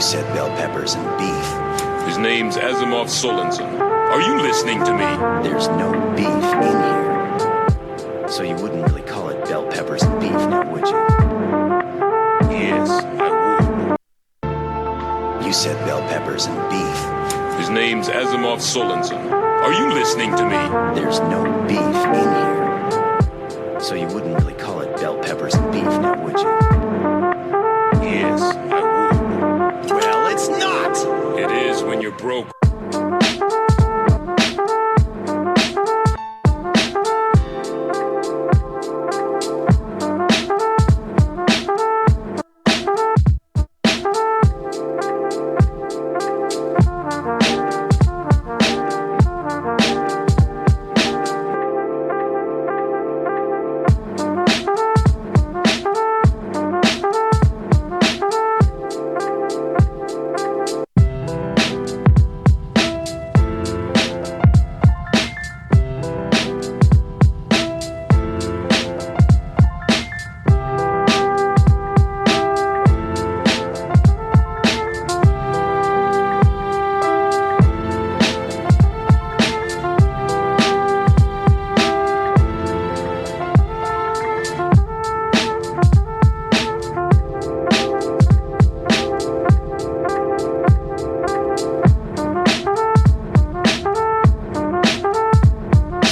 You said bell peppers and beef. His name's Asimov Solensen. Are you listening to me? There's no beef in here. So you wouldn't really call it bell peppers and beef now, would you? Yes, I would. You said bell peppers and beef. His name's Asimov Solensen. Are you listening to me? There's no beef in here. So you wouldn't really call it bell peppers and beef now, would you? Yes, I would. Well, it's not! It is when you're broke.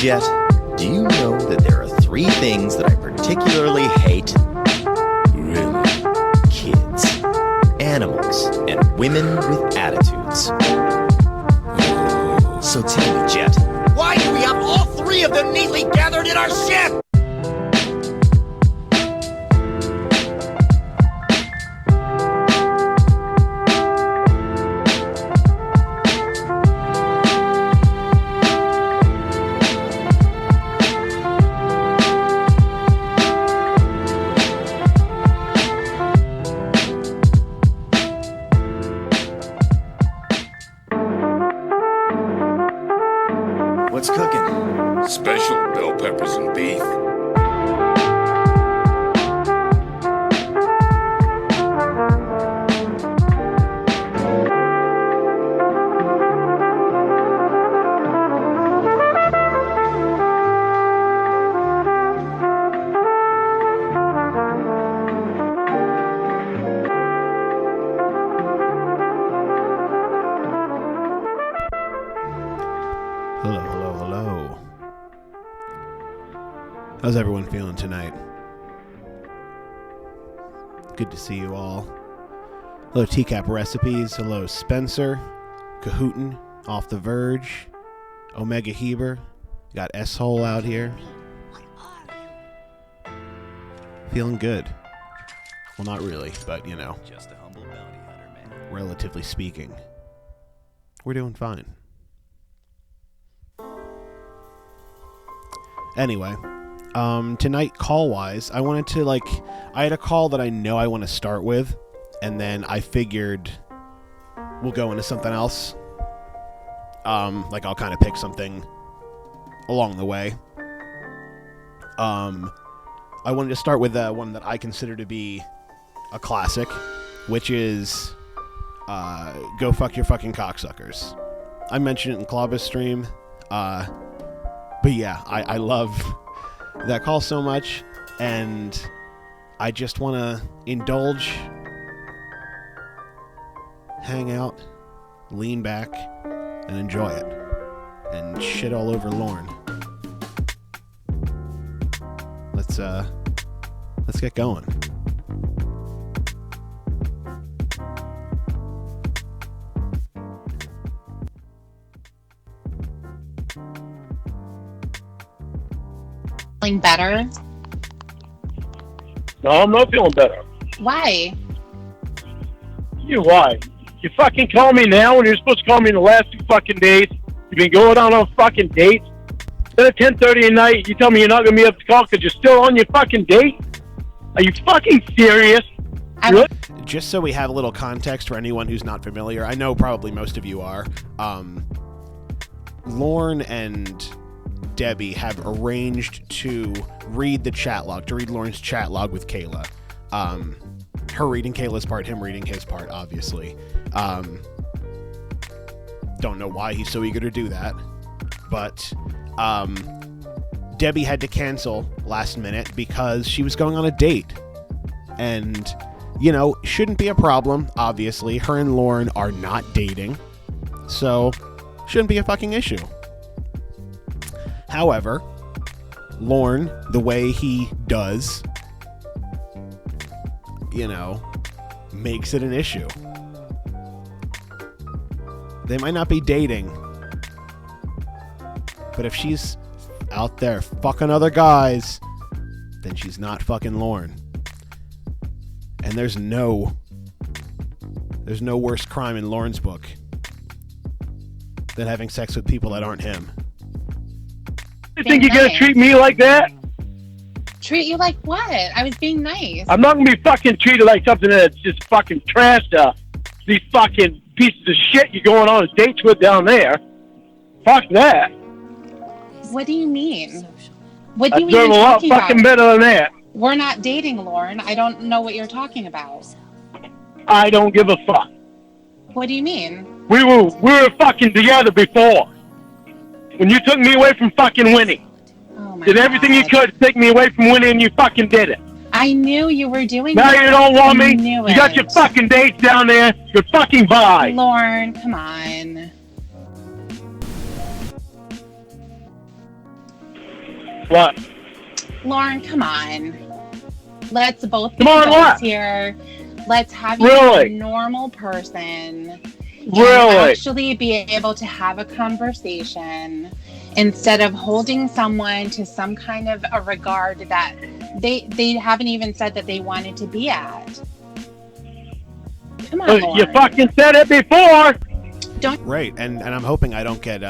Jet, do you know that there are 3 things that I particularly hate? Really? Kids, animals, and women with attitudes. So tell me, Jet, why do we have all 3 of them neatly gathered in our ship? What's cooking? Special bell peppers and beef. Hello. How's everyone feeling tonight? Good to see you all. Hello, Teacap Recipes. Hello, Spencer, Cahootin, Off the Verge, Omega Heber. Got S-Hole out here. Feeling good. Well, not really, but you know. Just a humble bounty hunter, man. Relatively speaking. We're doing fine. Anyway, tonight, call-wise, I wanted to, I had a call that I know I want to start with, and then I figured we'll go into something else. I'll kind of pick something along the way. I wanted to start with one that I consider to be a classic, which is Go Fuck Your Fucking Cocksuckers. I mentioned it in Clawba's stream, but yeah, I love that call so much, and I just want to indulge, hang out, lean back, and enjoy it, and shit all over Lorne. Let's get going. Feeling better? No, I'm not feeling better. Why? Why? You fucking call me now when you're supposed to call me in the last 2 fucking days. You've been going on fucking dates. Then at 10:30 at night, you tell me you're not going to be able to call because you're still on your fucking date? Are you fucking serious? Really? Just so we have a little context for anyone who's not familiar, I know probably most of you are. Lorne and Debbie have arranged to read the chat log, to read Lorne's chat log with Kayla. Her reading Kayla's part, him reading his part, obviously. Don't know why he's so eager to do that. But Debbie had to cancel last minute because she was going on a date. And, you know, shouldn't be a problem, obviously. Her and Lorne are not dating. So, shouldn't be a fucking issue. However, Lorne, the way he does, you know, makes it an issue. They might not be dating, but if she's out there fucking other guys, then she's not fucking Lorne. And there's no worse crime in Lorne's book than having sex with people that aren't him. You think you're gonna treat me like that? Treat you like what? I was being nice. I'm not gonna be fucking treated like something that's just fucking trash to these fucking pieces of shit you're going on dates with down there. Fuck that. What do you mean? What do I you deserve even a lot talking fucking about? better than that. We're not dating, Lorne. I don't know what you're talking about. I don't give a fuck. What do you mean? We were fucking together before. When you took me away from fucking Winnie. Oh my Did everything you God. could to take me away from Winnie, and you fucking did it. I knew you were doing Now that. you don't want I me. knew You got it. your fucking dates down there. You're fucking bye. Lorne, come on. What? Lorne, come on. Let's both be Come on, adults what? here. Let's have you Really? be a normal person. Really? And actually be able to have a conversation instead of holding someone to some kind of a regard that they haven't even said that they wanted to be at. Come on, Lorne. You fucking said it before. Right, and I'm hoping I don't get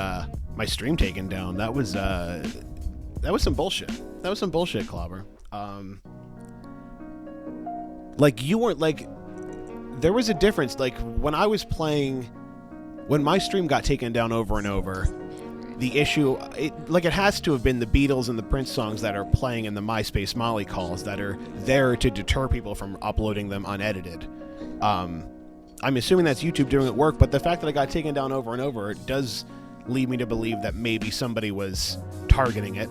my stream taken down. That was some bullshit. That was some bullshit, Clobber. Like, you weren't, like, there was a difference. Like, when I was playing, when my stream got taken down over and over, the issue, it has to have been the Beatles and the Prince songs that are playing in the MySpace Molly calls that are there to deter people from uploading them unedited. I'm assuming that's YouTube doing it work, but the fact that I got taken down over and over, it does lead me to believe that maybe somebody was targeting it.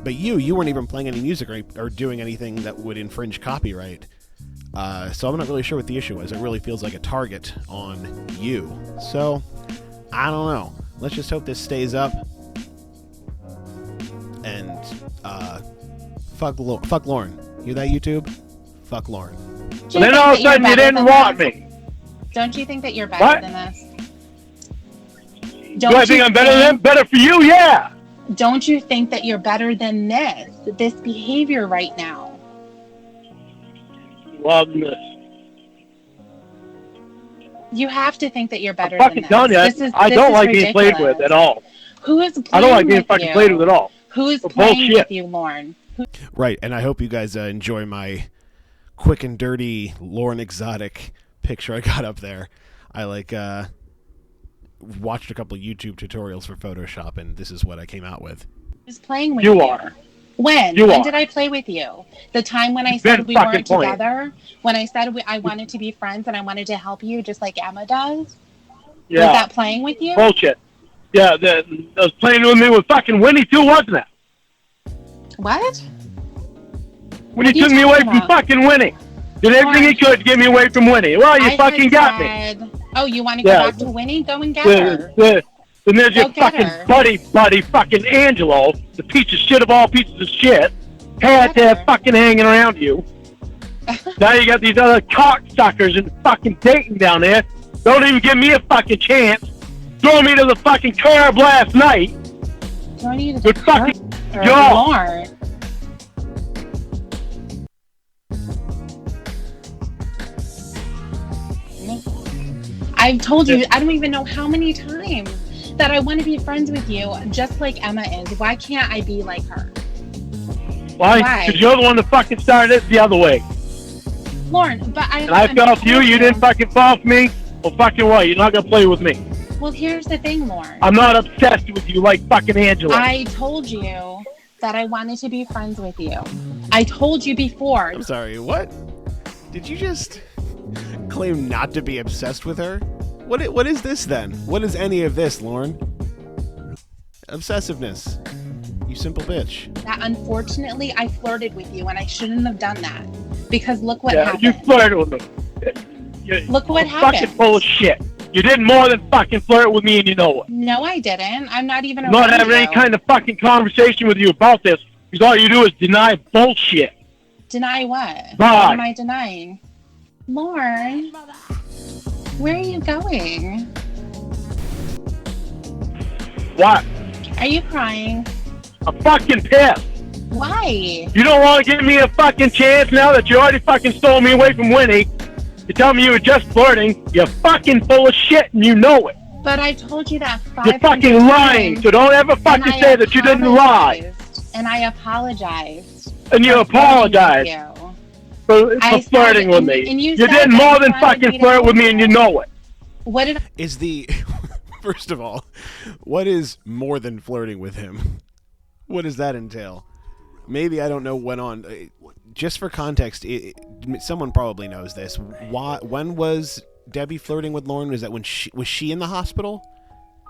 But you weren't even playing any music or doing anything that would infringe copyright. So I'm not really sure what the issue is. It really feels like a target on you. So, I don't know. Let's just hope this stays up. And, fuck Lorne. Hear that, YouTube? Fuck Lorne. Do you Then think all of that a you're sudden you better didn't than want this? me. Don't you think that you're better What? than this? Do I think I'm better than better for you? Yeah. Don't you think that you're better than this behavior right now? Love this. You have to think that you're better I'm fucking than this. telling you, I don't like being played with at all. Who is playing I don't like being with fucking you? played with at all. Who is For playing bullshit. with you, Lorne? Right, and I hope you guys enjoy my quick and dirty Lorne Exotic picture I got up there. I watched a couple of YouTube tutorials for Photoshop, and this is what I came out with. Who's playing with You you? are. When? You When are. did I play with you? The time when I You've said been we fucking weren't playing. together? When I said I wanted to be friends and I wanted to help you just like Emma does? Yeah. Was that playing with you? Bullshit. Yeah, that was playing with me with fucking Winnie too, wasn't it? What? When What you are you took me away talking from about? fucking Winnie. Did everything you could to get me away from Winnie. Well, you I fucking had got me. said, oh, you want to go Yeah. back to Winnie? Go and get her. Then there's your Go get fucking her. buddy fucking Angelo, the piece of shit of all pieces of shit, had Get to have her. fucking hanging around you. Now you got these other cocksuckers and fucking dating down there. Don't even give me a fucking chance. Throw me to the fucking curb last night. Don't need to Good fucking her job. more. I've told you, I don't even know how many times that I want to be friends with you, just like Emma is. Why can't I be like her? Why? Why? Because you're the one that fucking started it the other way. Lorne, but And I fell for you, you didn't fucking fall for me. Well, fucking what? You're not gonna play with me. Well, here's the thing, Lorne. I'm not obsessed with you like fucking Angela. I told you that I wanted to be friends with you. I told you before. I'm sorry, what? Did you just... claim not to be obsessed with her? What is this then? What is any of this, Lorne? Obsessiveness. You simple bitch. That unfortunately I flirted with you and I shouldn't have done that. Because look what Yeah, happened. you flirted with me. Look what You're happened. fucking full of shit. You did more than fucking flirt with me and you know it. No, I didn't. I'm not even I'm not around having you. any kind of fucking conversation with you about this because all you do is deny bullshit. Deny what? Bye. What am I denying? Lorne, where are you going? What? Are you crying? I'm fucking pissed. Why? You don't want to give me a fucking chance now that you already fucking stole me away from Winnie. You tell me you were just flirting. You're fucking full of shit and you know it. But I told you that 500 You're fucking lying, times, so don't ever fucking say that you didn't lie. And I apologized. And you for apologize flirting with you. for I flirting said- with and me. you You said did that more you than wanted fucking me to flirt with me help and you you. know it. What did Is the first of all, what is more than flirting with him? What does that entail? Maybe I don't know when on. Just for context, someone probably knows this. Why? When was Debbie flirting with Lorne? Was that when she in the hospital?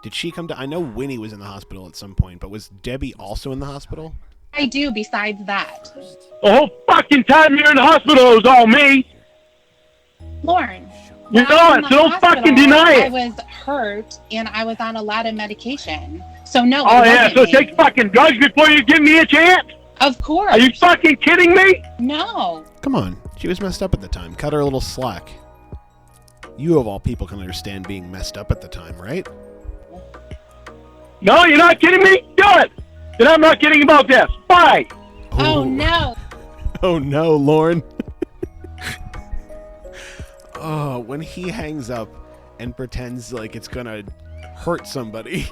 Did she come to? I know Winnie was in the hospital at some point, but was Debbie also in the hospital? I do besides that? The whole fucking time you're in the hospital, it was all me. Lorne. You when I know was it, in the so don't fucking hospital, deny it. I was hurt and I was on a lot of medication. So no, Oh it yeah, wasn't so me. take fucking drugs before you give me a chance? Of course. Are you fucking kidding me? No. Come on, she was messed up at the time. Cut her a little slack. You of all people can understand being messed up at the time, right? No, you're not kidding me? Good. Then I'm not kidding about this. Bye. Oh no. Oh no, Lorne. Oh, when he hangs up and pretends like it's gonna hurt somebody.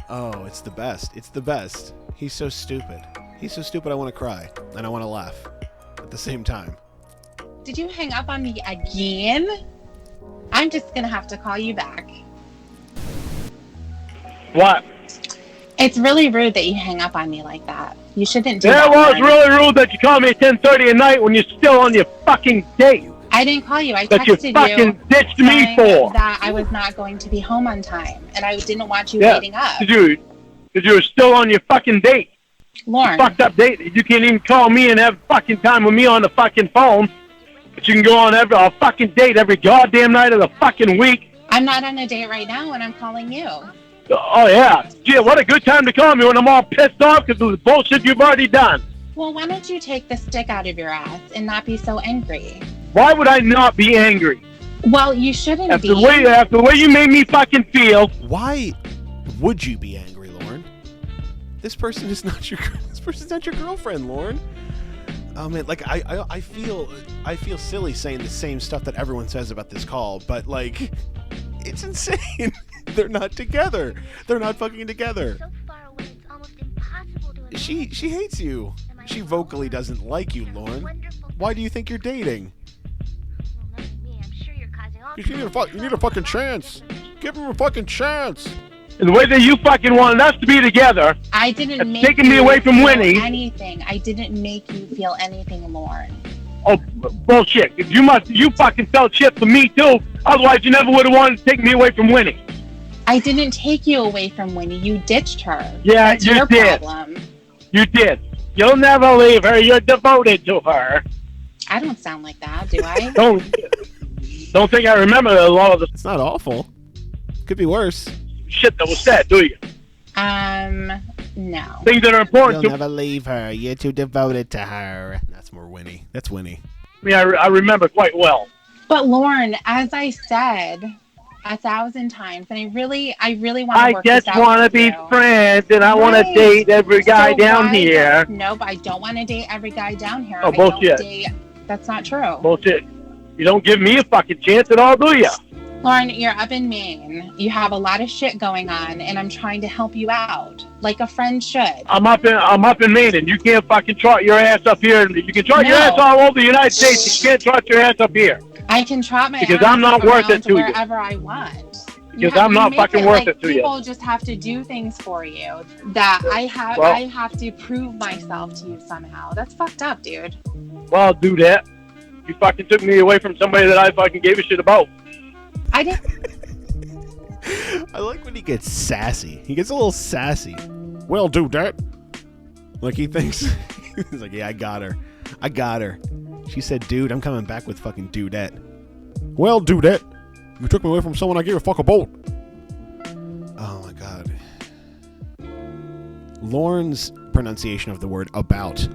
Oh, it's the best. It's the best. He's so stupid. He's so stupid I want to cry. And I want to laugh at the same time. Did you hang up on me again? I'm just gonna have to call you back. What? It's really rude that you hang up on me like that. You shouldn't do Yeah, that. well, it's Lorne. really rude that you call me at 10:30 at night when you're still on your fucking date I didn't call you. I that you texted fucking you ditched me saying for. that I was not going to be home on time, and I didn't want you Yeah, waiting up. because you were still on your fucking date. Lorne, Fucked up date. You can't even call me and have fucking time with me on the fucking phone. But you can go on a fucking date every goddamn night of the fucking week. I'm not on a date right now, and I'm calling you. Oh, yeah. Gee, what a good time to call me when I'm all pissed off because of the bullshit you've already done. Well, why don't you take the stick out of your ass and not be so angry? Why would I not be angry? Well, you shouldn't After be. the way you made me fucking feel. Why would you be angry, Lorne? This person is not your. This person's not your girlfriend, Lorne. Oh man, like I feel silly saying the same stuff that everyone says about this call, but like, it's insane. They're not together. They're not fucking together. So far away, it's almost impossible to She hates you. She vocally doesn't like you, Lorne. Why do you think you're dating? Well, not me. I'm sure you're causing all You need a fucking chance. Give him a fucking chance. And the way that you fucking wanted us to be together. I didn't It's make taking me you away from feel Winnie. anything. I didn't make you feel anything, Lorne. Oh, bullshit. You fucking felt shit for me too. Otherwise, you never would have wanted to take me away from Winnie. I didn't take you away from Winnie. You ditched her. Yeah, That's you your did. problem. You did. You'll never leave her. You're devoted to her. I don't sound like that, do I? Don't think I remember a lot of the It's not awful. Could be worse. shit that was said, do you? No. Things that are important You'll to never leave her. You're too devoted to her. That's more Winnie. That's Winnie. me. I remember quite well. But Lorne, as I said 1,000 times, and I really want to I work just this out want to with be you. friends, and I want to Right. date every guy So down why- here. Nope, I don't want to date every guy down here. Oh, I don't bullshit. date. That's not true. Bullshit. You don't give me a fucking chance at all, do you? Lauren, you're up in Maine. You have a lot of shit going on, and I'm trying to help you out, like a friend should. I'm up in Maine, and you can't fucking trot your ass up here. And you can trot your No. ass all over the United States. You can't trot your ass up here. I can trot my Because ass I'm not worth it around to you. wherever I want. Because I'm not you make fucking worth like it to you. People just have to do things for you that Well- I have to prove myself to you somehow. That's fucked up, dude. Well, I'll do that. You fucking took me away from somebody that I fucking gave a shit about. I didn't. I like when he gets sassy. He gets a little sassy. Well, dudette. Like he thinks, he's like, yeah, I got her. I got her. She said, dude, I'm coming back with fucking dudette. Well, dudette, you took me away from someone I gave a fuck about. Oh my god. Lorne's pronunciation of the word about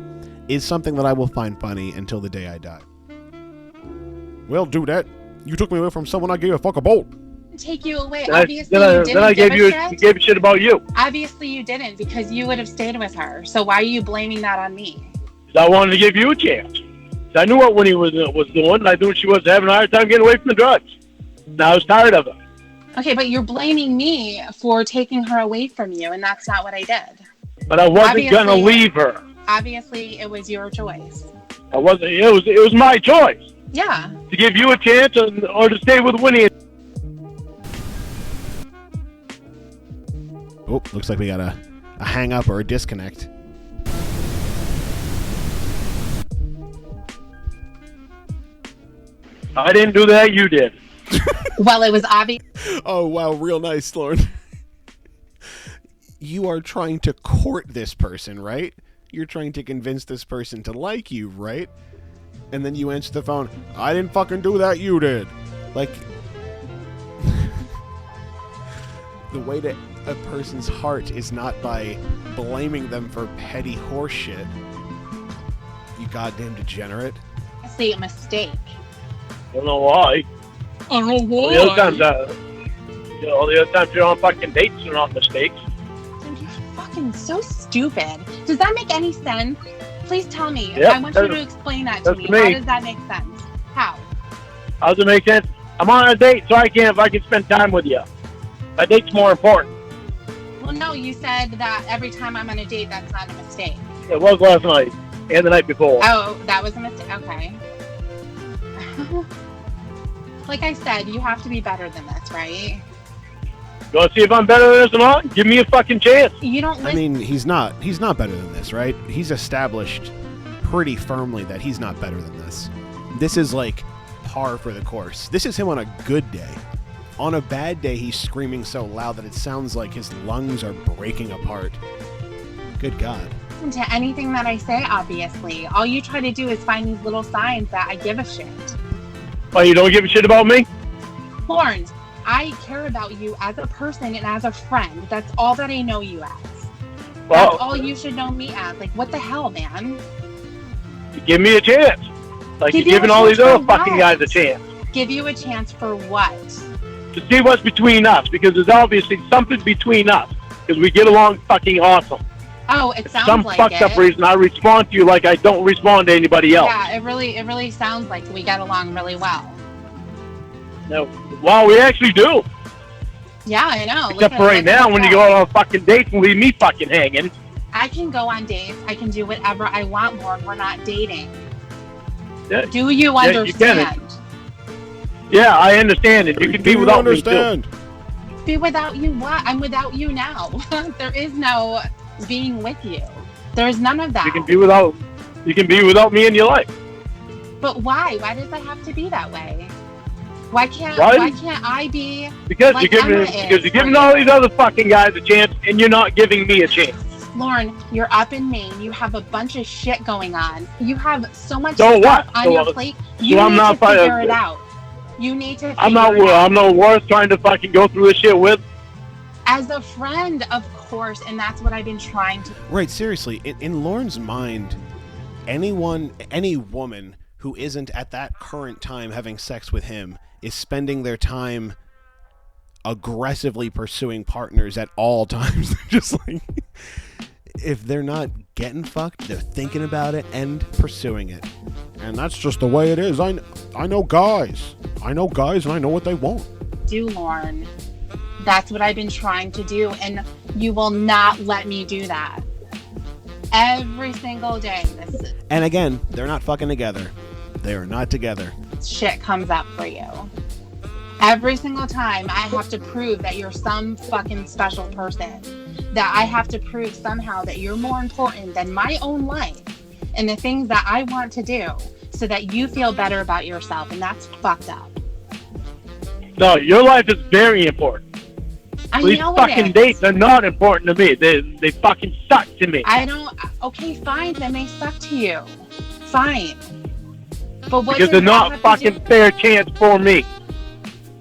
is something that I will find funny until the day I die. Well, dudette, you took me away from someone I gave a fuck about. Take you away. Then Obviously, I, you then didn't I give gave a shit. gave a shit about you. Obviously, you didn't because you would have stayed with her. So why are you blaming that on me? I wanted to give you a chance. I knew what Winnie was doing, and I knew she was having a hard time getting away from the drugs. And I was tired of it. Okay, but you're blaming me for taking her away from you, and that's not what I did. But I wasn't going to leave her. Obviously, it was your choice. I wasn't. It was my choice Yeah. to give you a chance or to stay with Winnie. Oh, looks like we got a hang up or a disconnect. I didn't do that. You did. Well, it was obvious. Oh, wow, real nice, Lorne. You are trying to court this person, right? You're trying to convince this person to like you, right? And then you answer the phone, I didn't fucking do that, you did. Like, the way to a person's heart is not by blaming them for petty horse shit. You goddamn degenerate. Obviously, a mistake. I don't know why. I don't know All the other times you're on fucking dates and not mistakes. Dude, you're fucking so stupid. Does that make any sense? Please tell me. Yep, I want you to explain that to that's me. me. How does that make sense? How? How does it make sense? I'm on a date, so I can spend time with you. A date's more important. Well, no, you said that every time I'm on a date, that's not a mistake. It was last night and the night before. Oh, that was a mistake. Okay. Like I said, you have to be better than this, right? You want to see if I'm better than this or not? Give me a fucking chance. You don't listen. I mean, he's not better than this, right? He's established pretty firmly that he's not better than this. This is like par for the course. This is him on a good day. On a bad day, he's screaming so loud that it sounds like his lungs are breaking apart. Good God. Listen to anything that I say, obviously. All you try to do is find these little signs that I give a shit. Why, you don't give a shit about me? Lorne, I care about you as a person and as a friend. That's all that I know you as. Well, That's all you should know me as. Like, what the hell, man? give me a chance. Like Give you're you giving a all these chance other for fucking what? guys a chance. Give you a chance for what? To see what's between us, because there's obviously something between us. Because we get along fucking awesome. Oh, it For sounds some like fucked it. up reason, I respond to you like I don't respond to anybody else. Yeah, it really sounds like we get along really well. No. Well, we actually do. Yeah, I know. Except Listen, for right look at now, this when you guy. go on fucking dates and leave me fucking hanging. I can go on dates. I can do whatever I want, Lorne. We're not dating. Yeah, Do you Yeah, you can. understand? yeah, I understand it. You can be without me too. Be without you what? I'm without you now. There is no being with you. There's none of that. You can be without me in your life. But why? Why does it have to be that way? Why can't Why? why can't I be Because like you're giving Emma because is you're giving for all you? these other fucking guys a chance, and you're not giving me a chance. Lorne, you're up in Maine. You have a bunch of shit going on. You have so much So stuff what? on So your what? plate. You I'm need not to part of figure it it. out. You need to figure I'm not it out. I'm no worth trying to fucking go through this shit with. As a friend, of course, and that's what I've been trying to. Right, seriously, in Lorne's mind, any woman who isn't at that current time having sex with him is spending their time aggressively pursuing partners at all times. Just like, if they're not getting fucked, they're thinking about it and pursuing it. And that's just the way it is. I know guys. I know guys and I know what they want. Do, Lorne. That's what I've been trying to do, and you will not let me do that. Every single day, this And again, they're not fucking together. They are not together. shit comes up for you. Every single time, I have to prove that you're some fucking special person. That I have to prove somehow that you're more important than my own life and the things that I want to do. so that you feel better about yourself, and that's fucked up. No, your life is very important. I These know fucking it is. dates are not important to me. They fucking suck to me. I don't. Okay, fine. Then they suck to you. Fine. But what Because does they're that not have to fucking do- fair chance for me.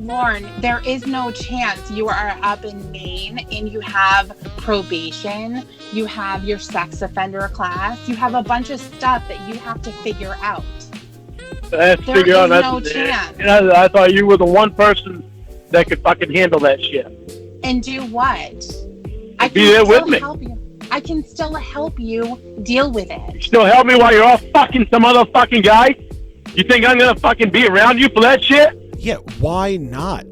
Lorne, there is no chance. You are up in Maine and you have probation. You have your sex offender class. You have a bunch of stuff that you have to figure out. Let's There figure out is that's no chance. And I thought you were the one person that could fucking handle that shit. And do what? I Be there with still me. help you. I can still help you deal with it. You still help me while you're off fucking some other fucking guy? You think I'm gonna fucking be around you for that shit? Yeah, why not?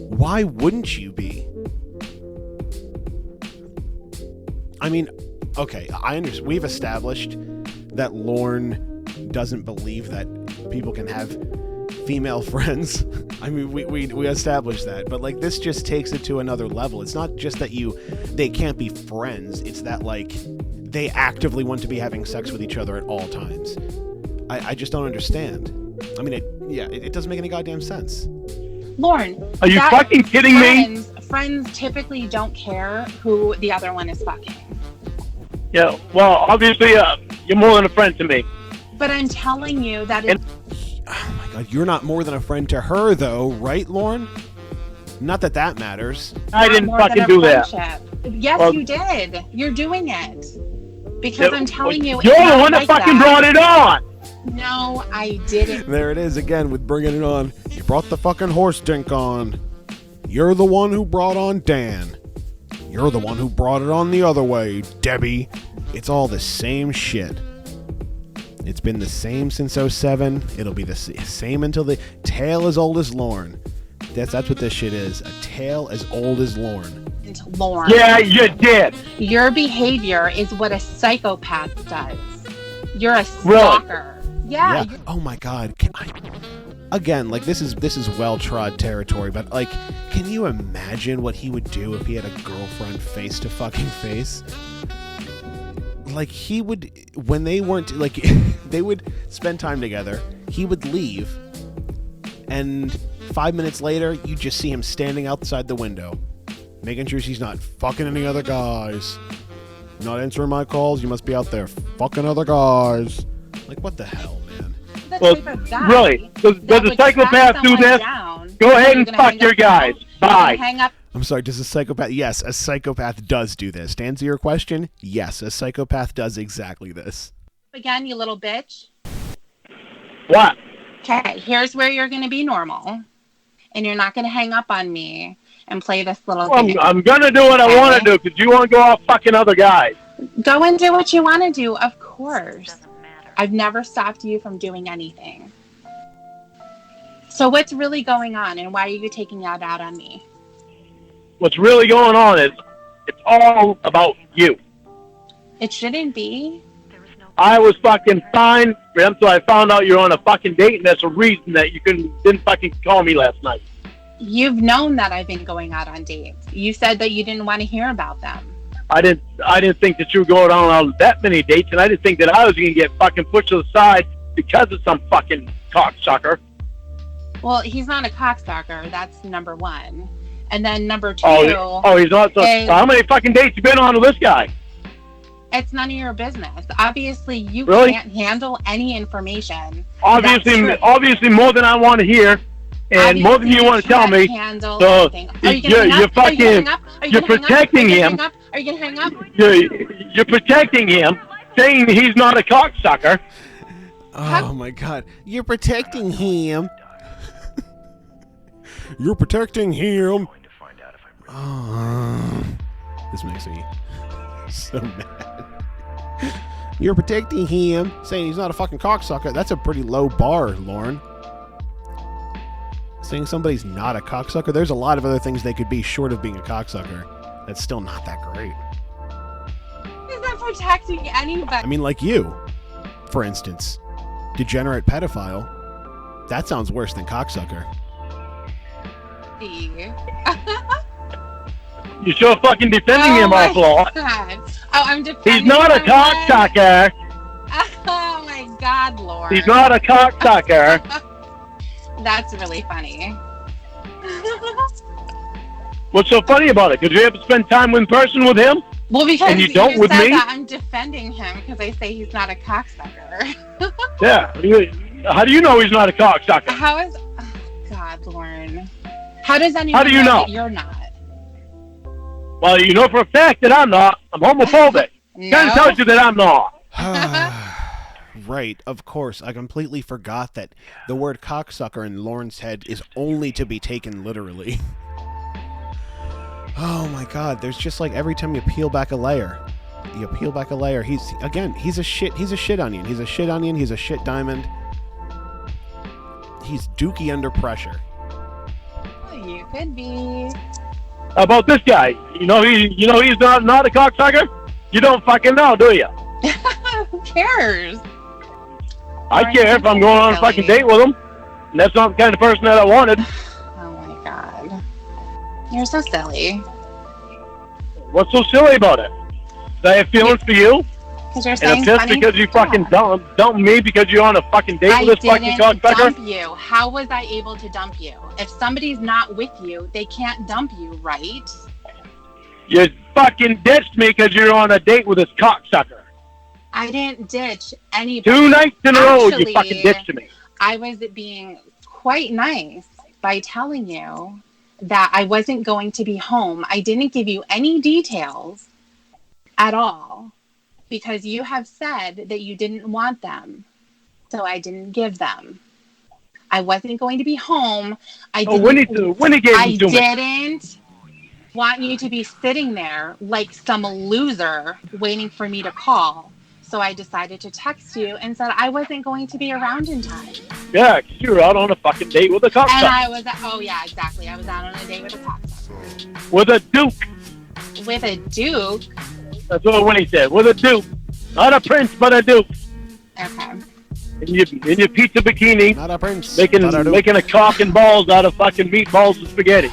Why wouldn't you be? I mean, okay, I understand. We've established that Lorne doesn't believe that people can have female friends. I mean, we established that, but like this just takes it to another level. It's not just that they can't be friends. It's that like they actively want to be having sex with each other at all times. I just don't understand. I mean, it doesn't make any goddamn sense. Lorne, Are you fucking kidding me? Friends typically don't care who the other one is fucking. Yeah, well, obviously, you're more than a friend to me. But I'm telling you that it's Oh my god, you're not more than a friend to her, though, right, Lorne? Not that that matters. I didn't more than fucking a do that. friendship. Yes, Well- you did. You're doing it. Because I'm telling you, You're it's the not one that like fucking that. brought it on! No, I didn't. There it is again with bringing it on. You brought the fucking horse dink on. You're the one who brought on Dan. You're the one who brought it on the other way, Debbie. It's all the same shit. It's been the same since 07. It'll be the same until the tale as old as Lorne. That's what this shit is. A tale as old as Lorne. Lorne. Yeah, you did. Your behavior is what a psychopath does. You're a stalker. Yeah. Oh my god. Again, like this is well-trod territory, but like, can you imagine what he would do if he had a girlfriend face to fucking face? Like he would, when they weren't, like, they would spend time together, he would leave, and 5 minutes later, you just see him standing outside the window, making sure she's not fucking any other guys. Not answering my calls, you must be out there fucking other guys. Like, what the hell, man? The Well, type of guy really? Does that a would psychopath track do someone this? down. Go ahead You're and gonna fuck hang your up the phone? guys. You're Bye. gonna hang up. I'm sorry, does a psychopath... Yes, a psychopath does do this. To answer your question, yes, a psychopath does exactly this. Again, you little bitch. What? Okay, here's where you're going to be normal. And you're not going to hang up on me and play this little Well, game. I'm gonna do what I want to do because you want to go off fucking other guys. Go and do what you want to do, of course. I've never stopped you from doing anything. So what's really going on and why are you taking that out on me? What's really going on is it's all about you. It shouldn't be. I was fucking fine until I found out you're on a fucking date, and that's a reason that you didn't fucking call me last night. You've known that I've been going out on dates. You said that you didn't want to hear about them. I didn't think that you were going on that many dates, and I didn't think that I was gonna get fucking pushed to the side because of some fucking cocksucker. Well, he's not a cocksucker. That's number one. And then number two, Oh, he's not. is- How many fucking dates you been on with this guy? it's none of your business. Obviously, you Really? can't handle any information. Obviously more than I want to hear, and more than you want to tell me. Handle So anything. Are you gonna hang you're up? Are you gonna hang fucking, up? Are you you're gonna hang up? protecting Are you gonna him. hang up? Are you gonna hang up? You're protecting him, saying he's not a cocksucker. Oh my god. You're protecting him. You're protecting him. Oh, this makes me so mad. You're protecting him, saying he's not a fucking cocksucker. That's a pretty low bar, Lorne. Saying somebody's not a cocksucker. There's a lot of other things they could be short of being a cocksucker. That's still not that great. He's not protecting anybody. I mean, like you, for instance. Degenerate pedophile. That sounds worse than cocksucker. You're sure fucking defending him awful lot. God. Oh, I'm defending He's not a him. cocksucker. Oh my God, Lord. He's not a cocksucker. That's really funny. What's so funny about it? Did you ever spend time in person with him? Well, because And you don't said with me? that I'm defending him because I say he's not a cocksucker. Yeah. How do you know he's not a cocksucker? How is... Oh, God, Lorne. How does anyone How do you know? that you're not? Well, you know for a fact that I'm not. I'm homophobic. No. Kind of tells you that I'm not. Right, of course. I completely forgot that the word cocksucker in Lorne's head is only to be taken literally. Oh my God, there's just like every time you peel back a layer, he's a shit onion. He's a shit onion, he's a shit diamond. He's dookie under pressure. You could be. How about this guy? You know he's not a cocksucker? You don't fucking know, do you? Who cares? I care if I'm going on a fucking date with him. And that's not the kind of person that I wanted. Oh my God. You're so silly. What's so silly about it? Do I have feelings for you? Because you're And saying I'm pissed funny because you stuff. fucking dumped me because you're on a fucking date I with this fucking didn't cocksucker? dump you. How was I able to dump you? If somebody's not with you, they can't dump you, right? You fucking ditched me because you're on a date with this cocksucker. I didn't ditch anybody. 2 nights in a row you Actually, fucking ditched me. I was being quite nice by telling you that I wasn't going to be home. I didn't give you any details at all because you have said that you didn't want them. So I didn't give them. I wasn't going to be home. Winnie gave them to me. I didn't want you to be sitting there like some loser waiting for me to call. So I decided to text you and said I wasn't going to be around in time. Yeah, 'cause you were out on a fucking date with a And cocksucker. I was, oh yeah, exactly. I was out on a date with a cocksucker. With a duke. With a duke? That's what Winnie said. With a duke. Not a prince, but a duke. Okay. In your pizza bikini. Not a prince. Making a cock and balls out of fucking meatballs and spaghetti.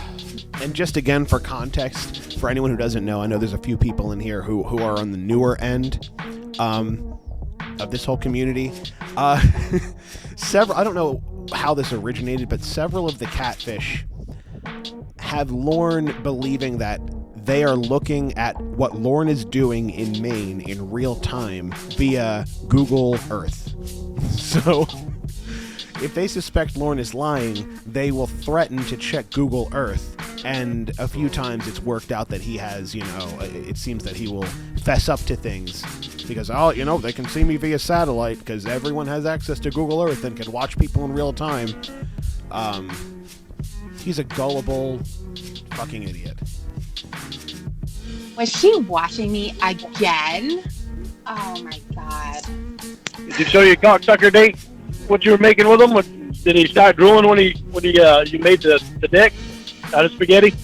And just again for context, for anyone who doesn't know, I know there's a few people in here who are on the newer end of this whole community. I don't know how this originated, but several of the catfish have Lorne believing that they are looking at what Lorne is doing in Maine in real time via Google Earth. So if they suspect Lorne is lying, they will threaten to check Google Earth. And a few times it's worked out that he has, it seems that he will fess up to things. Because, they can see me via satellite because everyone has access to Google Earth and can watch people in real time. He's a gullible fucking idiot. Was she watching me again? Oh my God. Did you show your cocksucker date what you were making with him? Did he start drooling when you made the dick out of spaghetti?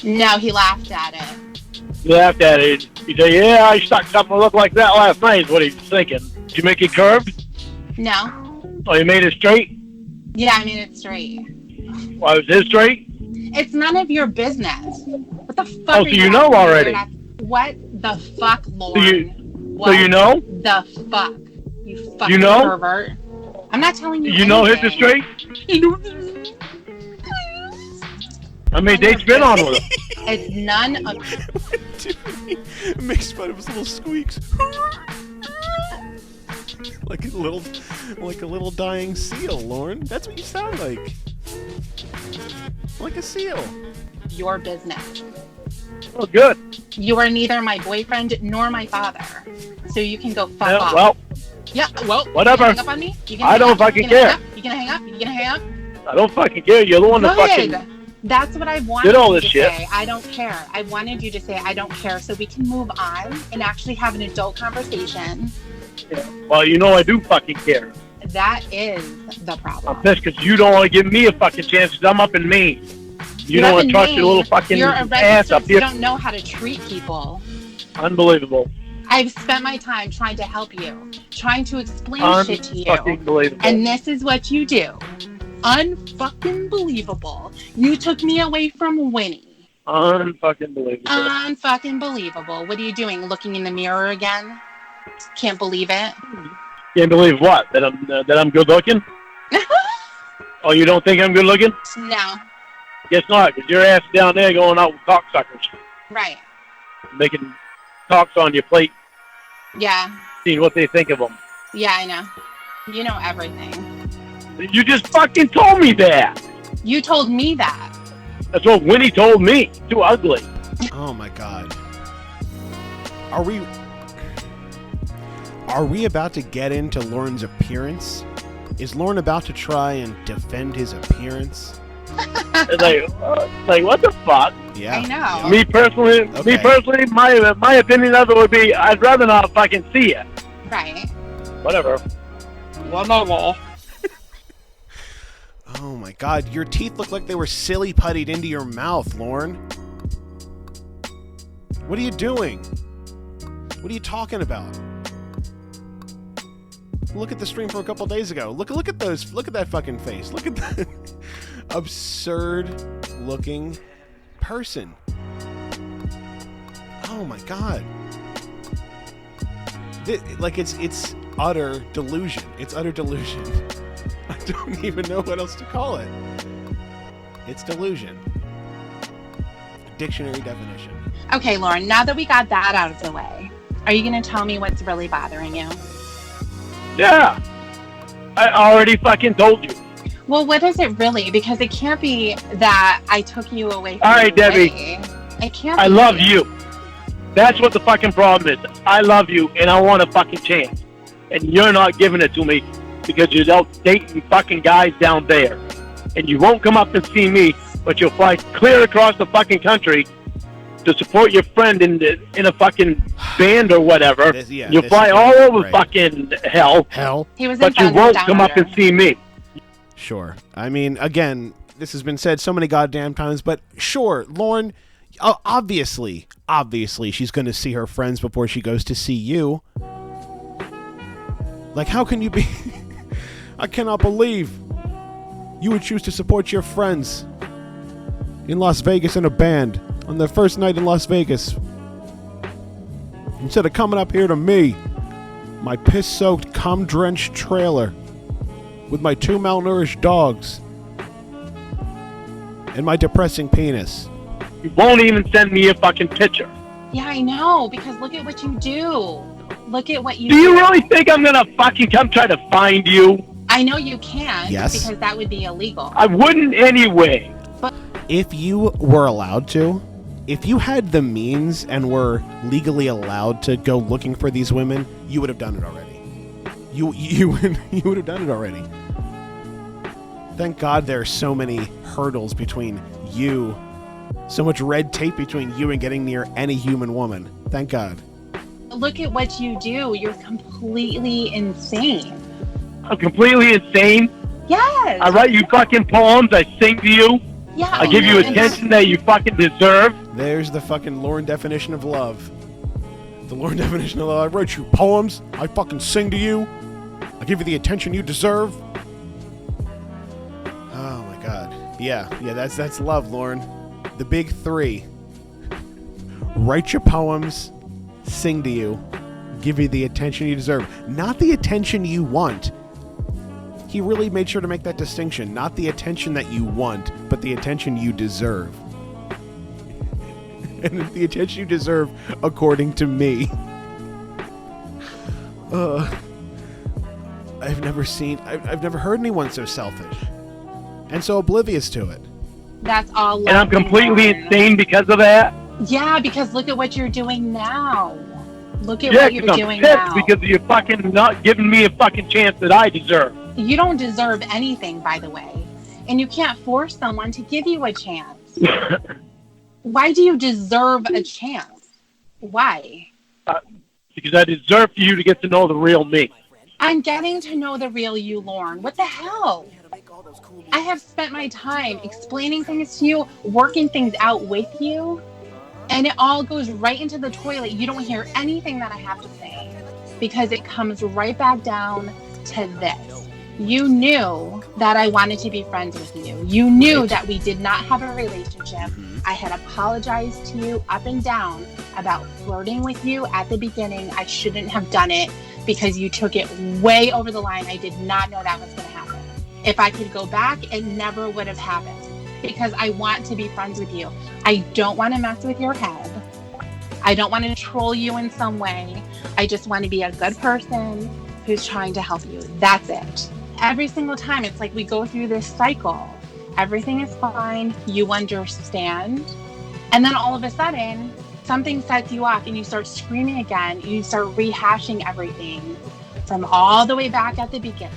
No, he laughed at it. He laughed at it. He said, "Yeah, I stuck something that looked like that last night." Is what he was thinking. Did you make it curved? No. Oh, you made it straight? Yeah, I made it straight. Why was it straight? It's none of your business. What the fuck? Oh, so you know already. What the fuck, Lorne? So you know? The fuck? You fucking pervert. I'm not telling you. You know his is straight? How many dates been on with him? It's none of. It makes fun of his little squeaks. like a little dying seal, Lorne. That's what you sound like. Like a seal. Your business. Oh, good. You are neither my boyfriend nor my father, so you can go fuck off. Well. Yeah. Well. Whatever. You gonna hang up on me? I don't fucking care. You gonna hang up? You gonna hang up? I don't fucking care. You're the one that fucking. That's what I wanted did all you this to shit. say. I don't care. I wanted you to say I don't care so we can move on and actually have an adult conversation. Yeah. Well, I do fucking care. That is the problem. I'm pissed because you don't want to give me a fucking chance because I'm up in Maine. You don't want to trust your little fucking ass up here. You don't know how to treat people. Unbelievable. I've spent my time trying to help you, trying to explain shit to you. Unfucking And this is what you do. Unfucking believable. You took me away from Winnie. Unfucking believable. Unfucking believable. What are you doing? Looking in the mirror again? Can't believe it. Can't believe what? That I'm good looking? Oh, you don't think I'm good looking? No. Guess not, because your ass down there going out with cocksuckers. Right. Making talks on your plate, Yeah. seeing what they think of them. Yeah, I know. You know everything. You just fucking told me that. You told me that. That's what Winnie told me. Too ugly. Oh my god. Are we about to get into Lorne's appearance? Is Lorne about to try and defend his appearance? Like what the fuck? Yeah. I know. Me personally, my opinion of it would be I'd rather not fucking see it. Right. Whatever. Oh my god, your teeth look like they were silly puttied into your mouth, Lorne. What are you doing? What are you talking about? Look at the stream from a couple days ago. Look at those. Look at that fucking face. Look at that absurd looking person. Oh my god. It's utter delusion. It's utter delusion. I don't even know what else to call it. It's delusion. Dictionary definition. Okay, Lauren, now that we got that out of the way, are you going to tell me what's really bothering you? Yeah. I already fucking told you. Well, what is it really? Because it can't be that I took you away from All right, your Debbie. way. It can't I be. love you. That's what the fucking problem is. I love you, and I want a fucking chance. And you're not giving it to me because you're out dating fucking guys down there. And you won't come up and see me, but you'll fly clear across the fucking country to support your friend in a fucking band or whatever. You'll fly all over fucking hell. He was in but you Thunder won't Down come up Under. and see me. Sure. I mean, again, this has been said so many goddamn times, but sure, Lorne, obviously, she's going to see her friends before she goes to see you. Like, how can you be... I cannot believe you would choose to support your friends in Las Vegas in a band on their first night in Las Vegas instead of coming up here to me, my piss-soaked, cum-drenched trailer with my 2 malnourished dogs and my depressing penis. You won't even send me a fucking picture. Yeah, I know, because look at what you do. Look at what you do. Do you really think I'm gonna fucking come try to find you? I know you can, Yes. because that would be illegal. I wouldn't anyway. If you were allowed to, if you had the means and were legally allowed to go looking for these women, you would have done it already. You would have done it already. Thank God there are so many hurdles between you, so much red tape between you and getting near any human woman. Thank God. Look at what you do. You're completely insane. I'm completely insane. Yes. I write you fucking poems. I sing to you. Yeah. I give you attention that you fucking deserve. There's the fucking Lorne definition of love. The Lorne definition of love. I write you poems. I fucking sing to you. I give you the attention you deserve. Oh my God. Yeah, that's love, Lorne. The big three. Write your poems, sing to you, give you the attention you deserve. Not the attention you want. He really made sure to make that distinction. Not the attention that you want, but the attention you deserve. And the attention you deserve according to me. I've never heard anyone so selfish. And so oblivious to it. That's all love. And I'm completely insane because of that. Yeah, because look at what you're doing now. Look at Yeah, what you're because I'm doing pissed now. because you're fucking not giving me a fucking chance that I deserve. You don't deserve anything, by the way. And you can't force someone to give you a chance. Why do you deserve a chance? Why? Because I deserve for you to get to know the real me. I'm getting to know the real you, Lorne. What the hell? I have spent my time explaining things to you, working things out with you, and it all goes right into the toilet. You don't hear anything that I have to say because it comes right back down to this. You knew that I wanted to be friends with you. You knew that we did not have a relationship. I had apologized to you up and down about flirting with you at the beginning. I shouldn't have done it. because you took it way over the line. I did not know that was going to happen. If I could go back, it never would have happened because I want to be friends with you. I don't want to mess with your head. I don't want to troll you in some way. I just want to be a good person who's trying to help you. That's it. Every single time, it's like we go through this cycle. Everything is fine. You understand. And then all of a sudden, something sets you off and you start screaming again. You start rehashing everything from all the way back at the beginning.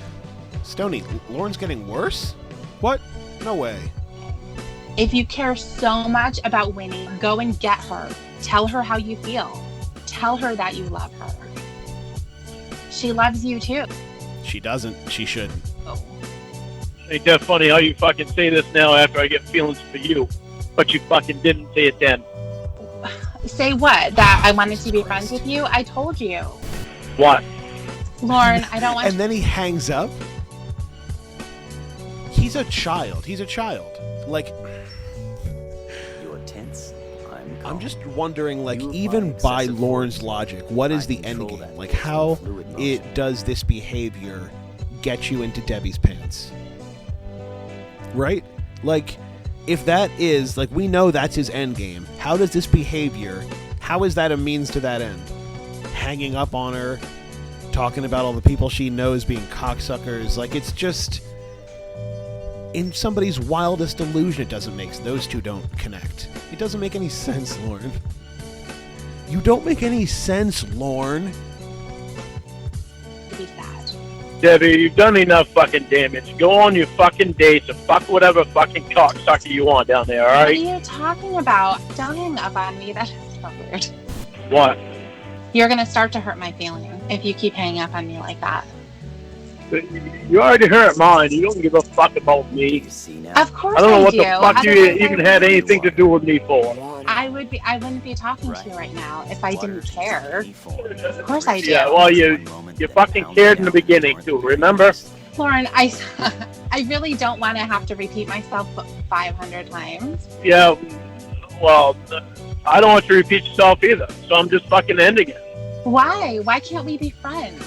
Stoney, Lauren's getting worse? What? No way. If you care so much about Winnie, go and get her. Tell her how you feel. Tell her that you love her. She loves you too. She doesn't. She shouldn't. Ain't that funny how you fucking say this now after I get feelings for you, but you fucking didn't say it then. Say what? That I wanted to be friends with you? I told you. What? Lauren, I don't want And then he hangs up? He's a child. He's a child. Like, You're tense. I'm just wondering, like, even by Lauren's logic, what is the end game? Like, how does this behavior get you into Debbie's pants? Right? Like, if that is, like, we know that's his end game, how does this behavior, how is that a means to that end? Hanging up on her, talking about all the people she knows being cocksuckers, like, it's just, in somebody's wildest delusion, it doesn't make, those two don't connect. It doesn't make any sense, Lauren. You don't make any sense, Lauren. to be sad. Debbie, you've done enough fucking damage. Go on your fucking dates and fuck whatever fucking cocksucker you want down there, What are alright? you talking about? Don't hang up on me. That is so weird. What? You're going to start to hurt my feelings if you keep hanging up on me like that. You already hurt mine. You don't give a fuck about me. Of course I don't know what do. the fuck you Otherwise, even I had wouldn't- anything to do with me for. I wouldn't be talking to you right now if I didn't care. Of course I do. Yeah, well, you fucking cared in the beginning, too, remember? Lauren, I really don't want to have to repeat myself 500 times. Yeah, well, I don't want you to repeat yourself either, so I'm just fucking ending it. Why? Why can't we be friends?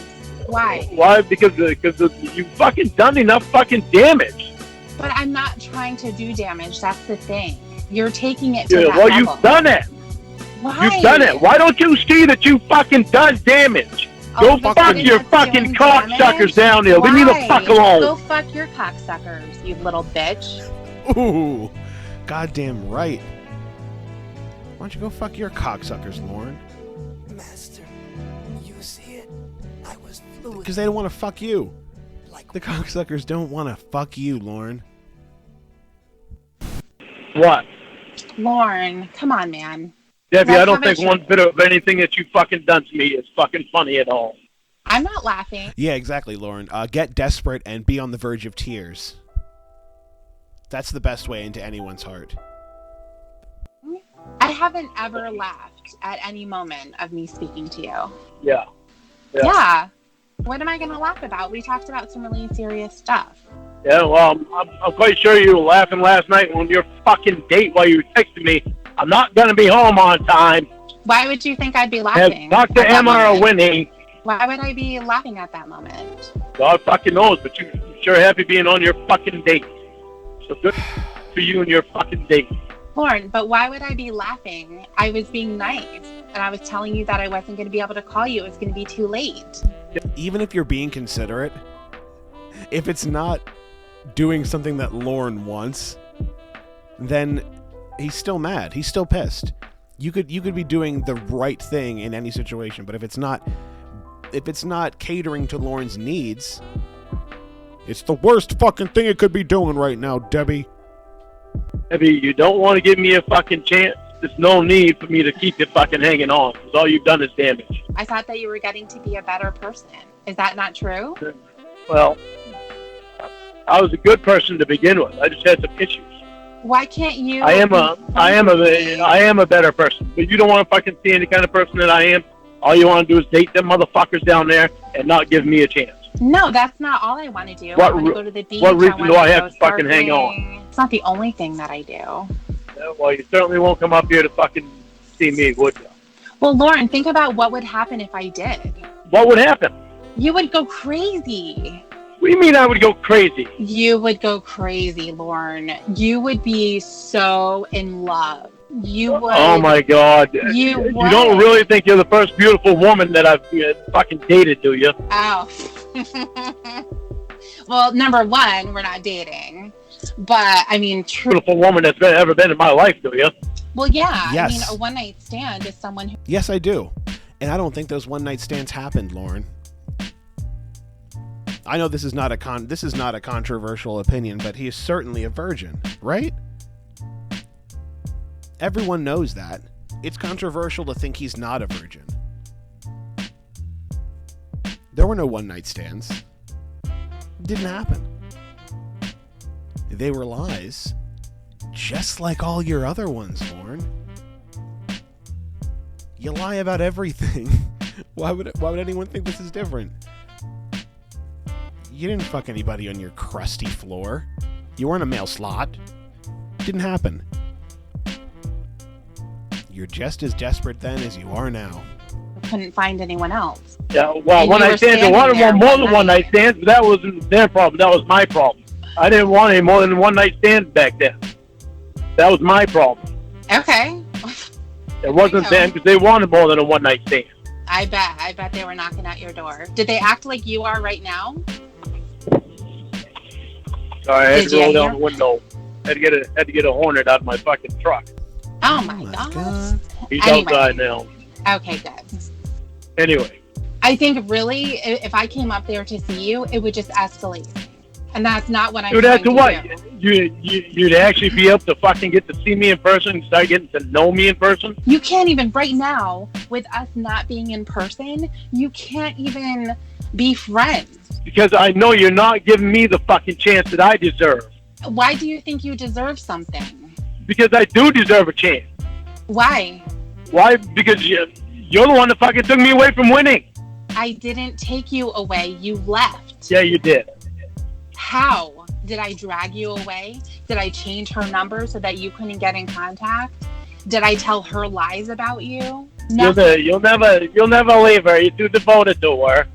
Why? Why? Because you fucking done enough fucking damage. But I'm not trying to do damage. That's the thing. You're taking it to Yeah, that well, level. you've done it. Why? You've done it. Why don't you see that you fucking done damage? Go the fuck thing your that's fucking doing cocksuckers damage? down there. Leave me the Why? fuck alone. Go fuck your cocksuckers, you little bitch. Ooh, goddamn right. Why don't you go fuck your cocksuckers, Lauren? Master, you see it? I was fluid. Because they don't want to fuck you. The cocksuckers don't want to fuck you, Lauren. What? Lauren, come on, man. Debbie, Like, I don't haven't think one bit of anything that you fucking done to me is fucking funny at all. I'm not laughing. Yeah, exactly, Lauren. Get desperate and be on the verge of tears. That's the best way into anyone's heart. I haven't ever laughed at any moment of me speaking to you. Yeah. Yeah. What am I going to laugh about? We talked about some really serious stuff. Yeah, well, I'm quite sure you were laughing last night on your fucking date while you were texting me. I'm not going to be home on time. Why would you think I'd be Have laughing? talked to at that Emma or moment? Winnie. Why would I be laughing at that moment? God fucking knows, but you're sure happy being on your fucking date. So good for you and your fucking date. Lauren, but why would I be laughing? I was being nice, and I was telling you that I wasn't going to be able to call you. It was going to be too late. Even if you're being considerate, if it's not doing something that Lauren wants, then he's still mad. He's still pissed. You could be doing the right thing in any situation, but if it's not catering to Lauren's needs, it's the worst fucking thing it could be doing right now, Debbie. Debbie, you don't want to give me a fucking chance. There's no need for me to keep you fucking hanging on, because all you've done is damage. I thought that you were getting to be a better person. Is that not true? Well, I was a good person to begin with. I just had some issues. Why can't you? I am a better person, but you don't want to fucking see any kind of person that I am. All you want to do is date them motherfuckers down there and not give me a chance. No, that's not all I want to do. What I want to go to the beach. what reason wanna do I go have to fucking hang surfing. It's not the only thing that I do. Yeah, well, you certainly won't come up here to fucking see me, would you? Well, Lauren, think about what would happen if I did. What would happen? You would go crazy. What do you mean I would go crazy? You would go crazy, Lorne. You would be so in love. You would. Oh my God! You don't really think you're the first beautiful woman that I've fucking dated, do you? Oh. Well, number one, we're not dating. But, I mean, Beautiful woman that's ever been in my life, do you? Well, yeah. Yes. I mean, a one-night stand is someone who... Yes, I do. And I don't think those one-night stands happened, Lauren. I know this is not a controversial opinion, but he is certainly a virgin, right? Everyone knows that. It's controversial to think he's not a virgin. There were no one-night stands. It didn't happen. They were lies, just like all your other ones, Lauren. You lie about everything. Why would anyone think this is different? You didn't fuck anybody on your crusty floor. You weren't a male slot. Didn't happen. You're just as desperate then as you are now. couldn't find anyone else. Yeah, well, And one you were night stands, I wanted standing there more one than one night. night stands, but that wasn't their problem. That was my problem. I didn't want any more than one night stands back then. That was my problem. Okay. It wasn't know. them because they wanted more than a one night stand. I bet they were knocking at your door. Did they act like you are right now? Sorry, I had Did to you roll down hear? the window. Had to get a hornet out of my fucking truck. Oh my god. He's Anyway. outside now. Okay, good. Anyway, I think really, if I came up there to see you, it would just escalate. And that's not what I'm dude, trying after to what? do. You'd actually be able to fucking get to see me in person and start getting to know me in person? You can't even, right now, with us not being in person, you can't even be friends. Because I know you're not giving me the fucking chance that I deserve. Why do you think you deserve something? Because I do deserve a chance. Why? Why? Because you're the one that fucking took me away from winning. I didn't take you away. You left. Yeah, you did. How? Did I drag you away? Did I change her number so that you couldn't get in contact? Did I tell her lies about you? No. You'll never leave her. You're too devoted to her.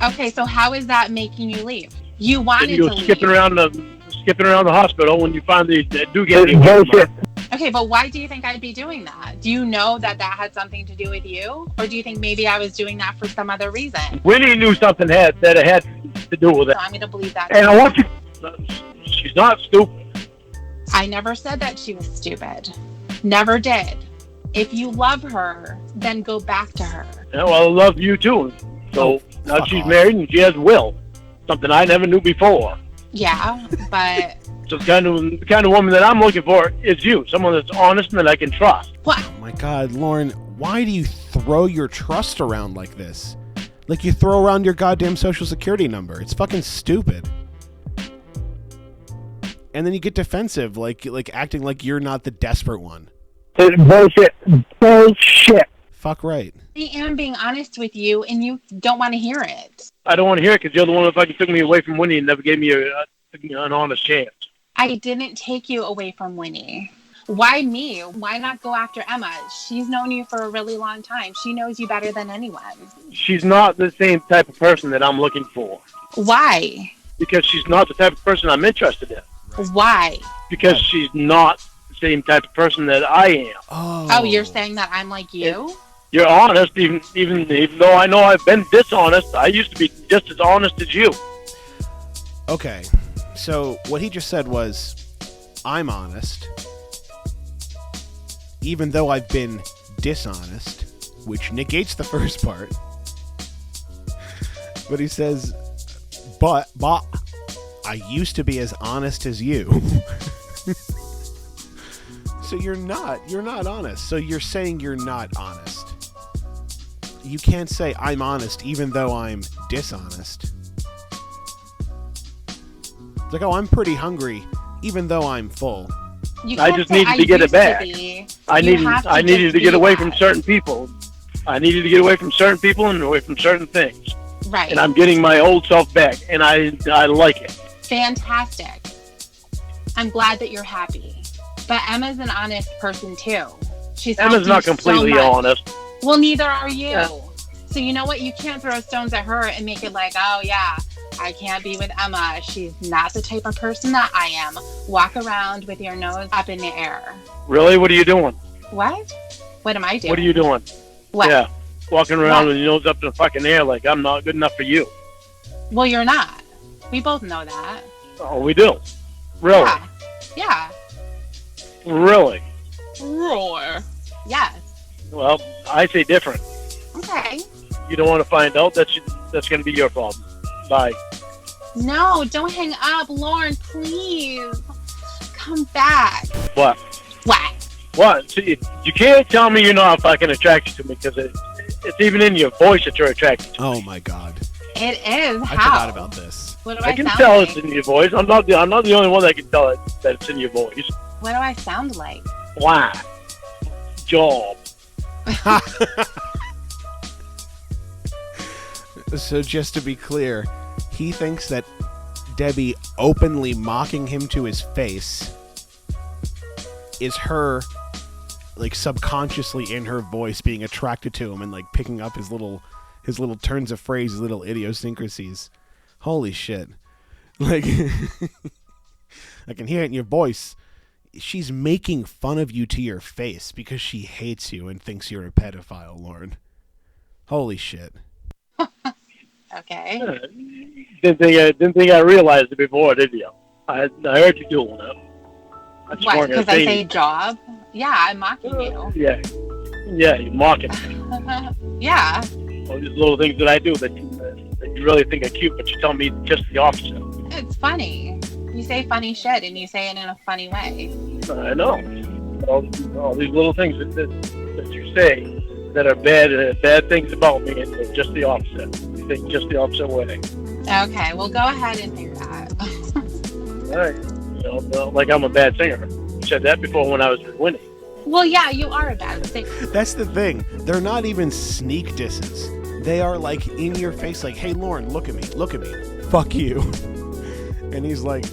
Okay, so how is that making you leave? You wanted You to go leave. skipping around the hospital when you finally do get any bullshit. Okay, but why do you think I'd be doing that? Do you know that that had something to do with you? Or do you think maybe I was doing that for some other reason? Winnie knew something that it had to do with it. So I'm going to believe that. And I want you. She's not stupid. I never said that she was stupid. Never did. If you love her, then go back to her. Yeah, well, I love you too. So now fuck she's off. married and she has Will. Something I never knew before. Yeah, but So the kind of woman that I'm looking for is you. Someone that's honest and that I can trust. what? Oh my God, Lauren, why do you throw your trust around like this? Like you throw around your goddamn social security number. It's fucking stupid. And then you get defensive, like acting like you're not the desperate one. Bullshit. Bullshit. Fuck right. I am being honest with you, and you don't want to hear it. I don't want to hear it because you're the one that fucking took me away from Winnie and never gave me an honest chance. I didn't take you away from Winnie. Why me? Why not go after Emma? She's known you for a really long time. She knows you better than anyone. She's not the same type of person that I'm looking for. Why? Because she's not the type of person I'm interested in. Why? Because she's not the same type of person that I am. Oh, you're saying that I'm like you? You're honest, even though I know I've been dishonest. I used to be just as honest as you. Okay, so what he just said was, I'm honest, even though I've been dishonest, which negates the first part. But he says, but I used to be as honest as you. So you're not honest. So you're saying you're not honest. You can't say I'm honest even though I'm dishonest. It's like, oh, I'm pretty hungry even though I'm full. You I can't just say needed to get it used back. be. I You have needed just to get be away that. from certain people. I needed to get away from certain people and away from certain things. Right. And I'm getting my old self back, and I like it. Fantastic. I'm glad that you're happy. But Emma's an honest person too. She's Emma's helped not you completely so much. honest. Well, neither are you. Yeah. So you know what? You can't throw stones at her and make it like, oh yeah, I can't be with Emma. She's not the type of person that I am. Walk around with your nose up in the air. Really? What are you doing? What? What am I doing? What are you doing? What? Yeah. Walking around What? with your nose up in the fucking air like I'm not good enough for you. Well, you're not. We both know that. Oh, we do. Really? Yeah. Yeah. Really? Roar. Yes. Well, I say different. Okay. You don't want to find out, that's going to be your problem. Bye. No, don't hang up, Lorne. Please, come back. What? What? What? See, you can't tell me you're not fucking attracted to me because it's even in your voice that you're attracted to me. Oh my god. It is. I How? forgot about this. What do I I can sound tell like? it's in your voice. I'm not the only one that can tell it that it's in your voice. What do I sound like? Why? Job. So just to be clear, he thinks that Debbie openly mocking him to his face is her, like, subconsciously in her voice being attracted to him and like picking up his little turns of phrase, his little idiosyncrasies. Holy shit. Like I can hear it in your voice. She's making fun of you to your face because she hates you and thinks you're a pedophile, Lorne. Holy shit. Okay. Didn't think I realized it before, did you? I heard you doing it. I just What? weren't gonna Because I say say it. job? Yeah, I'm mocking you. Yeah, you're mocking me. Yeah. All these little things that I do that you really think are cute, but you tell me just the opposite. It's funny. You say funny shit and you say it in a funny way. I know. All these little things that you say that are bad things about me, and they're just the opposite. You think just the opposite way. Okay, well, go ahead and think that. All right. Like I'm a bad singer. You said that before when I was with Winnie. Well, yeah, you are a bad singer. That's the thing. They're not even sneak disses. They are like in your face, like, hey, Lorne, look at me. Fuck you. And he's like,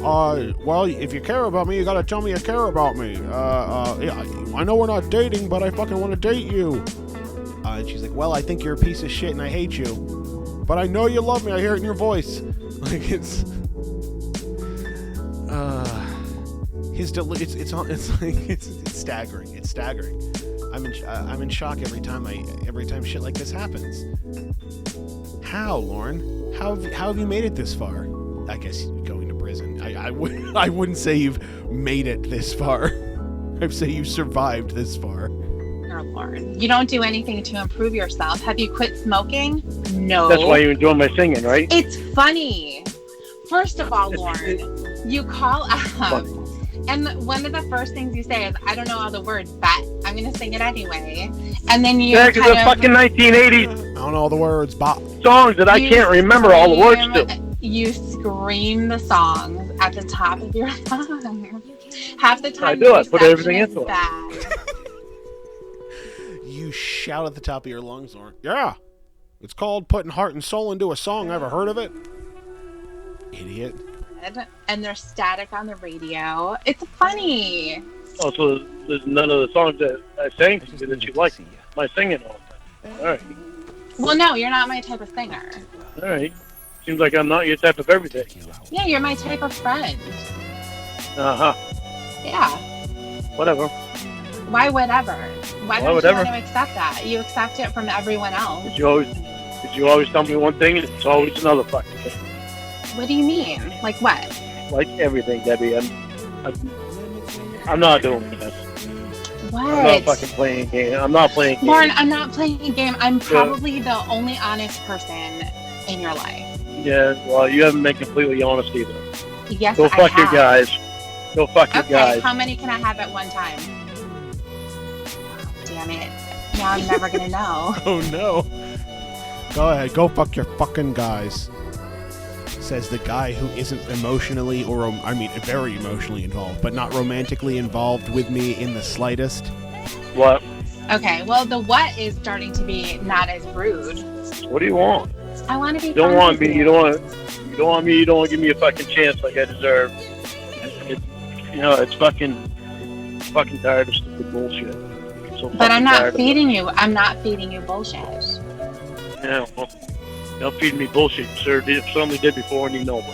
well, if you care about me, you gotta tell me you care about me. Yeah, I know we're not dating, but I fucking want to date you. And she's like, well, I think you're a piece of shit and I hate you. But I know you love me. I hear it in your voice. Like, it's staggering. It's staggering. I'm in shock every time shit like this happens. How, Lorne? How have you made it this far? I guess going to prison. I wouldn't say you've made it this far. I'd say you've survived this far. No, Lorne. You don't do anything to improve yourself. Have you quit smoking? No. That's why you enjoy my singing, right? It's funny. First of all, Lorne, you call up, and one of the first things you say is, I don't know all the words, but I'm going to sing it anyway. And then you Back to the fucking 1980s I don't know all the words, Bob. songs that I can't remember all the words to. You scream the songs at the top of your lungs. Half the time, I do. I put the everything reception into is it. bad. You shout at the top of your lungs, Lorne. Yeah. It's called putting heart and soul into a song. Ever heard of it? Idiot. And they're static on the radio. It's funny. Oh, so there's none of the songs that I sang to you that you like my singing on. All right. Well, no, you're not my type of singer. All right. Seems like I'm not your type of everything. Yeah, you're my type of friend. Uh-huh. Yeah. Whatever. Why whatever? Why don't whatever. you want to accept that? You accept it from everyone else. Did you always tell me one thing and it's always another fucking thing? What do you mean? Like what? Like everything, Debbie. I'm not doing this. What? I'm not fucking playing a game. I'm not playing games. Lauren, I'm not playing a game. I'm probably the only honest person in your life. Yeah, well, you haven't been completely honest either. Yes, Go I fuck your have. guys. Go fuck your Okay, guys. how many can I have at one time? Damn it. Now I'm never going to know. Oh no. Go ahead. Go fuck your fucking guys. Says the guy who isn't emotionally very emotionally involved, but not romantically involved with me in the slightest. What? Okay, well, the what is starting to be not as rude. What do you want? I want to be You don't friends want with me. You don't want me. You don't want to give me a fucking chance like I deserve. It's fucking tired of stupid bullshit. So But I'm fucking not tired of it. feeding you. I'm not feeding you bullshit. Yeah, well, they'll feed me bullshit, sir. They certainly did before, and you know it.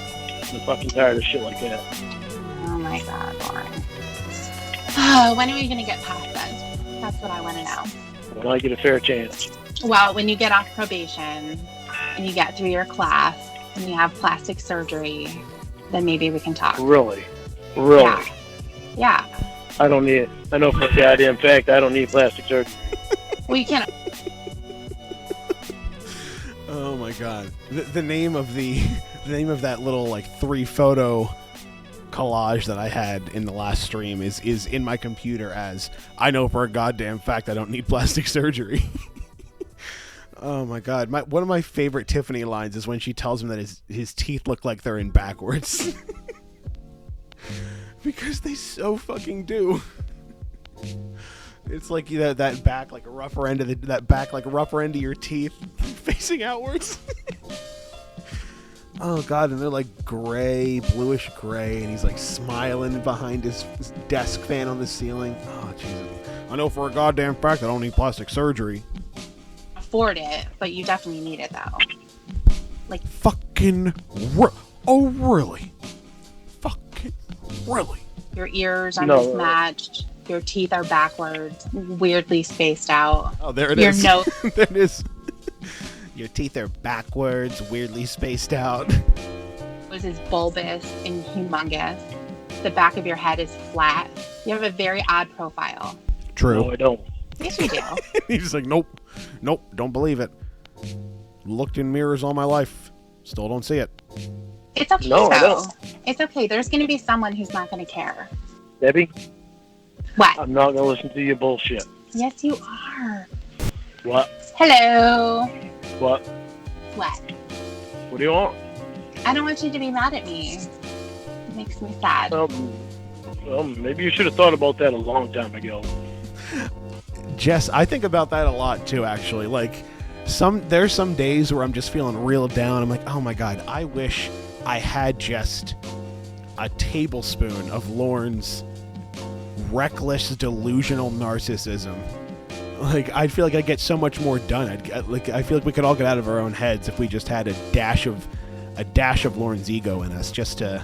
I'm fucking tired of shit like that. Oh my God, Lauren. When are we gonna get past this? That's what I want to know. When I get a fair chance. Well, when you get off probation and you get through your class and you have plastic surgery, then maybe we can talk. Really? Really? Yeah. I don't need it. I know for a goddamn fact I don't need plastic surgery. We can. Oh my God. The name of that little like 3-photo collage that I had in the last stream is in my computer as I know for a goddamn fact I don't need plastic surgery. Oh my God. One of my favorite Tiffany lines is when she tells him that his teeth look like they're in backwards. Because they so fucking do. It's like that back like a rougher end of that back like a rougher end of your teeth facing outwards. Oh God, and they're like gray, bluish gray, and he's like smiling behind his desk fan on the ceiling. Oh Jesus. I know for a goddamn fact I don't need plastic surgery. Afford it, but you definitely need it though. Like fucking oh really? Fucking really? Your ears are mismatched. Your teeth are backwards, weirdly spaced out. Oh, there it is. is. Your nose. There it is. Your teeth are backwards, weirdly spaced out. Nose is bulbous and humongous. The back of your head is flat. You have a very odd profile. True. No, I don't. Yes, you do. He's like, nope, don't believe it. Looked in mirrors all my life. Still don't see it. It's okay, No, I though. don't. It's okay. There's going to be someone who's not going to care. Debbie, What? I'm not going to listen to your bullshit. Yes, you are. What? Hello. What? What? What do you want? I don't want you to be mad at me. It makes me sad. Well, maybe you should have thought about that a long time ago. Jess, I think about that a lot too, actually. Like, there's some days where I'm just feeling real down. I'm like, oh my God, I wish I had just a tablespoon of Lorne's reckless, delusional narcissism. Like, I feel like I'd get so much more done. I feel like we could all get out of our own heads if we just had a dash of Lorne's ego in us, just to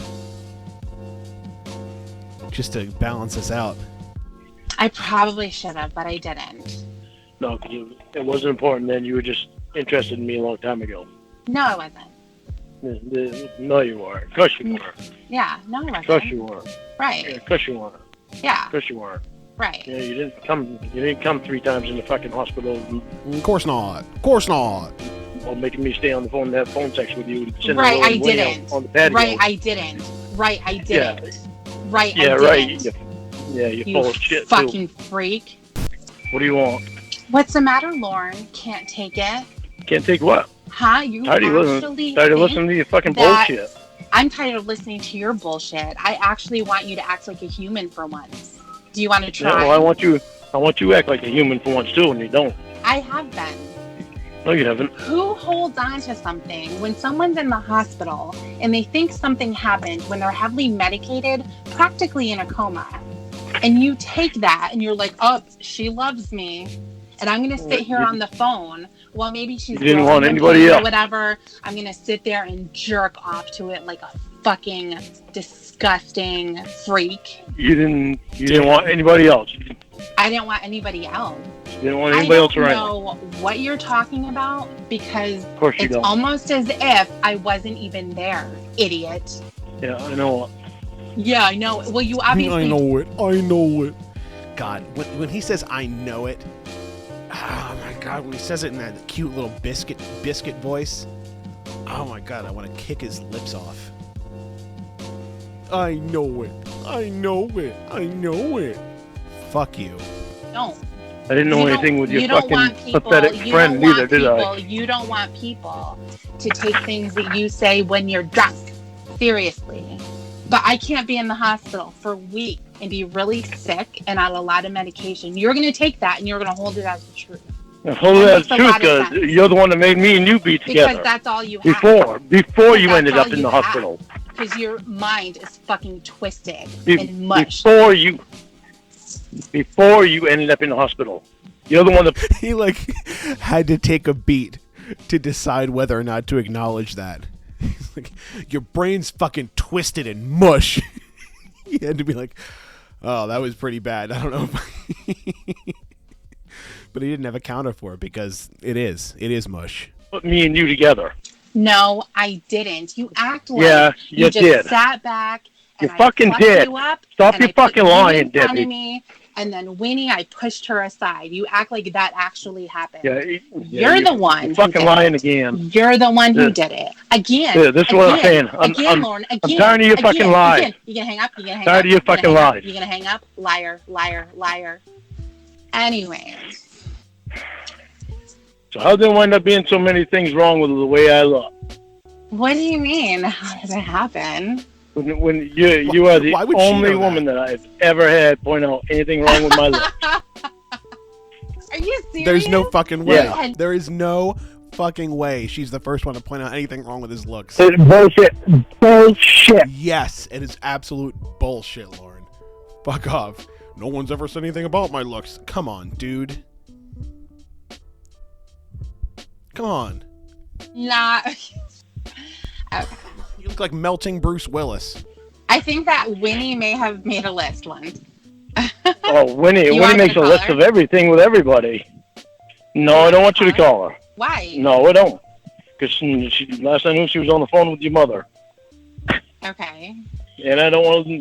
balance us out. I probably should have, but I didn't. No, because it wasn't important then. You were just interested in me a long time ago. No, I wasn't. No, you weren't. Of course you weren't. Yeah, no, I wasn't. Of course you weren't. Right. Yeah, of course you weren't. Yeah. Of course you weren't. Right. Yeah, you didn't come 3 times in the fucking hospital. Of course not. Of course not. While making me stay on the phone and have phone sex with you. Right, I didn't. On the patio. Right, I didn't. Right, I didn't. Yeah. Right, Yeah, I right. didn't. Yeah, you're You full of shit fucking too. freak. What do you want? What's the matter, Lorne? Can't take it? Can't take what? Huh? You Tired of actually listening to your fucking that- bullshit. I'm tired of listening to your bullshit. I actually want you to act like a human for once. Do you want to try? Yeah, well, I want you to act like a human for once too, and you don't. I have been. No, you haven't. Who holds on to something when someone's in the hospital and they think something happened when they're heavily medicated, practically in a coma? And you take that and you're like, oh, she loves me. And I'm going to sit here on the phone while maybe she's You didn't want growing anybody pains or else. whatever. I'm going to sit there and jerk off to it like a fucking disgusting freak. You didn't want anybody else. You I didn't want anybody else. didn't want anybody else I around. don't know what you're talking about because Of course you it's don't. almost as if I wasn't even there, idiot. Yeah, I know. Yeah, I know. Well, you obviously... I know it. God, when he says I know it, oh my God, when he says it in that cute little biscuit voice, oh my God, I want to kick his lips off. I know it. Fuck you. Don't. I didn't know anything with your don't want fucking people, pathetic you friend don't want either, did I? You don't want people to take things that you say when you're drunk seriously. But I can't be in the hospital for weeks and be really sick and on a lot of medication. You're going to take that and you're going to hold it as the truth. Hold That that makes a truth, lot of because sense. you're the one that made me and you be together. Because that's all you have. Before you That's ended all up in you the have. hospital. Because your mind is fucking twisted and mush. Before you ended up in the hospital. You're the one that He like had to take a beat to decide whether or not to acknowledge that. Like, your brain's fucking twisted and mush. He had to be like, oh, that was pretty bad. I don't know. But he didn't have a counter for it because it is mush. Put me and you together. No, I didn't. You act like you just did. sat back and You fucking did. You up, Stop and your I put fucking you lying, in front Debbie. of me, and then Winnie, I pushed her aside. You act like that actually happened. You're the one. You're fucking lying again. You're the one who did it. Again. Yeah, this is what I'm saying. Lorne. Again. I'm tired of your fucking lies. Again. You gonna hang up? You gonna hang tired up? of your fucking lies. You gonna hang up? Liar, liar, liar. Anyways. So how did there wind up being so many things wrong with the way I look? What do you mean? How did it happen? When you are the only woman that I've ever had point out anything wrong with my look. Are you serious? There's no fucking way. Yeah. There is no fucking way she's the first one to point out anything wrong with his looks. It's bullshit. Bullshit. Yes, it is absolute bullshit, Lauren. Fuck off. No one's ever said anything about my looks. Come on, dude. Come on. Nah. Okay. You look like melting Bruce Willis. I think that Winnie may have made a list once. Oh, Winnie want me makes to a call list her? of everything with everybody. No, I don't want you to call her. Why? No, I don't. Because last I knew she was on the phone with your mother. Okay. And I don't want you.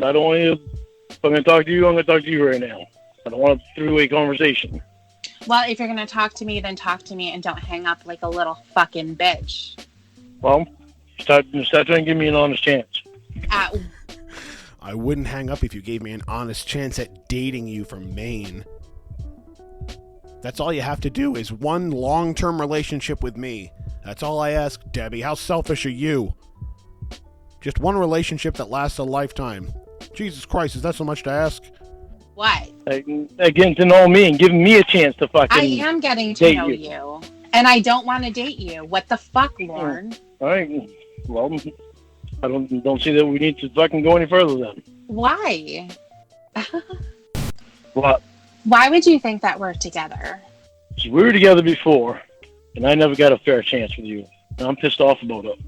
If I'm going to talk to you, I'm going to talk to you right now. I don't want a three-way conversation. Well, if you're going to talk to me, then talk to me and don't hang up like a little fucking bitch. Well, start trying to give me an honest chance. I wouldn't hang up if you gave me an honest chance at dating you from Maine. That's all you have to do is one long-term relationship with me. That's all I ask, Debbie. How selfish are you? Just one relationship that lasts a lifetime. Jesus Christ, is that so much to ask? What? Getting to know me and giving me a chance to fucking I am getting to date know you. And I don't want to date you. What the fuck, Lorne? All right. Well, I don't see that we need to fucking go any further then. Why? What? Why would you think that we're together? So we were together before, and I never got a fair chance with you. And I'm pissed off about it.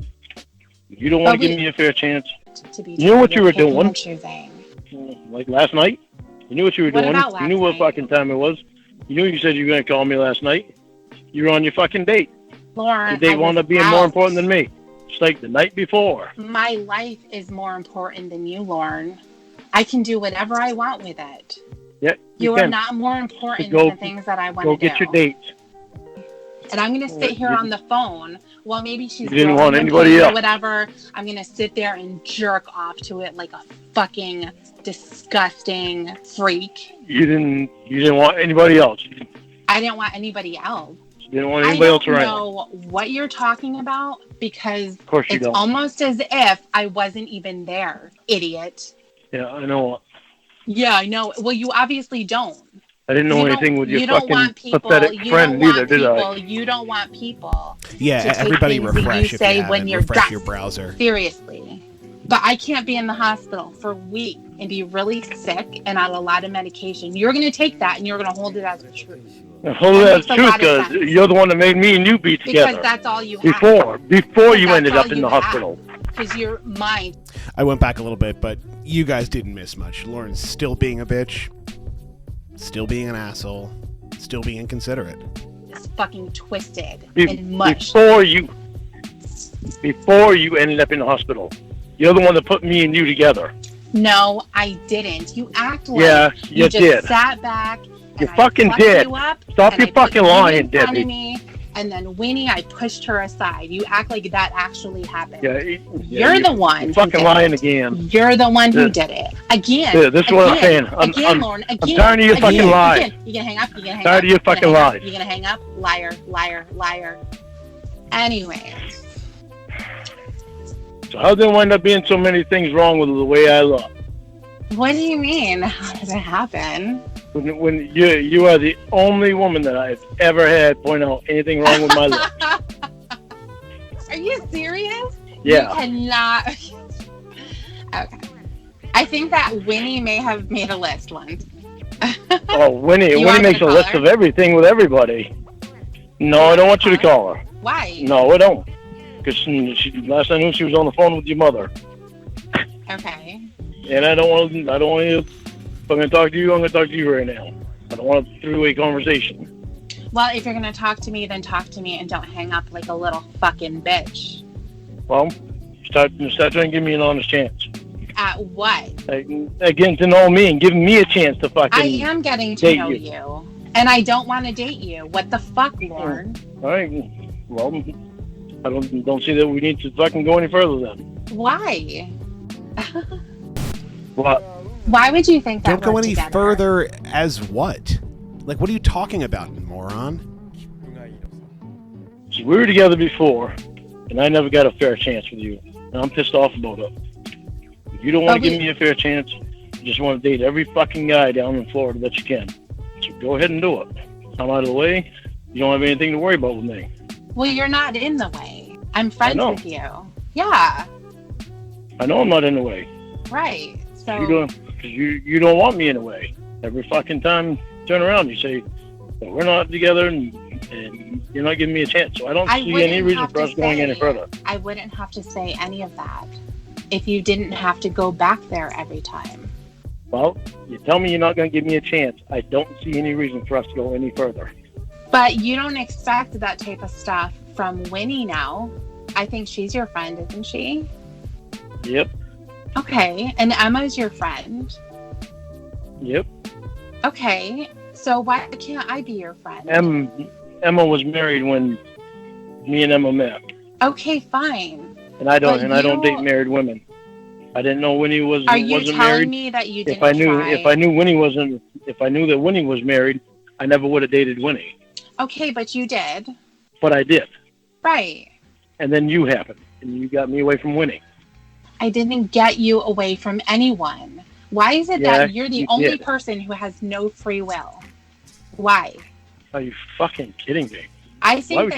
You don't want to give me a fair chance. To be You know what you were picking doing? and choosing. Like last night? You knew what you were What doing. about You last knew what night? fucking time it was. You knew you said you were going to call me last night. You were on your fucking date. Lorne, Your date I wound was up being out. more important than me. Just like the night before. My life is more important than you, Lorne. I can do whatever I want with it. Yeah, You are can. not more important Go- than the things that I want to Go do. get your dates. And I'm going to sit here on the phone while maybe she's You didn't blowing want the anybody pin or else. whatever. I'm going to sit there and jerk off to it like a fucking disgusting freak. You didn't want anybody else. I didn't want anybody else. You didn't want anybody else I around. don't know what you're talking about because Of course you it's don't. almost as if I wasn't even there, idiot. Yeah, I know. Yeah, I know. Well, you obviously don't. I didn't know You anything don't- with your you don't fucking want people, pathetic you friend don't want either, did people, I? You don't want people Yeah, to take everybody things that you refresh if say you when haven't. you're Refresh drunk. your browser. Seriously. But I can't be in the hospital for weeks and be really sick and on a lot of medication. You're going to take that and you're going to hold it as the truth. Hold That that makes a truth, lot of because sense. you're the one that made me and you be together. Because that's all you have. Before you That's ended all up in you the have. hospital. Because your mind. I went back a little bit, but you guys didn't miss much. Lauren's still being a bitch, still being an asshole, still being inconsiderate. Is fucking twisted and mush. Before you ended up in the hospital. You're the one that put me and you together. No, I didn't. You act like You just did. sat back. You and I fucking plucked did. You up, Stop and your I put fucking you lying, in front Debbie. of me, and then Winnie, I pushed her aside. You act like that actually happened. You're the one. You're who fucking did lying it. again. You're the one who Yeah. did it. Again. Yeah, this is what I'm saying. Lorne. I'm tired of your fucking lies. Again. You gonna hang up? You gonna hang Tired up? of your You gonna fucking hang up? lies. You gonna hang up? Liar, liar, liar. Anyway. So how did there wind up being so many things wrong with the way I look? What do you mean? How did it happen? When you are the only woman that I've ever had point out anything wrong with my look. Are you serious? Yeah. You cannot. Okay. I think that Winnie may have made a list once. Oh, Winnie You want me makes to a call list her? of everything with everybody. No, I don't want you to call her. Why? No, I don't. Because last I knew, she was on the phone with your mother. Okay. And I don't want to. If I'm going to talk to you, I'm going to talk to you right now. I don't want a three-way conversation. Well, if you're going to talk to me, then talk to me and don't hang up like a little fucking bitch. Well, start trying to give me an honest chance. At what? Getting to know me and giving me a chance to fucking. I am getting to know you. And I don't want to date you. What the fuck, Lorne? All right. Well, I don't see that we need to fucking go any further then. Why? What? Why would you think that? Don't go we're any together? further as what? Like, what are you talking about, moron? So we were together before, and I never got a fair chance with you. And I'm pissed off about it. If you don't want to give me a fair chance, you just want to date every fucking guy down in Florida that you can. So go ahead and do it. I'm out of the way. You don't have anything to worry about with me. Well, you're not in the way. I'm friends with you. Yeah. I know I'm not in the way. Right. So You don't want me in the way. Every fucking time you turn around, you say, well, we're not together and you're not giving me a chance. So I don't see any reason for us going any further. I wouldn't have to say any of that if you didn't have to go back there every time. Well, you tell me you're not going to give me a chance. I don't see any reason for us to go any further. But you don't expect that type of stuff from Winnie now. I think she's your friend, isn't she? Yep. Okay. And Emma's your friend. Yep. Okay. So why can't I be your friend? Emma was married when me and Emma met. Okay, fine. And I don't date married women. I didn't know Winnie wasn't married. Are you telling me that you didn't if I knew that Winnie was married, I never would have dated Winnie. Okay, but you did. But I did. Right. And then you happened, and you got me away from Winnie. I didn't get you away from anyone. Why is it that you're the only person who has no free will? Why? Are you fucking kidding me? I think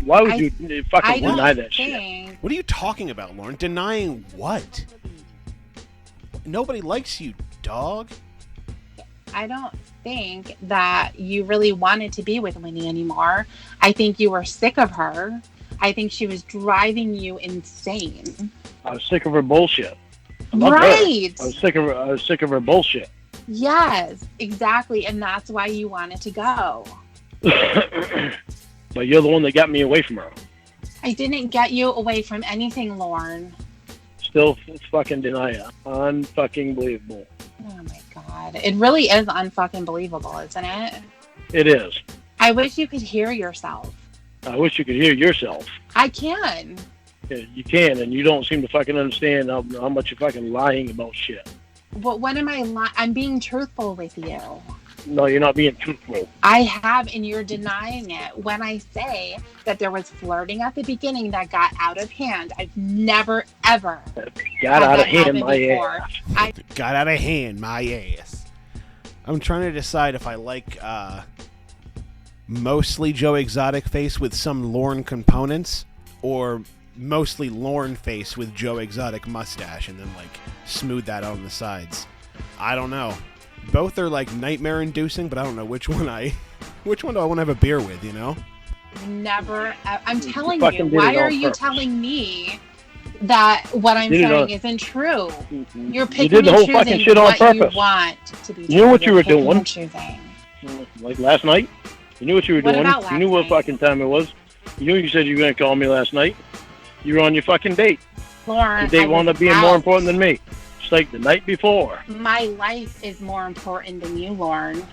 why would you fucking deny that shit? What are you talking about, Lauren? Denying what? Nobody likes you, dog. I don't think that you really wanted to be with Winnie anymore. I think you were sick of her. I think she was driving you insane. I was sick of her bullshit. Right. I was sick of her bullshit. Yes, exactly. And that's why you wanted to go. But you're the one that got me away from her. I didn't get you away from anything, Lorne. Still fucking deny it. Unfucking believable. Oh my god. It really is unfucking believable, isn't it? It is. I wish you could hear yourself. I wish you could hear yourself. I can. Yeah, you can, and you don't seem to fucking understand how much you're fucking lying about shit. But what am I I'm being truthful with you. No, you're not being truthful. I have, and you're denying it. When I say that there was flirting at the beginning that got out of hand, I've never, ever got out of hand, my ass. Got out of hand, my ass. I'm trying to decide if I like mostly Joe Exotic face with some Lorne components, or mostly Lorne face with Joe Exotic mustache, and then like smooth that out on the sides. I don't know. Both are like nightmare inducing, but I don't know which one do I want to have a beer with, you know? Never. I'm telling you, why are you telling me that what I'm saying isn't true? You're picking and choosing what you want to be true. You knew what you were doing. Like last night? You knew what you were doing. You knew what fucking time it was. You knew you said you were going to call me last night. You were on your fucking date. Lorne, your date wound up being more important than me. Just like the night before. My life is more important than you, Lorne.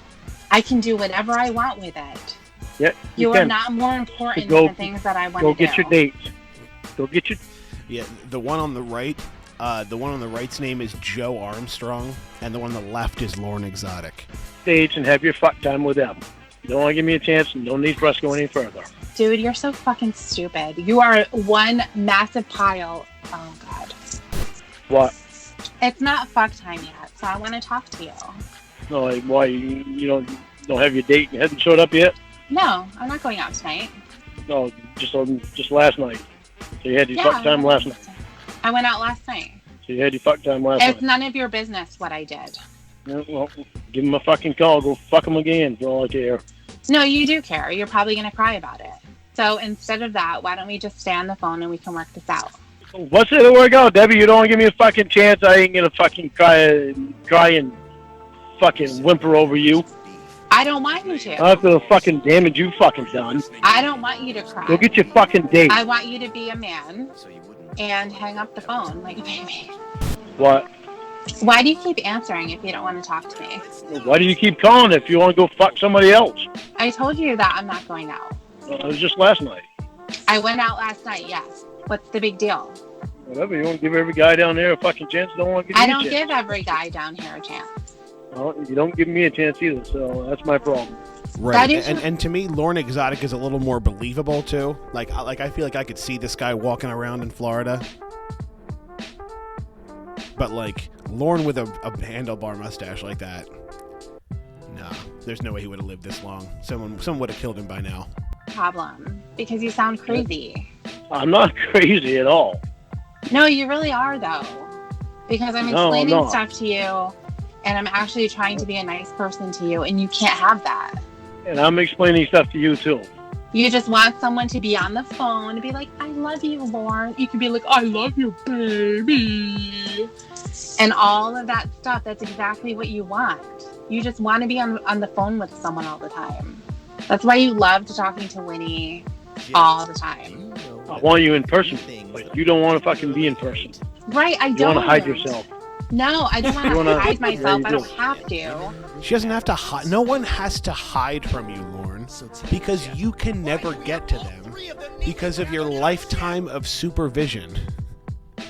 I can do whatever I want with it. Yeah, you are not more important than the things that I want to do. Go get your dates. Go get your... Yeah, the one on the right, right's name is Joe Armstrong, and the one on the left is Lorne Exotic. Dates and have your fuck time with them. You don't want to give me a chance, and don't need for us to go any further. Dude, you're so fucking stupid. You are one massive pile. Oh, God. What? It's not fuck time yet, so I want to talk to you. No, like, why? You don't have your date? You haven't showed up yet? No, I'm not going out tonight. No, just last night. So you had your fuck time last night. I went out last night. So you had your fuck time last night. It's none of your business what I did. Yeah, well, give him a fucking call. Go fuck him again for all I care. No, you do care. You're probably going to cry about it. So instead of that, why don't we just stay on the phone and we can work this out? What's it to work out, Debbie? You don't give me a fucking chance. I ain't gonna fucking cry and fucking whimper over you. I don't want you to. After the fucking damage you fucking done. I don't want you to cry. Go get your fucking date. I want you to be a man and hang up the phone like a baby. What? Why do you keep answering if you don't want to talk to me? Why do you keep calling if you want to go fuck somebody else? I told you that I'm not going out. It was just last night. I went out last night, yes. What's the big deal? Whatever. You want to give every guy down there a fucking chance? Don't want to give me I a don't chance. give every guy down here a chance. Well, you don't give me a chance either, so that's my problem. Right, That is- and to me, Lorne Exotic is a little more believable too. Like I feel like I could see this guy walking around in Florida, but like Lorne with a handlebar mustache like that, no, there's no way he would have lived this long. Someone would have killed him by now. Problem. Because you sound crazy. I'm not crazy at all. No, you really are, though. Because I'm No, explaining I'm not. stuff to you, and I'm actually trying to be a nice person to you, and you can't have that. And I'm explaining stuff to you, too. You just want someone to be on the phone and be like, I love you, Lorne. You can be like, I love you, baby. And all of that stuff, that's exactly what you want. You just want to be on the phone with someone all the time. That's why you loved talking to Winnie all the time. I want you in person, but you don't want to fucking be in person. Right, I You don't. want to hide yourself. No, I don't want You to wanna- hide myself. yeah, I you don't do. have to. She doesn't have to hide. No one has to hide from you, Lorne, because you can never get to them because of your lifetime of supervision. Do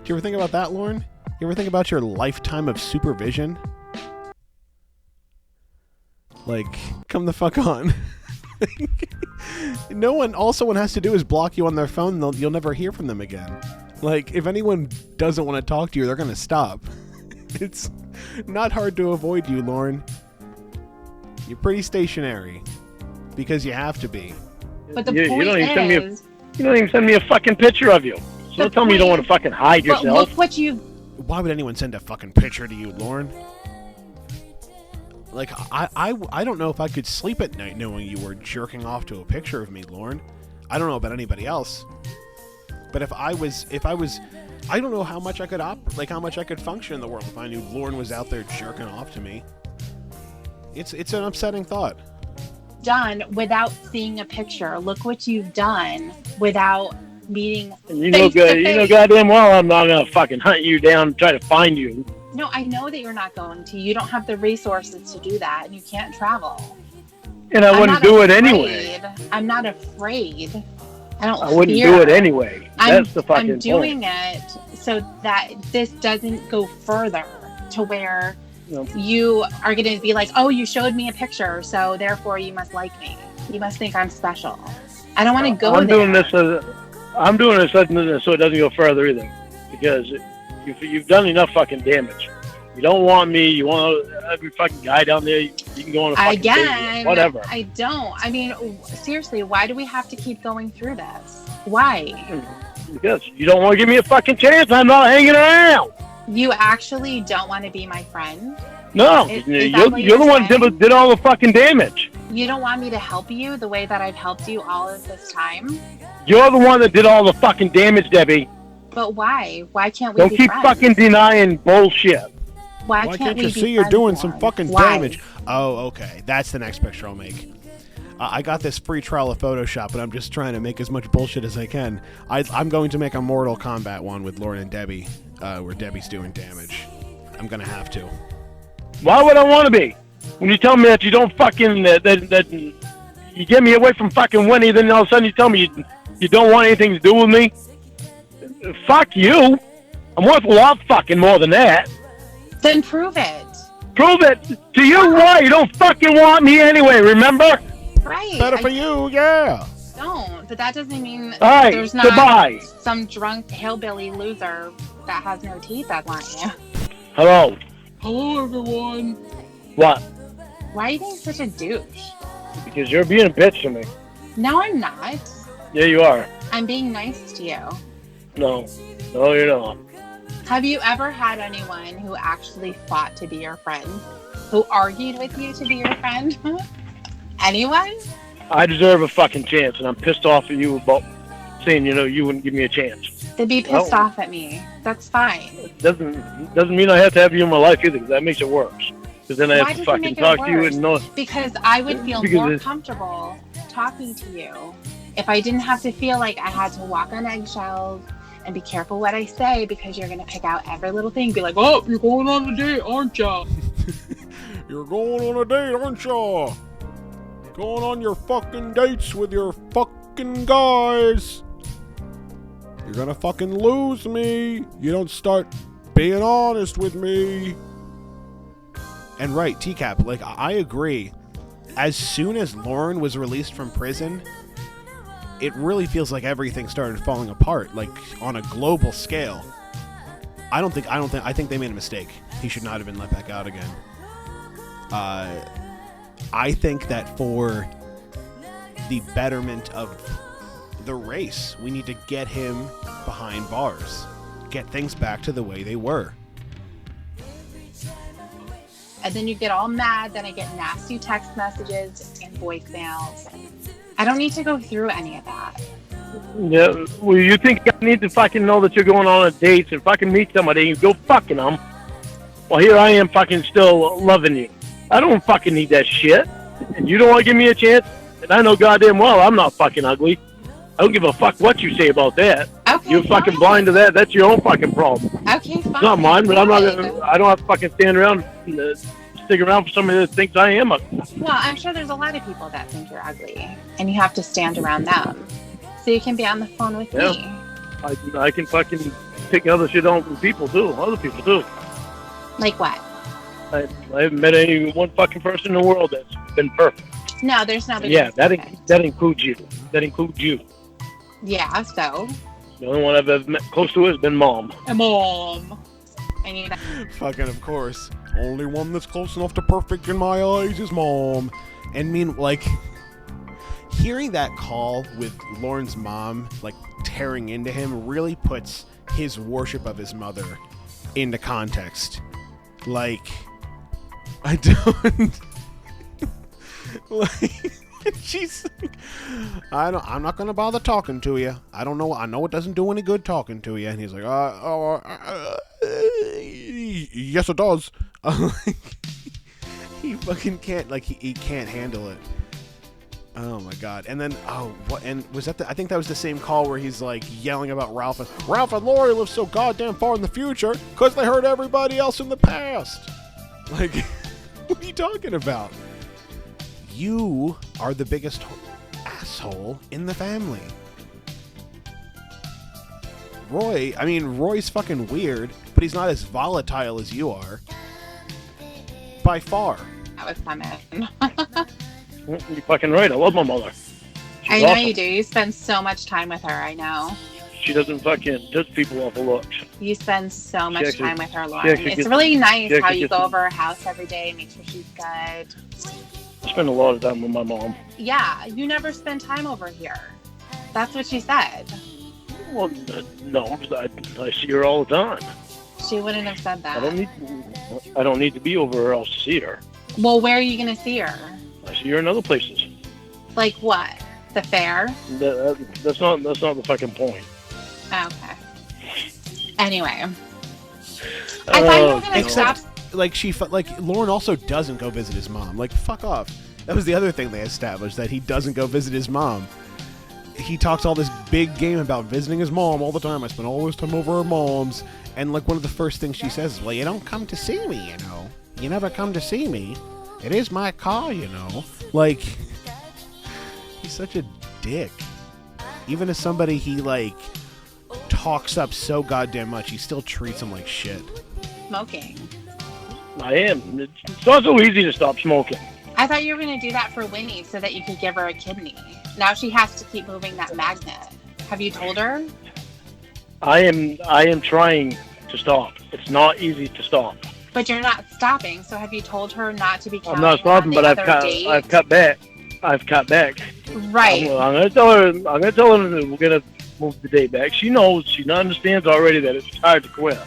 you ever think about that, Lorne? You ever think about your lifetime of supervision? Like, come the fuck on. All someone has to do is block you on their phone, and you'll never hear from them again. Like, if anyone doesn't want to talk to you, they're going to stop. It's not hard to avoid you, Lorne. You're pretty stationary. Because you have to be. But the You point don't even send me is, You don't even send me a fucking picture of you. So don't tell me you don't want to fucking hide but yourself. look what you. Why would anyone send a fucking picture to you, Lorne? Like, I don't know if I could sleep at night knowing you were jerking off to a picture of me, Lorne. I don't know about anybody else. But if I was, I don't know how much I could how much I could function in the world if I knew Lorne was out there jerking off to me. It's an upsetting thought. Done without seeing a picture. Look what you've done without meeting. And you know goddamn well I'm not gonna fucking hunt you down and try to find you. No, I know that you're not going to. You don't have the resources to do that, and you can't travel. And I I'm wouldn't not do it afraid. anyway. I'm not afraid. I don't. I wouldn't fear. do it anyway. That's the fucking I'm doing point. it so that this doesn't go further to where No. you are going to be like, oh, you showed me a picture, so therefore you must like me. You must think I'm special. I don't want to go I'm there. doing this so it doesn't go further either. Because you've done enough fucking damage. You don't want me. You want every fucking guy down there. You can go on a fucking date with, Again, whatever. I don't. I mean, seriously, why do we have to keep going through this? Why? Because you don't want to give me a fucking chance. I'm not hanging around. You actually don't want to be my friend? No, Is you're that what the one saying? that did all the fucking damage. You don't want me to help you the way that I've helped you all of this time? You're the one that did all the fucking damage, Debbie. But why? Why can't we Don't be keep friends? fucking denying bullshit. Why Why can't can't we you be see you're friends doing more? some fucking Why? damage? Oh, okay. That's the next picture I'll make. I got this free trial of Photoshop, and I'm just trying to make as much bullshit as I can. I'm going to make a Mortal Kombat one with Lorne and Debbie, where Debbie's doing damage. I'm going to have to. Why would I want to be? When you tell me that you don't fucking that you get me away from fucking Winnie, then all of a sudden you tell me you don't want anything to do with me. Fuck you. I'm worth a lot fucking more than that. Then prove it. Prove it to you. Why you don't fucking want me anyway? Remember? Right. Better for you, yeah. Don't. But that doesn't mean All right. there's not Goodbye. some drunk hillbilly loser that has no teeth that want you. Hello. Hello, everyone. What? Why are you being such a douche? Because you're being a bitch to me. No, I'm not. Yeah, you are. I'm being nice to you. No, you're not. Have you ever had anyone who actually fought to be your friend? Who argued with you to be your friend? Anyone? I deserve a fucking chance, and I'm pissed off at you about saying, you wouldn't give me a chance. Then be pissed off at me. That's fine. It doesn't mean I have to have you in my life either, because that makes it worse. Because then I Why have to does it fucking make it talk to you worse? and know. Because I would feel Because more it's- comfortable talking to you if I didn't have to feel like I had to walk on eggshells and be careful what I say, because you're going to pick out every little thing. Be like, oh, you're going on a date, aren't you? You're going on a date, aren't you? Going on your fucking dates with your fucking guys. You're gonna fucking lose me. You don't start being honest with me. And right, TCAP, like, I agree. As soon as Lorne was released from prison, it really feels like everything started falling apart, like, on a global scale. I think they made a mistake. He should not have been let back out again. I think that for the betterment of the race, we need to get him behind bars. Get things back to the way they were. And then you get all mad that I get nasty text messages and voicemails. I don't need to go through any of that. Yeah, well, you think I need to fucking know that you're going on a date and fucking meet somebody and you go fucking them? Well, here I am fucking still loving you. I don't fucking need that shit. And you don't want to give me a chance? And I know goddamn well I'm not fucking ugly. I don't give a fuck what you say about that. Okay, You're fucking fine. blind to that. That's your own fucking problem. Okay, fine. It's not mine, but I'm not Good. gonna, I don't have to fucking stand around and stick around for somebody that thinks I am ugly. Well, I'm sure there's a lot of people that think you're ugly, and you have to stand around them. So you can be on the phone with Yeah. me. I can fucking pick other shit on from people too. Other people too. Like what? I haven't met any one fucking person in the world that's been perfect. No, there's nobody. Yeah, that's that perfect. that includes you. That includes you. Yeah, so. The only one I've ever met close to has been Mom. Mom. I need that. Fucking, of course. Only one that's close enough to perfect in my eyes is Mom. And like, hearing that call with Lorne's mom, like, tearing into him really puts his worship of his mother into context. Like, I don't... like... She's like, I'm not gonna bother talking to you. I don't know. I know it doesn't do any good talking to you. And he's like, yes, it does. He fucking can't. Like, he can't handle it. Oh my god. And then, what? And was that I think that was the same call where he's like yelling about Ralph and Lori live so goddamn far in the future because they hurt everybody else in the past. Like, what are you talking about? You are the biggest asshole in the family. Roy's fucking weird, but he's not as volatile as you are. By far. That was coming. You're fucking right. I love my mother. She's I know awesome. you do. You spend so much time with her. I know. She doesn't fucking judge people off of looks. You spend so much actually- time with her, Lauren. she actually It's gets- really nice she how actually you gets- go over her house every day, make sure she's good. I spend a lot of time with my mom. Yeah, you never spend time over here. That's what she said. Well, no, I see her all the time. She wouldn't have said that. I don't need to be over her else to see her. Well, where are you going to see her? I see her in other places. Like what? The fair? That's not the fucking point. Okay. Anyway. I thought you were going to stop. Like Lorne also doesn't go visit his mom. Like, fuck off. That was the other thing they established, that he doesn't go visit his mom. He talks all this big game about visiting his mom all the time. I spend all this time over her mom's. And like one of the first things she says is, well, you don't come to see me, you know. You never come to see me. It is my car, you know. Like, he's such a dick. Even as somebody he, like, talks up so goddamn much, he still treats him like shit. Smoking. I am. It's not so easy to stop smoking. I thought you were going to do that for Winnie so that you could give her a kidney. Now she has to keep moving that magnet. Have you told her? I am trying to stop. It's not easy to stop. But you're not stopping, so have you told her not to be counting I'm not stopping, on but the I've other cut date? I've cut back. Right. I'm gonna tell her that we're gonna move the date back. She knows. She understands already that it's hard to quit.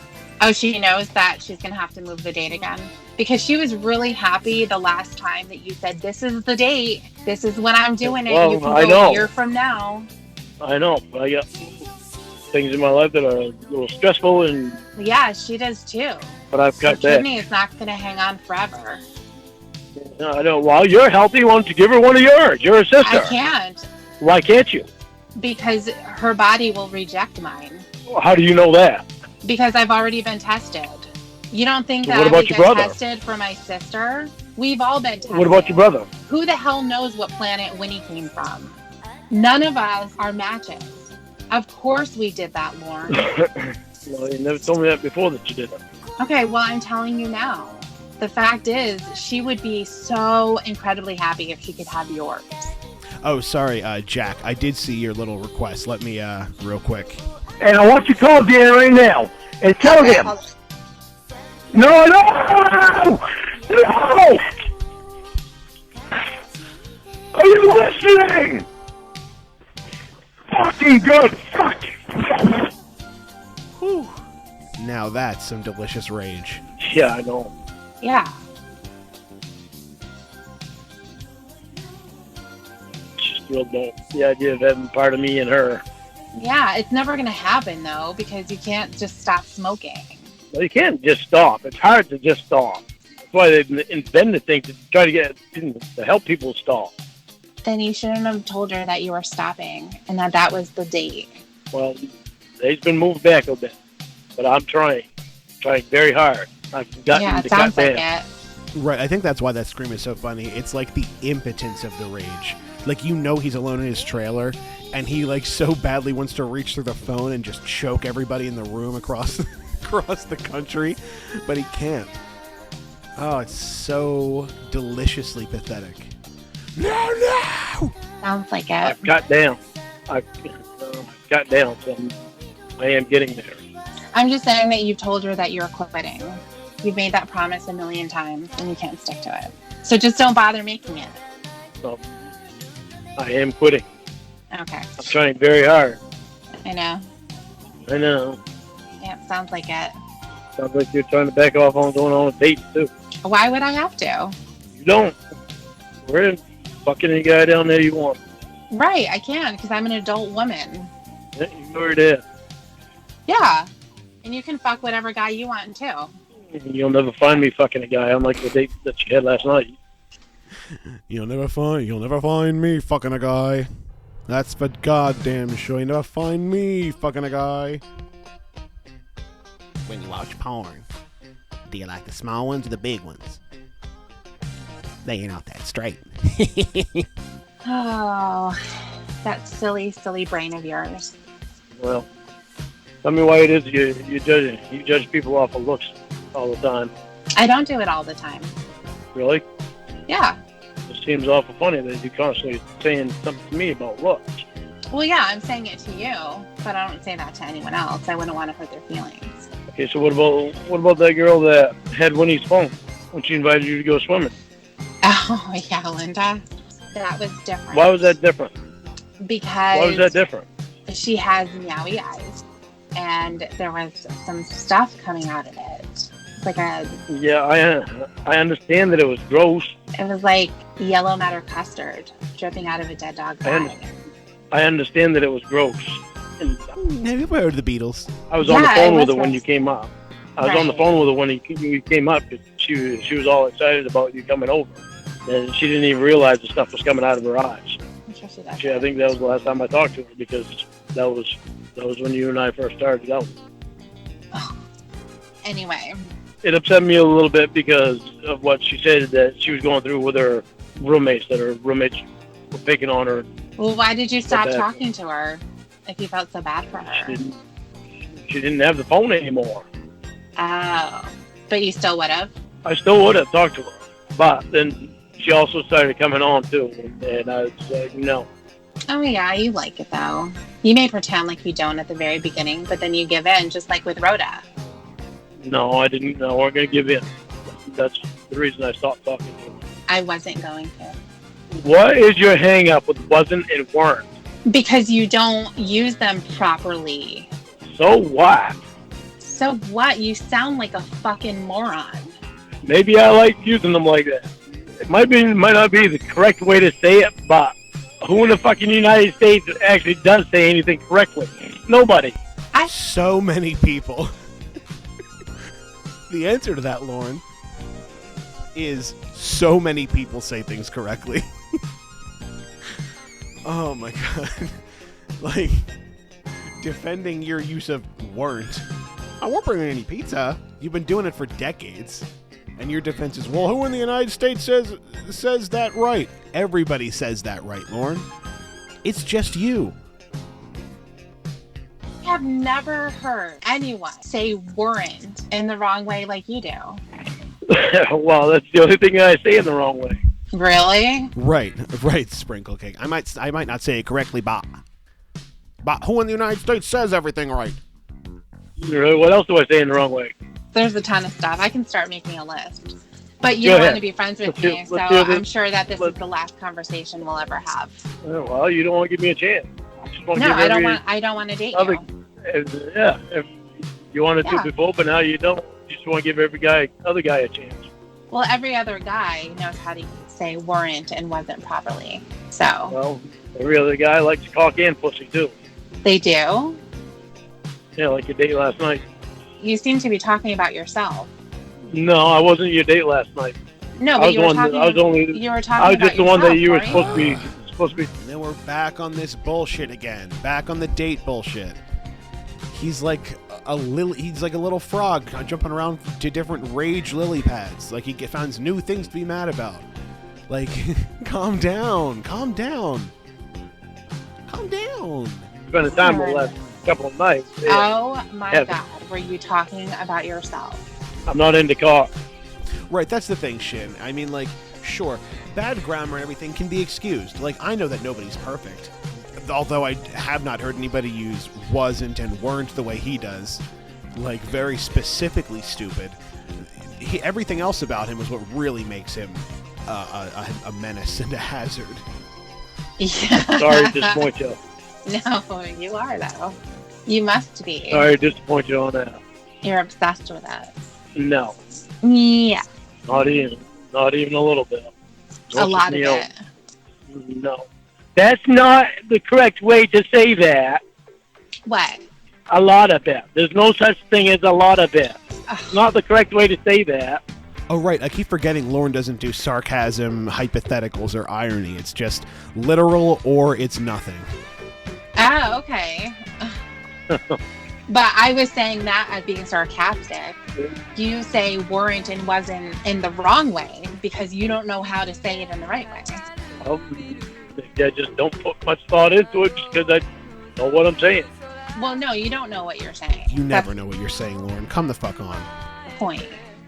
Oh, she knows that she's going to have to move the date again? Because she was really happy the last time that you said, this is the date. This is when I'm doing it. Well, you can I go know. a year from now. I know, but I got things in my life that are a little stressful, and Yeah, she does too. but I've Her got that. kidney is not going to hang on forever. I know. Well, you're healthy. Why don't you give her one of yours? You're a sister. I can't, Why can't you? because her body will reject mine. How do you know that? Because I've already been tested. You don't think So that what I about would your get brother? tested for my sister? We've all been tested. What about your brother? Who the hell knows what planet Winnie came from? None of us are matches. Of course we did that, Lorne. Well, you never told me that before that you did it. Okay, well, I'm telling you now. The fact is, she would be so incredibly happy if she could have yours. Oh, sorry, Jack. I did see your little request. Let me, real quick. And I want you to call Dan right now and tell Okay, him. No! Are you listening? Fucking good. Fuck. Whew. Now that's some delicious rage. Yeah, I know. Yeah. Just real the idea of having part of me and her. Yeah, it's never going to happen, though, because you can't just stop smoking. Well, you can't just stop. It's hard to just stop. That's why they've invented things to try to get to help people stop. Then you shouldn't have told her that you were stopping and that was the date. Well, they've been moved back a bit, but I'm trying very hard. I've gotten Yeah, to it sounds like goddamn. it. Right, I think that's why that scream is so funny. It's like the impotence of the rage. Like, you know he's alone in his trailer, and he, like, so badly wants to reach through the phone and just choke everybody in the room across the country, but he can't. Oh, it's so deliciously pathetic. No! Sounds like it. I've got down. I've got down, so I am getting there. I'm just saying that you've told her that you're quitting. You've made that promise a million times, and you can't stick to it. So just don't bother making it. So I am quitting. Okay. I'm trying very hard. I know. I know. Yeah, it sounds like it. Sounds like you're trying to back off on going on with dates, too. Why would I have to? You don't. We're in fucking any guy down there you want. Right, I can, because I'm an adult woman. Yeah, you already did. Yeah. And you can fuck whatever guy you want, too. You'll never find me fucking a guy, unlike the date that you had last night. You'll never find me fucking a guy. That's for goddamn sure. You never find me fucking a guy. When you watch porn, do you like the small ones or the big ones? They ain't not that straight. Oh, that silly, silly brain of yours. Well, tell me why it is you judge people off of looks all the time. I don't do it all the time. Really? Yeah. It seems awful funny that you're constantly saying something to me about looks. Well, yeah, I'm saying it to you, but I don't say that to anyone else. I wouldn't want to hurt their feelings. Okay, so what about that girl that had Winnie's phone when she invited you to go swimming? Oh, yeah, Linda. That was different. Why was that different? Because Why was that different? she has meowy eyes, and there was some stuff coming out of it. It's like Yeah, I understand that it was gross. it was like yellow matter custard dripping out of a dead dog's eye. I understand that it was gross. And Have you ever heard of the Beatles? I was on the Yeah, phone it with was her when gross. you came up. I was on the Right. phone with her when you came up because she was all excited about you coming over. And she didn't even realize the stuff was coming out of her eyes. I'm sure she does. I think that was the last time I talked to her because that was when you and I first started out. Anyway, It upset me a little bit because of what she said that she was going through with her roommates, that her roommates were picking on her. well, why did you stop bad. talking to her if you felt so bad for her? She didn't have the phone anymore. Oh, but you still would have? I still would have talked to her, but then she also started coming on too, and I was like, no. Oh, yeah, you like it, though. You may pretend like you don't at the very beginning, but then you give in, just like with Rhoda. No, I didn't. No, we're going to give in. That's the reason I stopped talking to her. I wasn't going to. What is your hang up with wasn't and weren't? Because you don't use them properly. So what? So what? You sound like a fucking moron. Maybe I like using them like that. It might not be the correct way to say it, but who in the fucking United States actually does say anything correctly? Nobody. So many people. The answer to that, Lauren, is so many people say things correctly. Oh my god. Like, defending your use of weren't. I won't bring any pizza. You've been doing it for decades. And your defense is, well, who in the United States says that right? Everybody says that right, Lauren. It's just you. I have never heard anyone say weren't in the wrong way like you do. Well, that's the only thing I say in the wrong way. Really? Right, Sprinkle Cake. I might not say it correctly, but who in the United States says everything right? What else do I say in the wrong way? There's a ton of stuff. I can start making a list. But you Go don't ahead. want to be friends with Let's me, hear so this. I'm sure that this is the last conversation we'll ever have. Well, you don't want to give me a chance. You just want to No, give I don't want to date other, you. Yeah, if you wanted Yeah. to before, but now you don't. You just want to give other guy a chance. Well, every other guy knows how to say weren't and wasn't properly. So Well, every other guy likes cock and pussy too. they do. Yeah, like your date last night. You seem to be talking about yourself. No, I wasn't your date last night. No, I but was you were one. talking. I was only. You were I talking was about just the one that you were yourself, supposed to be. And then we're back on this bullshit again. Back on the date bullshit. He's like a little frog jumping around to different rage lily pads. Like he finds new things to be mad about. Like, calm down. Spending time the last couple of nights. Yeah. Oh my Yeah. God, were you talking about yourself? I'm not into cock. Right, that's the thing, Shin. I mean, like, sure, bad grammar and everything can be excused. Like, I know that nobody's perfect. Although I have not heard anybody use wasn't and weren't the way he does. Like, very specifically stupid. Everything else about him is what really makes him a menace and a hazard. Yeah. Sorry to disappoint you. No, you are though. You must be. Sorry to disappoint you on that. You're obsessed with it. No, Yeah, not even a little bit. a lot of You know, it. No, that's not the correct way to say that. What? A lot of it. There's no such thing as a lot of it. Ugh. Not the correct way to say that. Oh, right, I keep forgetting Lauren doesn't do sarcasm, hypotheticals, or irony. It's just literal or it's nothing. Oh, okay. But I was saying that as being sarcastic. You say weren't and wasn't in the wrong way because you don't know how to say it in the right way. I just don't put much thought into it just because I know what I'm saying. Well, no, you don't know what you're saying. You never know what you're saying, Lauren. Come the fuck on. That's the point.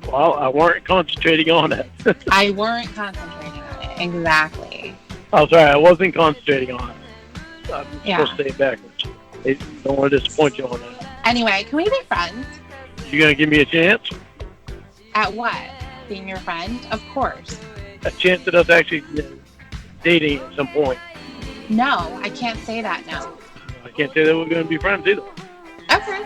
Well, I weren't concentrating on it. I weren't concentrating on it. Exactly. I'm sorry, I wasn't concentrating on it. I'm Yeah. supposed to say it backwards. I don't want to disappoint you on that. Anyway, can we be friends? You gonna give me a chance? At what? Being your friend? Of course. A chance at us actually dating at some point. No, I can't say that now. I can't say that we're gonna be friends either. Okay.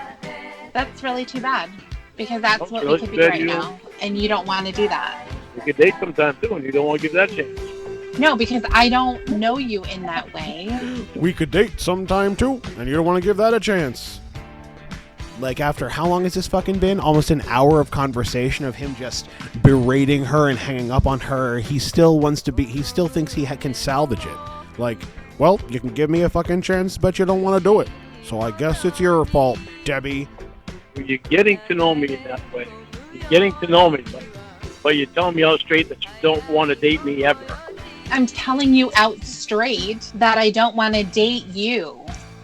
That's really too bad. Because that's That's what really we could too be bad right you now. And you don't want to do that. We could date sometime too, and you don't want to give that a chance. No, because I don't know you in that way. We could date sometime too, and you don't want to give that a chance. Like, after how long has this fucking been? Almost an hour of conversation of him just berating her and hanging up on her. He still thinks he can salvage it. Like, well, you can give me a fucking chance, but you don't want to do it. So I guess it's your fault, Debbie. You're getting to know me in that way. You're getting to know me, but you're telling me out straight that you don't want to date me ever. I'm telling you out straight that I don't want to date you.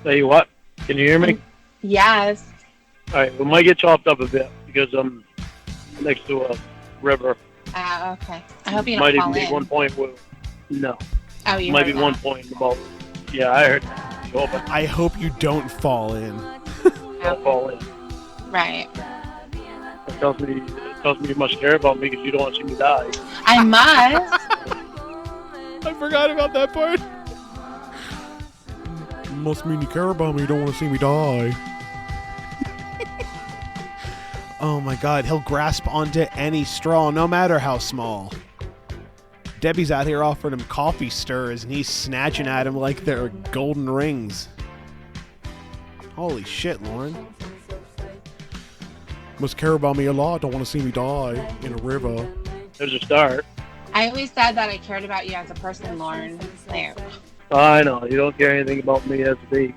Tell you what, can you hear me? Yes. All right, we might get chopped up a bit because I'm next to a river. Okay. I hope you Might don't even fall be in. one point where, no, Oh, you might heard be one that. point about, yeah, I heard that. You hope I I hope you don't fall in. don't fall in. Right. It tells me you must care about me because you don't want to see me die. I must. I forgot about that part. Must mean you care about me. You don't want to see me die. Oh my God, he'll grasp onto any straw, no matter how small. Debbie's out here offering him coffee stirs, and he's snatching at him like they're golden rings. Holy shit, Lauren. Must care about me a lot. Don't want to see me die in a river. There's a start. I always said that I cared about you as a person, Lauren. Like, I know. You don't care anything about me as a date.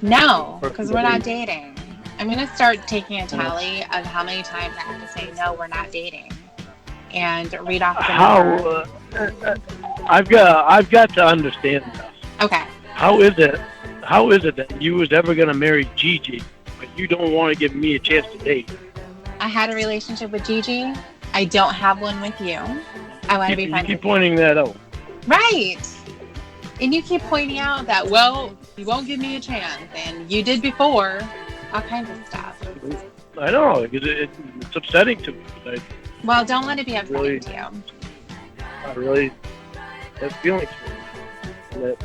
no, because we're not dating. I'm going to start taking a tally of how many times I have to say, no, we're not dating. And read off the number. I've got to understand this. Okay. How is it that you was ever going to marry Gigi, but you don't want to give me a chance to date? I had a relationship with Gigi. I don't have one with you. I want to be friends You with keep pointing that out. Right. And you keep pointing out that, well, you won't give me a chance, and you did before, all kinds of stuff. I know, because it's upsetting to me. Well, don't let it be upsetting Really? to you. I really have feelings for you.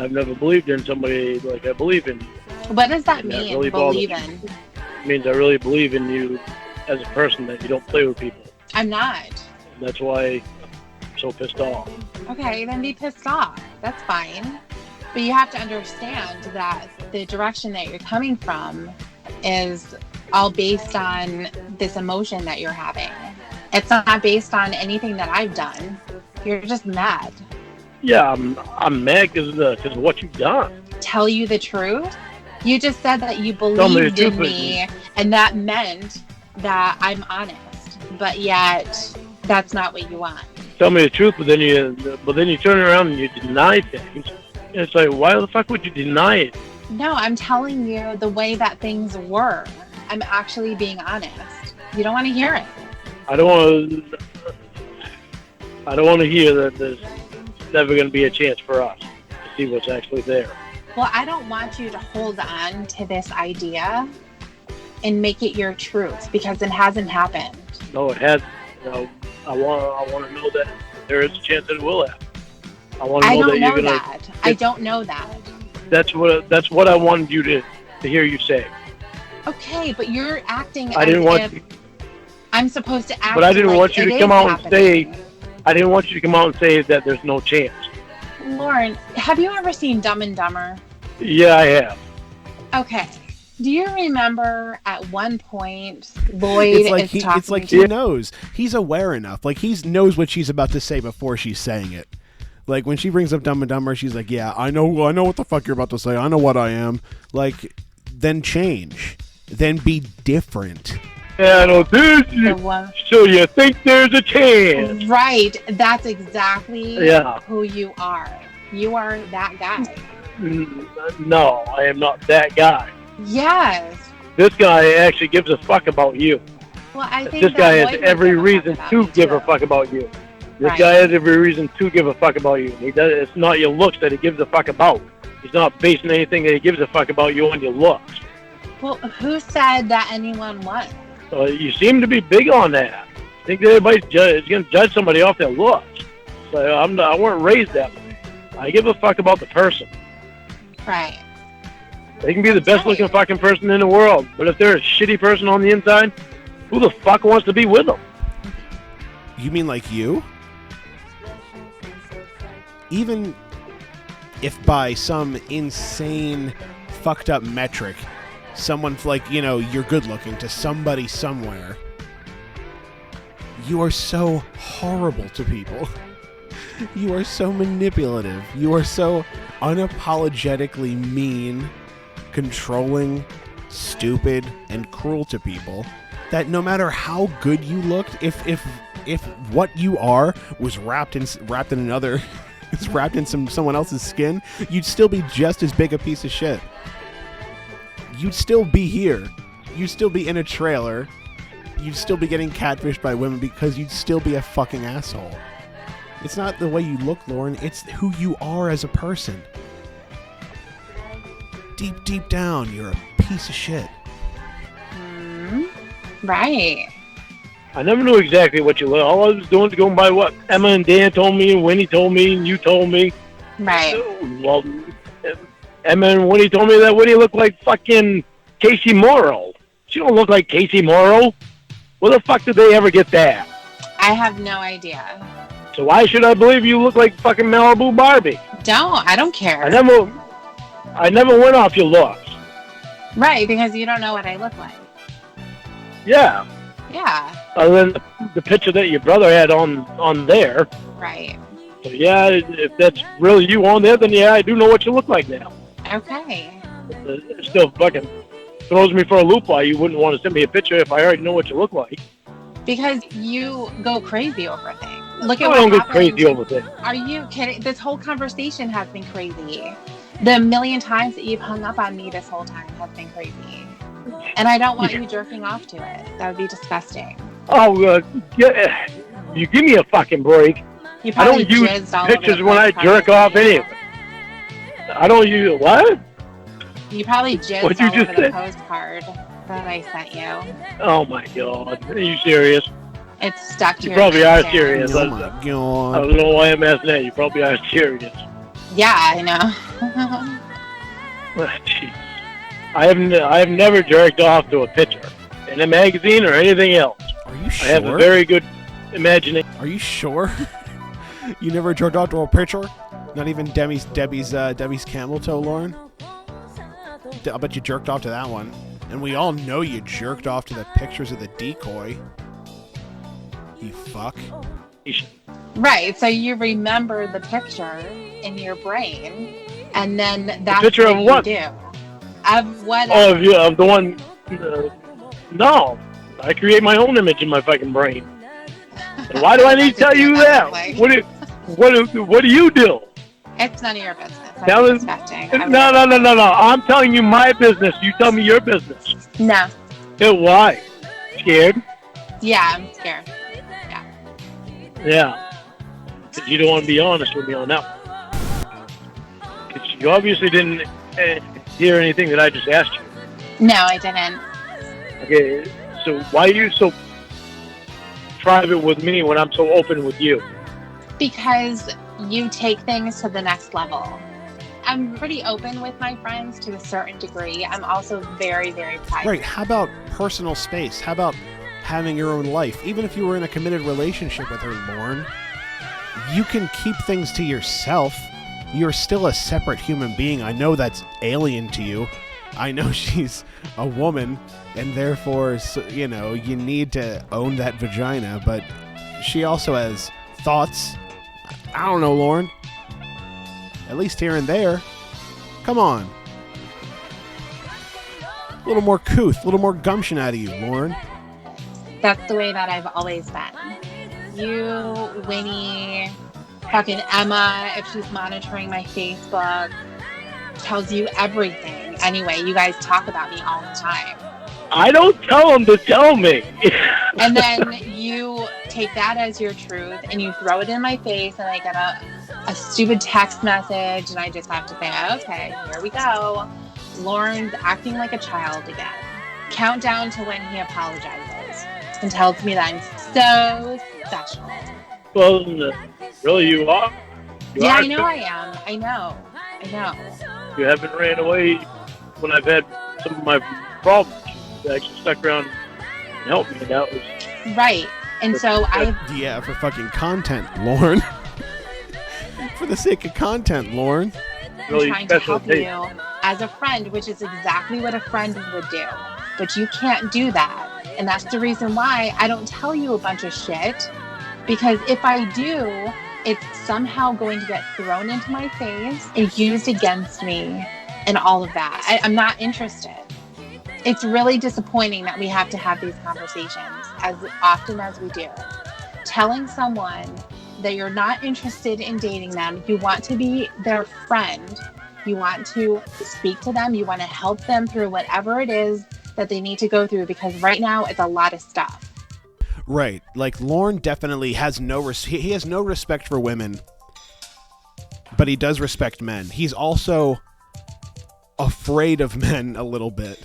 I've never believed in somebody like I believe in you. What does that And that mean, really believe bothers in? me. It means I really believe in you as a person, that you don't play with people. I'm not. And that's why I'm so pissed off. Okay, then be pissed off. That's fine. But you have to understand that the direction that you're coming from is all based on this emotion that you're having. It's not based on anything that I've done. You're just mad. Yeah, I'm mad because of what you've done. Tell you the truth? You just said that you Tell me believed the in truth, me, and that meant that I'm honest. But yet, that's not what you want. Tell me the truth, but then you turn around and you deny things. And it's like, why the fuck would you deny it? No, I'm telling you the way that things were. I'm actually being honest. You don't want to hear it. I don't want to hear that there's never going to be a chance for us to see what's actually there. Well, I don't want you to hold on to this idea and make it your truth, because it hasn't happened. No, it has. I want to know that there is a chance that it will happen. I want to I know that don't you're know gonna. that. I don't know that. That's what I wanted you to hear you say. Okay, but you're acting I as didn't want. if I'm supposed to act. But I didn't like want you it to is come out and happening. say. I didn't want you to come out and say that there's no chance. Lauren, have you ever seen Dumb and Dumber? Yeah, I have. Okay. Do you remember at one point Lloyd It's like is talking it's like to he knows. He's aware enough. Like he knows what she's about to say before she's saying it. Like when she brings up Dumb and Dumber, she's like, "Yeah, I know what the fuck you're about to say. I know what I am." Like, then change. Then be different. Yeah, no, the one. so you think there's a chance? Right. That's exactly Yeah. who you are. You are that guy. No, I am not that guy. Yes. This guy actually gives a fuck about you. Well, I think This that guy has Lloyd would every give a fuck reason about to me, give too. a fuck about you. This Right. guy has every reason to give a fuck about you. He does. It's not your looks that he gives a fuck about. He's not basing anything that he gives a fuck about you on your looks. Well, who said that anyone was? You seem to be big on that. I think that everybody's going to judge somebody off their looks. So I weren't raised that way. I give a fuck about the person. Right. They can be the best looking fucking person in the world, but if they're a shitty person on the inside, who the fuck wants to be with them? You mean like you? Even if by some insane, fucked up metric, someone's like, you're good looking to somebody somewhere, you are so horrible to people. You are so manipulative. You are so unapologetically mean, controlling, stupid, and cruel to people that no matter how good you looked, if what you are was wrapped in another, it's wrapped in someone else's skin, you'd still be just as big a piece of shit. You'd still be here. You'd still be in a trailer. You'd still be getting catfished by women because you'd still be a fucking asshole. It's not the way you look, Lauren. It's who you are as a person. Deep down, you're a piece of shit. Right. I never knew exactly what you look. All I was doing was going by what Emma and Dan told me, and Winnie told me, and you told me. Right. Well, Emma and Winnie told me that Winnie looked like fucking Casey Morrow. She don't look like Casey Morrow. Where the fuck did they ever get that? I have no idea. So why should I believe you look like fucking Malibu Barbie? I don't care. I never went off your looks. Right, because you don't know what I look like. Yeah. Yeah. Other than the picture that your brother had on there. Right. So yeah, if that's really you on there, then yeah, I do know what you look like now. Okay. It still fucking throws me for a loop why you wouldn't want to send me a picture if I already know what you look like. Because you go crazy over things. Look I at don't what get crazy over things. Are you kidding? This whole conversation has been crazy. The million times that you've hung up on me this whole time has been crazy. And I don't want you jerking off to it. That would be disgusting. Oh, you give me a fucking break. You I probably don't use jizzed all over pictures the when I postcard. jerk off anyway. I don't use what? You probably jizzed What'd you all just over the say? postcard that I sent you. Oh my god, are you serious? It's stuck to You your probably are face. serious. Oh my I god. don't know why I'm asking that. You probably are serious. Yeah, I know. Jeez. I have never jerked off to a picture in a magazine or anything else. Are you sure? I have a very good imagination. Are you sure? You never jerked off to a picture? Not even Debbie's camel toe, Lauren? I'll bet you jerked off to that one. And we all know you jerked off to the pictures of the decoy. You fuck. Right, so you remember the picture in your brain, and then that's picture what of you what? do. Of what? Oh, yeah, of the one. No, I create my own image in my fucking brain. And why do I need to tell you that? What do you do? It's none of your business. Now, I'm disgusting. No. I'm telling you my business. You tell me your business. No. Yeah, why? Scared? Yeah, I'm scared. Yeah. Because you don't want to be honest with me on that one. Because you obviously didn't hear anything that I just asked you. No, I didn't. Okay, so why are you so private with me when I'm so open with you? Because you take things to the next level. I'm pretty open with my friends to a certain degree. I'm also very, very private. Right, how about personal space? How about having your own life? Even if you were in a committed relationship with her, Lorne, you can keep things to yourself. You're still a separate human being. I know that's alien to you. I know she's a woman, and therefore, you know, you need to own that vagina, but she also has thoughts. I don't know, Lauren. At least here and there. Come on. A little more couth, a little more gumption out of you, Lauren. That's the way that I've always been. You, Winnie, fucking Emma, if she's monitoring my Facebook, tells you everything. Anyway, you guys talk about me all the time. I don't tell them to tell me. And then you take that as your truth and you throw it in my face, and I get a stupid text message, and I just have to say, okay, here we go. Lauren's acting like a child again. Countdown to when he apologizes and tells me that I'm so special. Well, really, you are. Yeah, I know I am. I know. You haven't ran away when I've had some of my problems. You actually stuck around and helped me. That was Right. And so Yeah, for fucking content, Lauren. For the sake of content, Lauren. really trying to special help taste. you as a friend, which is exactly what a friend would do. But you can't do that. And that's the reason why I don't tell you a bunch of shit. Because if I do, it's somehow going to get thrown into my face and used against me and all of that. I'm not interested. It's really disappointing that we have to have these conversations as often as we do. Telling someone that you're not interested in dating them, you want to be their friend, you want to speak to them, you want to help them through whatever it is that they need to go through, because right now it's a lot of stuff. Right. Like, Lorne definitely has he has no respect for women, but he does respect men. He's also afraid of men a little bit.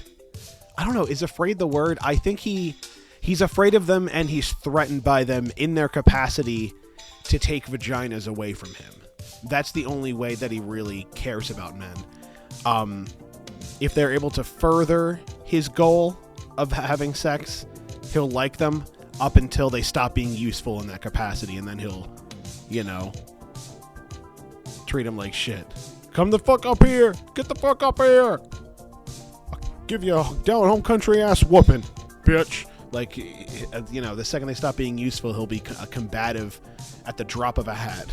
I don't know, is afraid the word? I think he's afraid of them, and he's threatened by them in their capacity to take vaginas away from him. That's the only way that he really cares about men. If they're able to further his goal, of having sex, he'll like them up until they stop being useful in that capacity, and then he'll, treat them like shit. Come the fuck up here! Get the fuck up here! I'll give you a down-home country ass whooping, bitch. Like, the second they stop being useful, he'll be combative at the drop of a hat.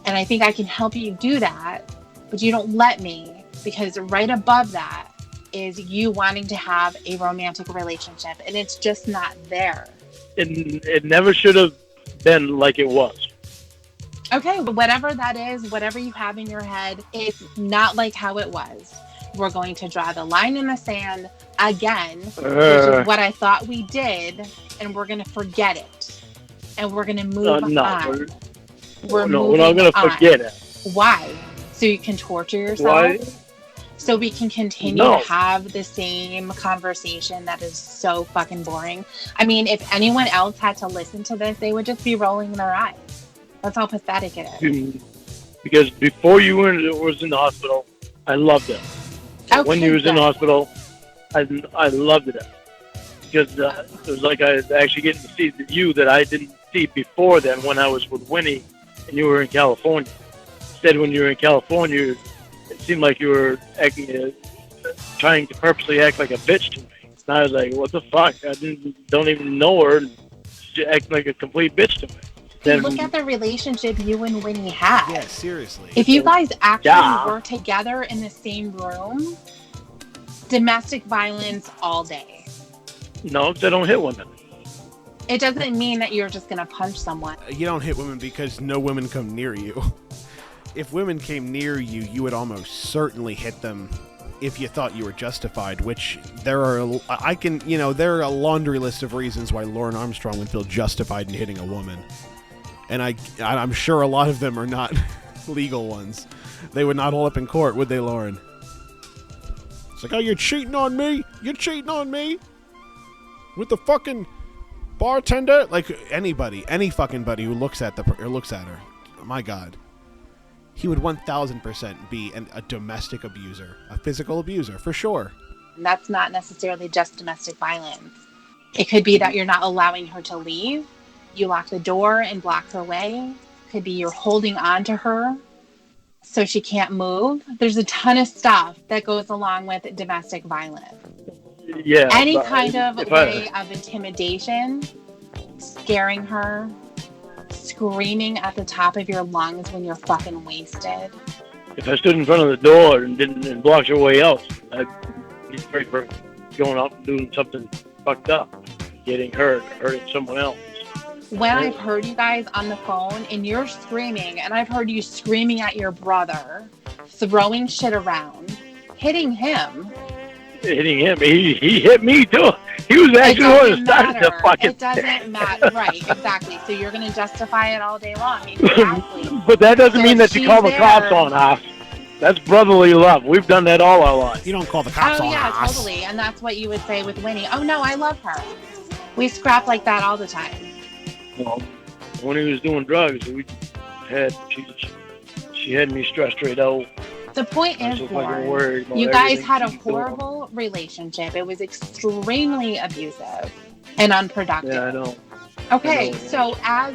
And I think I can help you do that, but you don't let me, because right above that is you wanting to have a romantic relationship, and it's just not there. It never should have been like it was. Okay, but whatever that is, whatever you have in your head, it's not like how it was. We're going to draw the line in the sand again, which is what I thought we did, and we're going to forget it. And we're going to move on. We're not going to forget it. Why? So you can torture yourself? Why? So we can continue to have the same conversation that is so fucking boring. I mean, if anyone else had to listen to this, they would just be rolling their eyes. That's how pathetic it is. Because before you was in the hospital, I loved it. Okay, when you was in the hospital, I loved it. Because it was like I was actually getting to see you that I didn't see before then when I was with Winnie and you were in California. Instead, when you were in California, it seemed like you were acting, trying to purposely act like a bitch to me. And I was like, what the fuck? I don't even know her. She's acting like a complete bitch to me. Then, look at the relationship you and Winnie had. Yeah, seriously. If you guys actually were together in the same room, domestic violence all day. No, because I don't hit women. It doesn't mean that you're just going to punch someone. You don't hit women because no women come near you. If women came near you, you would almost certainly hit them if you thought you were justified, which there are a laundry list of reasons why Lauren Armstrong would feel justified in hitting a woman. And I'm sure a lot of them are not legal ones. They would not hold up in court, would they, Lauren? It's like, oh, you're cheating on me? You're cheating on me? With the fucking bartender? Like, any fucking buddy who looks at her. My God. He would 1,000% be a domestic abuser. A physical abuser, for sure. That's not necessarily just domestic violence. It could be that you're not allowing her to leave. You lock the door and block her way. Could be you're holding on to her so she can't move. There's a ton of stuff that goes along with domestic violence. Yeah. Any kind of way of intimidation, scaring her, screaming at the top of your lungs when you're fucking wasted. If I stood in front of the door and blocked her way out, I'd be afraid for going out and doing something fucked up, getting hurt, hurting someone else. When I've heard you guys on the phone and you're screaming, and I've heard you screaming at your brother, throwing shit around, hitting him. He hit me too. He was actually the one who started the fucking... It doesn't matter. Right, exactly. So you're going to justify it all day long. Exactly. But that doesn't mean that you call the cops on us. That's brotherly love. We've done that all our lives. You don't call the cops on us. Oh, yeah, totally. And that's what you would say with Winnie. Oh, no, I love her. We scrap like that all the time. Well, when he was doing drugs, she had me stressed right out. The point is, Lorne, you guys had a horrible relationship. It was extremely abusive and unproductive. Yeah, I know. Okay, so as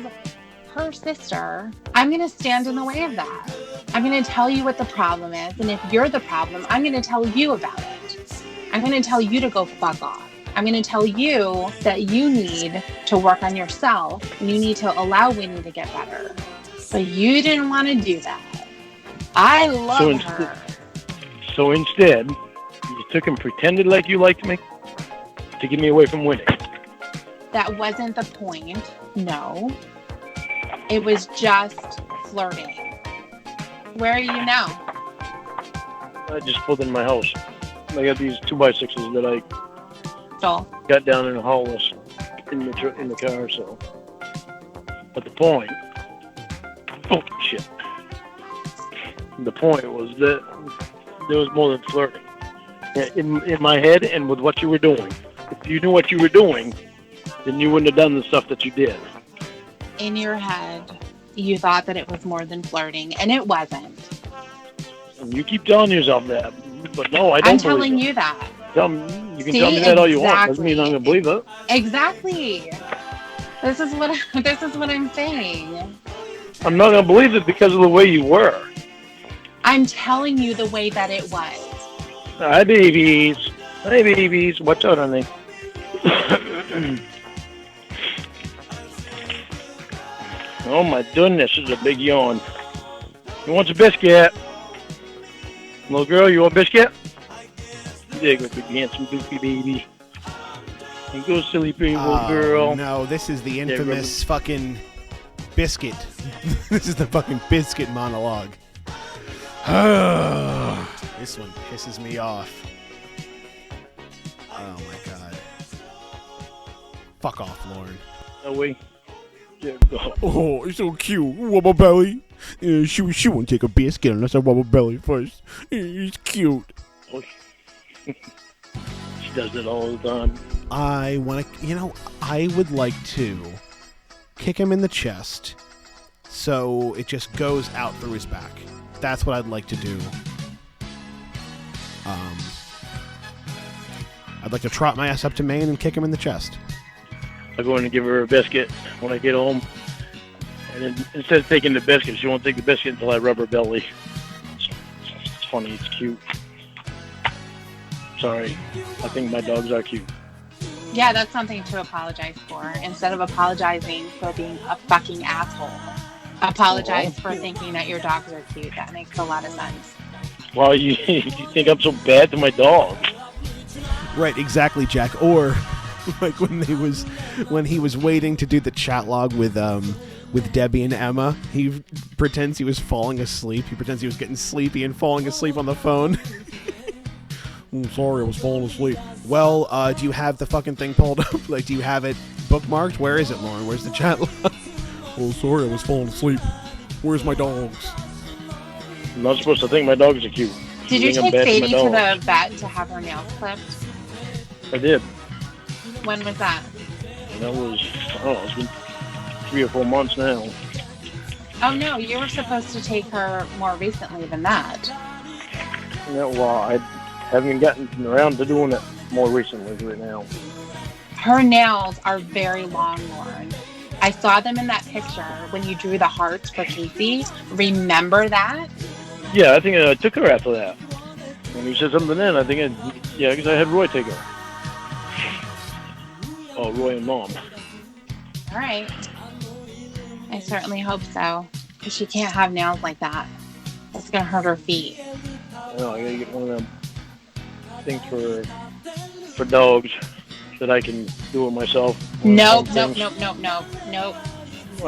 her sister, I'm going to stand in the way of that. I'm going to tell you what the problem is. And if you're the problem, I'm going to tell you about it. I'm going to tell you to go fuck off. I'm going to tell you that you need to work on yourself and you need to allow Winnie to get better. But you didn't want to do that. I love her. So instead, you took and pretended like you liked me to get me away from Winnie. That wasn't the point. No. It was just flirting. Where are you now? I just pulled in my house. I got these 2x6s that I got down in the hall in the car, so. But the point... Oh, shit. The point was that there was more than flirting. In my head and with what you were doing. If you knew what you were doing, then you wouldn't have done the stuff that you did. In your head, you thought that it was more than flirting, and it wasn't. And you keep telling yourself that, but no, I don't. I'm telling you that. tell me that all you want. Doesn't mean I'm gonna believe it. Exactly. This is what I'm saying. I'm not gonna believe it because of the way you were. I'm telling you the way that it was. Hi, babies. Hi, babies. What's up, honey? Oh my goodness, this is a big yawn. Who wants a biscuit? Little girl, you want a biscuit? There you go, big handsome goofy baby. And go silly pretty little girl. No, this is the infamous fucking biscuit. This is the fucking biscuit monologue. This one pisses me off. Oh my god. Fuck off, Lorne. No way. There we go. Oh, it's so cute. Rubber belly. She won't take a biscuit unless I rub her belly first. It's cute. Oh, she does it all the time. I would like to kick him in the chest so it just goes out through his back. That's what I'd like to do. I'd like to trot my ass up to Maine and kick him in the chest. I'm going to give her a biscuit when I get home. And then, instead of taking the biscuit, she won't take the biscuit until I rub her belly. It's funny. It's cute. Sorry. I think my dogs are cute. Yeah, that's something to apologize for. Instead of apologizing for being a fucking asshole, apologize for thinking that your dogs are cute. That makes a lot of sense. Well, you think I'm so bad to my dog? Right, exactly, Jack. Or like when he was waiting to do the chat log with Debbie and Emma, he pretends he was falling asleep. He pretends he was getting sleepy and falling asleep on the phone. I'm sorry, I was falling asleep. Well, do you have the fucking thing pulled up? Like, do you have it bookmarked? Where is it, Lauren? Where's the chat log? Oh, sorry, I was falling asleep. Where's my dogs? I'm not supposed to think my dogs are cute. Did you take Sadie to the vet to have her nails clipped? I did. When was that? And that was, I don't know, it's been 3 or 4 months now. Oh no, you were supposed to take her more recently than that. Yeah, well, I haven't gotten around to doing it more recently right now. Her nails are very long, Lauren. I saw them in that picture when you drew the hearts for Casey. Remember that? Yeah, I think I took her after that. When you said something then, I think because I had Roy take her. Oh, Roy and Mom. All right. I certainly hope so. Because she can't have nails like that. That's going to hurt her feet. I know, I gotta get one of them things for dogs that I can do it myself. Nope. Well,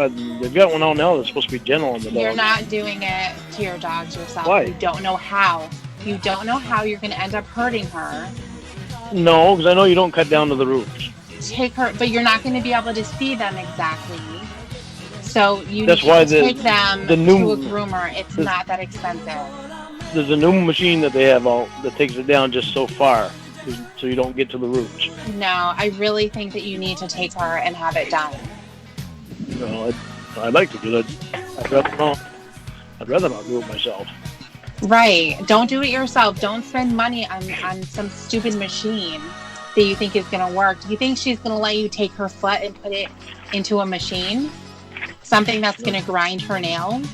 they've got one out now that's supposed to be gentle on the dog. You're not doing it to your dogs yourself. Why? You don't know how. You don't know how you're going to end up hurting her. No, because I know you don't cut down to the roots. Take her, but you're not going to be able to see them exactly. So you That's need why to take them to a groomer. It's not that expensive. There's a new machine that they have that takes it down just so far, so you don't get to the roots. No, I really think that you need to take her and have it done. No, I'd like to do it. I'd rather not do it myself. Right. Don't do it yourself. Don't spend money on some stupid machine that you think is going to work. Do you think she's going to let you take her foot and put it into a machine? Something that's going to grind her nails?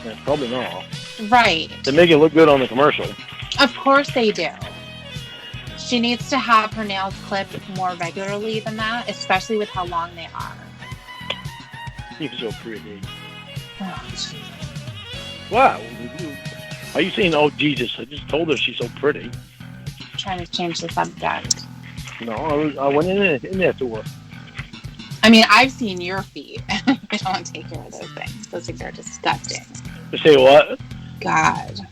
Yeah, probably not. Right. They make it look good on the commercial. Of course they do. She needs to have her nails clipped more regularly than that, especially with how long they are. You're so pretty. Oh, Jesus. Wow. Are you saying, oh, Jesus? I just told her she's so pretty. I'm trying to change the subject. No, I went in there to her. I mean, I've seen your feet. I don't take care of those things. Those things are disgusting. To say what? God.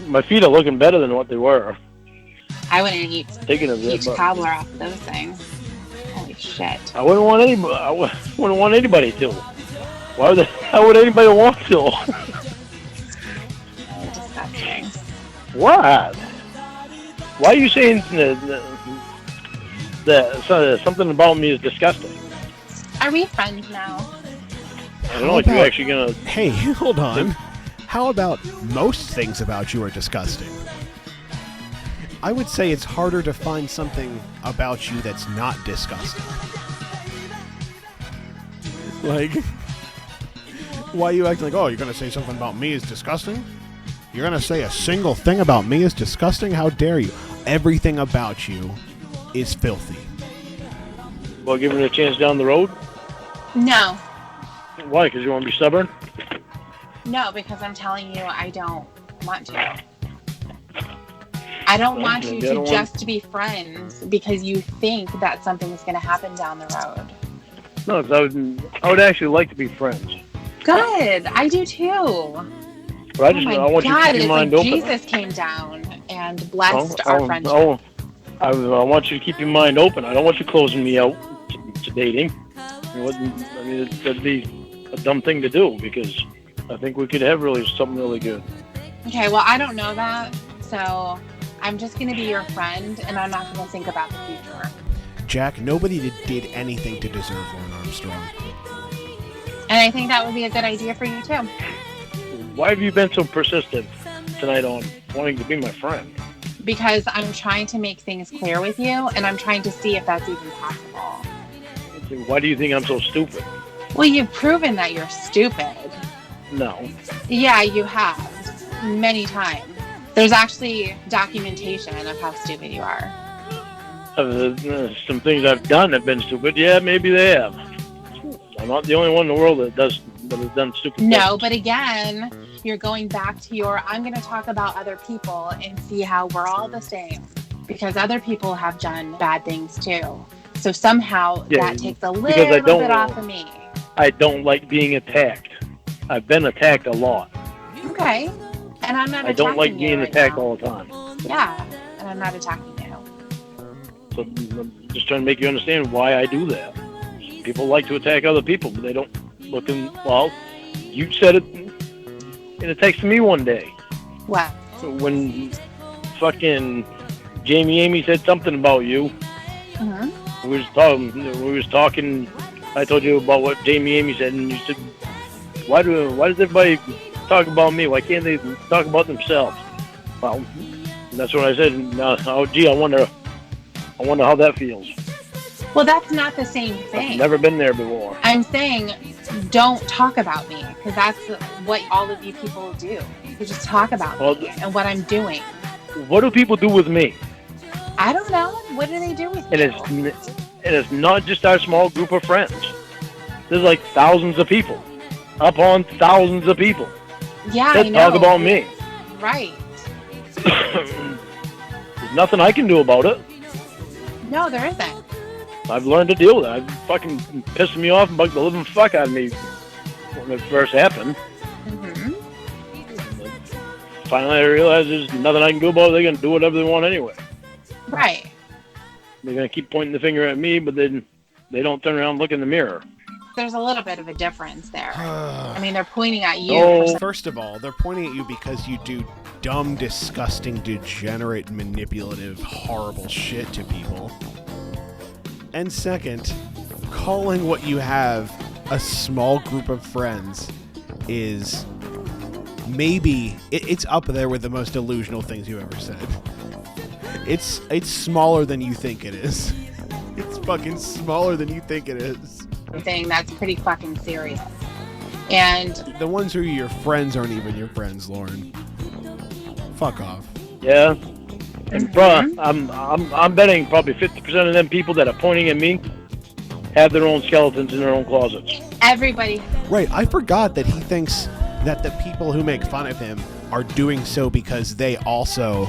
My feet are looking better than what they were. I wouldn't eat cobbler off of those things. Holy shit. I wouldn't want anybody to. How would anybody want to? Oh, disgusting. What? Why are you saying that something about me is disgusting? Are we friends now? I don't know if you're actually gonna... Hey, hold on. How about most things about you are disgusting? I would say it's harder to find something about you that's not disgusting. Like, why are you acting like, oh, you're going to say something about me is disgusting? You're going to say a single thing about me is disgusting? How dare you? Everything about you is filthy. Well, give it a chance down the road? No. Why? Because you want to be stubborn? No, because I'm telling you I don't want to. I don't want you to just be friends because you think that something is going to happen down the road. No, because I would actually like to be friends. Good. I do too. But I want you to keep your mind open. Jesus came down and blessed our friendship. I want you to keep your mind open. I don't want you closing me out to dating. I mean, that'd be a dumb thing to do because I think we could have something really good. Okay, well, I don't know that, so I'm just going to be your friend, and I'm not going to think about the future. Jack, nobody did anything to deserve Lorne Armstrong. And I think that would be a good idea for you, too. Why have you been so persistent tonight on wanting to be my friend? Because I'm trying to make things clear with you, and I'm trying to see if that's even possible. Why do you think I'm so stupid? Well, you've proven that you're stupid. No. Yeah, you have. Many times. There's actually documentation of how stupid you are. Some things I've done have been stupid. Yeah, maybe they have. I'm not the only one in the world that has done stupid things. No, but again, you're going back to I'm going to talk about other people and see how we're all the same. Because other people have done bad things too. So somehow that takes a little bit off of me. I don't like being attacked. I've been attacked a lot. Okay. And I'm not attacking you. I don't like being attacked now. all the time. Yeah, and I'm not attacking you. So I'm just trying to make you understand why I do that. People like to attack other people, but they don't look in... Well, you said it in a text to me one day. What? When fucking Jamie Amy said something about you. Mm-hmm. We was talking. I told you about what Jamie Amy said, and you said, "Why does everybody talk about me? Why can't they talk about themselves?" Well, that's what I said. Oh, gee, I wonder how that feels. Well, that's not the same thing. I've never been there before. I'm saying, don't talk about me, because that's what all of you people do. You just talk about me and what I'm doing. What do people do with me? I don't know. What do they do with you? And it's not just our small group of friends. There's like thousands of people. Upon thousands of people. Yeah, that I know. talk about me. Right. There's nothing I can do about it. No, there isn't. I've learned to deal with it. It fucking pissed me off and bugged the living fuck out of me when it first happened. Mm-hmm. Finally, I realized there's nothing I can do about it. They're going to do whatever they want anyway. Right. They're going to keep pointing the finger at me, but then they don't turn around and look in the mirror. There's a little bit of a difference there. I mean, they're pointing at you. Oh. First of all, they're pointing at you because you do dumb, disgusting, degenerate, manipulative, horrible shit to people. And second, calling what you have a small group of friends is maybe... It's up there with the most delusional things you've ever said. It's smaller than you think it is. It's fucking smaller than you think it is. Thing that's pretty fucking serious. And the ones who are your friends aren't even your friends, Lauren. Fuck off. Yeah. And I'm betting probably 50% of them people that are pointing at me have their own skeletons in their own closets. Everybody. Right, I forgot that he thinks that the people who make fun of him are doing so because they also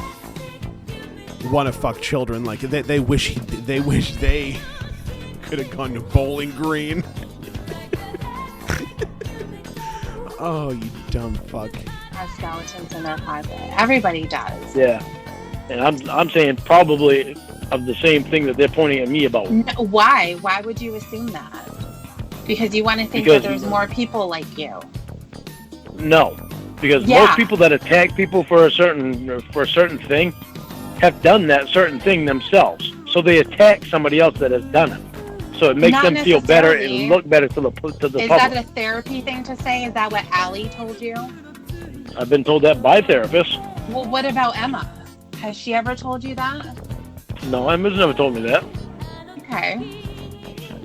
want to fuck children. Like they wish they could have gone to Bowling Green. Oh, you dumb fuck. Have skeletons in their closet. Everybody does. Yeah. And I'm saying probably of the same thing that they're pointing at me about. No, why? Why would you assume that? Because you want to think that there's more people like you. No. Because most people that attack people for a certain thing have done that certain thing themselves. So they attack somebody else that has done it. So it makes them feel better and look better to the public. Is that a therapy thing to say? Is that what Allie told you? I've been told that by therapists. Well, what about Emma? Has she ever told you that? No, Emma's never told me that. Okay.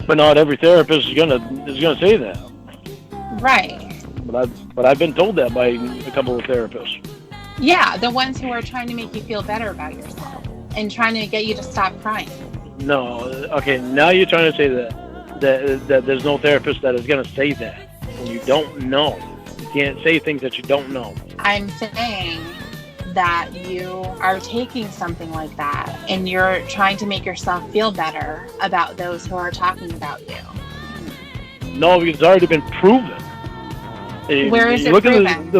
But not every therapist is gonna say that. Right. But I've been told that by a couple of therapists. Yeah, the ones who are trying to make you feel better about yourself and trying to get you to stop crying. No, okay, now you're trying to say that there's no therapist that is going to say that when you don't know. You can't say things that you don't know. I'm saying that you are taking something like that and you're trying to make yourself feel better about those who are talking about you. No, because it's already been proven. Where is it look proven? At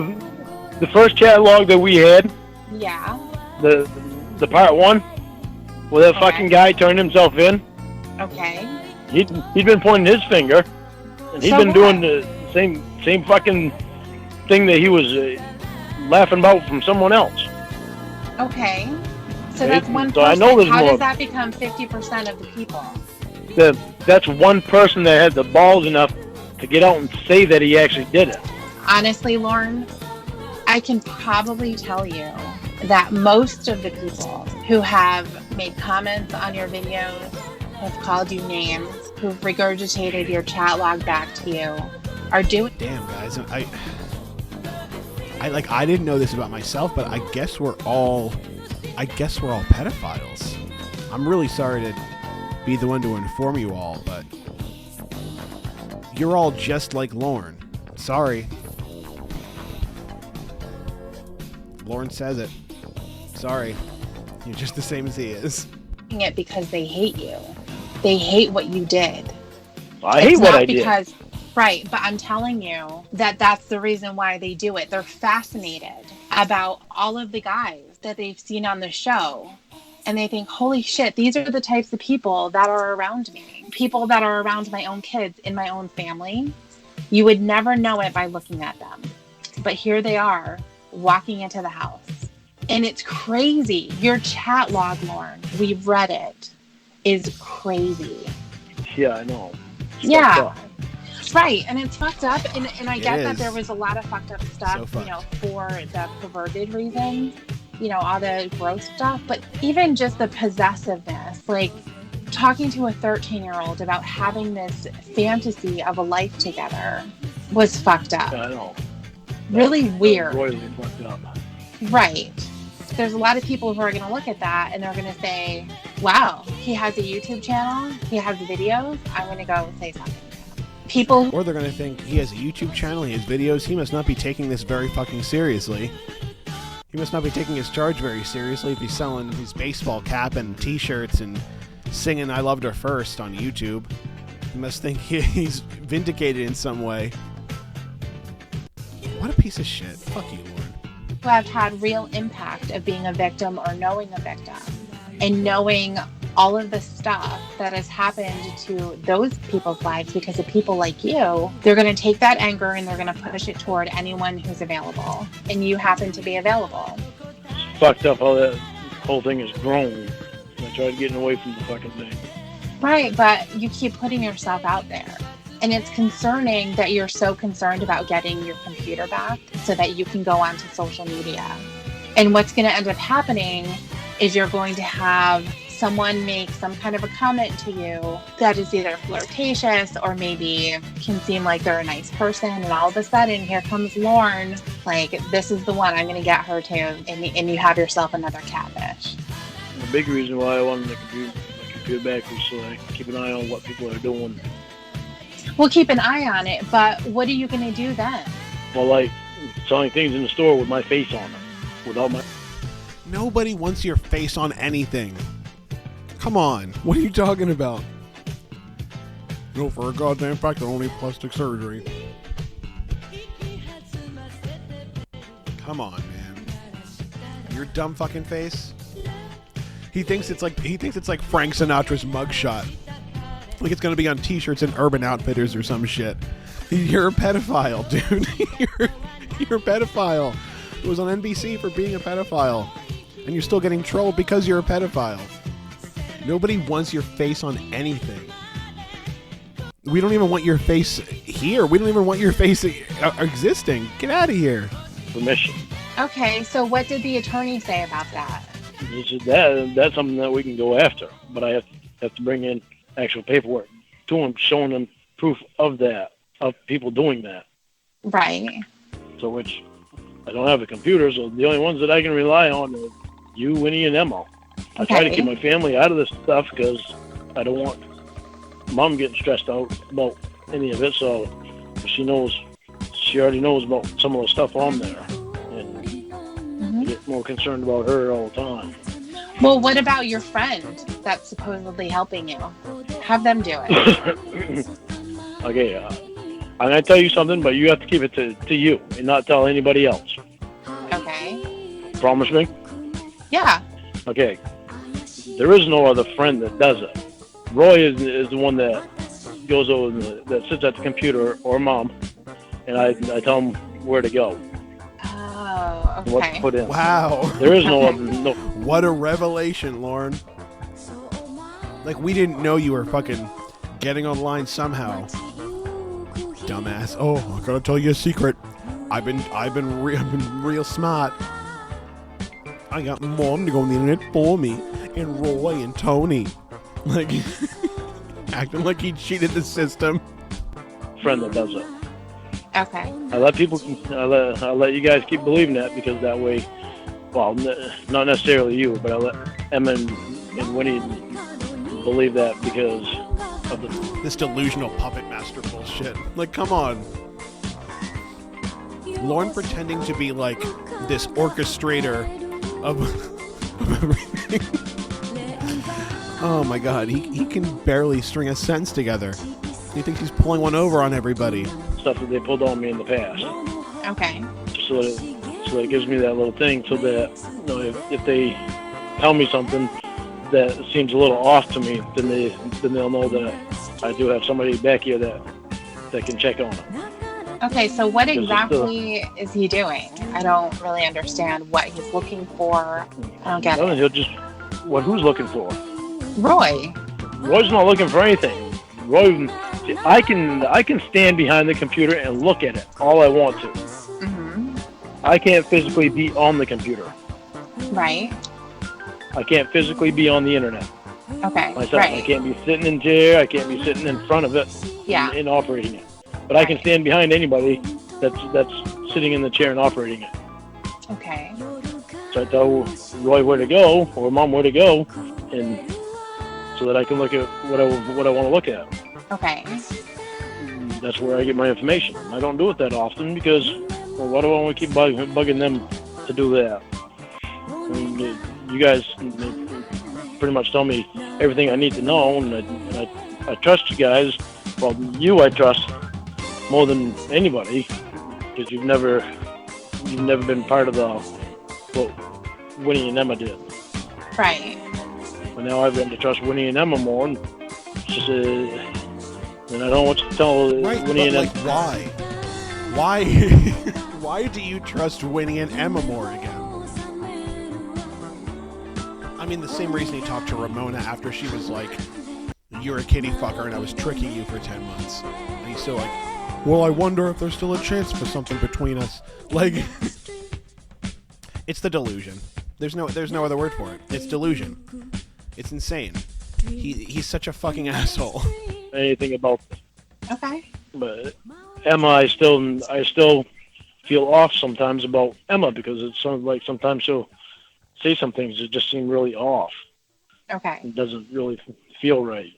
the first chat log that we had, Yeah. the part 1, where that fucking guy turned himself in. Okay. He'd been pointing his finger, and he'd So been what? doing the same fucking thing that he was laughing about from someone else. Okay. So that's one So person. I know there's How more. does that become 50% of the people? That's one person that had the balls enough to get out and say that he actually did it. Honestly, Lorne, I can probably tell you that most of the people who have made comments on your videos, have called you names, who've regurgitated your chat log back to you, are doing. Damn, guys, I didn't know this about myself, but I guess we're all pedophiles. I'm really sorry to be the one to inform you all, but you're all just like Lorne. Sorry. Lorne says it. Sorry. You're just the same as he is. it because they hate you. They hate what you did. I hate what I did. Right, but I'm telling you that that's the reason why they do it. They're fascinated about all of the guys that they've seen on the show. And they think, holy shit, these are the types of people that are around me. People that are around my own kids in my own family. You would never know it by looking at them. But here they are, walking into the house. And it's crazy. Your chat log, Lorne, we've read it, is crazy. Yeah, I know. It's Yeah. fucked up. Right, and it's fucked up, and I get that is. there was a lot of fucked up stuff, So you know, for the perverted reasons, you know, all the gross stuff, but even just the possessiveness, like talking to a 13-year-old about having this fantasy of a life together was fucked up. I know. Really weird. Royally fucked up. Right. There's a lot of people who are going to look at that and they're going to say, wow, he has a YouTube channel, he has videos, I'm going to go say something. People. Or they're going to think he has a YouTube channel, he has videos, he must not be taking this very fucking seriously. He must not be taking his charge very seriously if he's selling his baseball cap and t-shirts and singing I Loved Her First on YouTube. He must think he's vindicated in some way. What a piece of shit. Fuck you, Lord. Who have had real impact of being a victim or knowing a victim and knowing all of the stuff that has happened to those people's lives because of people like you. They're going to take that anger and they're going to push it toward anyone who's available, and you happen to be available. It's fucked up how that whole thing has grown. I tried getting away from the fucking thing. Right, but you keep putting yourself out there. And it's concerning that you're so concerned about getting your computer back so that you can go onto social media. And what's going to end up happening is you're going to have someone make some kind of a comment to you that is either flirtatious or maybe can seem like they're a nice person. And all of a sudden, here comes Lorne. Like, this is the one, I'm going to get her to. And you have yourself another catfish. The big reason why I wanted the computer back was so I can keep an eye on what people are doing. We'll keep an eye on it, but what are you going to do then? Well, like selling things in the store with my face on them, without my. Nobody wants your face on anything. Come on. What are you talking about? No, for a goddamn fact, I don't need plastic surgery. Come on, man. Your dumb fucking face. He thinks it's like Frank Sinatra's mugshot. Like it's gonna be on T-shirts and Urban Outfitters or some shit. You're a pedophile, dude. You're a pedophile. It was on NBC for being a pedophile, and you're still getting trolled because you're a pedophile. Nobody wants your face on anything. We don't even want your face here. We don't even want your face existing. Get out of here. Permission. Okay, so what did the attorney say about that? That's something that we can go after, but I have to bring in actual paperwork to them, showing them proof of that, of people doing that. Right. So which I don't have a computer, so the only ones that I can rely on are you, Winnie, and Emma. I try to keep my family out of this stuff because I don't want Mom getting stressed out about any of it. So she already knows about some of the stuff on there, and I get more concerned about her all the time. Well, what about your friend that's supposedly helping you? Have them do it. Okay, I'm going to tell you something, but you have to keep it to you and not tell anybody else. Okay. Promise me? Yeah. Okay. There is no other friend that does it. Roy is the one that goes over, that sits at the computer, or Mom, and I tell him where to go. Oh, okay. What to put in. Wow. There is no other. No. What a revelation, Lorne. Like, we didn't know you were fucking getting online somehow. Dumbass. Oh, I gotta tell you a secret. I've been real smart. I got Mom to go on the internet for me, and Roy and Tony. Like, acting like he cheated the system. Friend that does it. Okay. I let you guys keep believing that, because that way, well, not necessarily you, but I let Emma and Winnie believe that because of this delusional puppet master bullshit. Like, come on. Lorne pretending to be like this orchestrator of everything. Oh my god, he can barely string a sentence together. He thinks he's pulling one over on everybody. stuff that they pulled on me in the past. Okay. So that it gives me that little thing, so that if they tell me something that seems a little off to me, then they'll know that I do have somebody back here that can check on them. Okay, so what exactly is he doing? I don't really understand what he's looking for. I don't get it. He'll just who's looking for? Roy. Roy's not looking for anything. Roy, I can stand behind the computer and look at it all I want to. Mm-hmm. I can't physically be on the computer. Right. I can't physically be on the internet. Okay. Myself. Right. I can't be sitting in chair. I can't be sitting in front of it. Yeah. And operating it. But I can stand behind anybody that's sitting in the chair and operating it. Okay. So I tell Roy where to go, or Mom where to go, and so that I can look at what I want to look at. Okay. That's where I get my information. I don't do it that often because, well, why do I want to keep bugging them to do that? I mean, you guys pretty much tell me everything I need to know, and I trust you guys. Well, you I trust more than anybody, because you've never been part of what Winnie and Emma did. Right. But now I've been to trust Winnie and Emma more, and it's just and I don't want to tell Winnie and Emma. Why? Why do you trust Winnie and Emma more again? I mean, the same reason he talked to Ramona after she was like, "You're a kitty fucker, and I was tricking you for 10 months." And he's still like, "Well, I wonder if there's still a chance for something between us." Like, it's the delusion. There's no other word for it. It's delusion. It's insane. He's such a fucking asshole. Anything about this. Okay. But Emma, I still feel off sometimes about Emma, because it sounds like sometimes she'll say some things that just seem really off. Okay. It doesn't really feel right.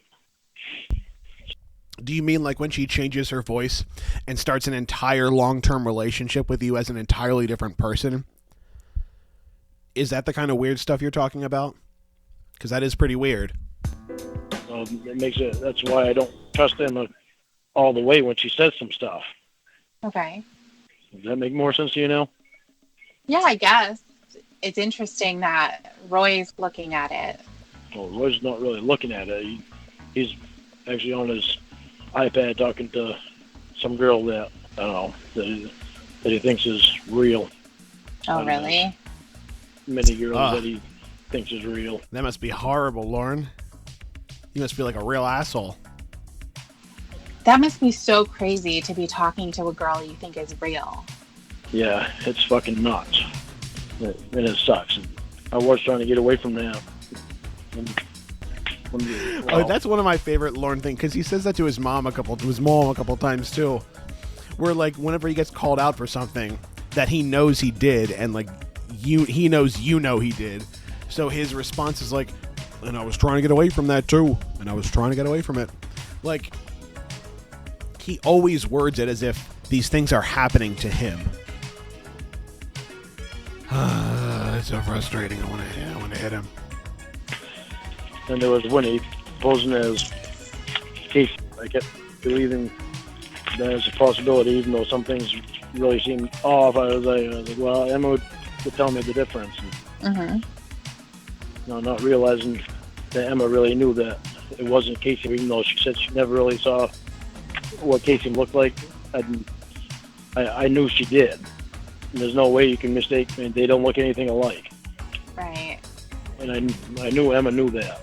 Do you mean like when she changes her voice and starts an entire long-term relationship with you as an entirely different person? Is that the kind of weird stuff you're talking about? Because that is pretty weird. That's why I don't trust Emma all the way when she says some stuff. Okay. Does that make more sense to you now? Yeah, I guess. It's interesting that Roy's looking at it. Well, Roy's not really looking at it. He's actually on his iPad talking to some girl that, I don't know, that he thinks is real. Oh, really? Many girls that he thinks is real. That must be horrible, Lorne. You must feel like a real asshole. That must be so crazy to be talking to a girl you think is real. Yeah, it's fucking nuts. And it sucks. I was trying to get away from that. Oh, that's one of my favorite Lorne things, because he says that to his mom a couple times too. Where like whenever he gets called out for something that he knows he did, and like he knows he did, so his response is like, "And I was trying to get away from that too, and I was trying to get away from it." Like he always words it as if these things are happening to him. It's so frustrating. I want to hit him. And there was Winnie posing as Casey. I kept believing that as a possibility, even though some things really seemed off. I was like, well, Emma would tell me the difference. And, not realizing that Emma really knew that it wasn't Casey, even though she said she never really saw what Casey looked like. I knew she did. And there's no way you can mistake. I mean, they don't look anything alike. Right. And I knew Emma knew that.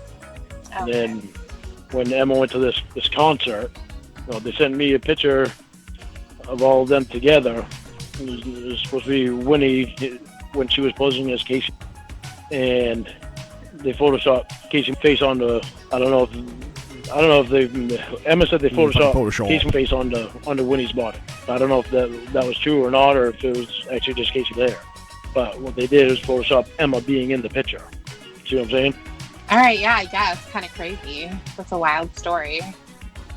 Okay. And then when Emma went to this concert, they sent me a picture of all of them together. It was supposed to be Winnie when she was posing as Casey, and they photoshopped Casey's face on the. I don't know if they. Emma said they photoshopped Casey's face onto Winnie's body. I don't know if that was true or not, or if it was actually just Casey there. But what they did is Photoshop Emma being in the picture. See what I'm saying? All right, yeah, I guess. Kind of crazy. That's a wild story.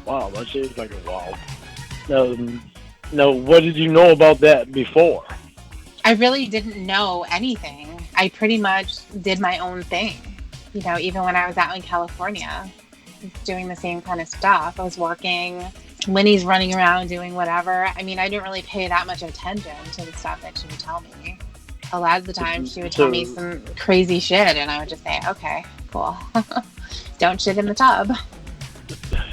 Wow, that seems like a wow. Now, what did you know about that before? I really didn't know anything. I pretty much did my own thing. Even when I was out in California, I was doing the same kind of stuff. I was working. Winnie's running around doing whatever. I mean, I didn't really pay that much attention to the stuff that she would tell me. A lot of the time, she would tell me some crazy shit, and I would just say, okay, cool. Don't shit in the tub.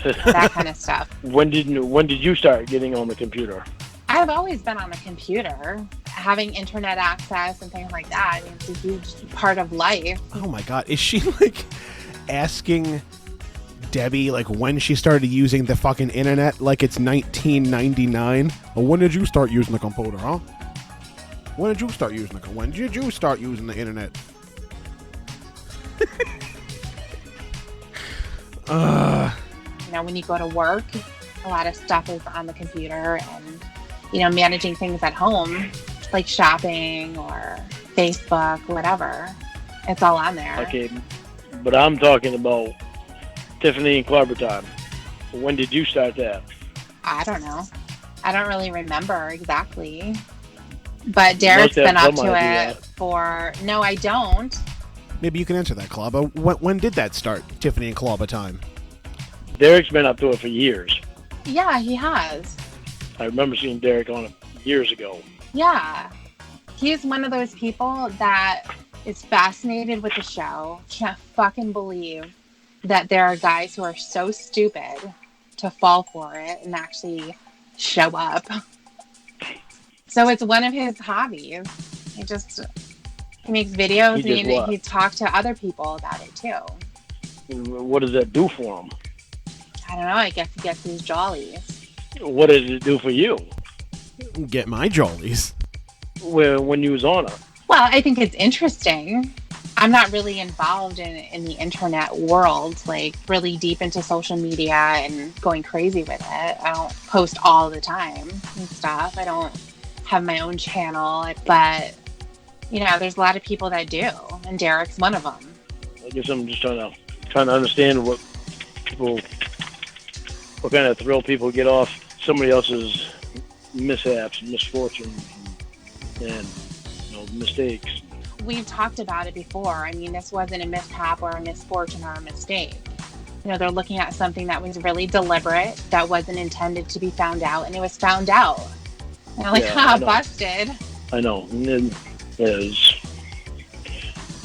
That kind of stuff. When did you start getting on the computer? I've always been on the computer. Having internet access and things like that, I mean, it's a huge part of life. Oh my God. Is she like asking Debbie like when she started using the fucking internet like it's 1999? Well, when did you start using the computer, huh? When did you start using the internet? When you go to work, a lot of stuff is on the computer, and managing things at home, like shopping or Facebook, whatever. It's all on there. Okay, but I'm talking about Tiffany and Clubber time. When did you start that? I don't know. I don't really remember exactly. But Derek's been up to it for... No, I don't. Maybe you can answer that, Klaba. When did that start, Tiffany and Klaba time? Derek's been up to it for years. Yeah, he has. I remember seeing Derek on it years ago. Yeah. He's one of those people that is fascinated with the show. Can't fucking believe that there are guys who are so stupid to fall for it and actually show up. So it's one of his hobbies. He makes videos and he talks to other people about it too. What does that do for him? I don't know. I guess he gets his jollies. What did it do for you? Get my jollies. When you was on it? Well, I think it's interesting. I'm not really involved in the internet world, like really deep into social media and going crazy with it. I don't post all the time and stuff. I don't have my own channel, but there's a lot of people that do, and Derek's one of them. I guess I'm just trying to understand what kind of thrill people get off somebody else's mishaps, misfortune, and mistakes. We've talked about it before. I mean, this wasn't a mishap or a misfortune or a mistake. They're looking at something that was really deliberate, that wasn't intended to be found out, and it was found out. And I'm like, busted. I know. And then,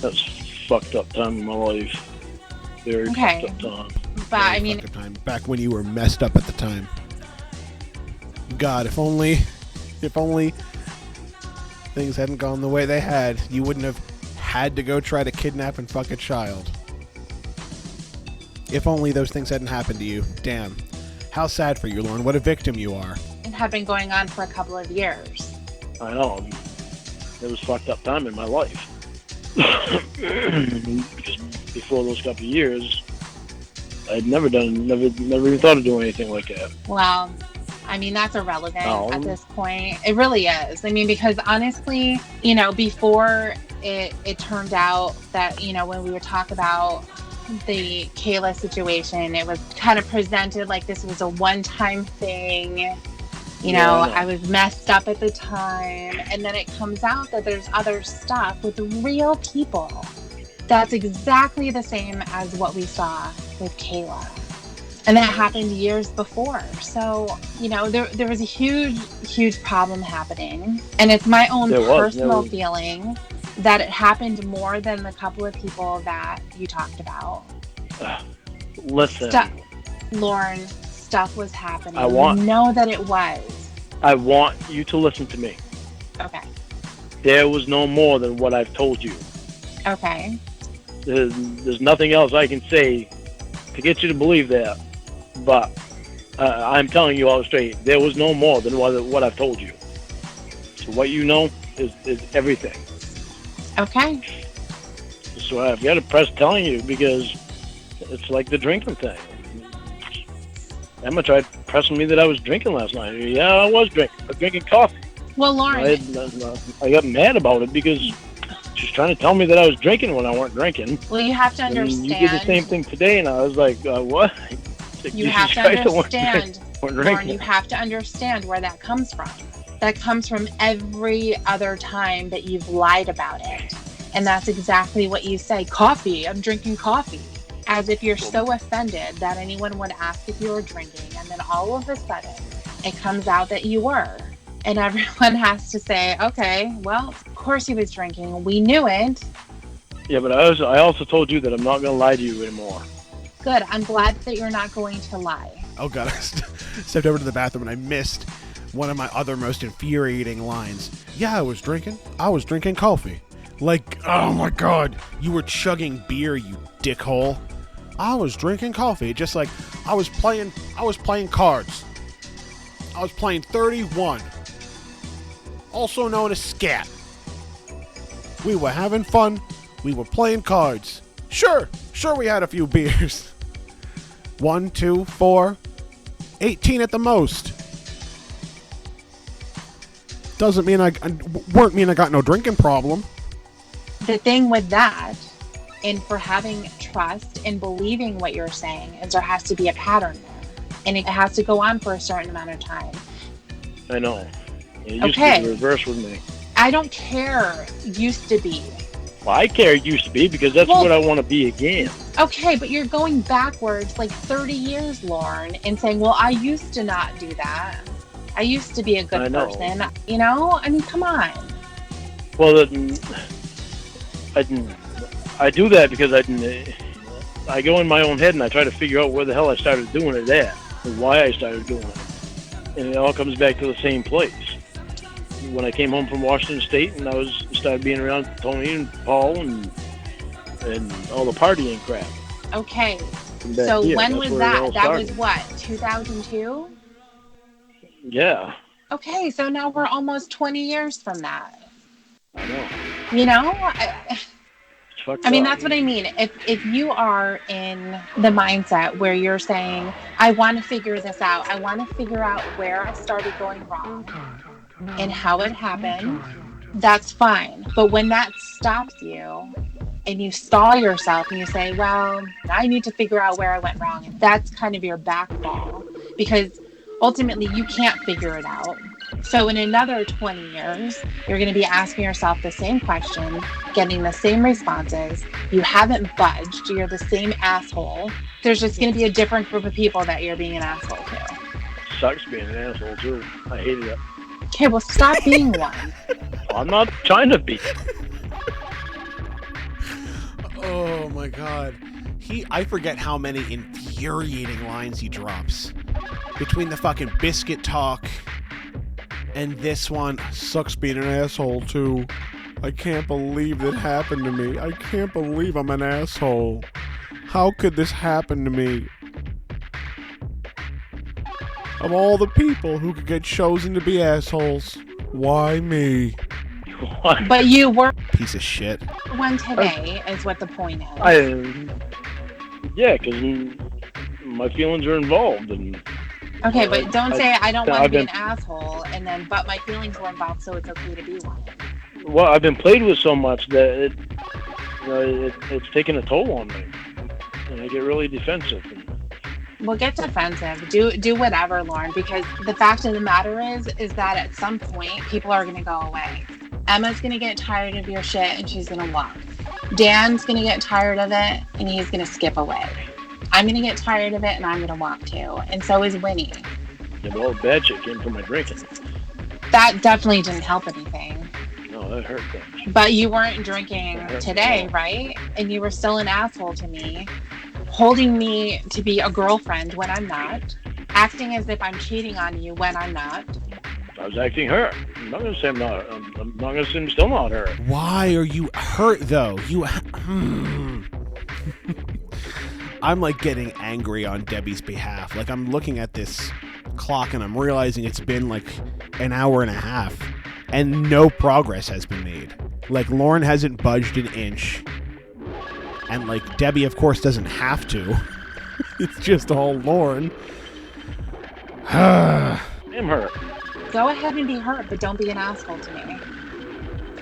that's fucked up time in my life. Very fucked up time. But Very fucked up time. Back when you were messed up at the time. God, if only things hadn't gone the way they had, you wouldn't have had to go try to kidnap and fuck a child. If only those things hadn't happened to you. Damn. How sad for you, Lorne. What a victim you are. It had been going on for a couple of years. I know. It was fucked up time in my life. Just before those couple of years, I'd never even thought of doing anything like that. Well, I mean, that's irrelevant No. at this point. It really is. I mean, because honestly, you know, before it turned out that, you know, when we would talk about the Kayla situation, it was kind of presented like this was a one-time thing. You know, I was messed up at the time. And then it comes out that there's other stuff with real people. That's exactly the same as what we saw with Kayla. And that happened years before. So, you know, there was a huge problem happening. And it's my own personal feeling that it happened more than the couple of people that you talked about. Listen. Lauren, stuff was happening. You know that it was. I want you to listen to me. Okay. There was no more than what I've told you. Okay. There's nothing else I can say to get you to believe that. But I'm telling you all straight, there was no more than what I've told you. So what you know is everything. Okay. So I've got to press telling you because it's like the drinking thing. Emma tried pressing me that I was drinking last night. Yeah, I was drinking. I was drinking coffee. Well, Lauren, I got mad about it because she's trying to tell me that I was drinking when I weren't drinking. Well, you have to understand. And you did the same thing today, and I was like, what? You have to understand, Lauren, you have to understand where that comes from. That comes from every other time that you've lied about it. And that's exactly what you say. Coffee, I'm drinking coffee. As if you're so offended that anyone would ask if you were drinking. And then all of a sudden, it comes out that you were. And everyone has to say, okay, well, of course he was drinking. We knew it. Yeah, but I also told you that I'm not going to lie to you anymore. Good. I'm glad that you're not going to lie. Oh, God. I stepped over to the bathroom and I missed one of my other most infuriating lines. Yeah, I was drinking coffee. Like, oh, my God. You were chugging beer, you dickhole. I was drinking coffee. Just like I was playing cards. I was playing 31. Also known as scat. We were having fun. We were playing cards. Sure, we had a few beers. 1, 2, 4, 18 at the most. Doesn't mean I got no drinking problem. The thing with that, and for having trust and believing what you're saying, is there has to be a pattern there. And it has to go on for a certain amount of time. I know. It used to be the reverse with me. I don't care. Used to be. Well, I care it used to be because that's what I want to be again. Okay, but you're going backwards like 30 years, Lauren, and saying, well, I used to not do that. I used to be a good person. You know? I mean, come on. Well, I do that because I go in my own head and I try to figure out where the hell I started doing it at and why I started doing it. And it all comes back to the same place. When I came home from Washington State and I started being around Tony and Paul and all the partying crap. Okay. So when was that? That was what, 2002? Yeah. Okay, so now we're almost 20 years from that. I know. You know? I mean, that's what I mean. If you are in the mindset where you're saying, I want to figure this out. I want to figure out where I started going wrong and how it happened, that's fine. But when that stops you and you stall yourself and you say, well, I need to figure out where I went wrong, that's kind of your backfall because ultimately you can't figure it out. So in another 20 years, you're going to be asking yourself the same question, getting the same responses. You haven't budged. You're the same asshole. There's just going to be a different group of people that you're being an asshole to. Sucks being an asshole, too. I hated it. Okay, well, stop being one. I'm not trying to be. Oh, my God. I forget how many infuriating lines he drops. Between the fucking biscuit talk and this one, sucks being an asshole, too. I can't believe it happened to me. I can't believe I'm an asshole. How could this happen to me? Of all the people who could get chosen to be assholes, why me? What? But you were Piece of shit. one today, is what the point is. Yeah, because my feelings are involved, and Okay, but don't say I don't want to I've be been- an asshole, and then but my feelings were involved, so it's okay to be one. well, I've been played with so much that it's taken a toll on me, and I get really defensive. Well, get defensive. Do whatever, Lauren, because the fact of the matter is that at some point people are gonna go away. Emma's gonna get tired of your shit and she's gonna walk. Dan's gonna get tired of it and he's gonna skip away. I'm gonna get tired of it and I'm gonna walk too. And so is Winnie. Yeah, well, bad shit came from my drinking. That definitely didn't help anything. No, that hurt things. But you weren't drinking today, right? And you were still an asshole to me, holding me to be a girlfriend when I'm not, acting as if I'm cheating on you when I'm not. I was acting hurt. I'm not gonna say I'm not. I'm not gonna say I'm still not hurt. Why are you hurt though? I'm like getting angry on Debbie's behalf. Like I'm looking at this clock and I'm realizing it's been like an hour and a half and no progress has been made. Like Lauren hasn't budged an inch. And like Debbie of course doesn't have to. It's just all Lauren. I'm hurt. Go ahead and be hurt, but don't be an asshole to me.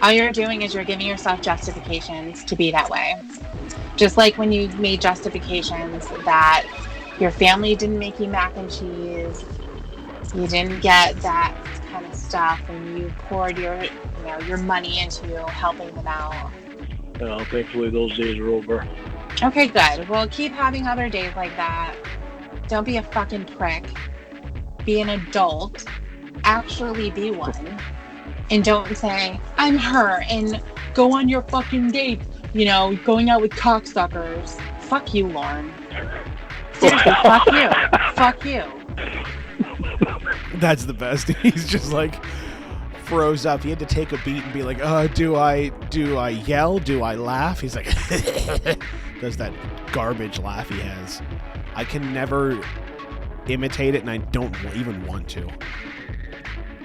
All you're doing is you're giving yourself justifications to be that way. Just like when you made justifications that your family didn't make you mac and cheese, you didn't get that kind of stuff, and you poured your money into helping them out. Thankfully those days are over. Okay, good. Well, keep having other days like that. Don't be a fucking prick. Be an adult. Actually be one. And don't say, I'm her, and go on your fucking date, going out with cocksuckers. Fuck you, Lauren. Seriously, fuck you. Fuck you. That's the best. He's just like froze up. He had to take a beat and be like, do I yell? Do I laugh? He's like does that garbage laugh he has. I can never imitate it and I don't even want to.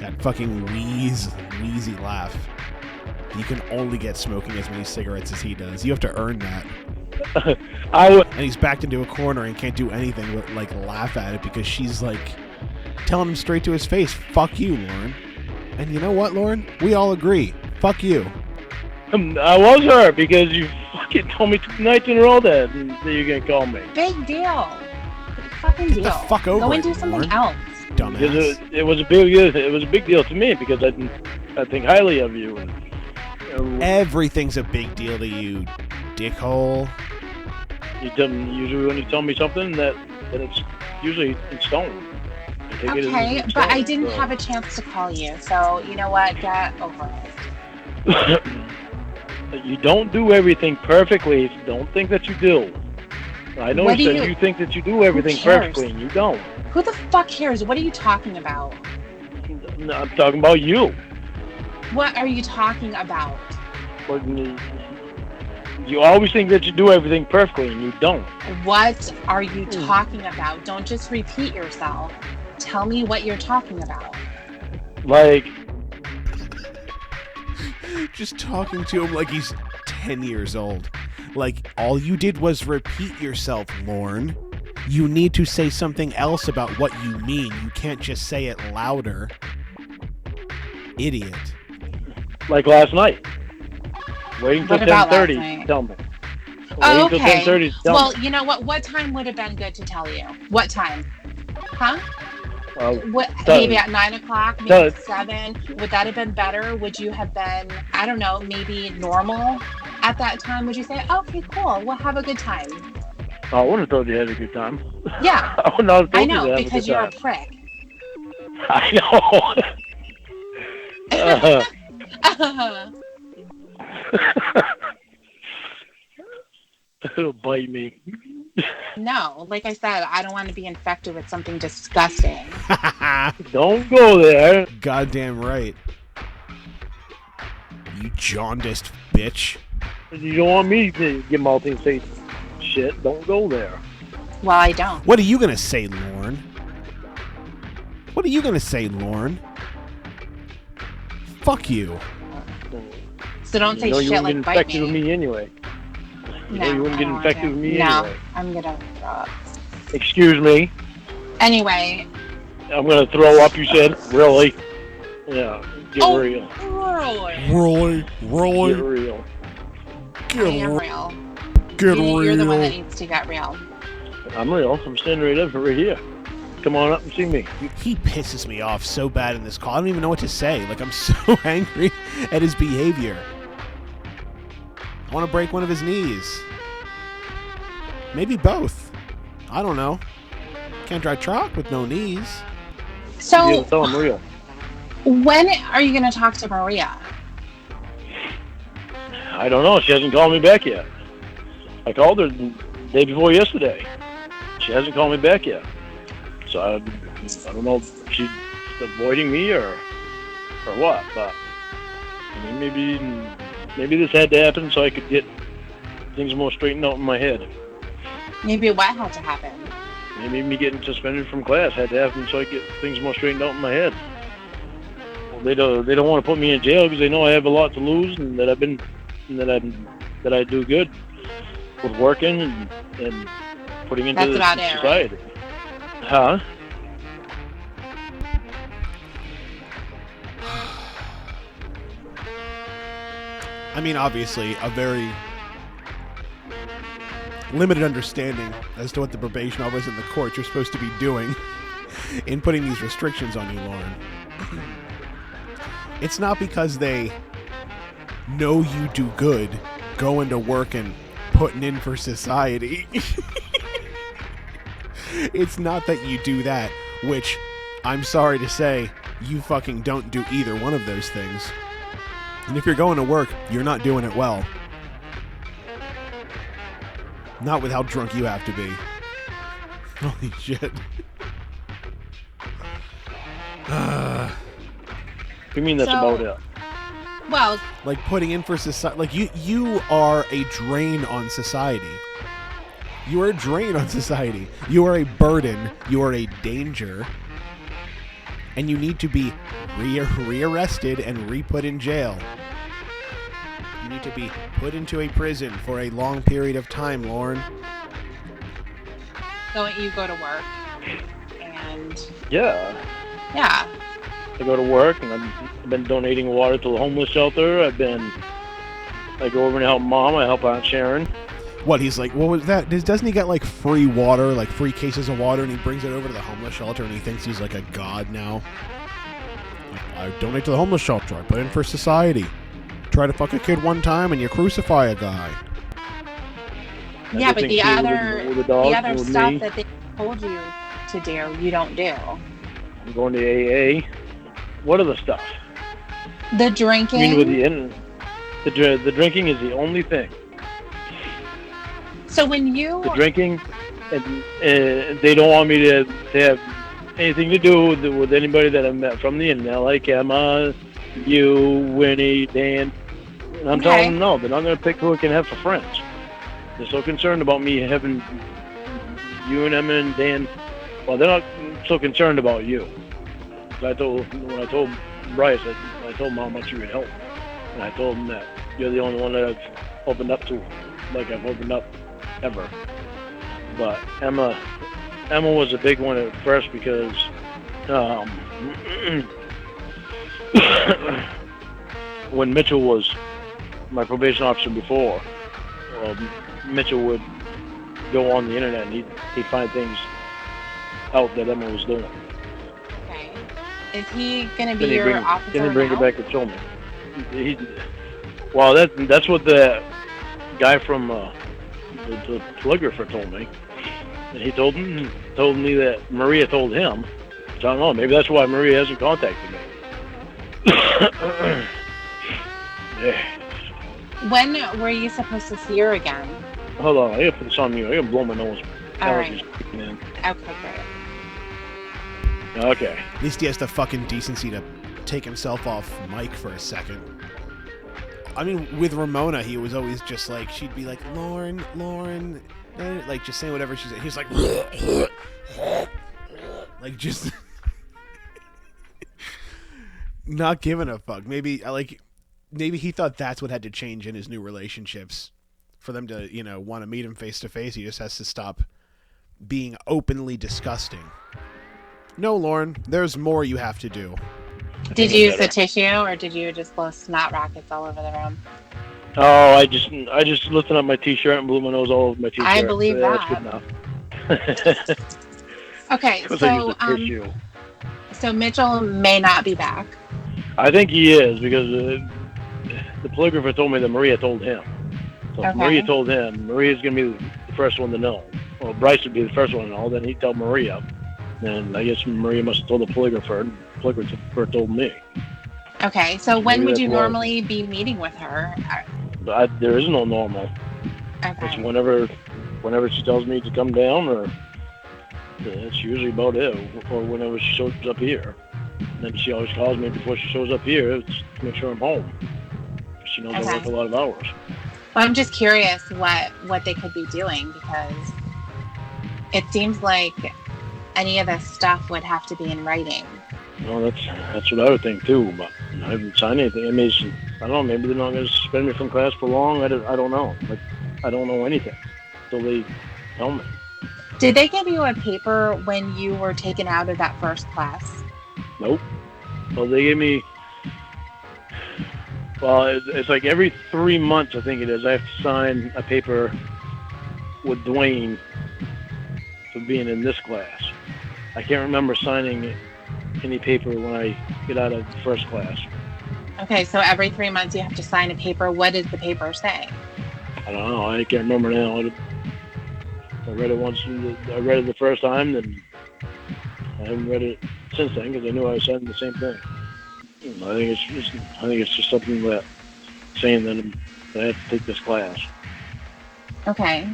That fucking wheezy laugh. You can only get smoking as many cigarettes as he does. You have to earn that. And he's backed into a corner and can't do anything but like laugh at it because she's like telling him straight to his face, fuck you, Lauren. And you know what, Lauren? We all agree. Fuck you. I was hurt because you fucking told me 2 nights in a row that you're gonna call me. Big deal. Big fucking deal. Get the fuck over Go and it, do something Lauren. else. Dumbass. Because it was a big deal to me because I think highly of you. And, Everything's a big deal to you, dickhole. usually when you tell me something that it's usually in stone. I take it Okay, as in but I stone, didn't so. have a chance to call you, so you know what? Get over it. You don't do everything perfectly. Don't think that you do. I know What do that you- you think that you do everything cares? perfectly, and you don't. Who the fuck cares? What are you talking about? No, I'm talking about you. What are you talking about? But you always think that you do everything perfectly, and you don't. What are you talking about? Don't just repeat yourself. Tell me what you're talking about. Like, Just talking to him like he's 10 years old. Like, all you did was repeat yourself, Lorne. You need to say something else about what you mean. You can't just say it louder. Idiot. like last night. Waiting till What about last 10:30 night? to tell me. Oh, Waiting till okay. 10:30 to tell Well, me. you know what? What time would have been good to tell you? What time? Huh? What? tell- Maybe at 9 o'clock, maybe tell- at 7. Would that have been better? Would you have been, I don't know, maybe normal at that time? Would you say, okay, cool, we'll have a good time? I wouldn't have thought you had a good time. Yeah, I wouldn't have told I you to know, have a because good you're a time. prick. I know. It'll bite me. No, like I said, I don't want to be infected with something disgusting. Don't go there. Goddamn right. You jaundiced bitch. You don't want me to get multi and say shit. Don't go there. Well, I don't. What are you gonna say, Lorne? What are you gonna say, Lorne? Fuck you. So don't say you shit wouldn't like get bite infected with me anyway. No, you wouldn't I get don't want infected to. with me No, anyway. I'm gonna throw up. Excuse me. Anyway. I'm gonna throw up. You said really? Yeah. Get real. Really? Get real. I am real. Get You're the one that real. needs to get real. I'm real. I'm standing right up right here. Come on up and see me. He pisses me off so bad in this call. I don't even know what to say. Like, I'm so angry at his behavior. I want to break one of his knees. Maybe both. I don't know. Can't drive truck with no knees. So, Yeah, tell I'm real. when are you going to talk to Maria? I don't know. She hasn't called me back yet. I called her the day before yesterday. She hasn't called me back yet. So I don't know if she's avoiding me or what. But I mean, maybe this had to happen so I could get things more straightened out in my head. Maybe what had to happen? Maybe me getting suspended from class had to happen so I could get things more straightened out in my head. Well, they don't want to put me in jail because they know I have a lot to lose and that I do good with working and putting into That's about society. It, right? Huh? I mean, obviously, a very limited understanding as to what the probation office and the court you're supposed to be doing in putting these restrictions on you, Lauren. It's not because they know you do good, going to work and putting in for society. It's not that you do that, which I'm sorry to say, you fucking don't do either one of those things. And if you're going to work, you're not doing it well. Not with how drunk you have to be. Holy shit. You mean that's about it? Well, Like putting in for society. Like you are a drain on society. You are a drain on society. You are a burden. You are a danger. And you need to be rearrested and re-put in jail. You need to be put into a prison for a long period of time, Lorne. don't you go to work? And Yeah. yeah. I go to work and I've been donating water to the homeless shelter. I go over and help Mom. I help Aunt Sharon. What, he's like, what was that? Doesn't he get like free water, like free cases of water, and he brings it over to the homeless shelter and he thinks he's like a god now? Like, I donate to the homeless shelter. I put in for society. Try to fuck a kid one time and you crucify a guy. Yeah, but the other with stuff me. that they told you to do, you don't do. I'm going to AA. What other stuff? The drinking. I mean, with the drinking is the only thing. So when you The drinking, and they don't want me to have anything to do with anybody that I've met from the internet, like Emma, you, Winnie, Dan. And I'm telling them no, they're not going to pick who I can have for friends. They're so concerned about me having you and Emma and Dan. Well, they're not so concerned about you. When I told Bryce, I told him how much you would help. And I told him that you're the only one that I've opened up to, like I've opened up ever. But Emma was a big one at first because when Mitchell was my probation officer before, Mitchell would go on the internet and he'd find things out that Emma was doing. Okay. Is he going to be Then your officer Then he bring now? it back and show me. Well, that's what the guy from the telegrapher told me. And he told me that Maria told him. So I don't know. Maybe that's why Maria hasn't contacted me. Yeah. When were you supposed to see her again? Hold on. I gotta put this on mute. I gotta blow my nose. All right. Allergies kicking in. Okay, great. Okay. At least he has the fucking decency to take himself off mic for a second. I mean, with Ramona, he was always just like, she'd be like, Lauren, like just saying whatever she said. He was like, like just not giving a fuck. Maybe like maybe he thought that's what had to change in his new relationships for them to, want to meet him face to face. He just has to stop being openly disgusting. No, Lorne, there's more you have to do. Did you use the tissue, or did you just blow snot rockets all over the room? Oh, I just lifted up my t-shirt and blew my nose all over my t-shirt. I believe that. That's good enough. Okay, I used the tissue. So Mitchell may not be back. I think he is, because the polygrapher told me that Maria told him. So if Maria told him, Maria's going to be the first one to know. Well, Bryce would be the first one to know, then he'd tell Maria. And I guess Maria must have told the polygrapher, and the polygrapher told me. Okay, so when would you normally be meeting with her? There is no normal. Okay. It's whenever she tells me to come down, or that's usually about it, or whenever she shows up here. And then she always calls me before she shows up here to make sure I'm home. She knows I work a lot of hours. Well, I'm just curious what they could be doing, because it seems like any of this stuff would have to be in writing. Well, that's what I would think too, but I haven't signed anything. I mean, I don't know, maybe they're not going to suspend me from class for long. I don't know. Like, I don't know anything until they tell me. Did they give you a paper when you were taken out of that first class? Nope. Well, they gave me... Well, it's like every 3 months, I think it is, I have to sign a paper with Dwayne for being in this class. I can't remember signing any paper when I get out of the first class. Okay, so every 3 months you have to sign a paper. What does the paper say? I don't know. I can't remember now. I read it once. I read it the first time, then I haven't read it since then because I knew I was signing the same thing. I think it's just something that saying that I have to take this class. Okay.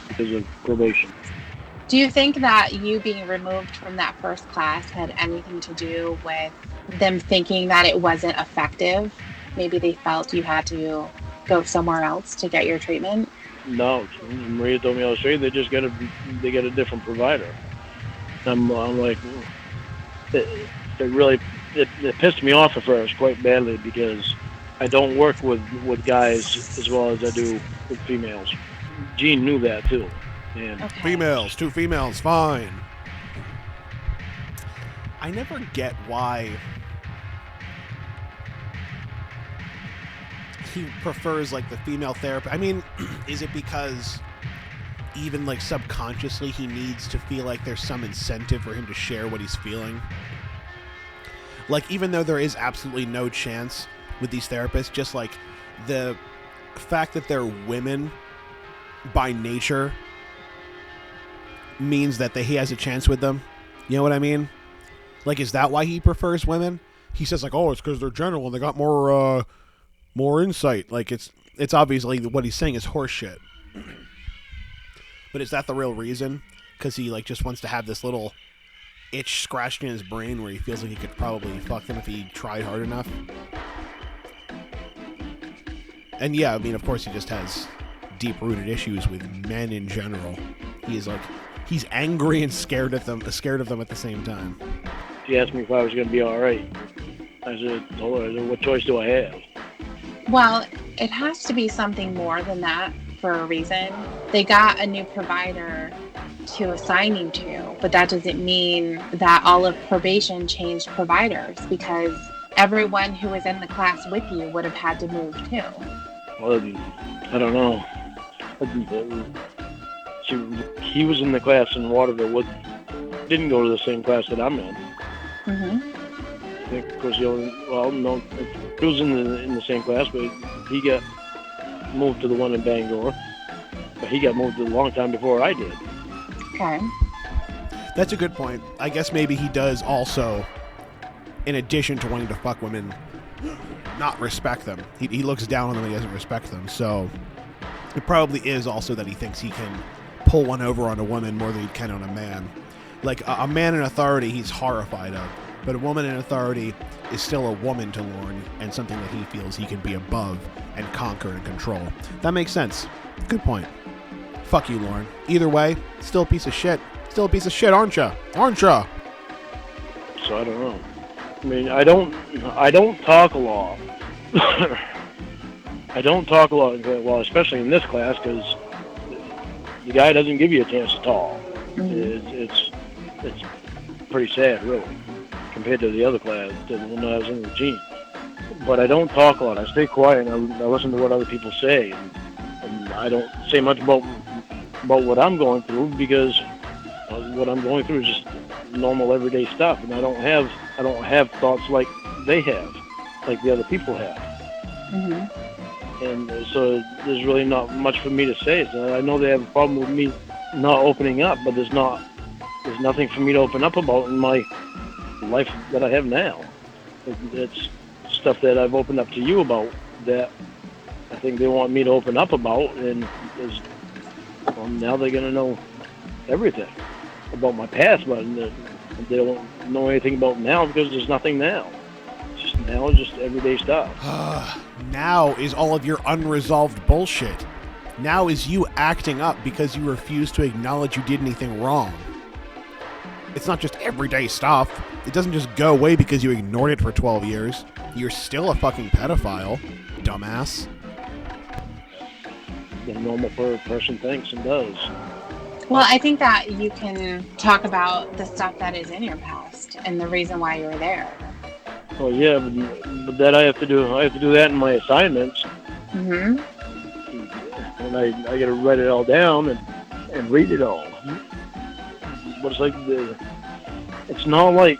Because of probation. Do you think that you being removed from that first class had anything to do with them thinking that it wasn't effective? Maybe they felt you had to go somewhere else to get your treatment? No, Maria told me I was straight. They just got a different provider. I'm like, it pissed me off at first quite badly because I don't work with guys as well as I do with females. Gene knew that too. And Females, 2 females, fine. I never get why he prefers like the female therapy. I mean, is it because even like subconsciously he needs to feel like there's some incentive for him to share what he's feeling? Like, even though there is absolutely no chance with these therapists, just like the fact that they're women by nature means that he has a chance with them. You know what I mean? Like, is that why he prefers women? He says like, oh, it's because they're general and they got more insight. Like, it's obviously what he's saying is horseshit. But is that the real reason? Because he like just wants to have this little itch scratched in his brain where he feels like he could probably fuck them if he tried hard enough. And yeah, I mean, of course he just has deep-rooted issues with men in general. He's angry and scared of them at the same time. She asked me if I was going to be all right. I told her, what choice do I have? Well, it has to be something more than that for a reason. They got a new provider to assign you to, but that doesn't mean that all of probation changed providers, because everyone who was in the class with you would have had to move too. Well, I don't know. He was in the class in Waterville. Didn't go to the same class that I'm in. I think because he was in the same class, but he got moved to the one in Bangor. But he got moved a long time before I did. Okay. That's a good point. I guess maybe he does also, in addition to wanting to fuck women, not respect them. He looks down on them and he doesn't respect them. So it probably is also that he thinks he can pull one over on a woman more than he can on a man. Like a man in authority he's horrified of, but a woman in authority is still a woman to Lorne and something that he feels he can be above and conquer and control. That makes sense. Good point. Fuck you, Lorne. Either way, still a piece of shit. Still a piece of shit, aren't ya? Aren't ya? So I don't know. I mean, I don't talk a lot, I don't talk a lot, well, especially in this class, because the guy doesn't give you a chance to talk. It's pretty sad, really, compared to the other class, when I was in the gene. But I don't talk a lot. I stay quiet, and I listen to what other people say, and I don't say much about what I'm going through, because what I'm going through is just normal everyday stuff, and I don't have thoughts like they have, like the other people have. And so there's really not much for me to say. So I know they have a problem with me not opening up, but there's nothing for me to open up about in my life that I have now. It's stuff that I've opened up to you about that I think they want me to open up about, and now they're going to know everything about my past, but they don't know anything about now because there's nothing now. Now is just everyday stuff. Now is all of your unresolved bullshit. Now is you acting up because you refuse to acknowledge you did anything wrong. It's not just everyday stuff. It doesn't just go away because you ignored it for 12 years. You're still a fucking pedophile, dumbass. The normal person thinks and does. Well, I think that you can talk about the stuff that is in your past and the reason why you're there. Oh yeah, but that I have to do that in my assignments. And I got to write it all down and read it all. But it's like it's not like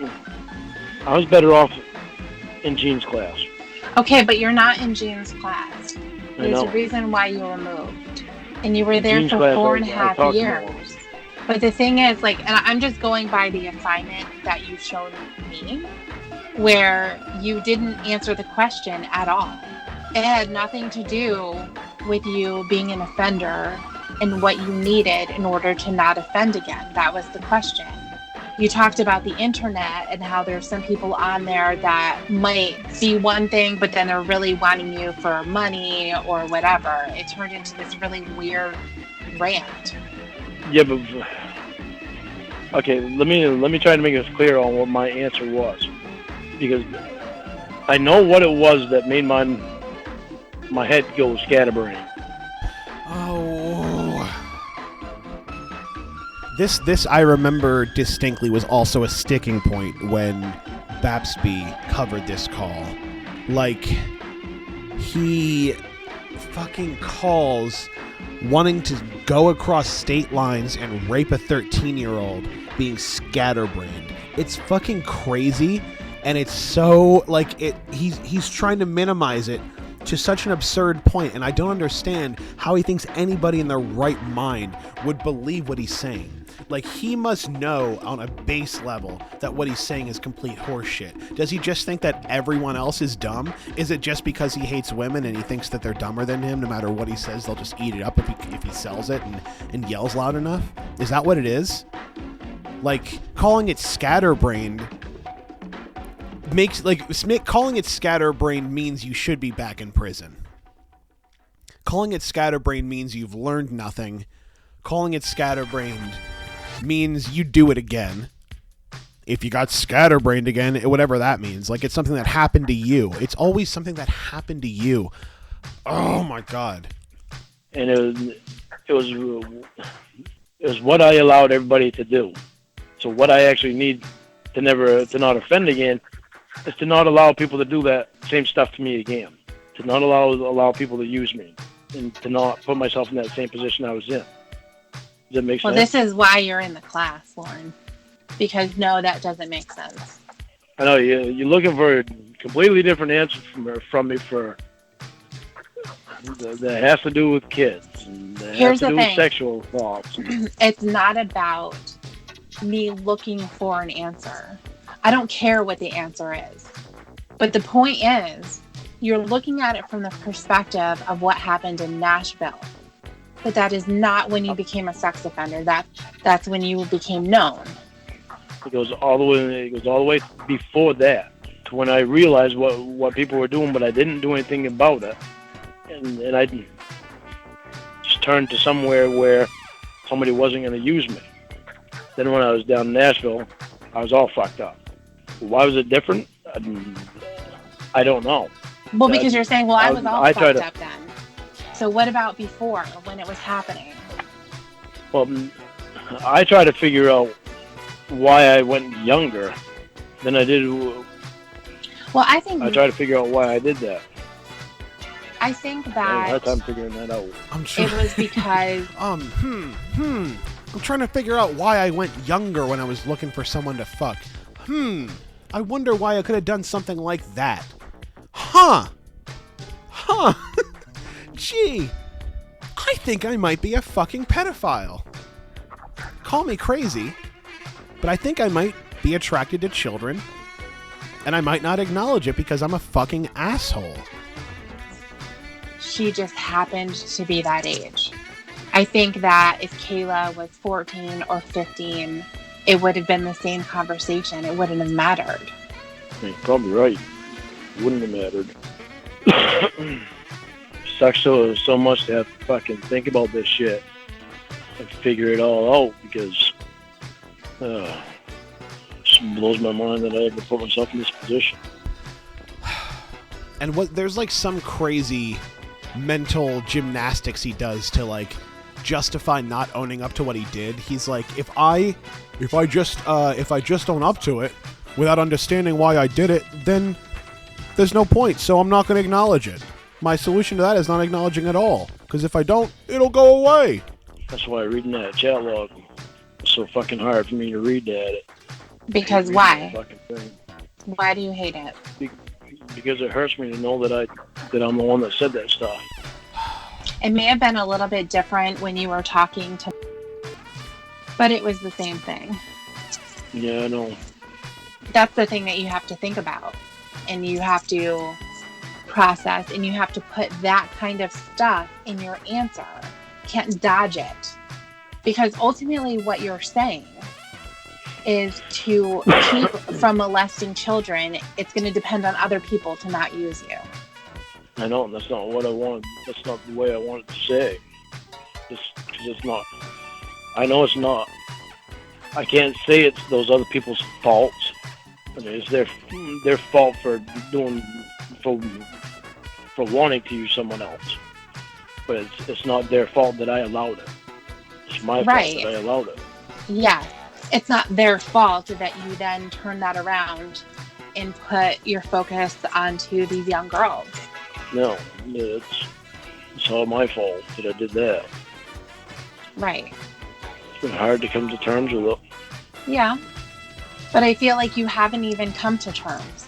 I was better off in Gene's class. Okay, but you're not in Gene's class. There's a reason why you were moved, and you were there Gene's for class, 4.5 years. But the thing is, like, and I'm just going by the assignment that you showed me, where you didn't answer the question at all. It had nothing to do with you being an offender and what you needed in order to not offend again. That was the question. You talked about the internet and how there's some people on there that might see one thing, but then they're really wanting you for money or whatever. It turned into this really weird rant. Yeah, but okay, let me try to make this clear on what my answer was, because I know what it was that made my head go scatterbrained. Oh. This I remember distinctly was also a sticking point when Bapsby covered this call. Like, he fucking calls wanting to go across state lines and rape a 13-year-old being scatterbrained. It's fucking crazy, and it's so, like, he's trying to minimize it to such an absurd point, and I don't understand how he thinks anybody in their right mind would believe what he's saying. Like, he must know on a base level that what he's saying is complete horseshit. Does he just think that everyone else is dumb? Is it just because he hates women and he thinks that they're dumber than him? No matter what he says, they'll just eat it up if he sells it and yells loud enough? Is that what it is? Like, calling it scatterbrained calling it scatterbrained means you should be back in prison. Calling it scatterbrained means you've learned nothing. Calling it scatterbrained means you do it again. If you got scatterbrained again, whatever that means. Like, it's something that happened to you. It's always something that happened to you. Oh my God. And it was what I allowed everybody to do. So what I actually need to not offend again is to not allow people to do that same stuff to me again. To not allow people to use me, and to not put myself in that same position I was in. Does that make sense? Well, this is why you're in the class, Lorne. Because no, that doesn't make sense. I know you're looking for a completely different answer from me for that has to do with kids. And that Here's has to the do thing. with sexual thoughts. It's not about me looking for an answer. I don't care what the answer is. But the point is, you're looking at it from the perspective of what happened in Nashville. But that is not when you became a sex offender. That's when you became known. It goes all the way before that, to when I realized what people were doing, but I didn't do anything about it. And I just turned to somewhere where somebody wasn't going to use me. Then when I was down in Nashville, I was all fucked up. Why was it different? I don't know. Well, because you're saying, well, I was all I try fucked to- up then. So what about before, when it was happening? Well, I try to figure out why I went younger than I did. Well, I think I try to figure out why I did that. I think I had a hard that time figuring that out. I'm trying. it was because I'm trying to figure out why I went younger when I was looking for someone to fuck. I wonder why I could have done something like that. Huh. Gee, I think I might be a fucking pedophile. Call me crazy, but I think I might be attracted to children, and I might not acknowledge it because I'm a fucking asshole. she just happened to be that age. I think that if Kayla was 14 or 15, it would have been the same conversation. It wouldn't have mattered. You're probably right. Wouldn't have mattered. Sucks so much to have to fucking think about this shit and figure it all out because it just blows my mind that I ever put myself in this position. And there's like some crazy mental gymnastics he does to like justify not owning up to what he did. He's like, if I just own up to it without understanding why I did it, then there's no point. So I'm not going to acknowledge it. My solution to that is not acknowledging at all. Because if I don't, it'll go away. That's why reading that chat log was so fucking hard for me to read that. Because Reading why? that fucking thing. Why do you hate it? Because it hurts me to know that I'm the one that said that stuff. It may have been a little bit different when you were talking to, but it was the same thing. Yeah, I know. That's the thing that you have to think about, and you have to process, and you have to put that kind of stuff in your answer. Can't dodge it, because ultimately what you're saying is to keep from molesting children. It's going to depend on other people to not use you. I know, and that's not what I wanted. That's not the way I wanted to say. Because it's not. I know it's not. I can't say it's those other people's faults. I mean, it's their fault for wanting to use someone else. But it's not their fault that I allowed it. It's my fault that I allowed it. Yeah. It's not their fault that you then turn that around and put your focus onto these young girls. No, it's all my fault that I did that. Right. It's been hard to come to terms with it. Yeah. But I feel like you haven't even come to terms.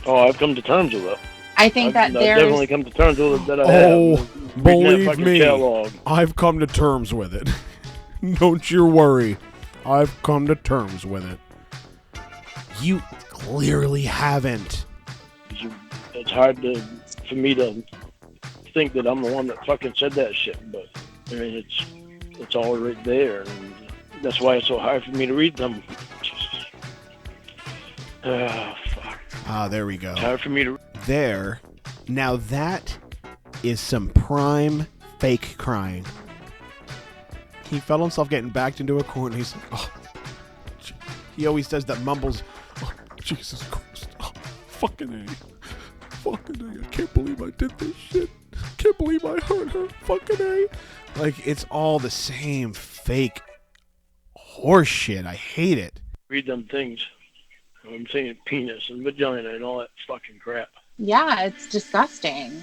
Oh, I've come to terms with it. I think that I've there's... definitely come to terms with it that I Oh, have. Reading that believe fucking me, chat log. I've come to terms with it. Don't you worry. I've come to terms with it. You clearly haven't. It's hard for me to think that I'm the one that fucking said that shit, but I mean it's all right there, and that's why it's so hard for me to read them. Fuck. Ah, there we go. It's hard for me to. There. Now that is some prime fake crying. He felt himself getting backed into a corner. He's like, oh. He always does that mumbles. Oh, Jesus Christ. Oh, fucking A. Fucking A. I can't believe I did this shit. Can't believe I hurt her. Fucking A. Like, it's all the same fake horse shit. I hate it. Read them things. I'm saying penis and vagina and all that fucking crap. Yeah, it's disgusting.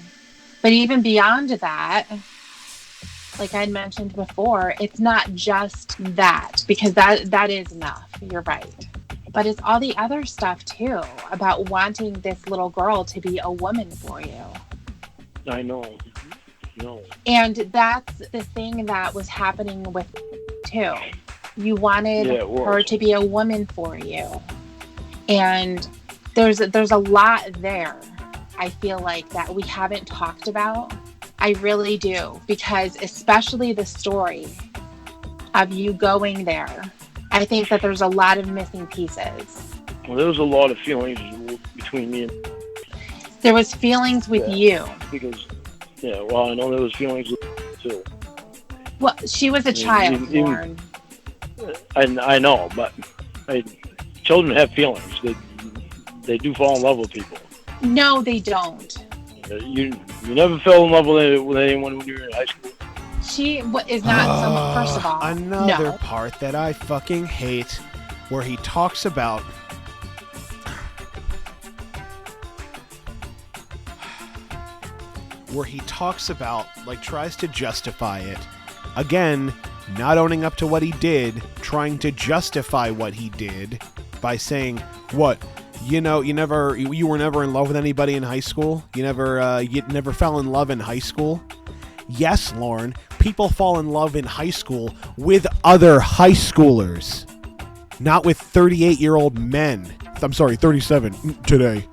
But even beyond that, like I mentioned before, it's not just that, because that is enough. You're right. But it's all the other stuff too, about wanting this little girl to be a woman for you. I know. No. And that's the thing that was happening with too. You wanted her to be a woman for you. And there's a lot there, I feel like, that we haven't talked about. I really do, because especially the story of you going there, I think that there's a lot of missing pieces. Well, there was a lot of feelings between me and... There was feelings with you. Because, well, I know there was feelings with me too. Well, she was a child, Lorne. I know, but children have feelings. They do fall in love with people. No, they don't. You never fell in love with anyone when you were in high school? She is not someone, first of all. Another No. part that I fucking hate, where he talks about... like, tries to justify it. Again, not owning up to what he did, trying to justify what he did by saying, what? You know, you were never in love with anybody in high school? You never fell in love in high school? Yes, Lorne, people fall in love in high school with other high schoolers, not with 38-year-old men. I'm sorry, 37 today.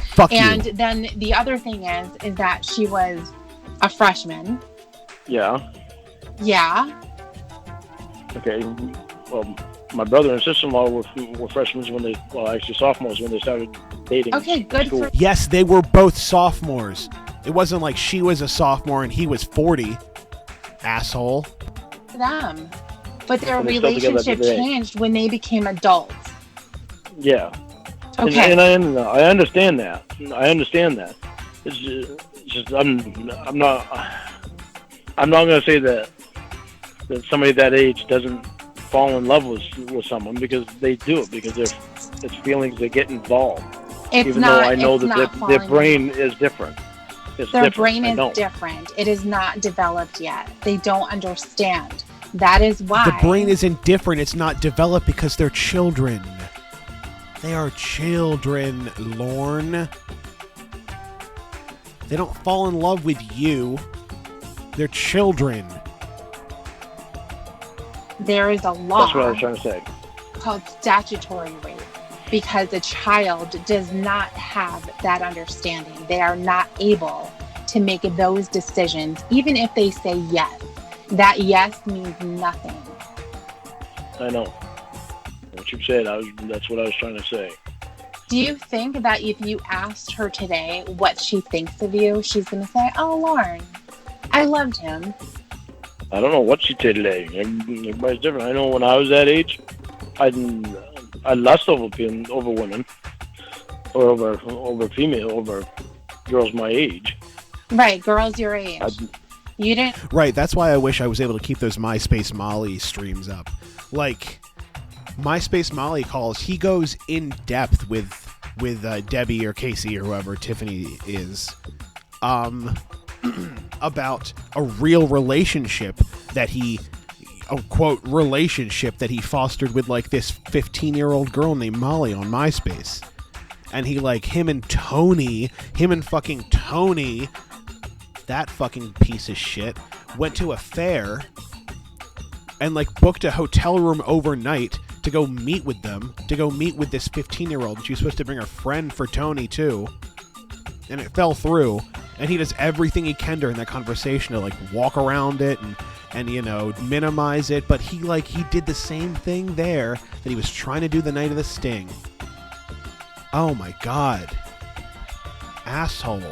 Fuck you. And then the other thing is that she was a freshman. Yeah. Yeah. Okay. Well, my brother and sister-in-law were freshmen when they, actually sophomores when they started dating. Okay, good for Yes, they were both sophomores. It wasn't like she was a sophomore and he was 40. Asshole. them. But their And they're still together relationship today. changed when they became adults. Yeah. Okay. And I understand that. It's just I'm not going to say that somebody that age doesn't fall in love with someone, because they do it, because it's feelings that get involved. It's Even not, though I know it's that not their falling brain is different. It's Their different. brain I is know. different. It is not developed yet. They don't understand. That is why. The brain isn't different. It's not developed because they're children. They are children, Lorne. They don't fall in love with you. They're children. There is a law That's what I was trying to say. called statutory rape, because a child does not have that understanding. They are not able to make those decisions, even if they say yes. That yes means nothing. I know. What you said, that's what I was trying to say. Do you think that if you asked her today what she thinks of you, she's going to say, oh, Lauren, I loved him. I don't know what she said today. Everybody's different. I know when I was that age, I lust over women, or over female, over girls my age. Right, girls your age. You didn't. Right, that's why I wish I was able to keep those MySpace Molly streams up. Like, MySpace Molly calls, he goes in depth with Debbie or Casey or whoever Tiffany is, about a real relationship that he, a quote, relationship that he fostered with like this 15-year-old girl named Molly on MySpace. And he him and fucking Tony, that fucking piece of shit, went to a fair and booked a hotel room overnight to go meet with them, to go meet with this 15-year-old. She was supposed to bring her friend for Tony too, and it fell through. And he does everything he can during that conversation to walk around it and minimize it. But he did the same thing there that he was trying to do the night of the sting. Oh my god, asshole.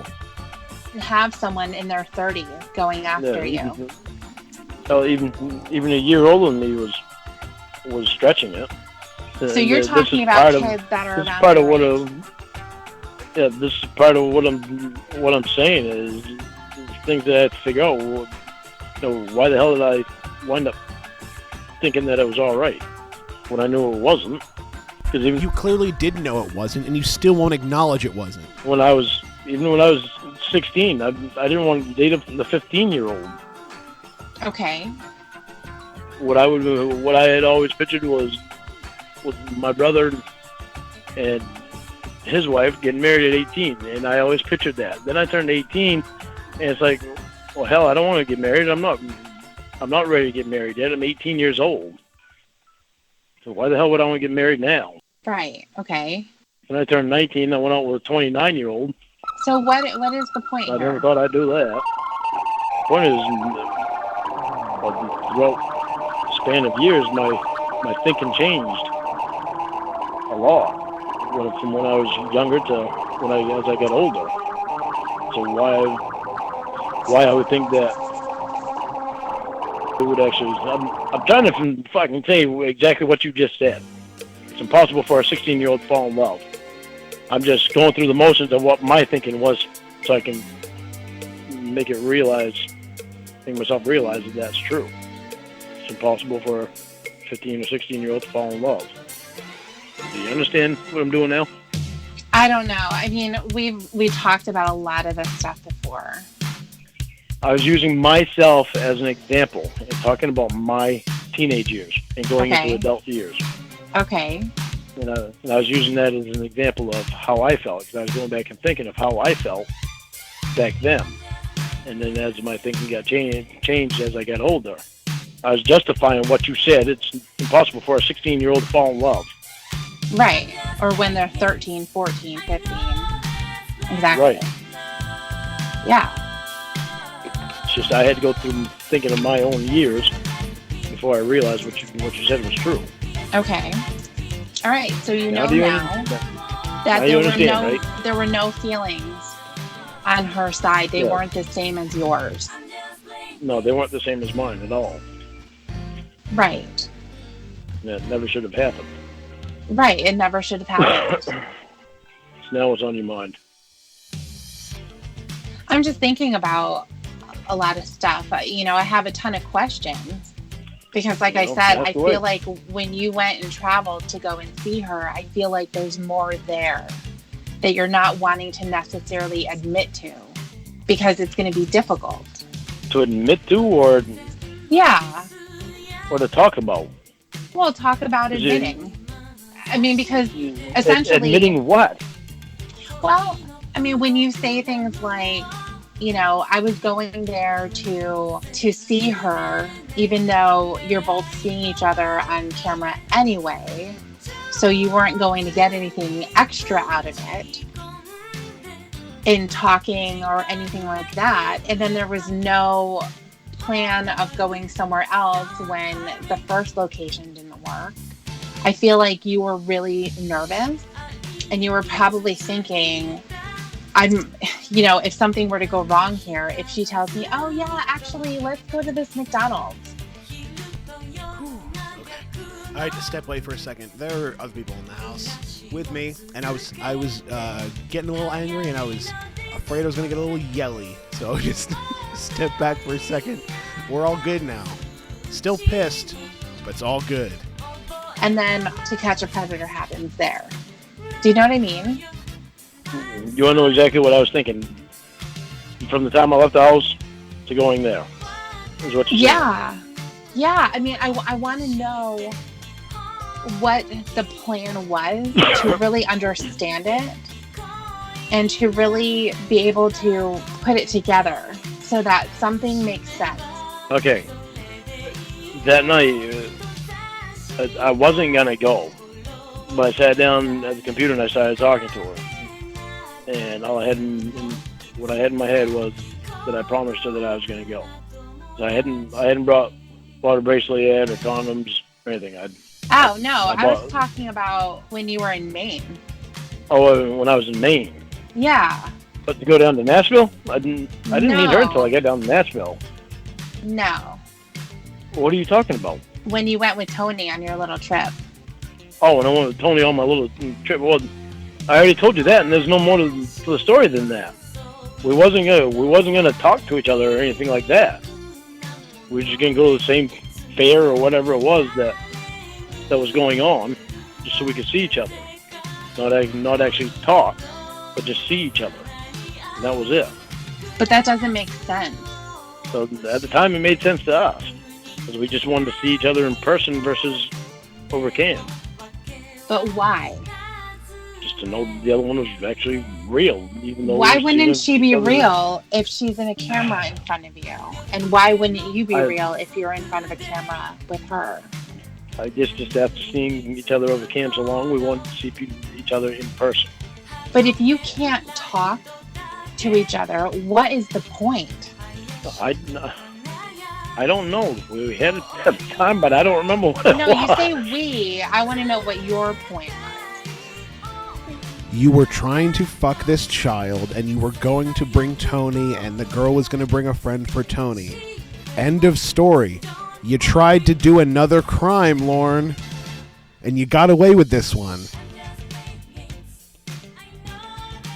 Have someone in their 30s going after you. So even a year older than me was stretching it. So you're talking about kids that are this is around part of your what age. this is part of what I'm saying is things that I have to figure out. Why the hell did I wind up thinking that it was all right when I knew it wasn't? Because You clearly did know it wasn't, and you still won't acknowledge it wasn't. when I was 16, I didn't want to date the 15-year-old. Okay. What I had always pictured was my brother and his wife getting married at 18, and I always pictured that. Then I turned 18, and it's like, well, hell, I don't want to get married. I'm not ready to get married yet. I'm 18 years old. So why the hell would I want to get married now? Right. Okay. When I turned 19, I went out with a 29-year-old. So what is the point I never here? thought I'd do that. The point is, throughout the span of years, my thinking changed a lot. From when I was younger to as I got older. So why I would think that it would actually... I'm trying to fucking say exactly what you just said. It's impossible for a 16-year-old to fall in love. I'm just going through the motions of what my thinking was, so I can make myself realize that that's true. It's impossible for a 15 or 16-year-old to fall in love. Do you understand what I'm doing now? I don't know. I mean, we talked about a lot of this stuff before. I was using myself as an example and talking about my teenage years and going into adult years. Okay. And I was using that as an example of how I felt, because I was going back and thinking of how I felt back then. And then as my thinking got changed as I got older, I was justifying what you said. It's impossible for a 16-year-old to fall in love. Right. Or when they're 13, 14, 15. Exactly. Right. Yeah. It's just I had to go through thinking of my own years before I realized what you said was true. Okay. All right. So you know now that there were no feelings on her side. They weren't the same as yours. No, they weren't the same as mine at all. Right. That never should have happened. Right. It never should have happened. So now what's on your mind? I'm just thinking about a lot of stuff. I have a ton of questions because, like I said, I feel like when you went and traveled to go and see her, I feel like there's more there that you're not wanting to necessarily admit to because it's going to be difficult. To admit to, or yeah, or to talk about? Well, talk about admitting. I mean, because essentially... Admitting what? Well, I mean, when you say things like, I was going there to see her, even though you're both seeing each other on camera anyway, so you weren't going to get anything extra out of it in talking or anything like that. And then there was no plan of going somewhere else when the first location didn't work. I feel like you were really nervous and you were probably thinking, if something were to go wrong here, if she tells me, oh yeah, actually, let's go to this McDonald's. Okay. I had to step away for a second. There were other people in the house with me, and I was getting a little angry, and I was afraid I was going to get a little yelly. So I just stepped back for a second. We're all good now. Still pissed, but it's all good. And then To Catch a Predator happens there. Do you know what I mean? You want to know exactly what I was thinking? From the time I left the house to going there, is what you're saying. Yeah. I mean, I want to know what the plan was to really understand it and to really be able to put it together so that something makes sense. Okay. That night, I wasn't going to go, but I sat down at the computer and I started talking to her. And all I had what I had in my head was that I promised her that I was going to go. So I hadn't brought a bracelet yet or condoms or anything. I was talking about when you were in Maine. Oh, when I was in Maine. Yeah. But to go down to Nashville, I didn't meet her until I got down to Nashville. No. What are you talking about? When you went with Tony on your little trip. Oh, when I went with Tony on my little trip. Well, I already told you that, and there's no more to the story than that. We wasn't gonna talk to each other or anything like that. We were just gonna go to the same fair or whatever it was that was going on, just so we could see each other. Not actually talk, but just see each other. And that was it. But that doesn't make sense. So at the time, it made sense to us, because we just wanted to see each other in person versus over cam. But why? Just to know the other one was actually real, even though. Why wouldn't she be real if she's in a camera in front of you? And why wouldn't you be real if you're in front of a camera with her? I guess just after seeing each other over cam so long, we wanted to see each other in person. But if you can't talk to each other, what is the point? I don't know. We had it at the time, but I don't remember what it was. No, you say we. I want to know what your point was. You were trying to fuck this child, and you were going to bring Tony, and the girl was going to bring a friend for Tony. End of story. You tried to do another crime, Lorne, and you got away with this one.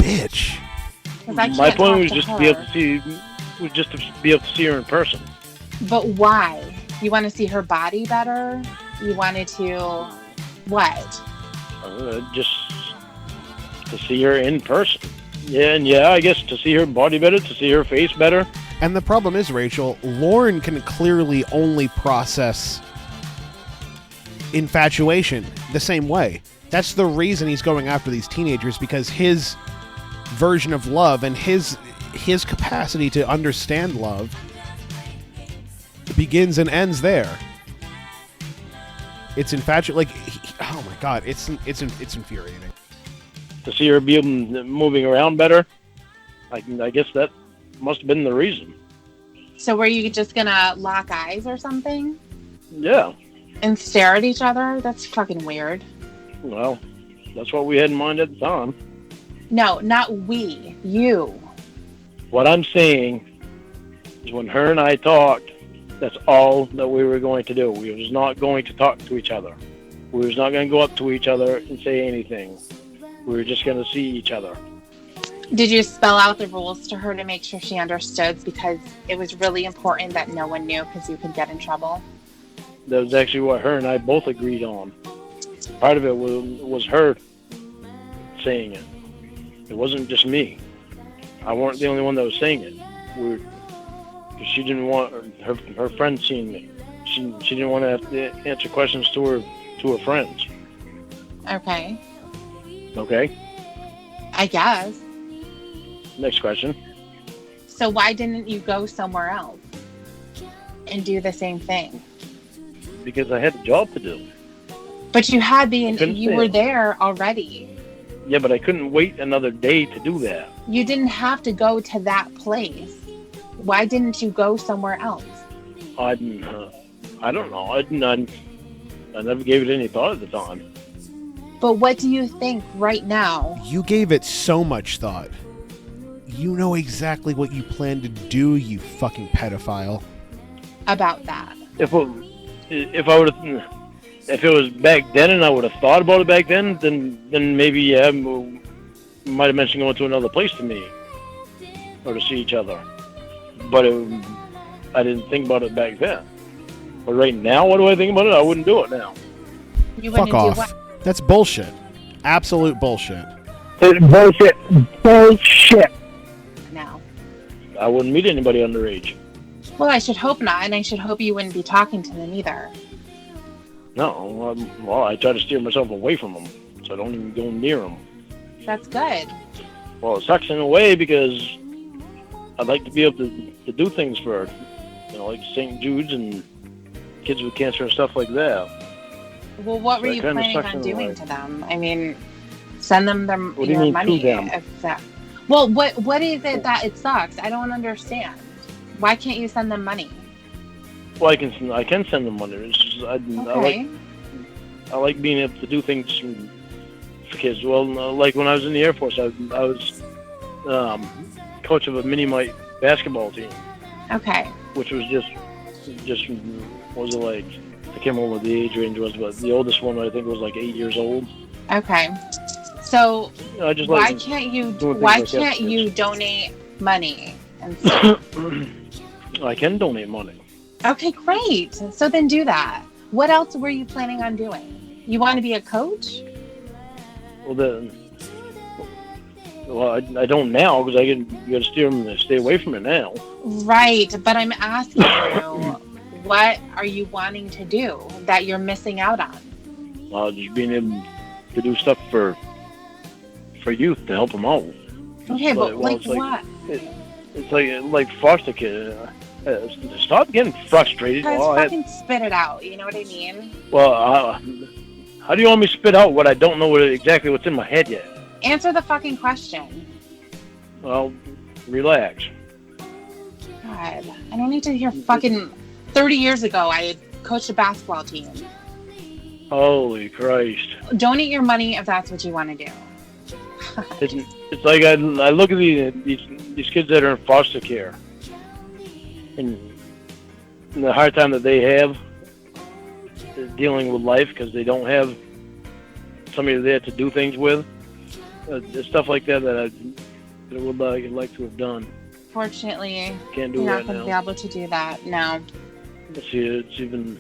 bitch. 'Cause I My can't point talk was to just her. to be able to see, her in person. But why? You want to see her body better? You wanted to what? Just to see her in person. Yeah, and yeah, I guess to see her body better, to see her face better. And the problem is, Rachel, Lorne can clearly only process infatuation the same way. That's the reason he's going after these teenagers, because his version of love and his capacity to understand love begins and ends there. It's oh my god, it's infuriating. To see her be moving around better, I guess that must have been the reason. So were you just gonna lock eyes or something Yeah. and stare at each other? That's fucking weird. Well, that's what we had in mind at the time. No, not we. You. What I'm saying is when her and I talked, that's all that we were going to do. We was not going to talk to each other. We was not going to go up to each other and say anything. We were just going to see each other. Did you spell out the rules to her to make sure she understood? Because it was really important that no one knew, because you could get in trouble. That was actually what her and I both agreed on. Part of it was her saying it. It wasn't just me. I weren't the only one that was saying it. She didn't want her friends seeing me. She didn't want to have to answer questions to her friends. Okay. Okay. I guess. Next question. So why didn't you go somewhere else and do the same thing? Because I had a job to do. But you had you were fail. there already. Yeah, but I couldn't wait another day to do that. You didn't have to go to that place. Why didn't you go somewhere else? I don't know. I never gave it any thought at the time. But what do you think right now? You gave it so much thought. You know exactly what you plan to do, you fucking pedophile. About that? If I would have, if it was back then and I would have thought about it back then maybe yeah, might have mentioned going to another place to meet or to see each other. But I didn't think about it back then. But right now, what do I think about it? I wouldn't do it now. You Fuck wouldn't off. do what? That's bullshit. Absolute bullshit. Bullshit. Bullshit. No. I wouldn't meet anybody underage. Well, I should hope not, and I should hope you wouldn't be talking to them either. No, well, I try to steer myself away from them, so I don't even go near them. That's good. Well, it sucks in a way because I'd like to be able to do things for, like St. Jude's and kids with cancer and stuff like that. Well, what were So you it kinda planning sucks on in a doing way. to them? I mean, send them What do you your mean, money. to them? Well, what is it that it sucks? I don't understand. Why can't you send them money? Well, I can send them money. It's just, Okay. I like being able to do things for kids. Well, like when I was in the Air Force, I was coach of a mini-mite basketball team, Okay. which was just what was it like? I can't remember what the age range was, but the oldest one I think was like 8 years old. Okay. So I just why like can't you doing things why like that can't for you kids. donate money and stuff? I can donate money. Okay, great. So then do that. What else were you planning on doing? You want to be a coach? Well, I don't now because you got to steer them to stay away from it now. Right, but I'm asking you, what are you wanting to do that you're missing out on? Just being able to do stuff for youth to help them out. Okay, but Well, like it's like- what? It's like foster kid. Stop getting frustrated. Guys, Well, fucking spit it out. You know what I mean? How do you want me to spit out what I don't know exactly what's in my head yet? Answer the fucking question. Well, relax. God, I don't need to hear fucking 30 years ago I had coached a basketball team. Holy Christ. Donate your money if that's what you want to do. It's like I look at these kids that are in foster care and the hard time that they have dealing with life because they don't have somebody there to do things with. stuff like that I would like to have done. Fortunately, Can't do you're that not going to be now. able to do that. No. See, it's even,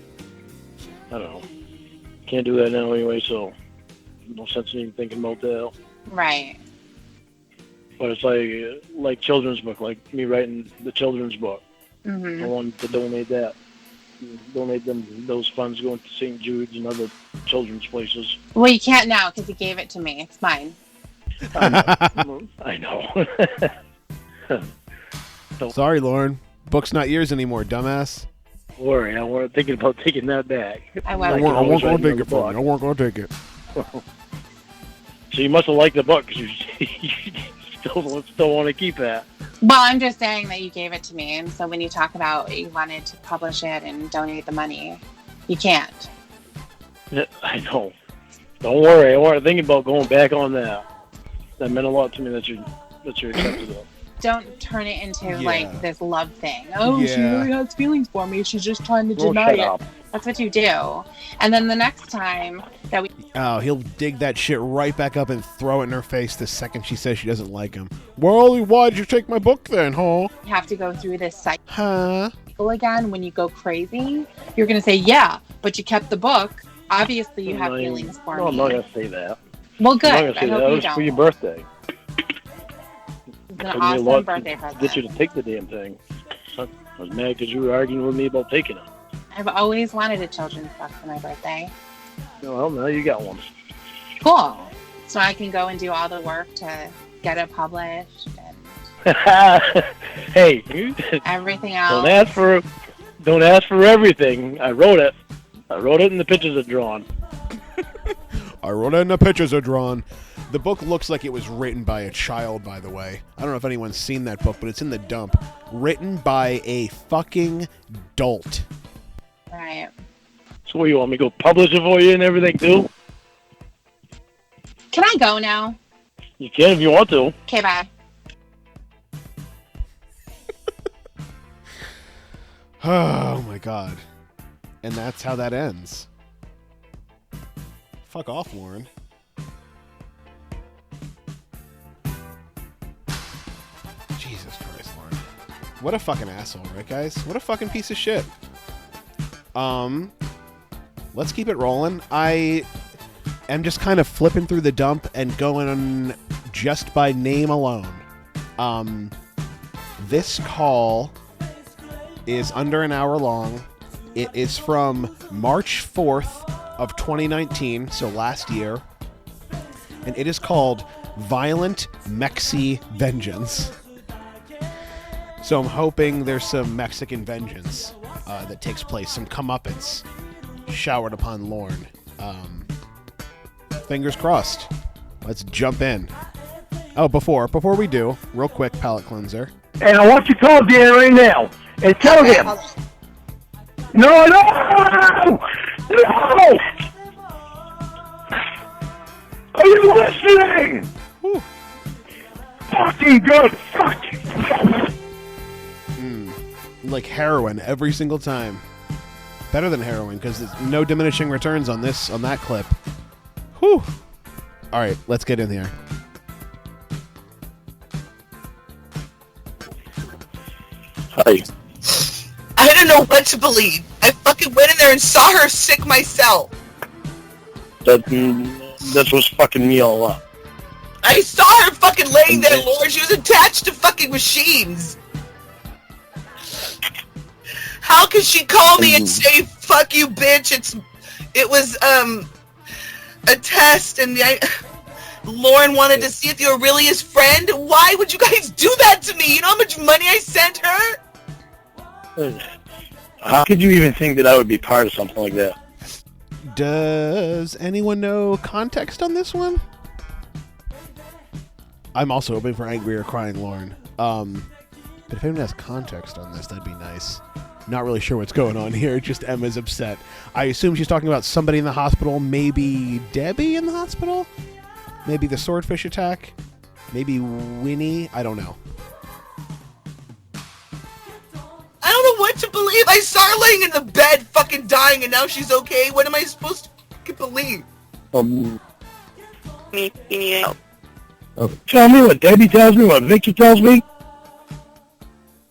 I don't know. Can't do that now anyway, so no sense in even thinking about that. Right. But it's like children's book, like me writing the children's book. Mm-hmm. I wanted to donate that. Donate those funds going to St. Jude's and other children's places. Well, you can't now because you gave it to me. It's mine. I know. Sorry, Lauren. Book's not yours anymore, dumbass. Don't worry, I wasn't thinking about taking that back. I I will. won't go take it from you. I won't go take it. So you must have liked the book because you still want to keep that. Well, I'm just saying that you gave it to me, and so when you talk about you wanted to publish it and donate the money, you can't. I know. Don't worry, I wasn't thinking about going back on that. That meant a lot to me that you accepted it. Don't turn it into Yeah. like this love thing. Oh, she Yeah. really has feelings for me. She's just trying to Don't deny shut it. up. That's what you do. And then the next time that we Oh, he'll dig that shit right back up and throw it in her face the second she says she doesn't like him. Well, why did you take my book then, huh? have to go through this cycle Huh? again, when you go crazy, you're going to say, yeah, but you kept the book. Obviously, you have feelings for No, me. I'm not going to say that. Well, good. I'm not going to I say that. hope That you was don't. for your birthday. It's an Took me a awesome lot birthday to present. get you to take the damn thing. I was mad because you were arguing with me about taking it. I've always wanted a children's book for my birthday. Well, now you got one. Cool. So I can go and do all the work to get it published and Hey, everything don't else. ask for everything. I wrote it and the pictures are drawn. I wrote it and the pictures are drawn. The book looks like it was written by a child, by the way. I don't know if anyone's seen that book, but it's in the dump. Written by a fucking dolt. Right. So what, you want me to go publish it for you and everything too? Can I go now? You can if you want to. Okay, bye. Oh my god. And that's how that ends. Fuck off, Lauren. Jesus Christ, Lauren. What a fucking asshole, right, guys? What a fucking piece of shit. Let's keep it rolling. I am just kind of flipping through the dump and going on just by name alone. This call is under an hour long. It is from March 4th of 2019, so last year. And it is called Violent Mexi Vengeance. So I'm hoping there's some Mexican vengeance that takes place, some comeuppance showered upon Lorne. Fingers crossed. Let's jump in. Oh, before we do, real quick palate cleanser. And I want you to call Dan right now and tell him. No! Are you listening? Whew. Fucking good. Fucking. Like heroin every single time. Better than heroin because there's no diminishing returns on that clip. Whew. All right, let's get in here. Hi. I don't know what to believe. I fucking went in there and saw her sick myself. That's what's fucking me all up. I saw her fucking laying there, Lord. She was attached to fucking machines. How could she call me and say, fuck you, bitch? It was a test, and Lauren wanted to see if you were really his friend. Why would you guys do that to me? You know how much money I sent her? How could you even think that I would be part of something like that? Does anyone know context on this one? I'm also hoping for angry or crying Lauren. But if anyone has context on this, that'd be nice. Not really sure what's going on here. Just Emma's upset. I assume she's talking about somebody in the hospital. Maybe Debbie in the hospital? Maybe the swordfish attack? Maybe Winnie? I don't know. I don't know what to believe. I saw her laying in the bed fucking dying, and now she's okay. What am I supposed to fucking believe? Tell me what Debbie tells me, what Vicky tells me.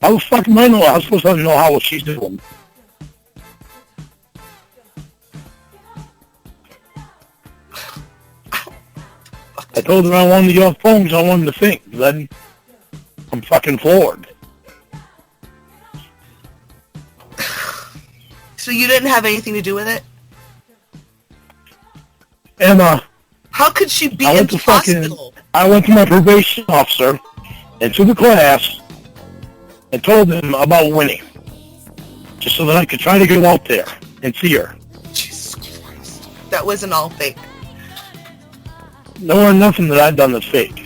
How the fuck am I know? I'm supposed to know how she's doing. I told her I wanted to get off phone because I wanted to think. Then I'm fucking floored. So you didn't have anything to do with it? Emma. How could she be in the hospital? I went to my probation officer and to the class and told him about Winnie. Just so that I could try to get out there and see her. Jesus Christ. That wasn't all fake. There was nothing that I've done that's fake.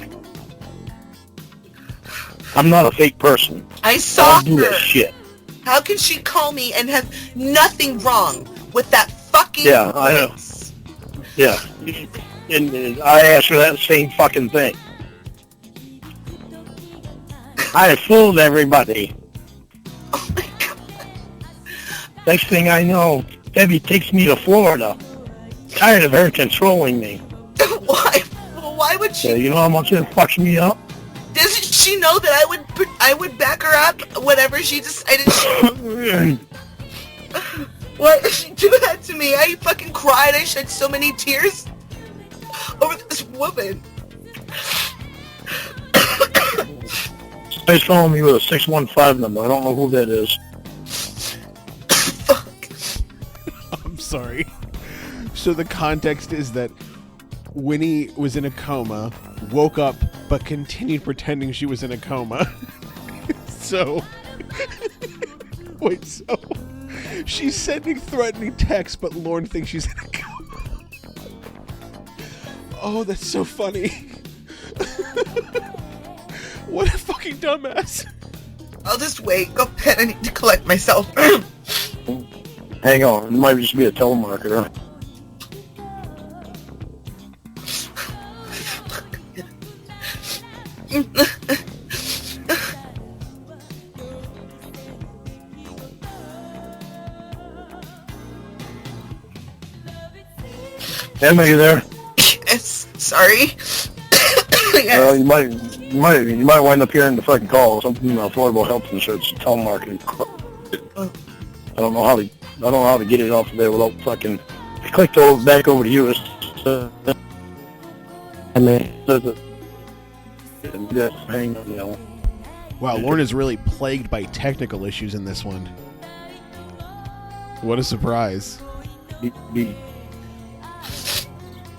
I'm not a fake person. I saw I don't do her. that shit. How can she call me and have nothing wrong with that fucking Yeah, I know. voice? Yeah. And I asked her that same fucking thing. I fooled everybody. Oh my God. Next thing I know, Debbie takes me to Florida. Tired of her controlling me. Why? Well, why would she? Yeah, you know how much it fucks me up? Doesn't she know that I would back her up whatever she decided? Why did she do that to me? I fucking cried. I shed so many tears over this woman. Somebody's calling me with a 615 number. I don't know who that is. I'm sorry. So the context is that Winnie was in a coma, woke up, but continued pretending she was in a coma. So... Wait, so... She's sending threatening texts, but Lorne thinks she's in a coma. Oh, that's so funny. What a fucking dumbass. I'll just wait. Go ahead. I need to collect myself. Hang on. It might just be a telemarketer. Emma, you there? Yes. Sorry. Well, you might wind up hearing the fucking call. Something about affordable health insurance, telemarketing. I don't know how to get it off of there without fucking. I clicked back over to you. I mean, hang on, you know. Wow, Lorne is really plagued by technical issues in this one. What a surprise.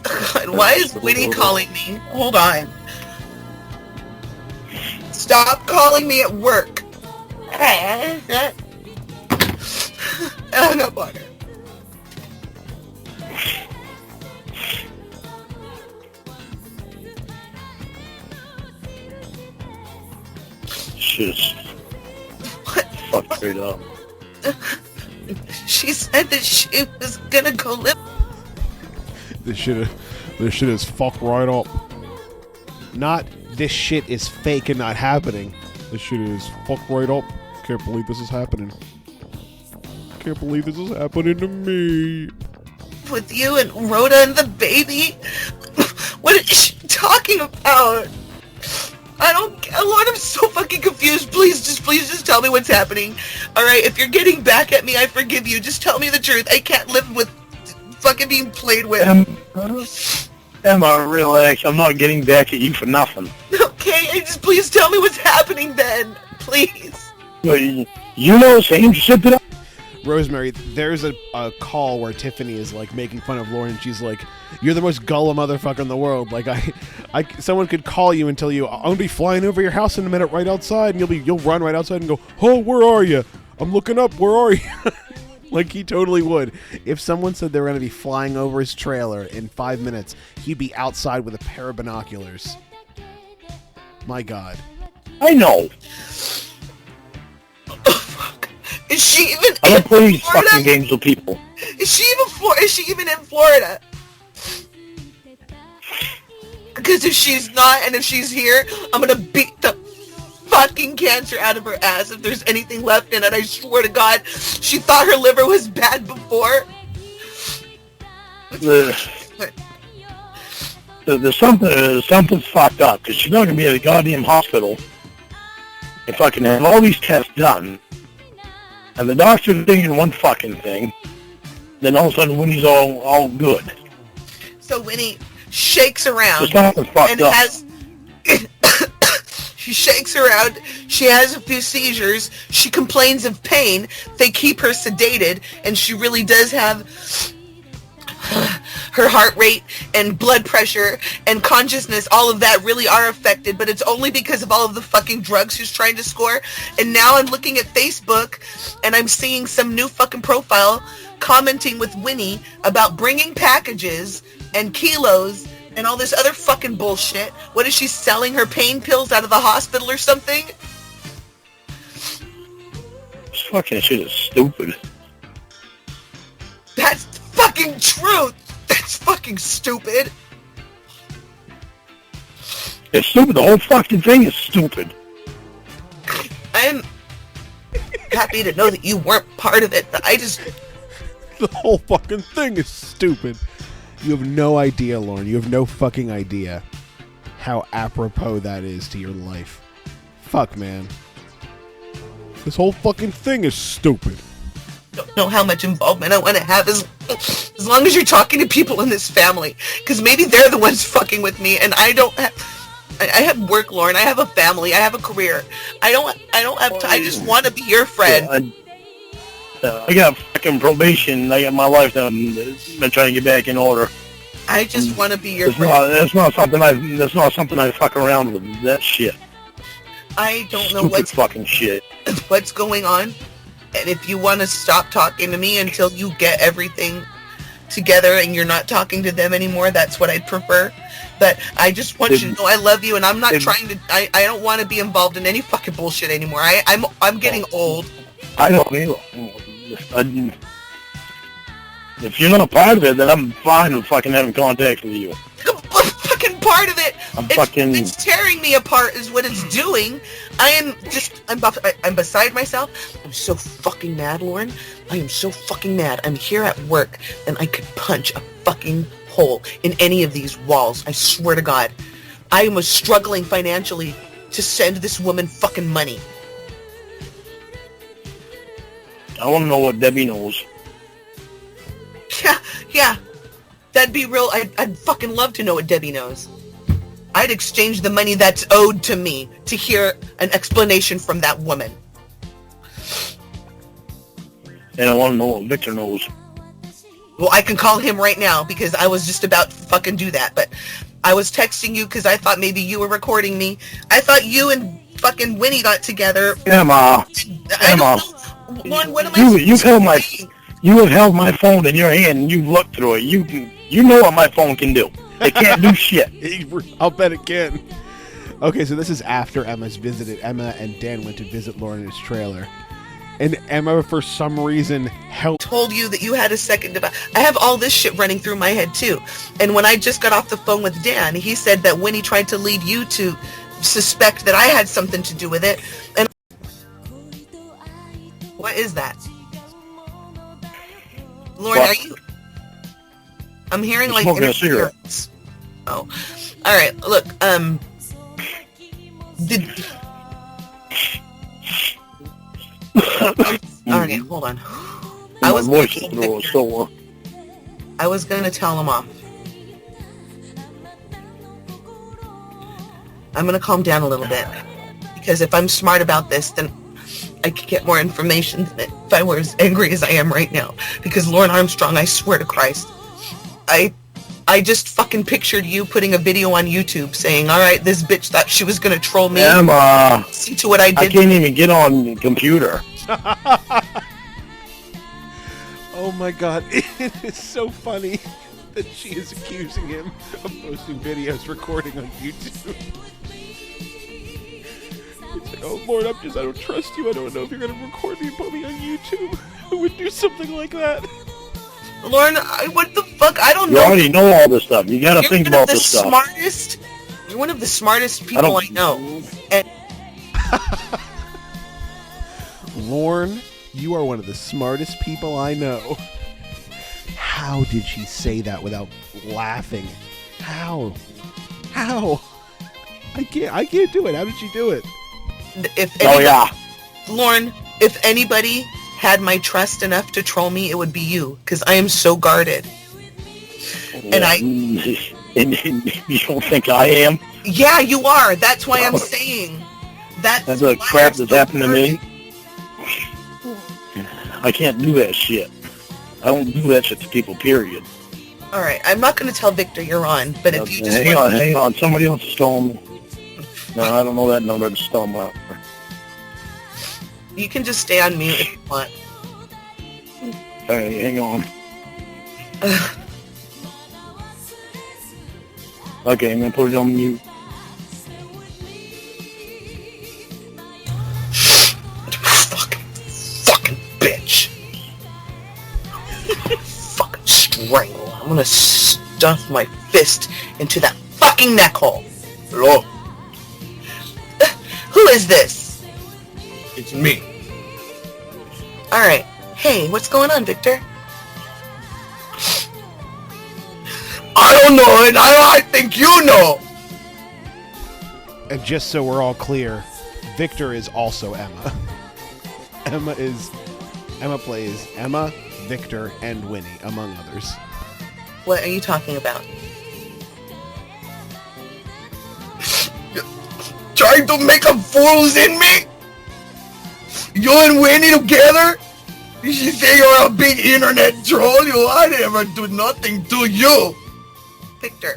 God, why is Winnie calling me? Hold on. Stop calling me at work. I hung up on her. Shit. Fuck straight up. She said that she was gonna go live. This shit is fucked right up. Not this shit is fake and not happening. This shit is fucked right up. Can't believe this is happening. Can't believe this is happening to me. With you and Rhoda and the baby. What is she talking about? I don't. Lord, I'm so fucking confused. Please just tell me what's happening. All right, if you're getting back at me, I forgive you. Just tell me the truth. I can't live with fucking being played with. Emma, relax. I'm not getting back at you for nothing. Okay, just please tell me what's happening then. Please. You know the same shit that Rosemary, there's a call where Tiffany is like making fun of Lauren. She's like, "You're the most gullible motherfucker in the world. Like, someone could call you and tell you, I'm gonna be flying over your house in a minute, right outside, and you'll run right outside and go, oh, where are you? I'm looking up. Where are you?" Like, he totally would. If someone said they were gonna be flying over his trailer in 5 minutes, he'd be outside with a pair of binoculars. My God. I know. Is she even I don't in play these Florida? fucking games with people. Is she even in Florida? Because if she's not, and if she's here, I'm gonna beat the fucking cancer out of her ass if there's anything left in it. I swear to God, she thought her liver was bad before. The there's something fucked up because she's not gonna be at a goddamn hospital and fucking have all these tests done, and the doctor's thinking one fucking thing, then all of a sudden Winnie's all good. So Winnie shakes around There's something fucked and up. has. She shakes around. She has a few seizures. She complains of pain. They keep her sedated, and she really does have her heart rate and blood pressure and consciousness. All of that really are affected, but it's only because of all of the fucking drugs she's trying to score. And now I'm looking at Facebook, and I'm seeing some new fucking profile commenting with Winnie about bringing packages and kilos and all this other fucking bullshit. What is she selling her pain pills out of the hospital or something? This fucking shit is stupid. That's fucking truth. That's fucking stupid. It's stupid. The whole fucking thing is stupid. I'm happy to know that you weren't part of it, but I just... The whole fucking thing is stupid. You have no idea, Lorne. You have no fucking idea how apropos that is to your life. Fuck, man. This whole fucking thing is stupid. Don't know how much involvement I want to have as long as you're talking to people in this family, because maybe they're the ones fucking with me, and I don't have... I have work, Lorne. I have a family. I have a career. I don't have to... I just want to be your friend. I got fucking probation. I got my life done. Been trying to get back in order. I just want to be your friend. That's not something I fuck around with. That shit. I don't know Stupid fucking shit. what's going on, and if you want to stop talking to me until you get everything together and you're not talking to them anymore, that's what I'd prefer. But I just want you to know I love you, and I'm not trying to... I don't want to be involved in any fucking bullshit anymore. I'm getting old. I don't either. If you're not a part of it, then I'm fine with fucking having contact with you. I'm fucking part of it. It's tearing me apart is what it's doing. I'm beside myself. I'm so fucking mad, Lauren. I am so fucking mad. I'm here at work, and I could punch a fucking hole in any of these walls. I swear to God. I was struggling financially to send this woman fucking money. I want to know what Debbie knows. Yeah. That'd be real. I'd fucking love to know what Debbie knows. I'd exchange the money that's owed to me to hear an explanation from that woman. And I want to know what Victor knows. Well, I can call him right now because I was just about to fucking do that. But I was texting you because I thought maybe you were recording me. I thought you and fucking Winnie got together. Emma. What am I You have held my phone in your hand and you've looked through it. You know what my phone can do. It can't do shit. I'll bet it can. Okay, so this is after Emma and Dan went to visit Lauren in his trailer. And Emma, for some reason, helped... Told you that you had a second about... I have all this shit running through my head, too. And when I just got off the phone with Dan, he said that Winnie tried to lead you to suspect that I had something to do with it. And... What is that? Lauren, are you... I'm hearing like... Smoking a cigarette. Oh. Alright, look, Okay, hold on. I was going to tell him off. I'm going to calm down a little bit. Because if I'm smart about this, then I could get more information than if I were as angry as I am right now. Because Lauren Armstrong, I swear to Christ, I just fucking pictured you putting a video on YouTube saying, alright, this bitch thought she was going to troll me. Emma, see to what I did. I can't even get on the computer. Oh my god, it is so funny that she is accusing him of posting videos recording on YouTube. It's like, oh Lord, I don't trust you. I don't know if you're going to record me and put me on YouTube. Who would do something like that? Lauren, what the fuck? I don't know. You already know all this stuff. You gotta think about this stuff. You're one of the smartest people I know. And Lorne, you are one of the smartest people I know. How did she say that without laughing? How? How? I can't do it. How did she do it? Lorne, if anybody had my trust enough to troll me, it would be you, because I am so guarded. And And you don't think I am? Yeah, you are. That's why I'm saying. That's the crap that's happened to me. I can't do that shit. I don't do that shit to people, period. All right, I'm not going to tell Victor you're on, but if you just... Hang on. Somebody else is calling me. No, I don't know that number. Just tell them out. You can just stay on mute if you want. Hey, hang on. Okay, I'm going to put it on mute. Fucking bitch. Fucking strangle. I'm going to stuff my fist into that fucking neck hole. Hello? Who is this? It's me. Alright. Hey, what's going on, Victor? I don't know, and I think you know. And just so we're all clear, Victor is also Emma. Emma plays Emma, Victor, and Winnie, among others. What are you talking about? Trying to make a fools in me? You and Winnie together? You say you're a big internet troll? I never do nothing to you. Victor,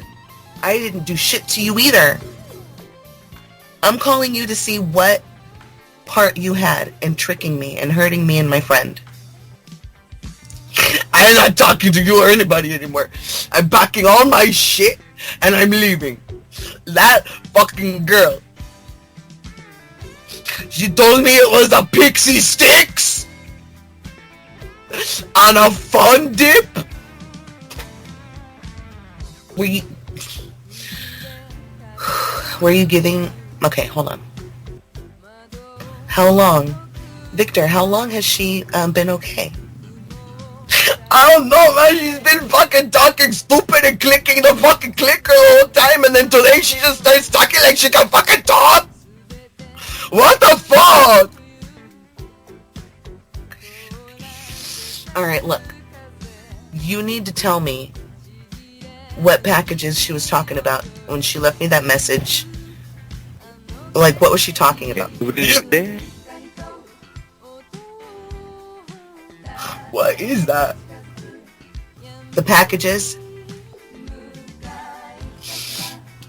I didn't do shit to you either. I'm calling you to see what part you had in tricking me and hurting me and my friend. I'm not talking to you or anybody anymore. I'm packing all my shit and I'm leaving. That fucking girl. She told me it was a pixie sticks on a fun dip. Were you giving... Okay, hold on. How long? Victor, how long has she been okay? I don't know, man. She's been fucking talking stupid and clicking the fucking clicker the whole time, and then today she just starts talking like she can fucking talk. What the fuck? Alright, look. You need to tell me what packages she was talking about when she left me that message. Like, what was she talking about? What is that? The packages?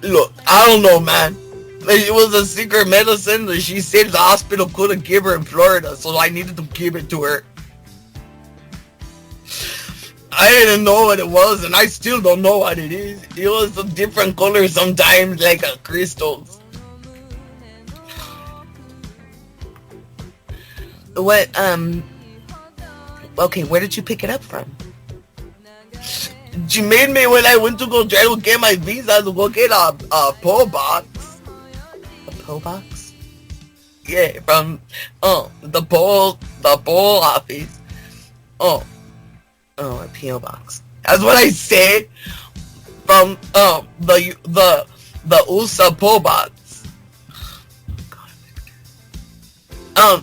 Look, I don't know, man. It was a secret medicine that she said the hospital couldn't give her in Florida, so I needed to give it to her. I didn't know what it was, and I still don't know what it is. It was a different color sometimes, like a crystals. What, okay, where did you pick it up from? She made me when I went to go try to get my visa to go get a PO box. A PO box? Yeah, from the PO office. Oh, a PO box. That's what I said. From the USA PO box. I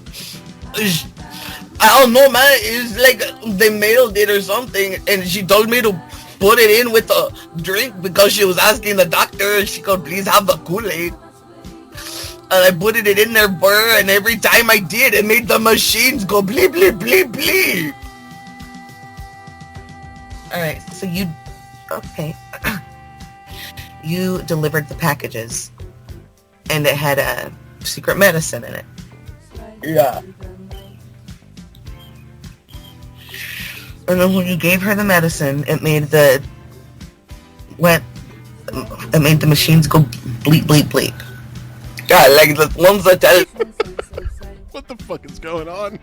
don't know, man. It's like they mailed it or something, and she told me to put it in with a drink because she was asking the doctor if she could please have the Kool-Aid. And I put it in there for her, and every time I did, it made the machines go bleep, bleep, bleep, bleep. Alright, so you... Okay. You delivered the packages, and it had a secret medicine in it. Yeah. And then when you gave her the medicine, it made the machines go bleep, bleep, bleep. Yeah, like the ones that tell... What the fuck is going on?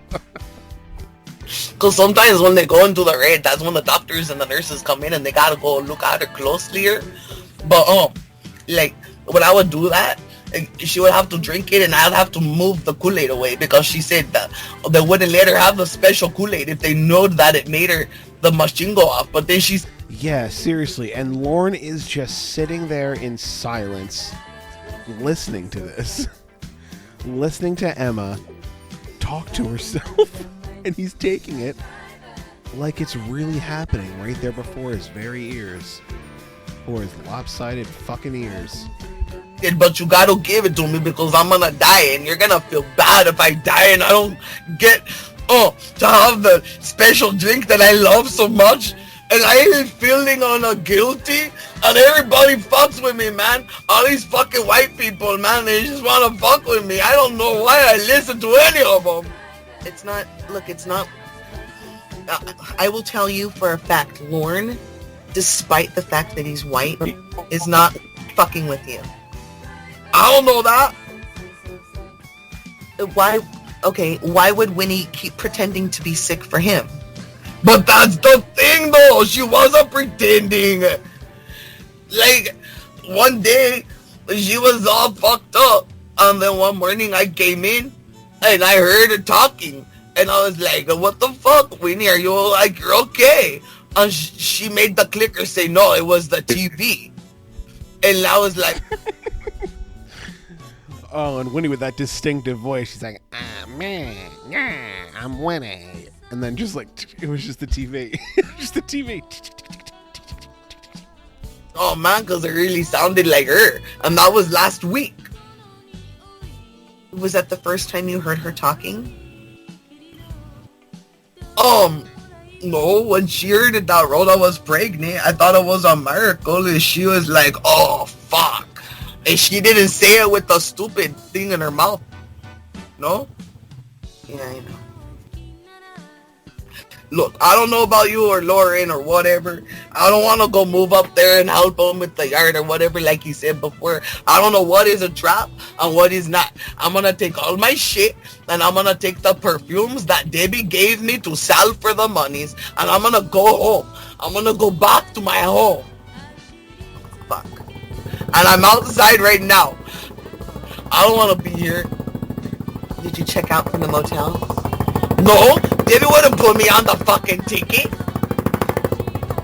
Because sometimes when they go into the raid, that's when the doctors and the nurses come in and they gotta go look at her closely. But, like, when I would do that, she would have to drink it and I'd have to move the Kool-Aid away because she said that they wouldn't let her have the special Kool-Aid if they know that it made her the machine go off. But then Yeah, seriously. And Lorne is just sitting there in silence, listening to this. Listening to Emma talk to herself. And he's taking it like it's really happening right there before his very ears. Or his lopsided fucking ears. But you gotta give it to me because I'm gonna die and you're gonna feel bad if I die and I don't get to have the special drink that I love so much. And I ain't feeling guilty, and everybody fucks with me, man. All these fucking white people, man, they just want to fuck with me. I don't know why I listen to any of them. It's not, look, it's not, I will tell you for a fact, Lorne, despite the fact that he's white, is not fucking with you. I don't know that. Why would Winnie keep pretending to be sick for him? But that's the thing, though. She wasn't pretending. Like, one day, she was all fucked up. And then one morning, I came in, and I heard her talking. And I was like, what the fuck, Winnie? Are you like, you're okay? And she made the clicker say, no, it was the TV. And I was like... Oh, and Winnie with that distinctive voice, she's like, man, yeah, I'm Winnie. And then just like, it was just the TV. Just the TV. Oh man, because it really sounded like her. And that was last week. Was that the first time you heard her talking? No, when she heard it that Rhoda was pregnant, I thought it was a miracle. And she was like, oh, fuck. And she didn't say it with the stupid thing in her mouth. No? Yeah, I know. Look, I don't know about you or Lauren or whatever. I don't want to go move up there and help him with the yard or whatever like he said before. I don't know what is a trap and what is not. I'm going to take all my shit and I'm going to take the perfumes that Debbie gave me to sell for the monies and I'm going to go home. I'm going to go back to my home. Fuck. And I'm outside right now. I don't want to be here. Did you check out from the motel? No, Debbie wouldn't put me on the fucking ticket.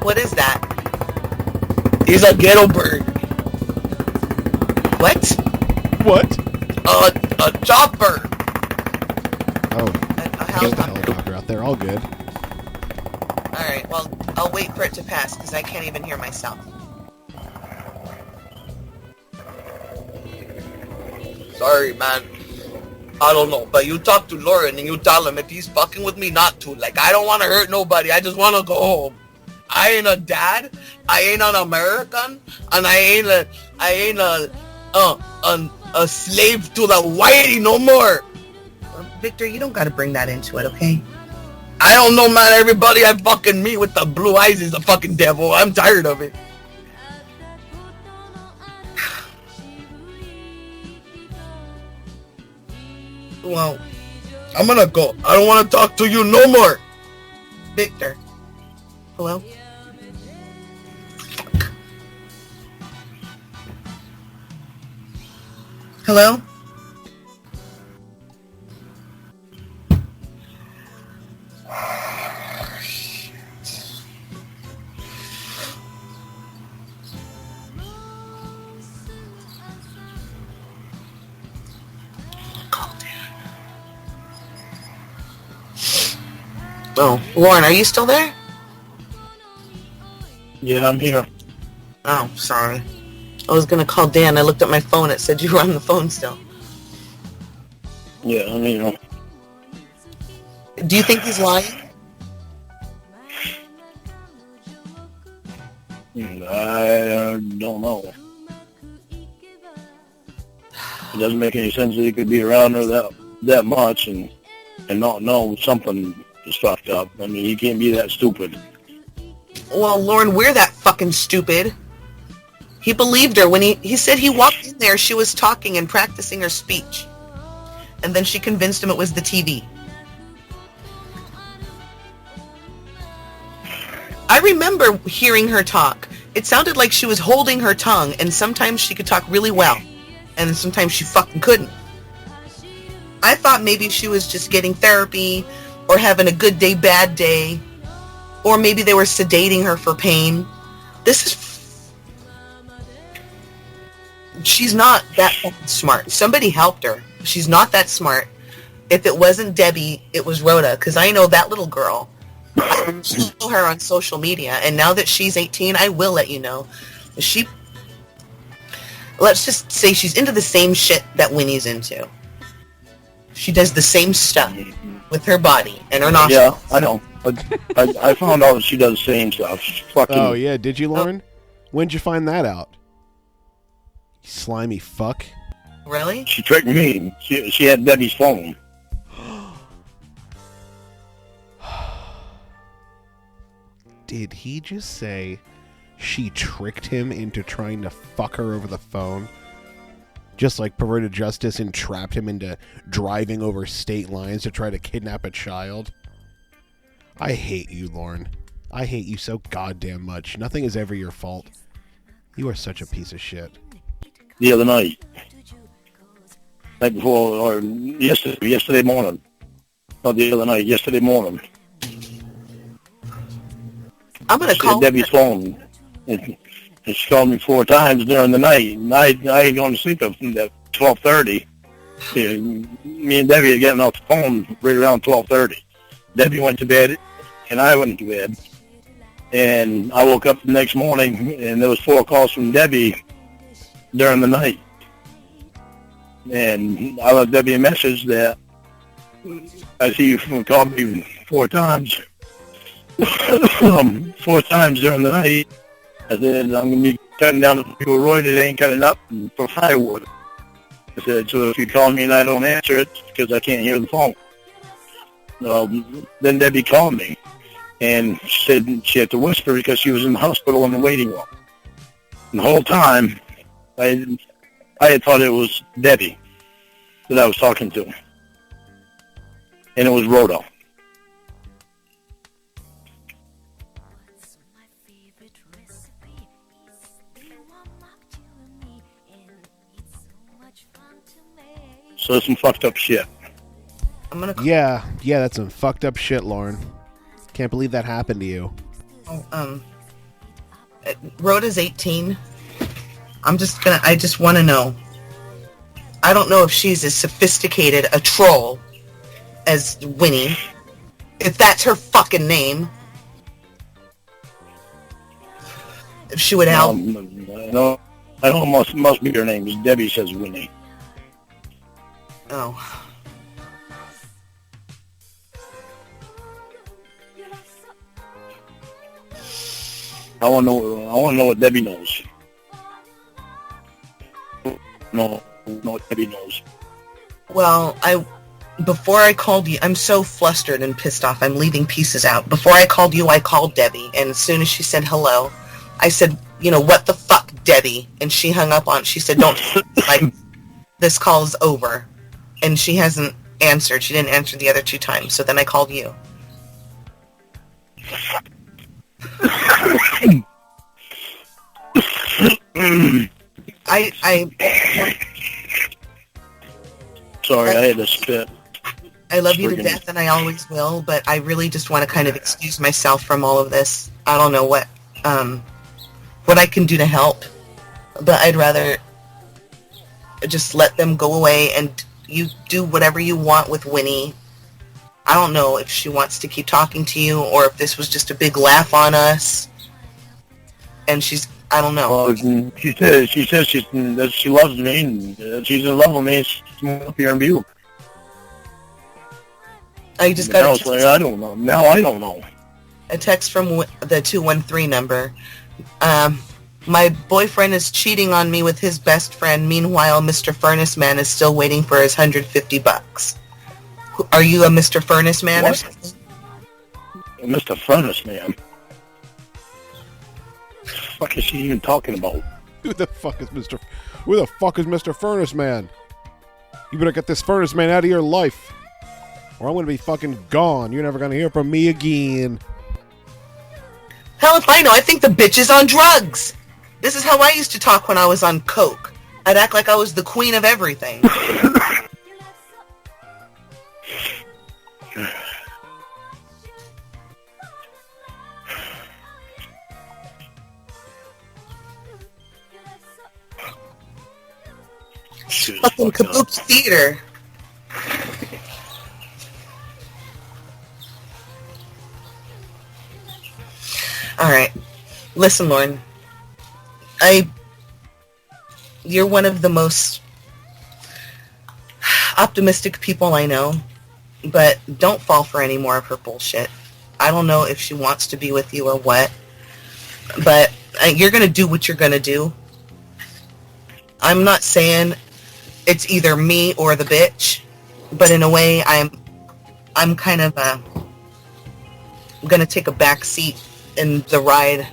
What is that? He's a ghetto bird. What? What? A chopper. Oh, A there's the helicopter. helicopter out there, all good. Alright, well, I'll wait for it to pass because I can't even hear myself. Sorry, man. I don't know, but you talk to Lauren and you tell him if he's fucking with me not to. Like, I don't want to hurt nobody. I just want to go home. I ain't a dad. I ain't an American, and I ain't a slave to the whitey no more. Victor, you don't gotta bring that into it, okay? I don't know, man. Everybody I fucking meet with the blue eyes is a fucking devil. I'm tired of it. Well, I'm gonna go. I don't want to talk to you no more. Victor. Hello? Hello? Oh, Lauren, are you still there? Yeah, I'm here. Oh, sorry. I was gonna call Dan. I looked at my phone. It said you were on the phone still. Yeah, I'm here. Do you think he's lying? I don't know. It doesn't make any sense that he could be around her that much and not know something is fucked up. I mean, he can't be that stupid. Well, Lauren, we're that fucking stupid. He believed her when he said he walked in there, she was talking and practicing her speech. And then she convinced him it was the TV. I remember hearing her talk. It sounded like she was holding her tongue, and sometimes she could talk really well, and sometimes she fucking couldn't. I thought maybe she was just getting therapy, or having a good day, bad day, or maybe they were sedating her for pain. This is... She's not that fucking smart. Somebody helped her. She's not that smart. If it wasn't Debbie, it was Rhoda, because I know that little girl. I follow her on social media, and now that she's 18, I will let you know. She... Let's just say she's into the same shit that Winnie's into. She does the same stuff with her body and her nostrils. Yeah, I know. I found out she does the same stuff. She's fucking... Oh, yeah. Did you, Lauren? When'd you find that out? You slimy fuck. Really? She tricked me. She had Debbie's phone. Did he just say she tricked him into trying to fuck her over the phone? Just like perverted justice entrapped him into driving over state lines to try to kidnap a child? I hate you, Lorne. I hate you so goddamn much. Nothing is ever your fault. You are such a piece of shit. The other night. Night before, or yesterday morning. Not the other night, yesterday morning. I'm going to call Debbie's phone. And she called me 4 times during the night. And I ain't going to sleep at 12:30. Me and Debbie are getting off the phone right around 12:30. Debbie went to bed, and I went to bed. And I woke up the next morning, and there was 4 calls from Debbie during the night. And I left Debbie a message that I see you called me 4 times. 4 times during the night. I said, I'm going to be cutting down the people roid. It ain't cutting up for firewood. I said, so if you call me and I don't answer it, it's because I can't hear the phone. Then Debbie called me, and she said she had to whisper because she was in the hospital in the waiting room. And the whole time, I had thought it was Debbie that I was talking to. And it was Rhoda. So that's some fucked up shit. Yeah, that's some fucked up shit, Lauren. Can't believe that happened to you. Rhoda's 18. I just want to know. I don't know if she's as sophisticated a troll as Winnie. If that's her fucking name. If she would help. No, I know must be her name, because Debbie says Winnie. Oh. I want to know what Debbie knows. No, what Debbie knows. Well, before I called you, I'm so flustered and pissed off. I'm leaving pieces out. Before I called you, I called Debbie, and as soon as she said hello, I said, what the fuck, Debbie? And she hung up on. She said, don't, this call's over. And she hasn't answered. She didn't answer the other 2 times. So then I called you. Sorry, I had to spit. I love you to death, and I always will, but I really just want to kind of excuse myself from all of this. I don't know what I can do to help, but I'd rather just let them go away and you do whatever you want with Winnie. I don't know if she wants to keep talking to you or if this was just a big laugh on us. And I don't know. Well, she says that she loves me and she's in love with me. She's up here in Butte. I just got I don't know. Now I don't know. A text from the 213 number. My boyfriend is cheating on me with his best friend. Meanwhile, Mr. Furnace Man is still waiting for his $150. Are you a Mr. Furnace Man? What? Mr. Furnace Man? What the fuck is she even talking about? Who the fuck is Mr. Furnace Man? You better get this Furnace Man out of your life, or I'm gonna be fucking gone. You're never gonna hear from me again. Hell if I know. I think the bitch is on drugs. This is how I used to talk when I was on coke. I'd act like I was the queen of everything. Shit is Fucking fucked up. kabuki theater. Alright. Listen, Lauren. You're one of the most optimistic people I know, but don't fall for any more of her bullshit. I don't know if she wants to be with you or what, but you're going to do what you're going to do. I'm not saying it's either me or the bitch, but in a way, I'm kind of going to take a back seat in the ride,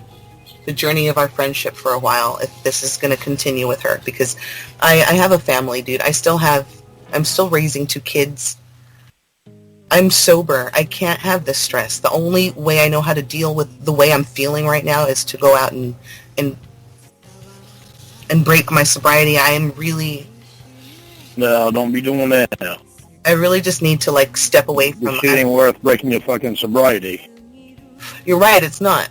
the journey of our friendship for a while, if this is going to continue with her, because I have a family, dude. I'm still raising 2 kids. I'm sober. I can't have this stress. The only way I know how to deal with the way I'm feeling right now is to go out and break my sobriety. I am really... No, don't be doing that now. I really just need to, like, step away from... It ain't worth breaking your fucking sobriety. You're right, it's not.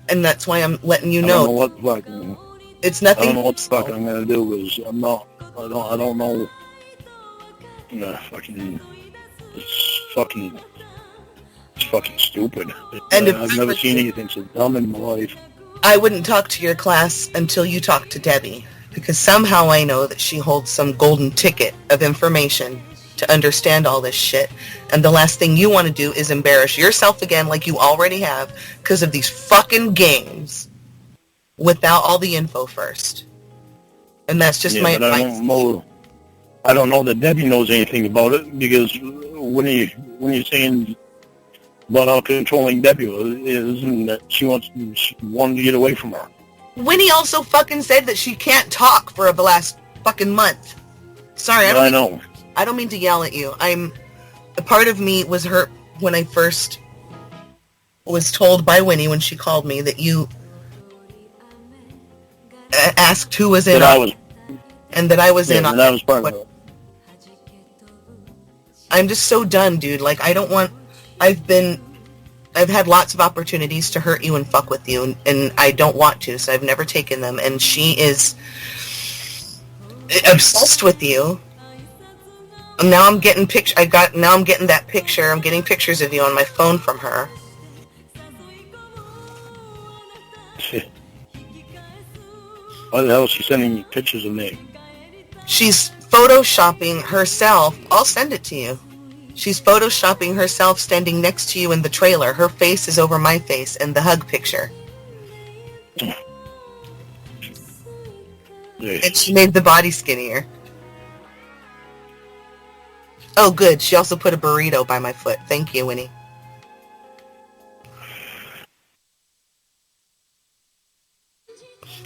And that's why I'm letting you know. I don't know what fucking... It's nothing... I don't know what the fuck I'm gonna do, because I don't know... fucking... It's fucking stupid. And I've never seen anything so dumb in my life. I wouldn't talk to your class until you talk to Debbie, because somehow I know that she holds some golden ticket of information to understand all this shit, and the last thing you want to do is embarrass yourself again like you already have because of these fucking games without all the info first. And that's just my advice. I don't know that Debbie knows anything about it, because when you're saying about how controlling Debbie is, and that she wanted to get away from her. Winnie also fucking said that she can't talk for the last fucking month. Sorry, I know. I don't mean to yell at you. A part of me was hurt when I first was told by Winnie when she called me that you asked who was in on it, and that I was in on it. That was part of it. I'm just so done, dude. Like, I don't want... I've had lots of opportunities to hurt you and fuck with you, and I don't want to, so I've never taken them. And she is obsessed with you. And now I'm getting I'm getting that picture. I'm getting pictures of you on my phone from her. Why the hell is she sending me pictures of me? She's photoshopping herself. I'll send it to you. She's photoshopping herself standing next to you in the trailer. Her face is over my face in the hug picture. And she made the body skinnier. Oh, good. She also put a burrito by my foot. Thank you, Winnie.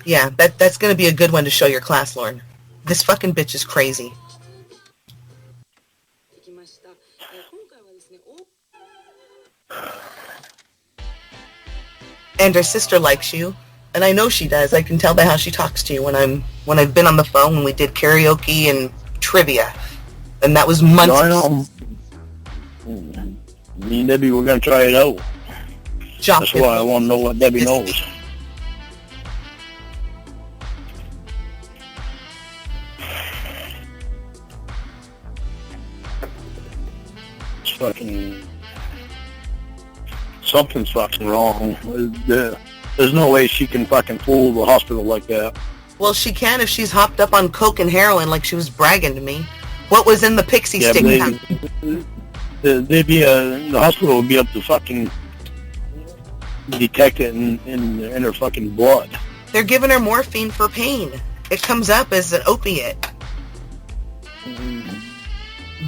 Yeah, that's going to be a good one to show your class, Lauren. This fucking bitch is crazy. And her sister likes you, and I know she does. I can tell by how she talks to you when I've been on the phone when we did karaoke and trivia, and that was months. No, I know. Me and Debbie, we're gonna try it out. That's why I want to know what Debbie knows. It's fucking... Something's fucking wrong. There's no way she can fucking fool the hospital like that. Well, she can if she's hopped up on coke and heroin like she was bragging to me. What was in the pixie stick? The hospital would be able to fucking detect it in her fucking blood. They're giving her morphine for pain. It comes up as an opiate.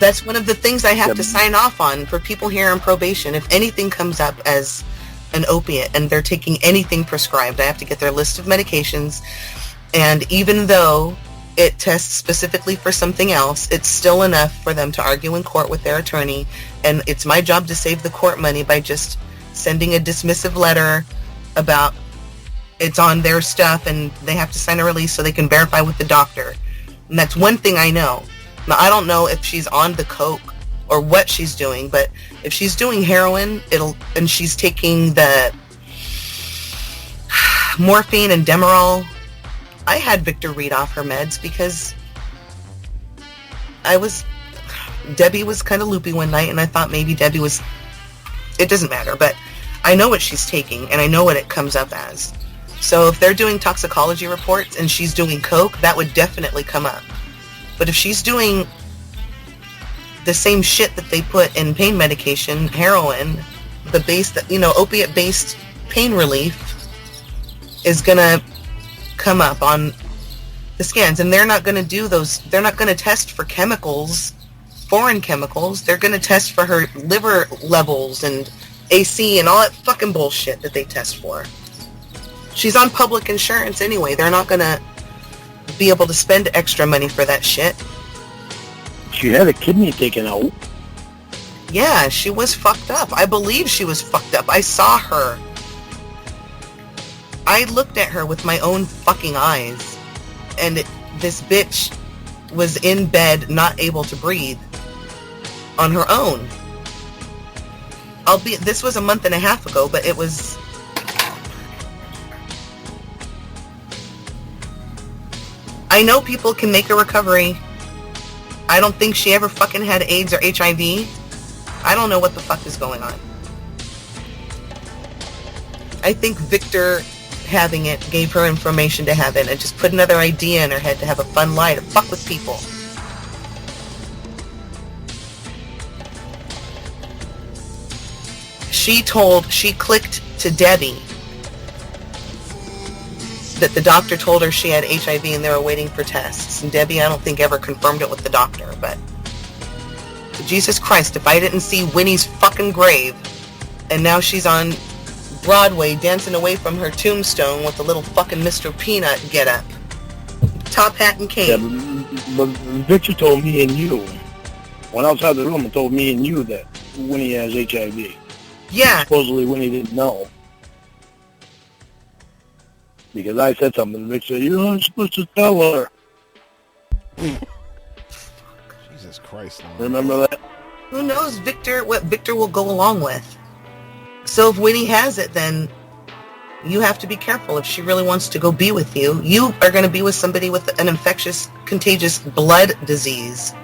That's one of the things I have to sign off on for people here on probation. If anything comes up as an opiate and they're taking anything prescribed, I have to get their list of medications. And even though it tests specifically for something else, it's still enough for them to argue in court with their attorney. And it's my job to save the court money by just sending a dismissive letter about it's on their stuff and they have to sign a release so they can verify with the doctor. And that's one thing I know. Now, I don't know if she's on the coke or what she's doing, but if she's doing heroin, and she's taking the morphine and Demerol, I had Victor read off her meds because Debbie was kind of loopy one night, and I thought maybe Debbie was, it doesn't matter, but I know what she's taking, and I know what it comes up as. So if they're doing toxicology reports and she's doing coke, that would definitely come up. But if she's doing the same shit that they put in pain medication, heroin, opiate-based pain relief is going to come up on the scans. And they're not going to do those, they're not going to test for chemicals, foreign chemicals. They're going to test for her liver levels and AC and all that fucking bullshit that they test for. She's on public insurance anyway. They're not going to be able to spend extra money for that shit. She had a kidney taken out. Yeah, she was fucked up. I believe she was fucked up. I saw her. I looked at her with my own fucking eyes. And this bitch was in bed, not able to breathe on her own. This was a month and a half ago, but it was... I know people can make a recovery. I don't think she ever fucking had AIDS or HIV. I don't know what the fuck is going on. I think Victor having it gave her information to have it and just put another idea in her head to have a fun lie to fuck with people. She clicked to Debbie that the doctor told her she had HIV and they were waiting for tests. And Debbie, I don't think, ever confirmed it with the doctor, but Jesus Christ, if I didn't see Winnie's fucking grave, and now she's on Broadway dancing away from her tombstone with a little fucking Mr. Peanut get-up. Top hat and cane. Yeah, but Victor told me and you, went outside the room and told me and you that Winnie has HIV. Yeah. Supposedly Winnie didn't know. Because I said something, and Vic said, "You're not supposed to tell her." Jesus Christ. Lord. Remember that? Who knows what Victor will go along with. So if Winnie has it, then you have to be careful. If she really wants to go be with you, you are going to be with somebody with an infectious, contagious blood disease.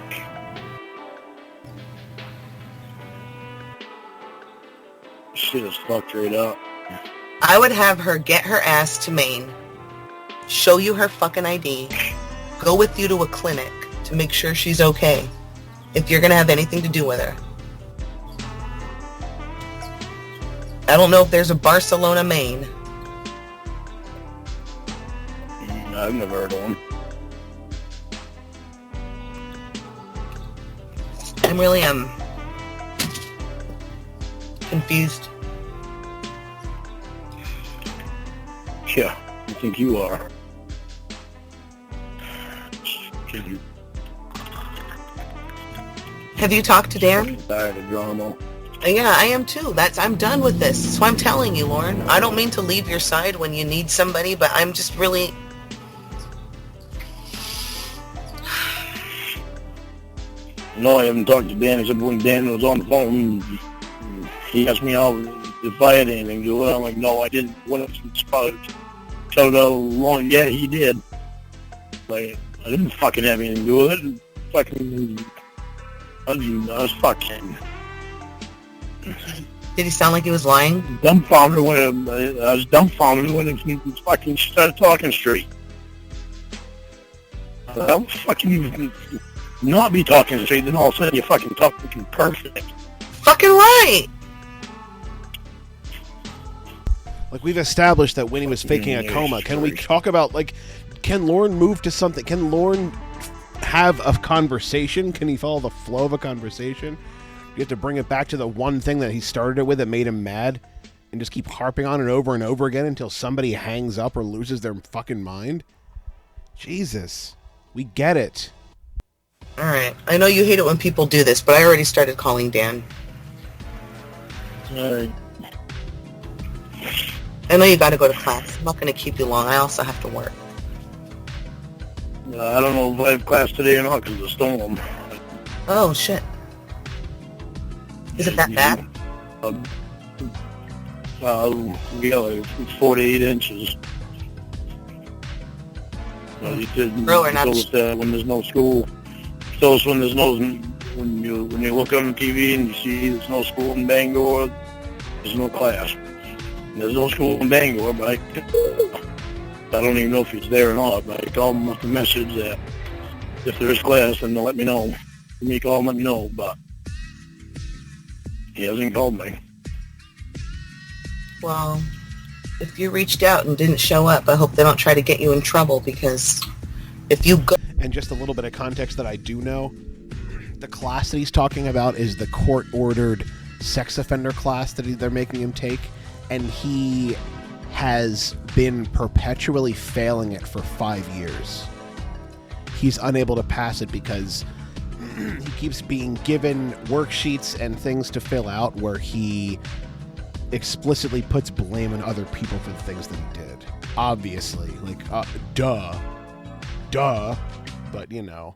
Shit is fucked right up. I would have her get her ass to Maine, show you her fucking ID, go with you to a clinic to make sure she's okay, if you're going to have anything to do with her. I don't know if there's a Barcelona, Maine. I've never heard of one. I'm really confused. Yeah, I think you are. Have you talked to Dan? I'm tired of drama. Yeah, I am too. I'm done with this. That's why I'm telling you, Lauren. I don't mean to leave your side when you need somebody, but I'm just really... No, I haven't talked to Dan except when Dan was on the phone. He asked me if I had anything to do with it. I'm like, no, I didn't. What else? Showed out long. Yeah, he did. Like, I didn't fucking have anything to do with it. Fucking, I was fucking. Did he sound like he was lying? Dumbfounded when I was dumbfounded when he fucking started talking straight. I was fucking not be talking straight, then all of a sudden you fucking talk fucking perfect. Fucking right. Like, we've established that Winnie was faking a coma. Can we talk about, like, can Lorne move to something? Can Lorne have a conversation? Can he follow the flow of a conversation? You have to bring it back to the one thing that he started it with that made him mad and just keep harping on it over and over again until somebody hangs up or loses their fucking mind? Jesus. We get it. All right. I know you hate it when people do this, but I already started calling Dan. All right. I know you got to go to class. I'm not going to keep you long. I also have to work. I don't know if I have class today or not because of the storm. Oh, shit. Is it that bad? Yeah, like 48 inches. He said, Grower, not told us that when there's no school, those when there's no, when you look on TV and you see there's no school in Bangor, there's no class. There's no school in Bangor, but I don't even know if he's there or not, but I called him with a message that if there's class, then they'll let me know. Give me a call and let me know, but he hasn't called me. Well, if you reached out and didn't show up, I hope they don't try to get you in trouble, because if you go... And just a little bit of context that I do know, the class that he's talking about is the court-ordered sex offender class that they're making him take, and he has been perpetually failing it for 5 years. He's unable to pass it because he keeps being given worksheets and things to fill out where he explicitly puts blame on other people for the things that he did. Obviously, like, duh, but you know,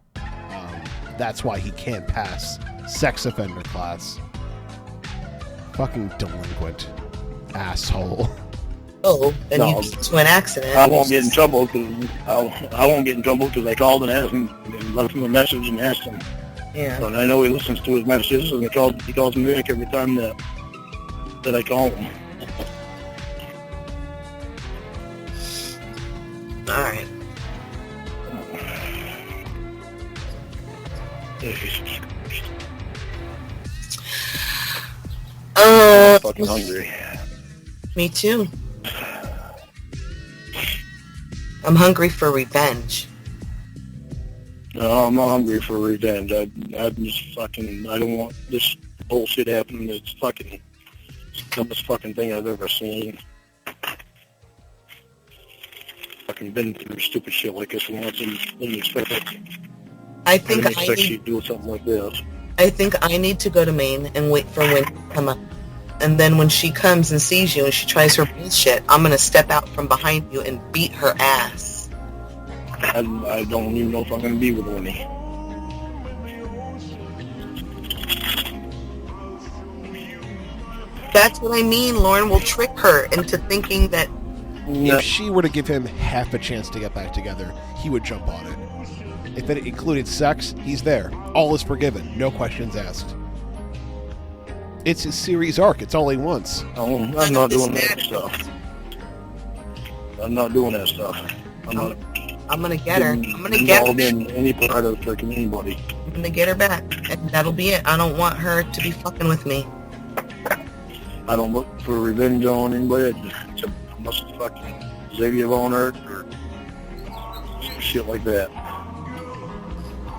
that's why he can't pass sex offender class. Fucking delinquent asshole. Oh, and No, you get to an accident. I won't get in trouble because I called and asked him and left him a message and asked him. Yeah. So I know he listens to his messages, and he calls me back every time that I call him. All right. I'm fucking hungry. Me too. I'm hungry for revenge. No, I'm not hungry for revenge. I don't want this bullshit happening. It's fucking the dumbest fucking thing I've ever seen. Fucking been through stupid shit like this once and didn't expect it. I think she'd do something like this. I think I need to go to Maine and wait for Winnie to come up. And then when she comes and sees you and she tries her bullshit, I'm going to step out from behind you and beat her ass. I don't even know if I'm going to be with Winnie. That's what I mean. Lauren will trick her into thinking that... If she were to give him half a chance to get back together, he would jump on it. If it included sex, he's there. All is forgiven. No questions asked. It's his series arc. It's all he wants. Oh, I'm not doing that stuff. I'm not doing that stuff. I'm gonna get her. I'm gonna get her. In any part of freaking anybody. I'm gonna get her back, and that'll be it. I don't want her to be fucking with me. I don't look for revenge on anybody. I must fucking Xavier on Earth or some shit like that.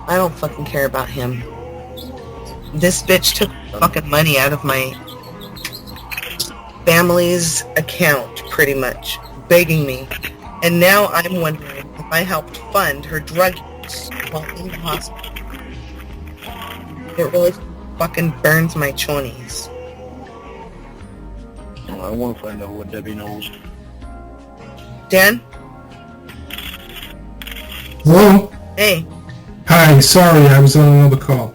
I don't fucking care about him. This bitch took fucking money out of my family's account, pretty much, begging me. And now I'm wondering if I helped fund her drug use while in the hospital. It really fucking burns my chonies. Well, I want to find out what Debbie knows. Dan? Hello? Hey. Hi, sorry, I was on another call.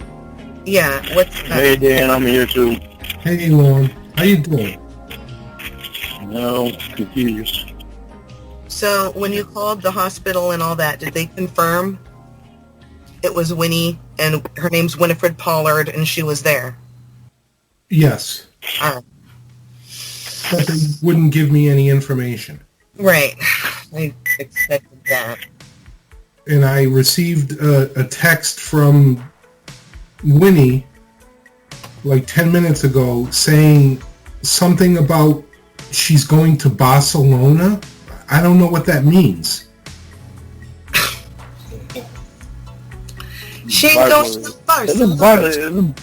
Yeah, what's that? Hey, Dan, I'm here too. Hey, Lorne. How you doing? No, confused. So, when you called the hospital and all that, did they confirm it was Winnie, and her name's Winifred Pollard, and she was there? Yes. But they wouldn't give me any information. Right. I expected that. And I received a text from Winnie like 10 minutes ago saying something about she's going to Barcelona. I don't know what that means. She ain't going to Barcelona.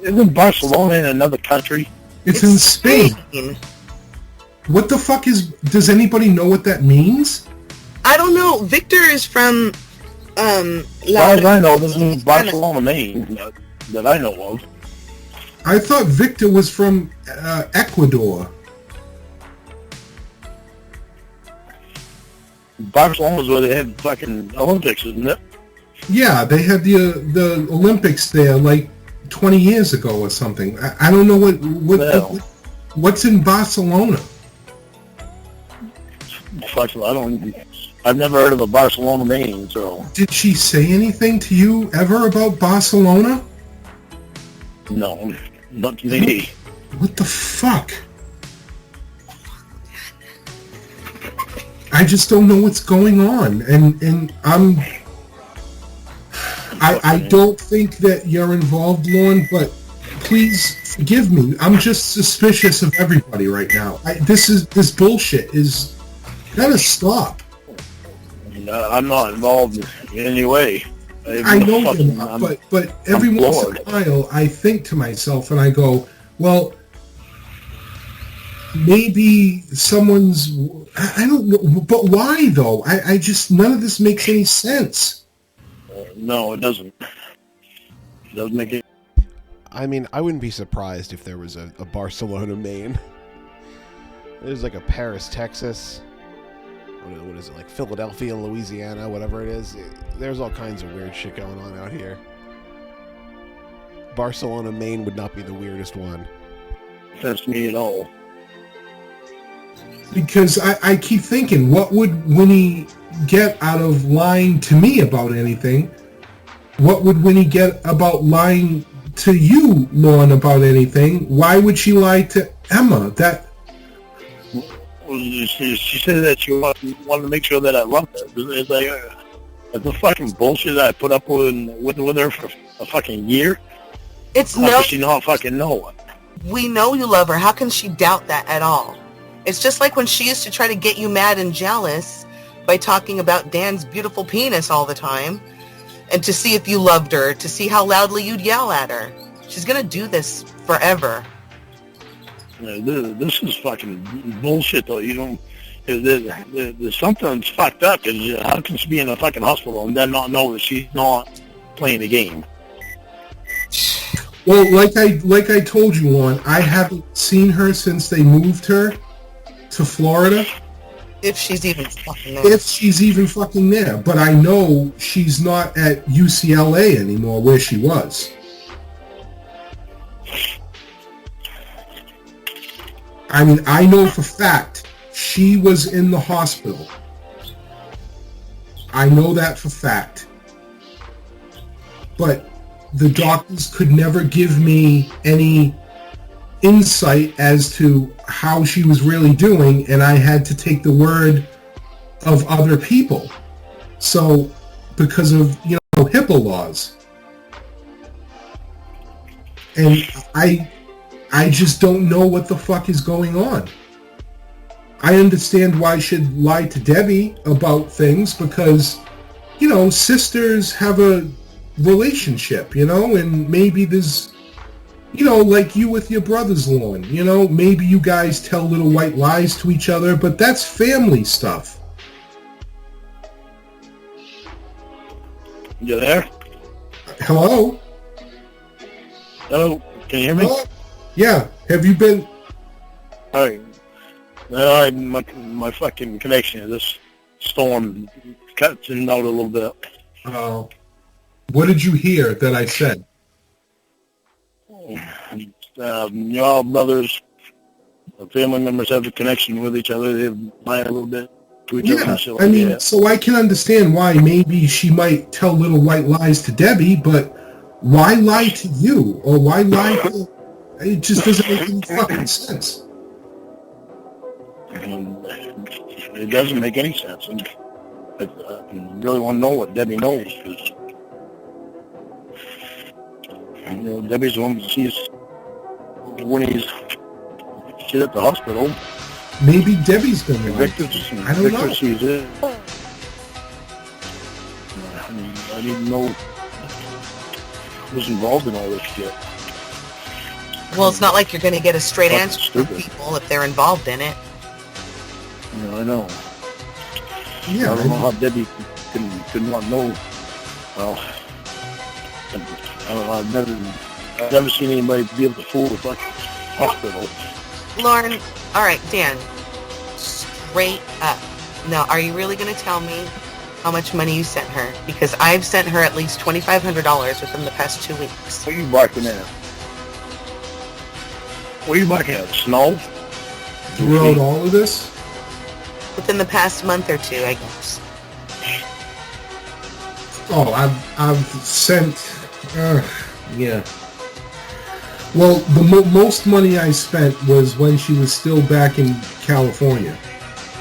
Isn't Barcelona in another country? It's in Spain. What the fuck does anybody know what that means? I don't know. Victor is from As far as I know, this is Barcelona, Maine, that I know of. I thought Victor was from Ecuador. Barcelona's where they had fucking Olympics, isn't it? Yeah, they had the Olympics there like 20 years ago or something. I don't know what's in Barcelona. Fuck, I don't. I've never heard of a Barcelona, Maine, so... Did she say anything to you ever about Barcelona? No, not to me. What the fuck? I just don't know what's going on, and I don't think that you're involved, Lorne, but please forgive me. I'm just suspicious of everybody right now. This bullshit is gotta stop. I'm not involved in any way. I know you're not, but every once in a while I think to myself and I go, well, maybe someone's... I don't know, but why though? I just... None of this makes any sense. No, it doesn't. It doesn't make it... I mean, I wouldn't be surprised if there was a Barcelona, Maine. There's like a Paris, Texas. What is it, like Philadelphia, Louisiana, whatever it is. There's all kinds of weird shit going on out here. Barcelona, Maine would not be the weirdest one. That's me at all. Because I keep thinking, what would Winnie get out of lying to me about anything? What would Winnie get about lying to you, Lorne, about anything? Why would she lie to Emma? She said that she wanted to make sure that I loved her. It's like the fucking bullshit that I put up with her for a fucking year. It's How no... does she not fucking know it? We know you love her. How can she doubt that at all? It's just like when she used to try to get you mad and jealous by talking about Dan's beautiful penis all the time, and to see if you loved her, to see how loudly you'd yell at her. She's gonna do this forever. This is fucking bullshit, though. You don't... There's something fucked up. Cause how can she be in a fucking hospital and then not know that she's not playing the game? Well, like I told you, Lorne, I haven't seen her since they moved her to Florida. If she's even fucking there. If she's even fucking there. But I know she's not at UCLA anymore where she was. I mean, I know for fact she was in the hospital. I know that for fact. But the doctors could never give me any insight as to how she was really doing, and I had to take the word of other people. So, because of, HIPAA laws. And I just don't know what the fuck is going on. I understand why she'd lie to Debbie about things because, sisters have a relationship, and maybe there's, like you with your brothers, Lorne, maybe you guys tell little white lies to each other, but that's family stuff. You there? Hello? Hello? Can you hear me? Hello? Yeah. Have you been... Alright. My fucking connection, this storm cuts in and out a little bit. What did you hear that I said? Your brothers, family members have a connection with each other. They lie a little bit to each other. And shit like that. So I can understand why maybe she might tell little white lies to Debbie, but why lie to you? Or why lie to... It just doesn't make any fucking sense. It doesn't make any sense. And I really want to know what Debbie knows. Because, Debbie's the one that sees Winnie's shit at the hospital. Maybe Debbie's going to I don't know. Sees it. I didn't know who's involved in all this shit. Well, it's not like you're going to get a straight answer from people if they're involved in it. I know. Yeah, I don't know how Debbie could not know. Well, I don't know. I've never seen anybody be able to fool the fucking hospital. Lorne, all right, Dan, straight up. Now, are you really going to tell me how much money you sent her? Because I've sent her at least $2,500 within the past 2 weeks. What are you barking at? What are you barking at? Snow? Throughout all of this? Within the past month or two, I guess. Oh, I've sent. Yeah. Well, the most money I spent was when she was still back in California.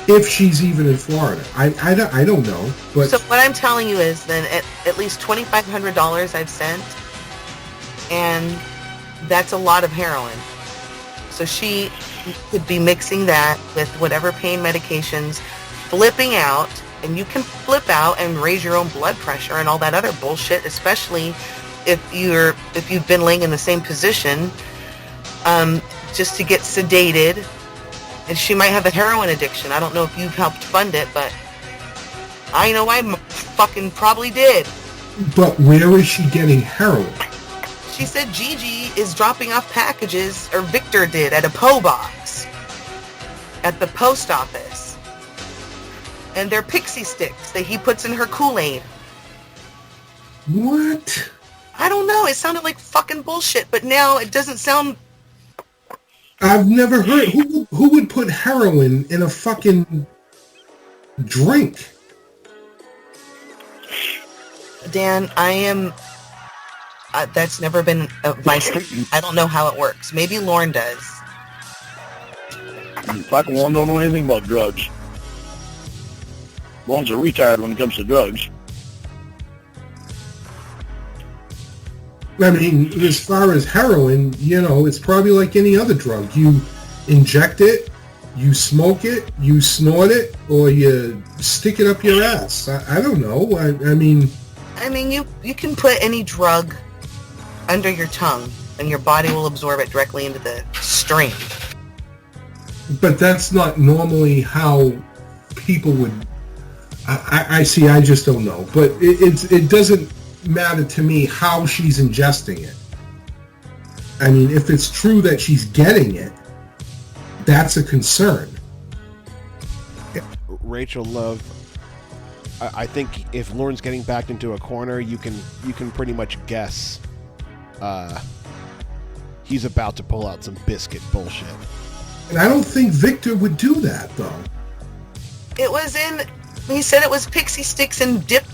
If she's even in Florida. I don't know. But So what I'm telling you is then at least $2,500 I've sent, and that's a lot of heroin. So she could be mixing that with whatever pain medications, flipping out, and you can flip out and raise your own blood pressure and all that other bullshit, especially if you've been laying in the same position, just to get sedated. And she might have a heroin addiction. I don't know if you've helped fund it, but I know I fucking probably did. But where is she getting heroin? She said Gigi is dropping off packages, or Victor did, at a PO box at the post office. And they're pixie sticks that he puts in her Kool-Aid. What? I don't know. It sounded like fucking bullshit, but now it doesn't sound... I've never heard... Who would put heroin in a fucking drink? Dan, I am... that's never been advice. I don't know how it works. Maybe Lorne does. Fucking Lorne don't know anything about drugs. Lorne's a retard when it comes to drugs. I mean, as far as heroin, it's probably like any other drug. You inject it, you smoke it, you snort it, or you stick it up your ass. I don't know. I mean, you can put any drug under your tongue, and your body will absorb it directly into the stream. But that's not normally how people would... I see, I just don't know. But it doesn't matter to me how she's ingesting it. I mean, if it's true that she's getting it, that's a concern. Rachel Love, I think if Lorne's getting backed into a corner, you can pretty much guess he's about to pull out some biscuit bullshit. And I don't think Victor would do that, though. It was he said it was pixie sticks and dip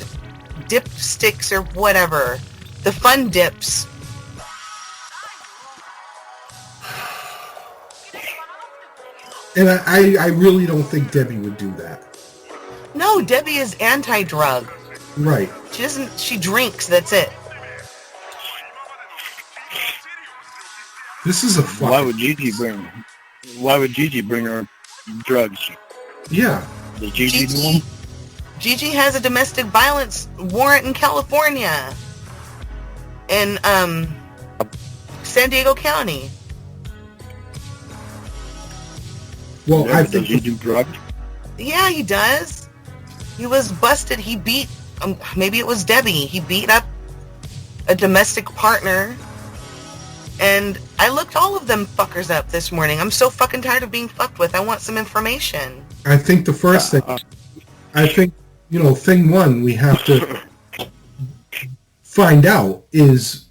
sticks or whatever. The fun dips. And I really don't think Debbie would do that. No, Debbie is anti-drug. Right. She drinks, that's it. This is a fucking... Why would Gigi bring her drugs? Yeah. Does Gigi do them? Gigi has a domestic violence warrant in California. In San Diego County. Well, I think... Does he do drugs? Yeah, he does. He was busted. He beat... maybe it was Debbie. He beat up a domestic partner. And I looked all of them fuckers up this morning. I'm so fucking tired of being fucked with. I want some information. I think the first thing... thing one we have to find out is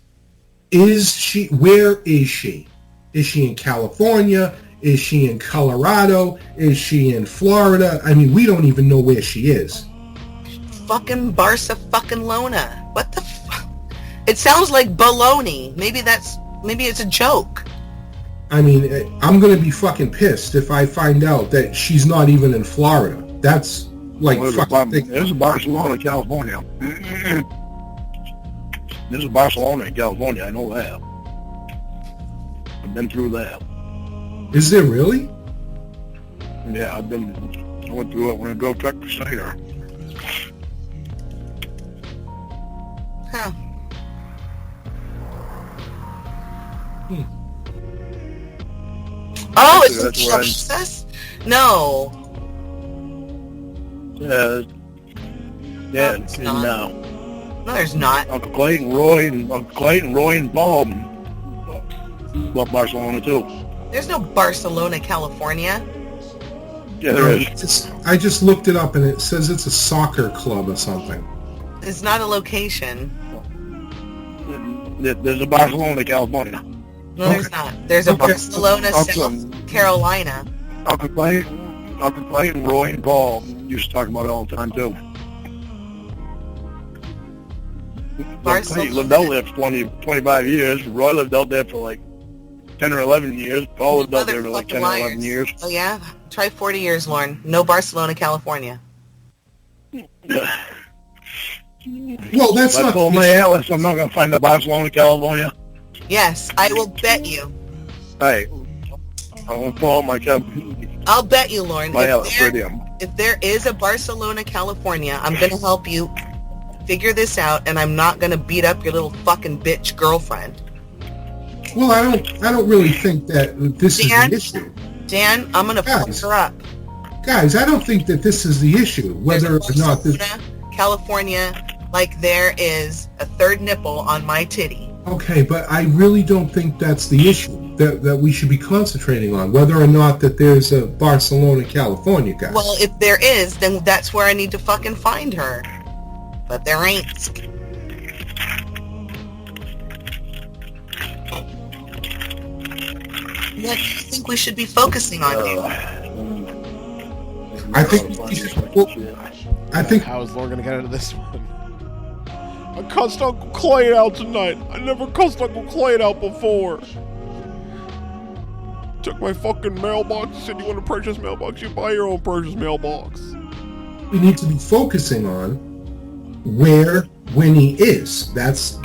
she... Where is she? Is she in California? Is she in Colorado? Is she in Florida? I mean, we don't even know where she is. Fucking Barca fucking Lona. What the fuck? It sounds like baloney. Maybe it's a joke. I mean, I'm going to be fucking pissed if I find out that she's not even in Florida. That's like fucking... This is Barcelona, California. This is Barcelona, California. I know that. I've been through that. Is there really? Yeah, I went through it when I drove truck for Snyder. Huh. Oh, it's a process? No. Yeah, no. No, there's not. Uncle Clayton, Roy, and Bob. Well, Barcelona too. There's no Barcelona, California. Yeah, there is. I just looked it up and it says it's a soccer club or something. It's not a location. There's a Barcelona, California. No, there's not. There's a Barcelona, South Carolina. Uncle Clayton, Roy, and Paul used to talk about it all the time too. He lived out there for 25 years. Roy lived out there for like 10 or 11 years. Paul lived out there for like 10 or 11 years. Oh, yeah? Try 40 years, Lorne. No Barcelona, California. Well, that's not... I told my Atlas I'm not going to find the Barcelona, California. Yes, I will bet you. Hey, I won't pull out my cup. I'll bet you, Lorne. If there is a Barcelona, California, I'm going to help you figure this out, and I'm not going to beat up your little fucking bitch girlfriend. Well, I don't really think that this is the issue. Dan, I'm going to fuck her up. Guys, I don't think that this is the issue, whether or not this... California, like there is a third nipple on my titty. Okay, but I really don't think that's the issue that we should be concentrating on, whether or not that there's a Barcelona, California, guys. Well, if there is, then that's where I need to fucking find her. But there ain't. What do you think we should be focusing on here? I think how is Lorne gonna get into this one? I cussed Uncle Clay out tonight. I never cussed Uncle Clay out before. Took my fucking mailbox. Said you want a precious mailbox? You buy your own precious mailbox. We need to be focusing on where Winnie is. That's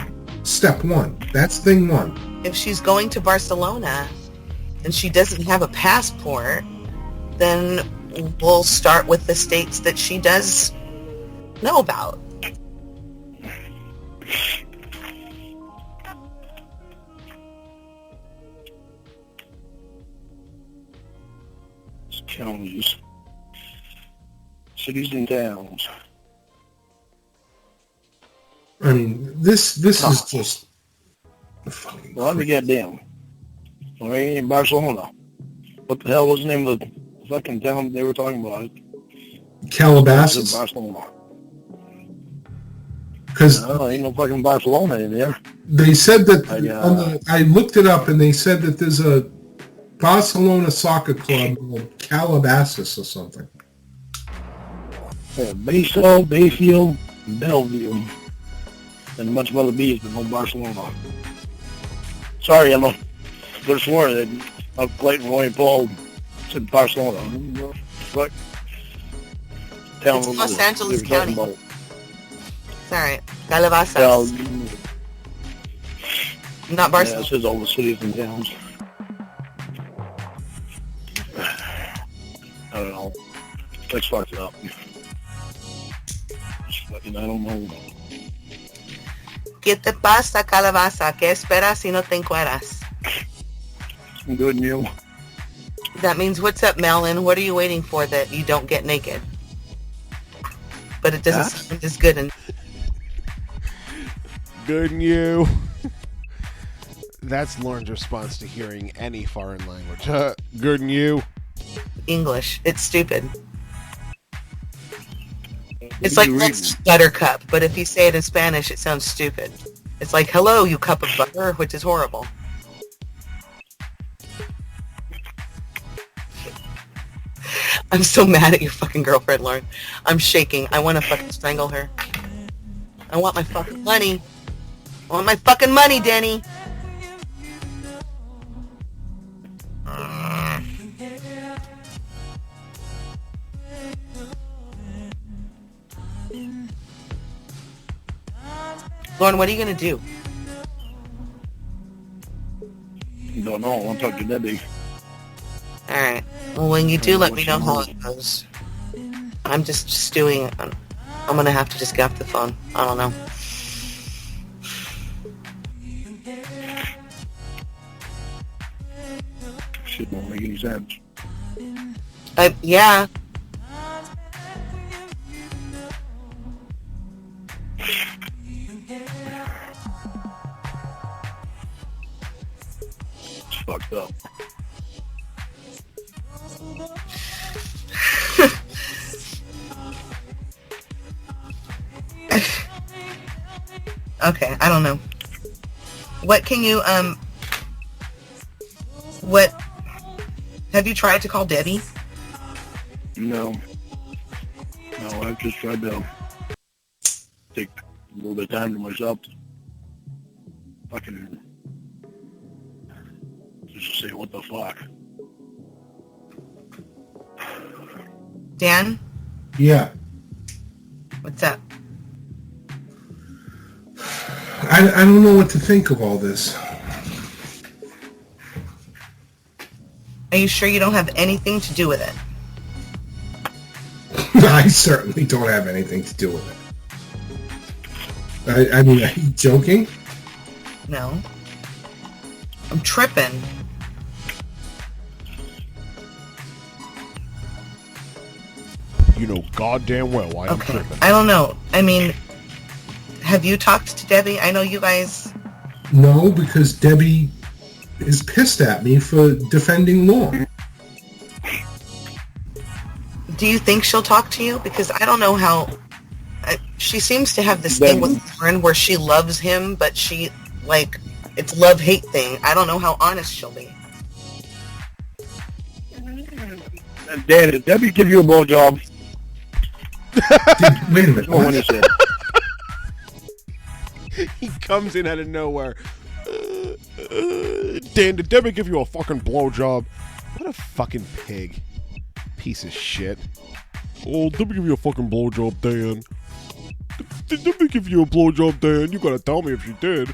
step one. That's thing one. If she's going to Barcelona and she doesn't have a passport, then we'll start with the states that she does know about. Counties, cities and towns. I mean, this is just fucking. Well, let me get down. Well, ain't in Barcelona. What the hell was the name of the fucking town they were talking about? Calabasas. Barcelona. Because ain't no fucking Barcelona in there. They said that I looked it up, and they said that there's a Barcelona soccer club called Calabasas or something. Yeah, Bayfield, Bellevue, and a bunch of other B's, but no Barcelona. Sorry, Emma. Could have sworn that Clayton, Roy, and Paul said Barcelona. What? It's Los Angeles County. It's alright. Calabasas. Not Barcelona. Yeah, it says all the cities and towns. I don't know. Let's fuck it up. I don't know. ¿Qué te pasa, calabaza? ¿Qué esperas si no te encueras? Some good news. That means, what's up, Melon? What are you waiting for that you don't get naked? But it doesn't sound as good. And good new. That's Lorne's response to hearing any foreign language. Good new. English. It's stupid. It's like buttercup, but if you say it in Spanish, it sounds stupid. It's like, hello, you cup of butter, which is horrible. I'm so mad at your fucking girlfriend, Lorne. I'm shaking. I want to fucking strangle her. I want my fucking money. I want my fucking money, Denny. Lorne, what are you going to do? Don't know. I want to talk to Debbie. Alright. Well, when you do, let me know how it goes. I'm just stewing. I'm going to have to just get off the phone. I don't know. Shit won't make any sense. Yeah. It's fucked up. Okay, I don't know. What can you, what, have you tried to call Debbie? No. No, I've just tried to little bit of time to myself. Fucking just say, what the fuck? Dan, Yeah. what's up? I don't know what to think of all this. Are you sure you don't have anything to do with it? I certainly don't have anything to do with it. I mean, are you joking? No. I'm tripping. You know goddamn well why I'm Okay. tripping. I don't know. I mean, have you talked to Debbie? I know you guys... No, because Debbie is pissed at me for defending Lorne. Do you think she'll talk to you? Because I don't know how... she seems to have this thing with Lorne where she loves him, but she, like, it's love-hate thing. I don't know how honest she'll be. Dan, did Debbie give you a blowjob? Wait a minute. Or when he said, He comes in out of nowhere. Dan, did Debbie give you a fucking blowjob? What a fucking pig. Piece of shit. Oh, Debbie give you a fucking blowjob, Dan. Did Debbie give you a blowjob, Dan? You gotta tell me if she did.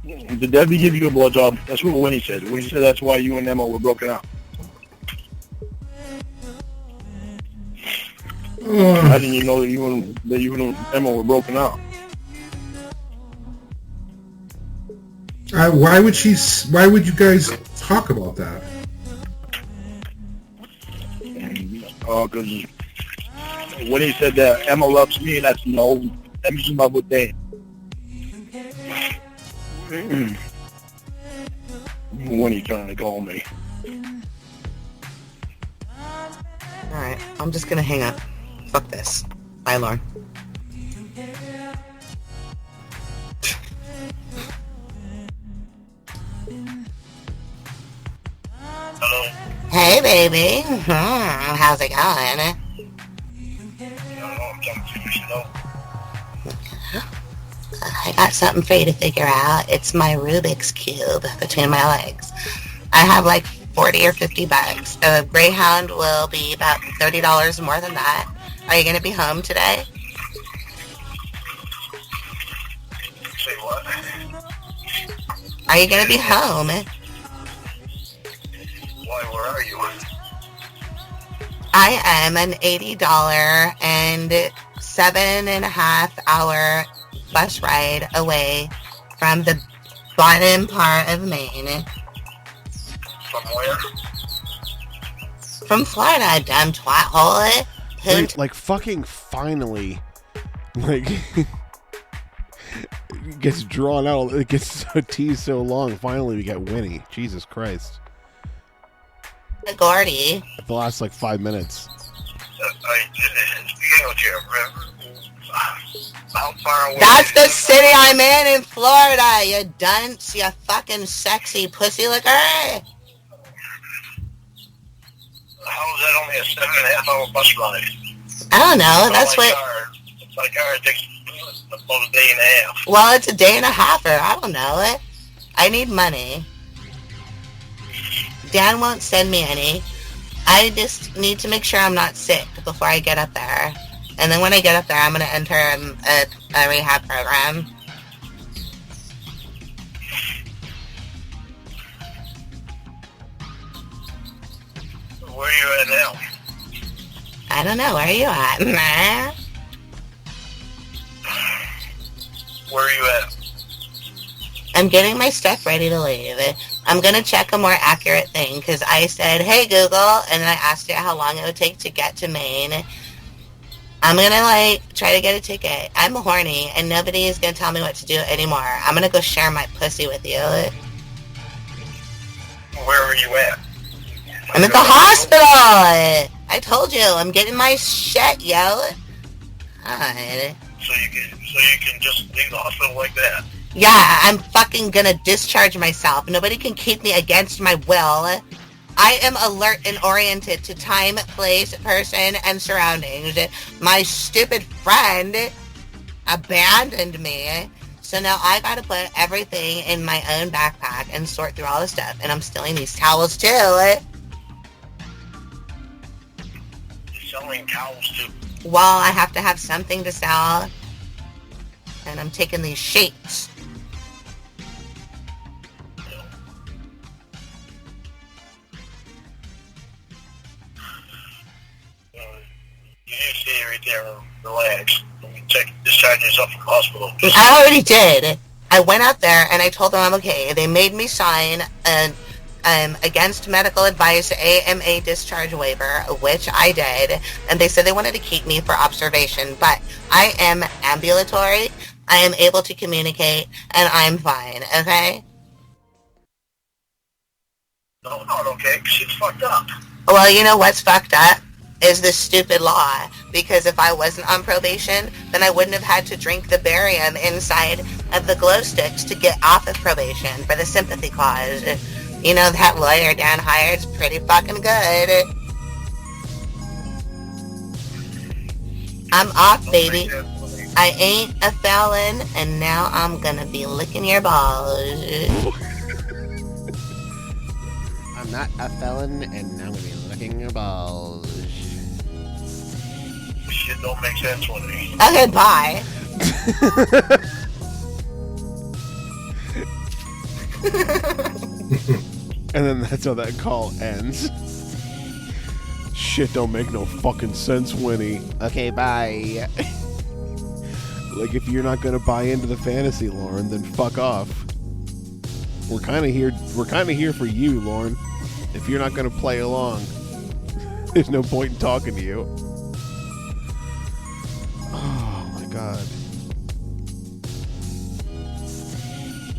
did Debbie give you a blowjob? That's what Winnie said. Winnie said that's why you and Emma were broken up. How didn't you know that you and Emma were broken up? Why would you guys talk about that? Oh, because when he said that Emma loves me, that's no. Emma's in love with Dan. When he trying to call me. Alright, I'm just gonna hang up. Fuck this. Bye, Lauren. Hello. Hey, baby. How's it going? I don't know. I'm trying to figure shit out. I got something for you to figure out. It's my Rubik's Cube between my legs. I have like 40 or 50 bucks. A Greyhound will be about $30 more than that. Are you going to be home today? Say what? Are you going to be home? Why? Where are you? I am an $80 and 7.5 hour bus ride away from the bottom part of Maine. From where? From Florida, dumb twat hole. Wait, like fucking finally, like it gets drawn out. It gets so teased so long. Finally, we got Winnie. Jesus Christ! Gordy. The last like 5 minutes. I didn't. How far away? That's the city I'm in Florida, you dunce, you fucking sexy pussy licker. How is that only a 7.5 hour bus ride? I don't know, that's what... My car takes about a day and a half. Well, it's a day and a half, or I don't know it. I need money. Dan won't send me any. I just need to make sure I'm not sick before I get up there. And then when I get up there, I'm going to enter a rehab program. Where are you at now? I don't know. Where are you at? Where are you at? I'm getting my stuff ready to leave. I'm going to check a more accurate thing because I said, hey, Google, and then I asked it how long it would take to get to Maine. I'm going to, try to get a ticket. I'm horny, and nobody is going to tell me what to do anymore. I'm going to go share my pussy with you. Where are you at? I'm at the hospital! I told you, I'm getting my shit, yo. God. So you can just leave the hospital like that? Yeah, I'm fucking gonna discharge myself. Nobody can keep me against my will. I am alert and oriented to time, place, person, and surroundings. My stupid friend abandoned me. So now I gotta put everything in my own backpack and sort through all the stuff. And I'm stealing these towels too. You're selling towels too. Well, I have to have something to sell. And I'm taking these sheets. You need to stay right there and relax. Discharge yourself from the hospital. I already did. I went out there and I told them I'm okay. They made me sign an against medical advice AMA discharge waiver, which I did, and they said they wanted to keep me for observation, but I am ambulatory, I am able to communicate, and I'm fine, okay? No, not okay, because it's fucked up. Well, you know what's fucked up? Is this stupid law, because if I wasn't on probation, then I wouldn't have had to drink the barium inside of the glow sticks to get off of probation for the sympathy clause. You know, that lawyer Dan hired's pretty fucking good. I'm off, baby. I ain't a felon, and now I'm gonna be licking your balls. I'm not a felon, and now I'm gonna be licking your balls. Shit don't make sense with me. Okay, bye. And then that's how that call ends. Shit don't make no fucking sense, Winnie. Okay, bye. Like, if you're not gonna buy into the fantasy, Lauren, then fuck off. We're kind of here for you, Lauren. If you're not gonna play along, there's no point in talking to you. Oh my god.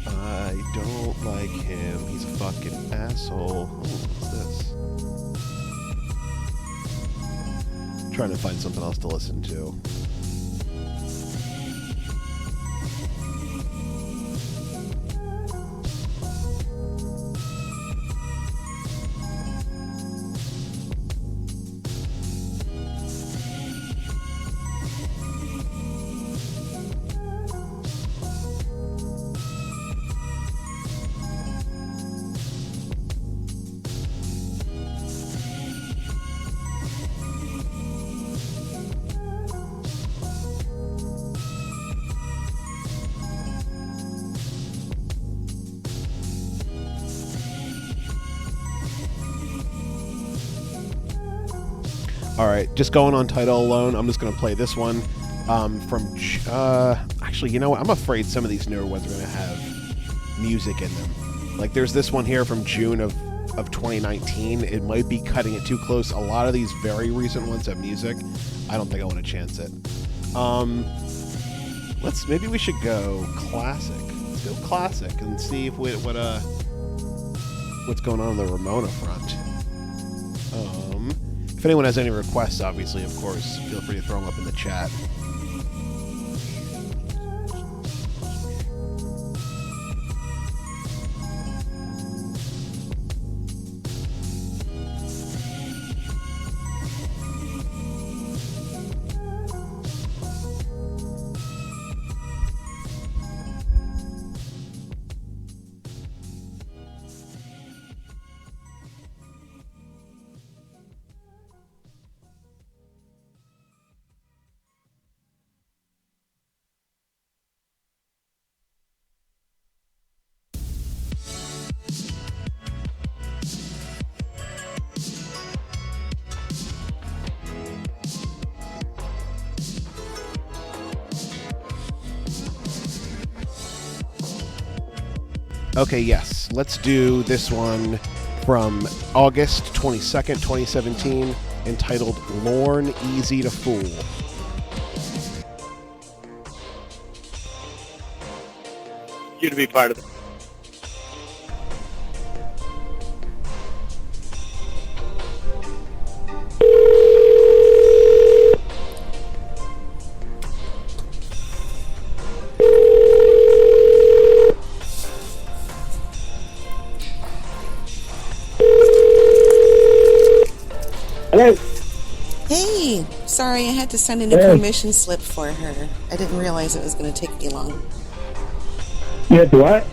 I don't like him. He's a fucking asshole. Oh, what's this? I'm trying to find something else to listen to. Alright, just going on title alone, I'm just going to play this one actually, you know what? I'm afraid some of these newer ones are going to have music in them. Like, there's this one here from June of 2019. It might be cutting it too close. A lot of these very recent ones have music. I don't think I want to chance it. Maybe we should go classic. Let's go classic and see if what's going on the Ramona front. If anyone has any requests, obviously, of course, feel free to throw them up in the chat. Okay, yes. Let's do this one from August 22nd, 2017, entitled Lorne Easy to Fool. You to be part of it. Hello? Hey, sorry, I had to send in a permission slip for her. I didn't realize it was going to take me long. Yeah, do what?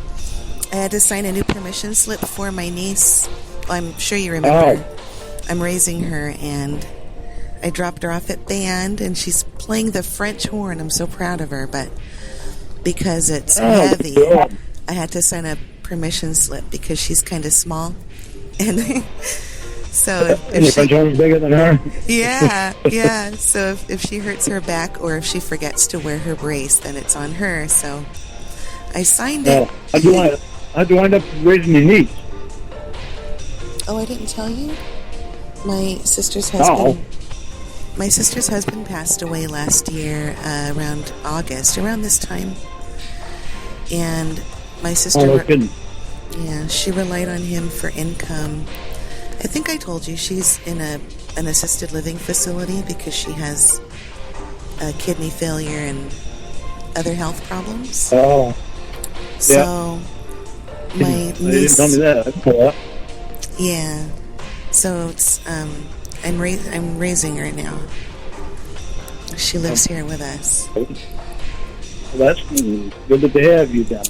I had to sign a new permission slip for my niece. I'm sure you remember. I'm raising her, and I dropped her off at band, and she's playing the French horn. I'm so proud of her, but because it's heavy, I had to sign a permission slip because she's kind of small. And so And the French horn's bigger than her? yeah. So if she hurts her back or if she forgets to wear her brace, then it's on her. So I signed it. How'd you wind up raising your niece? Oh, I didn't tell you? My sister's husband. My sister's husband passed away last year, around August, around this time. And my sister, she relied on him for income. I think I told you she's in an assisted living facility because she has kidney failure and other health problems. Oh, so my niece. You didn't tell me that. Yeah. So it's I'm raising her now. She lives here with us. Well, that's good that they have you down.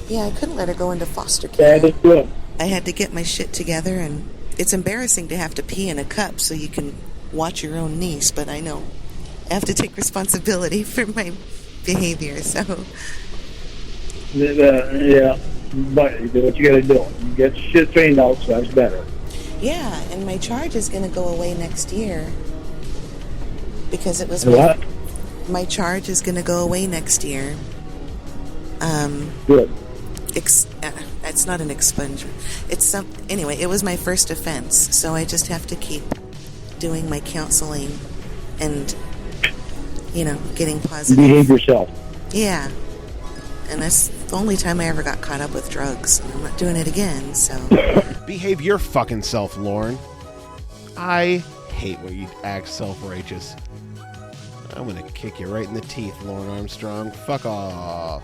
Yeah, I couldn't let her go into foster care. Yeah, that's good. I had to get my shit together, and it's embarrassing to have to pee in a cup so you can watch your own niece, but I know I have to take responsibility for my behavior, so... Yeah, but you do what you gotta do. You get shit trained out, so that's better. Yeah, and my charge is gonna go away next year. Because it was... What? My charge is gonna go away next year. Good. It's not an expungement. Anyway, it was my first offense, so I just have to keep doing my counseling and, getting positive. Behave yourself. Yeah. And that's the only time I ever got caught up with drugs. And I'm not doing it again, so... Behave your fucking self, Lorne. I hate when you act self-righteous. I'm gonna kick you right in the teeth, Lorne Armstrong. Fuck off.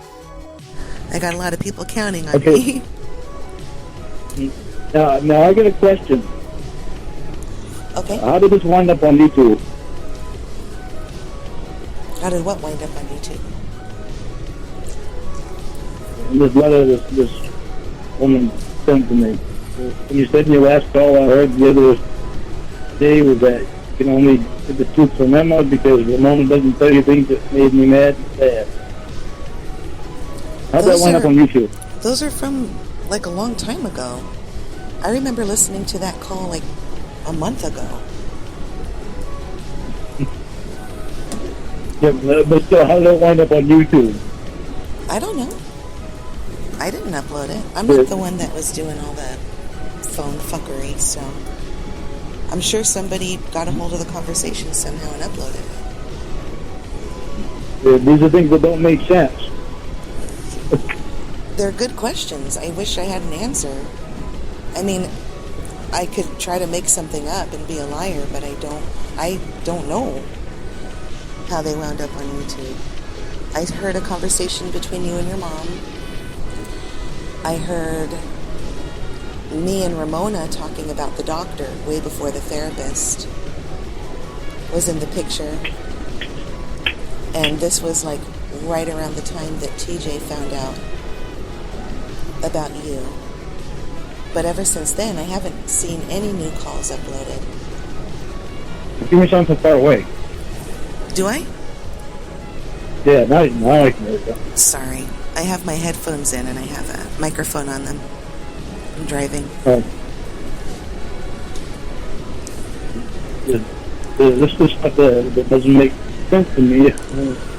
I got a lot of people counting on me. Now I got a question. Okay. How did this wind up on YouTube? How did what wind up on YouTube? This letter this woman sent to me. When you said in your last call, I heard the other day was that you can only get the truth from Emma because Ramona doesn't tell you things that made me mad and sad. How'd that wind up on YouTube? Those are from, like, a long time ago. I remember listening to that call, like, a month ago. Yeah, but still, how did that wind up on YouTube? I don't know. I didn't upload it. I'm not the one that was doing all the phone fuckery, so... I'm sure somebody got a hold of the conversation somehow and uploaded it. These are things that don't make sense. They're good questions. I wish I had an answer. I mean, I could try to make something up and be a liar, but I don't know how they wound up on YouTube. I heard a conversation between you and your mom. I heard me and Ramona talking about the doctor way before the therapist was in the picture. And this was like right around the time that TJ found out about you. But ever since then, I haven't seen any new calls uploaded. You sound so far away. Do I? Yeah, now I can hear you. Sorry. I have my headphones in and I have a microphone on them. I'm driving. This is stuff that doesn't make sense to me.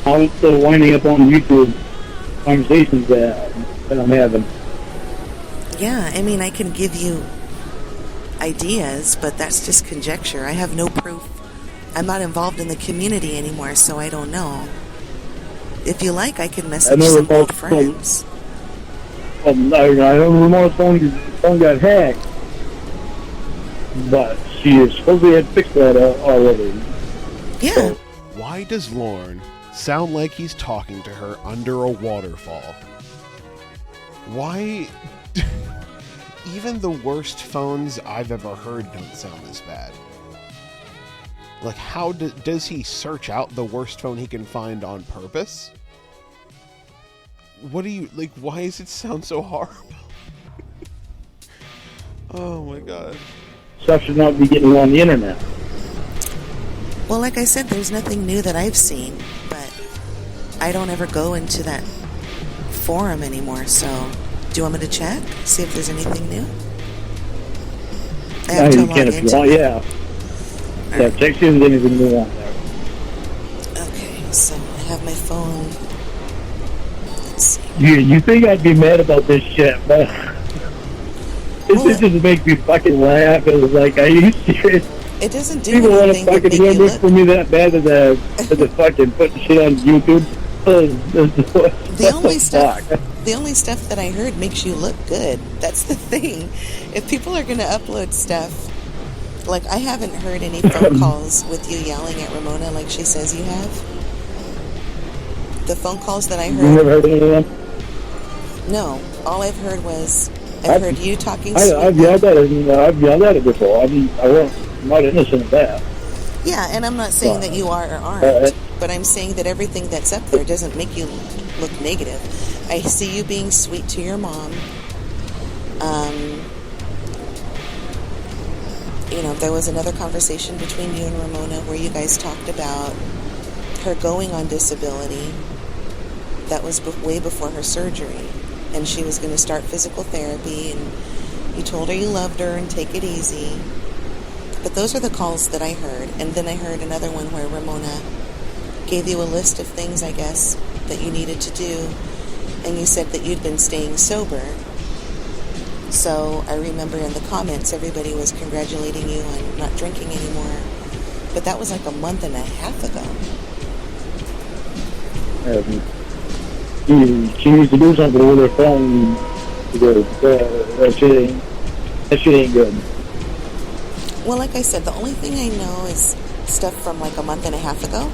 I'm still winding up on YouTube conversations that I'm having. Yeah, I mean, I can give you ideas, but that's just conjecture. I have no proof. I'm not involved in the community anymore, so I don't know. If you like, I can message some old friends. I know Ramona's phone got hacked, but she supposedly had fixed that already. Yeah. So, why does Lorne sound like he's talking to her under a waterfall? Why... Even the worst phones I've ever heard don't sound this bad. Like, how does he search out the worst phone he can find on purpose? What do you, like, why does it sound so horrible? Oh my god. Stuff should not be getting on the internet. Well, like I said, there's nothing new that I've seen, but I don't ever go into that forum anymore, so do you want me to check? See if there's anything new? I have to You log can if you into want, it. yeah. Yeah, check see if there's anything new on there. Okay, so I have my phone. Let's see. You think I'd be mad about this shit, but it just makes me fucking laugh. It's like, are you serious? It doesn't do People want to anything but fucking make you hear this look. for me that bad as a fucking putting shit on YouTube. The only stuff that I heard makes you look good. That's the thing. If people are going to upload stuff, like I haven't heard any phone calls with you yelling at Ramona like she says you have. The phone calls that I heard. You never heard any of them? No, all I've heard was I've heard you talking. I've yelled at it. I've yelled at it before. I'm not innocent of that. Yeah, and I'm not saying that you are or aren't, but I'm saying that everything that's up there doesn't make you look negative. I see you being sweet to your mom. You know, there was another conversation between you and Ramona where you guys talked about her going on disability. That was way before her surgery, and she was going to start physical therapy, and you told her you loved her and take it easy. But those are the calls that I heard. And then I heard another one where Ramona gave you a list of things, I guess, that you needed to do. And you said that you'd been staying sober. So I remember in the comments, everybody was congratulating you on not drinking anymore. But that was like a month and a half ago. She needs to do something with her phone because that shit ain't good. Well, like I said, the only thing I know is stuff from like a month and a half ago.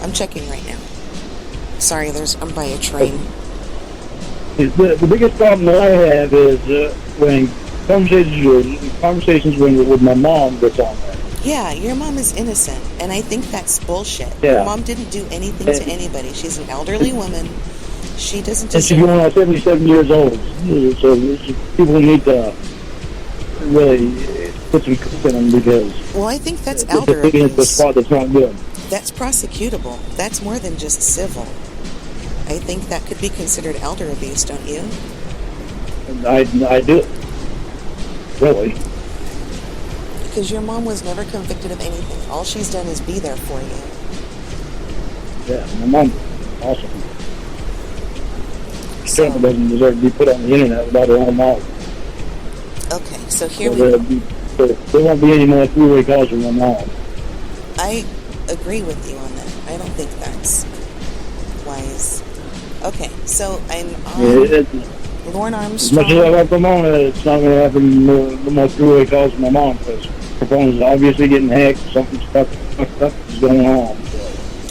I'm checking right now. Sorry, I'm by a train. The biggest problem that I have is when conversations with my mom that's on there. Yeah, your mom is innocent, and I think that's bullshit. Yeah. Your mom didn't do anything to anybody. She's an elderly woman. She doesn't And she's deserve... going on 77 years old. So people need to really put some cook in them because... Well, I think that's elder abuse. It's a spot that's not good. That's prosecutable. That's more than just civil. I think that could be considered elder abuse, don't you? I do. Really. Because your mom was never convicted of anything. All she's done is be there for you. Yeah, my mom, awesome. She certainly doesn't deserve to be put on the internet without her own knowledge. Okay, so here we go. There won't be any more three-way calls from my mom. I agree with you on that. I don't think that's wise. Okay, so I'm on Lorne Armstrong. As much as I love Ramona, it's not going to happen no more three-way calls from my mom because her phone is obviously getting hacked. Something fucked up is going on. So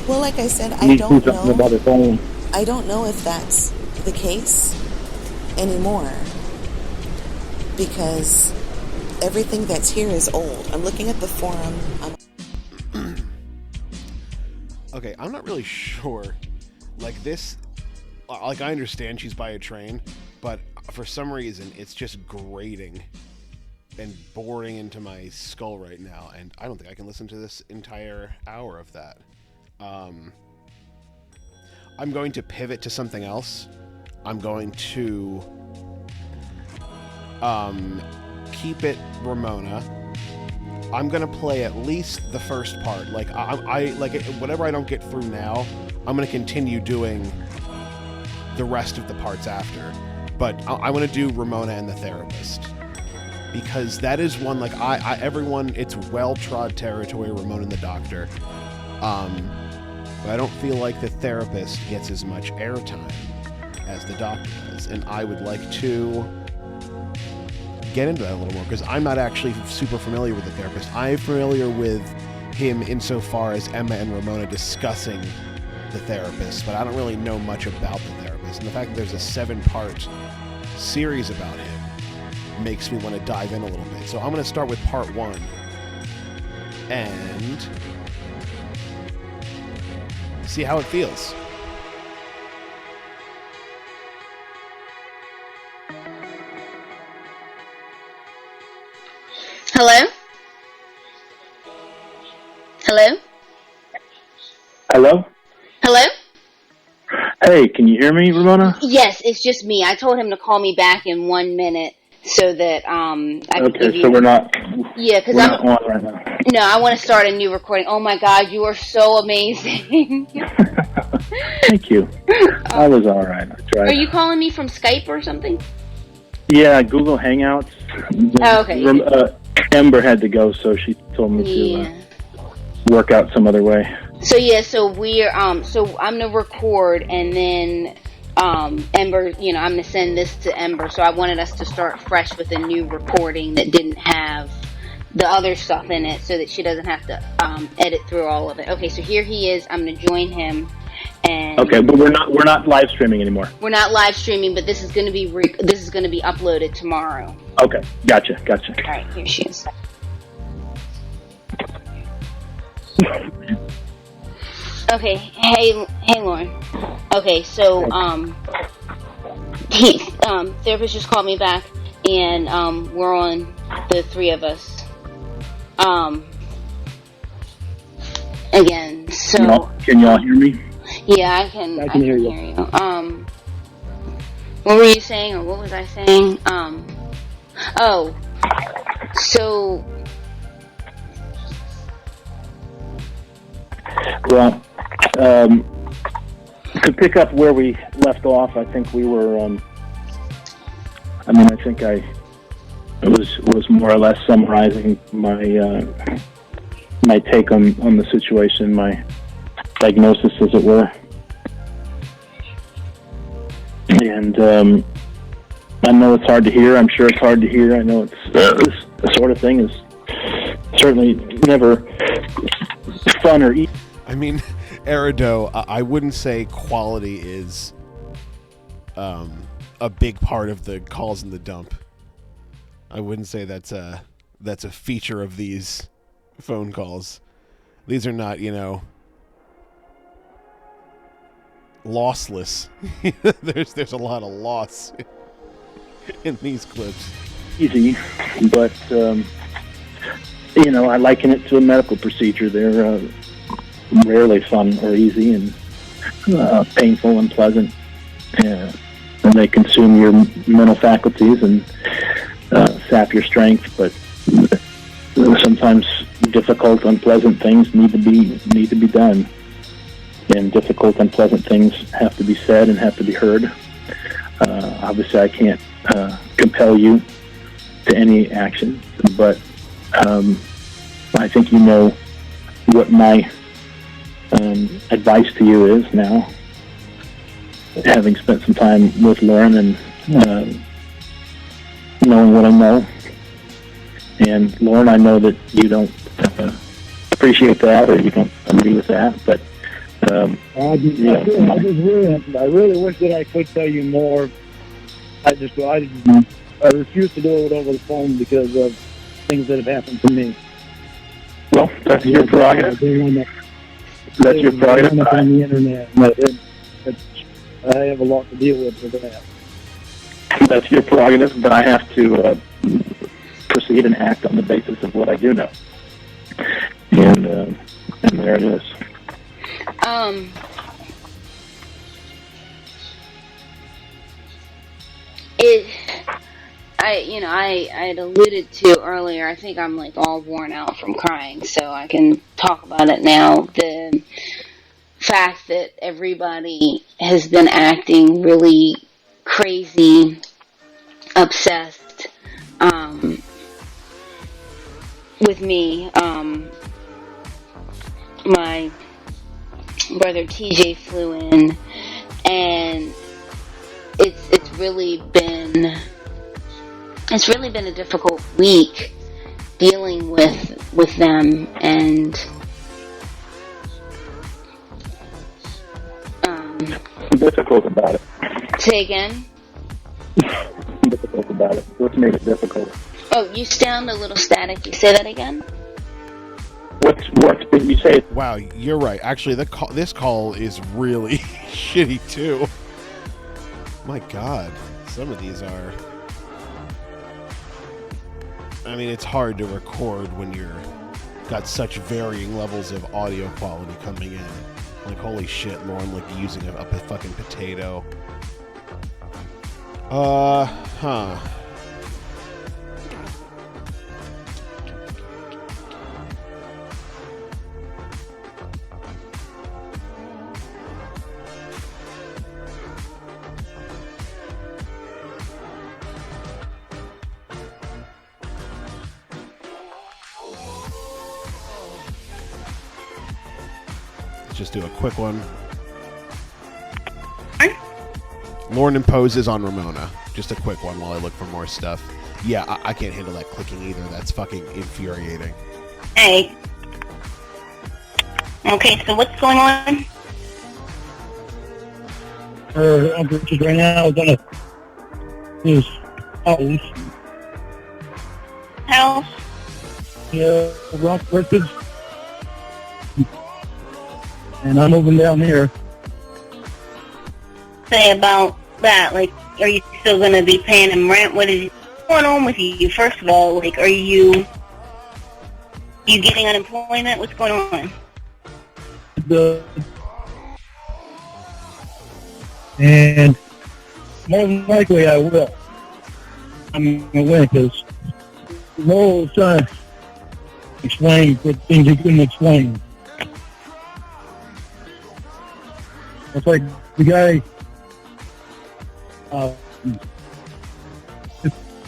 well, like I said, I don't know. About her phone. I don't know if that's the case anymore because everything that's here is old. I'm looking at the forum. Okay, I'm not really sure. Like this, like I understand she's by a train, but for some reason it's just grating and boring into my skull right now, and I don't think I can listen to this entire hour of that. I'm going to pivot to something else. I'm going to keep it Ramona. I'm gonna play at least the first part. Like I like whatever I don't get through now, I'm gonna continue doing the rest of the parts after. But I want to do Ramona and the therapist because that is one like everyone. It's well-trod territory. Ramona and the doctor. But I don't feel like the therapist gets as much airtime as the doctor does, and I would like to get into that a little more because I'm not actually super familiar with the therapist. I'm familiar with him insofar as Emma and Ramona discussing the therapist, but I don't really know much about the therapist. And the fact that there's a 7-part series about him makes me want to dive in a little bit. So I'm going to start with part 1. and see how it feels. Hello? Hello? Hello? Hello? Hey, can you hear me, Ramona? Yes, it's just me. I told him to call me back in 1 minute so that I could give Okay, you... so we're not I'm on right now. No, I want to start a new recording. Oh my God, you are so amazing. Thank you. I was all right. I tried. Are you calling me from Skype or something? Yeah, Google Hangouts. Oh, okay. Ember had to go, so she told me to work out some other way. So we're so I'm gonna record and then Ember, I'm gonna send this to Ember. So I wanted us to start fresh with a new recording that didn't have the other stuff in it, so that she doesn't have to edit through all of it. Okay, so here he is. I'm gonna join him. And okay, but we're not live streaming anymore. We're not live streaming, but this is gonna be uploaded tomorrow. Okay, gotcha. All right, here she is. Okay, hey, Lauren. Okay, so therapist just called me back, and we're on the three of us. Again, so can y'all hear me? Yeah, I can hear you. What were you saying, or what was I saying? Well, to pick up where we left off, I think we were. I think I was more or less summarizing my take on the situation, my diagnosis, as it were. And I know it's hard to hear. I'm sure it's hard to hear. I know this sort of thing is certainly never fun or easy. I mean, Erido, I wouldn't say quality is a big part of the calls in the dump. I wouldn't say that's a feature of these phone calls. These are not, lossless. There's a lot of loss in these clips. Easy, but I liken it to a medical procedure. They're rarely fun or easy, and painful and pleasant, and they consume your mental faculties and sap your strength. But sometimes difficult, unpleasant things need to be done. And difficult, unpleasant things have to be said and have to be heard. Obviously, I can't compel you to any action, but I think you know what my advice to you is now, having spent some time with Lauren and knowing what I know. And Lauren, I know that you don't appreciate that, or you don't agree with that, but I really wish that I could tell you more. I refuse to do it over the phone because of things that have happened to me. Well, that's your prerogative. That's your prerogative. On the internet. I have a lot to deal with that. That's your prerogative, but I have to proceed and act on the basis of what I do know. And there it is. I had alluded to earlier, I think I'm like all worn out from crying, so I can talk about it now. The fact that everybody has been acting really crazy, obsessed, with me. My brother TJ flew in, and it's really been a difficult week dealing with them, and difficult about it. Say again? Difficult about it. What's made it difficult? Oh, you sound a little static. You say that again? What did you say? Wow, you're right. Actually, this call is really shitty too. My God, some of these are. I mean, it's hard to record when you're got such varying levels of audio quality coming in. Like, holy shit, Lauren, like using a fucking potato. Huh. Let's just do a quick one. Lauren imposes on Ramona. Just a quick one while I look for more stuff. Yeah, I can't handle that clicking either. That's fucking infuriating. Hey. Okay, so what's going on? I'm just right now gonna his house. House? Yeah, Rock Records. And I'm moving down here. Say about that, like, are you still going to be paying him rent? What is going on with you? First of all, like, are you getting unemployment? What's going on? And more than likely I will. I'm going to win because Lowell was trying to explain for things he couldn't explain. It's like the guy, the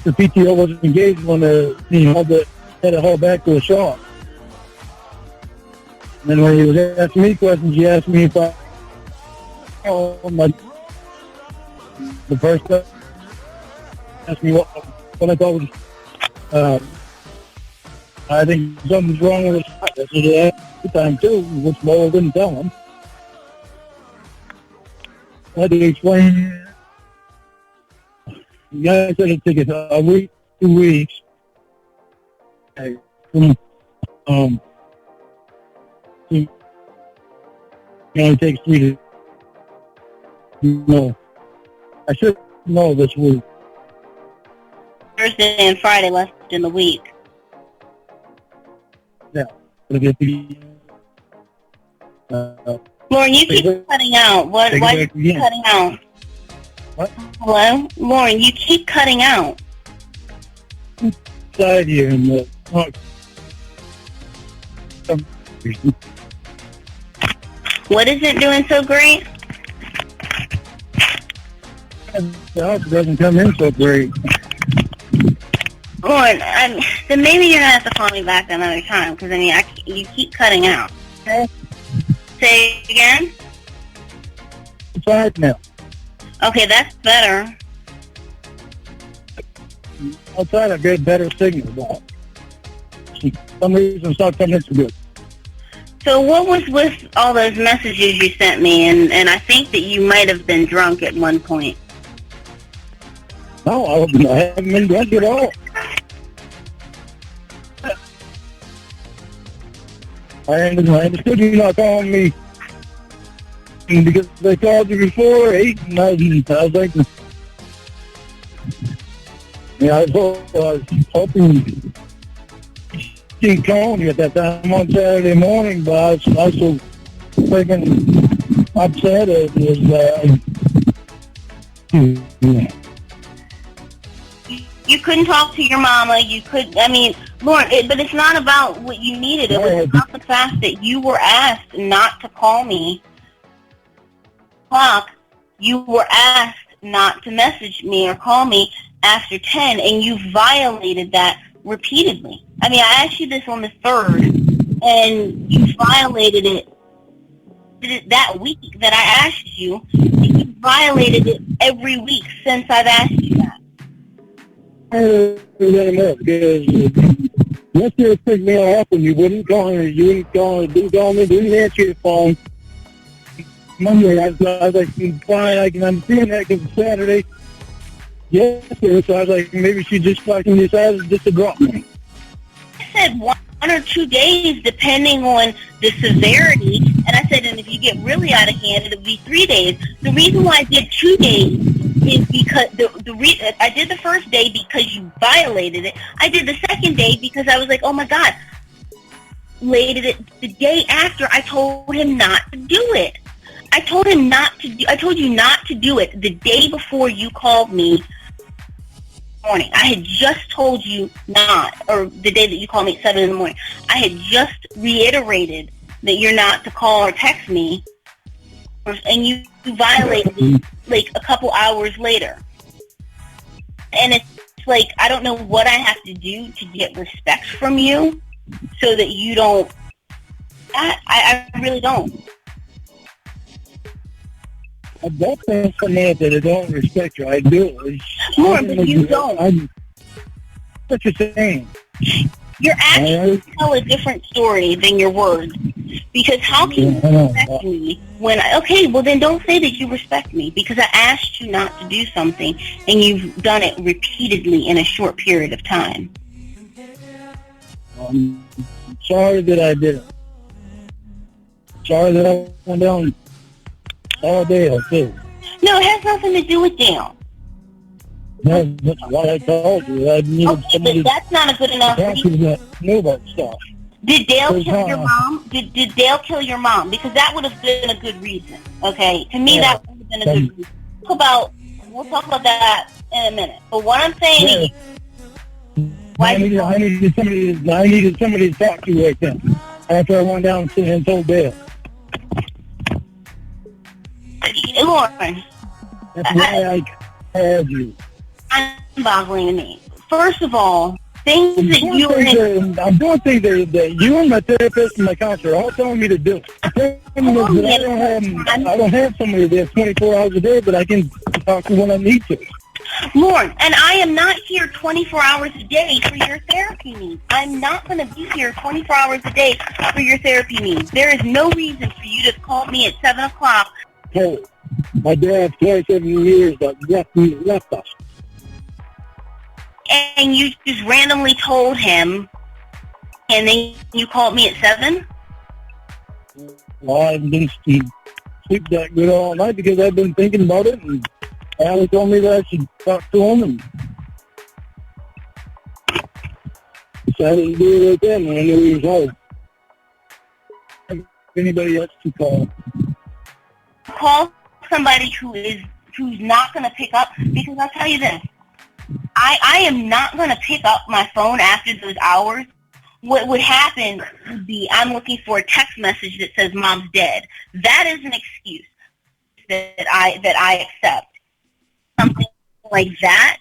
PTO wasn't engaged when had to haul back to a shop. And then when he was asking me questions, he asked me if the first guy asked me what I thought was, I think something's wrong with his shop. That's what he asked the time too, which Lowell didn't tell him. I had to explain. The guy said it'd take a week, 2 weeks. It only takes 3 to know. I should know this week. Thursday and Friday left in the week. Yeah. Lauren, you keep cutting out. Why are you cutting out? What? Hello? Lauren, you keep cutting out. Inside here in the What isn't doing so great? The house doesn't come in so great. Lauren, then maybe you're going to have to call me back another time, because, you keep cutting out. Okay? Say again? It's all right now. Okay, that's better. I'll try to get better signal, but for some reason it's not coming so good. So what was with all those messages you sent me? And I think that you might have been drunk at one point. No, I haven't been drunk at all. I understood you not calling me because they called you before 8, and I was like, yeah, I was hoping she'd call me at that time on Saturday morning, but I was so freaking upset. It was, You couldn't talk to your mama. You could, Lauren, but it's not about what you needed. It was about the fact that you were asked not to call me. You were asked not to message me or call me after 10, and you violated that repeatedly. I asked you this on the 3rd, and you violated it that week that I asked you, and you violated it every week since I've asked you that. Because yesterday it picked me up and you wouldn't call me, didn't answer your phone. Monday I was like, fine, I can understand that because it's Saturday. Yesterday, so I was like, maybe she just fucking decided just to drop me. I said, why or 2 days, depending on the severity. And I said, and if you get really out of hand, it'll be 3 days. The reason why I did 2 days is because I did the first day because you violated it. I did the second day because I was like, oh my God. The day after, I told him not to do it. I told you not to do it the day before you called me. Morning. I had just told you not, or the day that you called me at 7 in the morning. I had just reiterated that you're not to call or text me, and you violated it like a couple hours later. And it's like, I don't know what I have to do to get respect from you so that you don't. I really don't. I don't think for me that I don't respect you. I do. More, but you don't. What you're saying? Your actions tell a different story than your words. Because how can you respect me when okay, well then don't say that you respect me, because I asked you not to do something and you've done it repeatedly in a short period of time. I'm sorry that I did it. Sorry that I went down all day, too. No, it has nothing to do with Dale. That's what I told you. I needed somebody. But that's not a good enough reason. That knew about stuff. Did Dale kill your mom? Did Dale kill your mom? Because that would have been a good reason. Okay, to me that would have been a good reason. We'll talk about that in a minute. But what I'm saying is, I needed somebody to talk to right then. After I went down and told Dale. Lauren, that's why I called you. I'm boggling to me. First of all, things that you I'm doing things that you and my therapist and my counselor are all telling me to do. I don't have somebody there 24 hours a day, but I can talk to when I need to. Lauren, and I am not here 24 hours a day for your therapy needs. I'm not going to be here 24 hours a day for your therapy needs. There is no reason for you to call me at 7 o'clock. Hey, my dad, 27 years, that left us. And you just randomly told him, and then you called me at 7? Well, I've been sleep that good all night because I've been thinking about it, and Allie told me that I should talk to him, and decided to do it right then when I knew he was home. If anybody else to call. Call somebody who's not going to pick up, because I'll tell you this. I am not going to pick up my phone after those hours. What would happen would be I'm looking for a text message that says Mom's dead. That is an excuse that I accept. Something like that.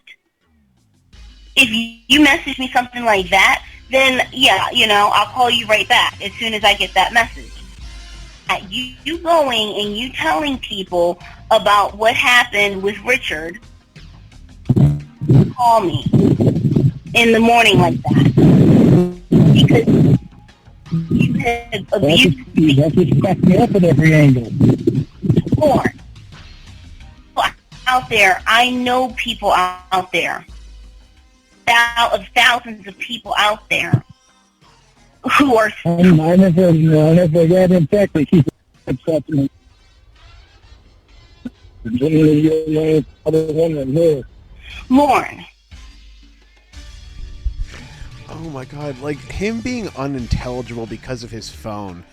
If you message me something like that, then yeah, I'll call you right back as soon as I get that message. You going and you telling people about what happened with Richard, call me in the morning like that. Because you have abused me. That's just back me up at every angle. Lauren, out there, I know people out there, thousands of people out there who are. I never got infected. Keep upset to me. Lauren. Oh my God, like him being unintelligible because of his phone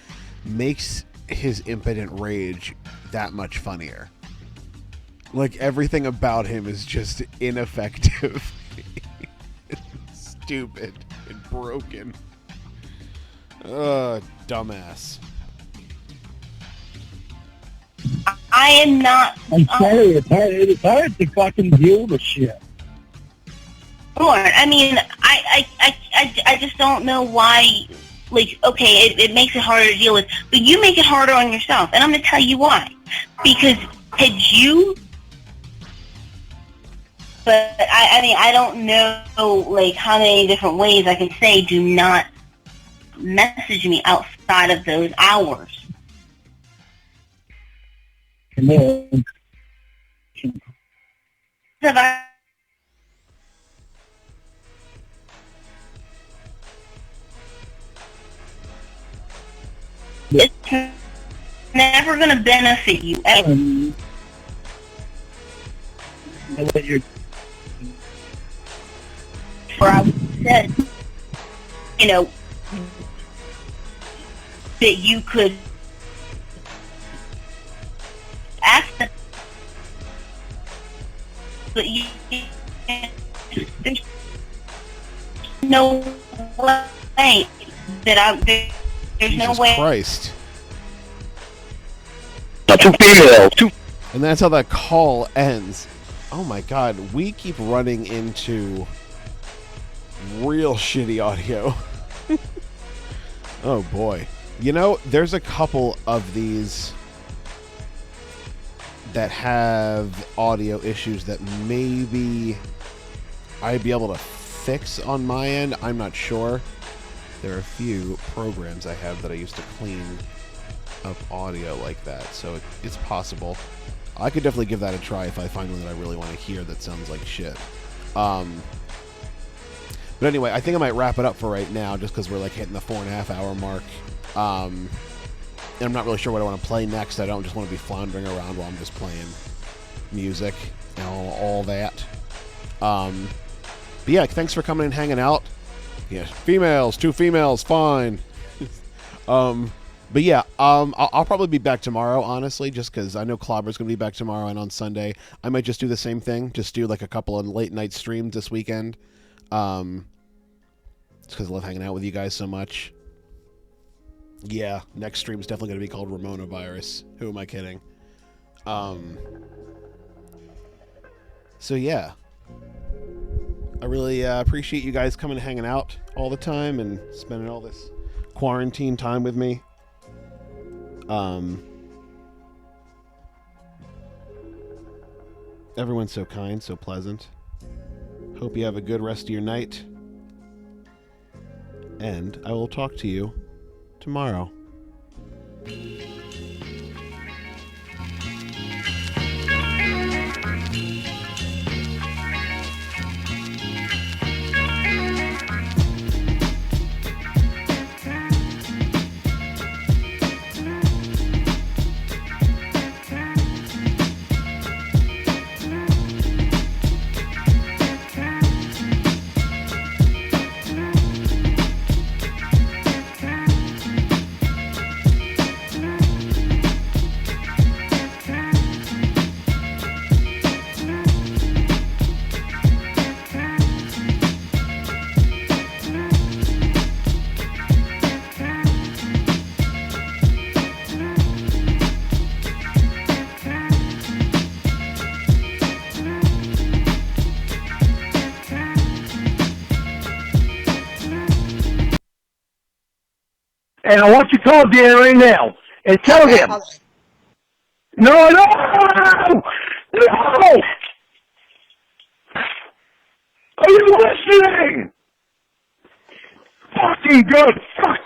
makes his impotent rage that much funnier. Like everything about him is just ineffective, stupid, and broken. Dumbass. I am not. I'm sorry, it's hard to fucking deal with shit. Lauren, I mean, I just don't know why. Like, okay, it makes it harder to deal with, but you make it harder on yourself, and I'm going to tell you why. Because had you, but I mean, I don't know like how many different ways I can say do not message me outside of those hours. Come on. Have I? It's never going to benefit you ever. Where I said, you know, that you could ask them, but you, there's no way that there's no way. Christ. Two females. And that's how that call ends. Oh my god, we keep running into real shitty audio. Oh boy. You know, there's a couple of these that have audio issues that maybe I'd be able to fix on my end. I'm not sure. There are a few programs I have that I used to clean up audio like that, so it's possible. I could definitely give that a try if I find one that I really want to hear that sounds like shit. But anyway, I think I might wrap it up for right now, just because we're like hitting the 4.5 hour mark. And I'm not really sure what I want to play next. I don't just want to be floundering around while I'm just playing music and all that. But yeah, thanks for coming and hanging out. Yeah, females, 2 females, fine. But yeah, I'll probably be back tomorrow, honestly, just because I know Clobber's going to be back tomorrow, and on Sunday, I might just do the same thing, just do like a couple of late night streams this weekend. It's because I love hanging out with you guys so much. Yeah, next stream is definitely going to be called Ramona Virus. Who am I kidding? So yeah, I really appreciate you guys coming and hanging out all the time and spending all this quarantine time with me. Everyone's so kind, so pleasant. Hope you have a good rest of your night. And I will talk to you tomorrow. And I want you to call Dan right now and tell him. No! No! Are you listening? Fucking good. Fuck.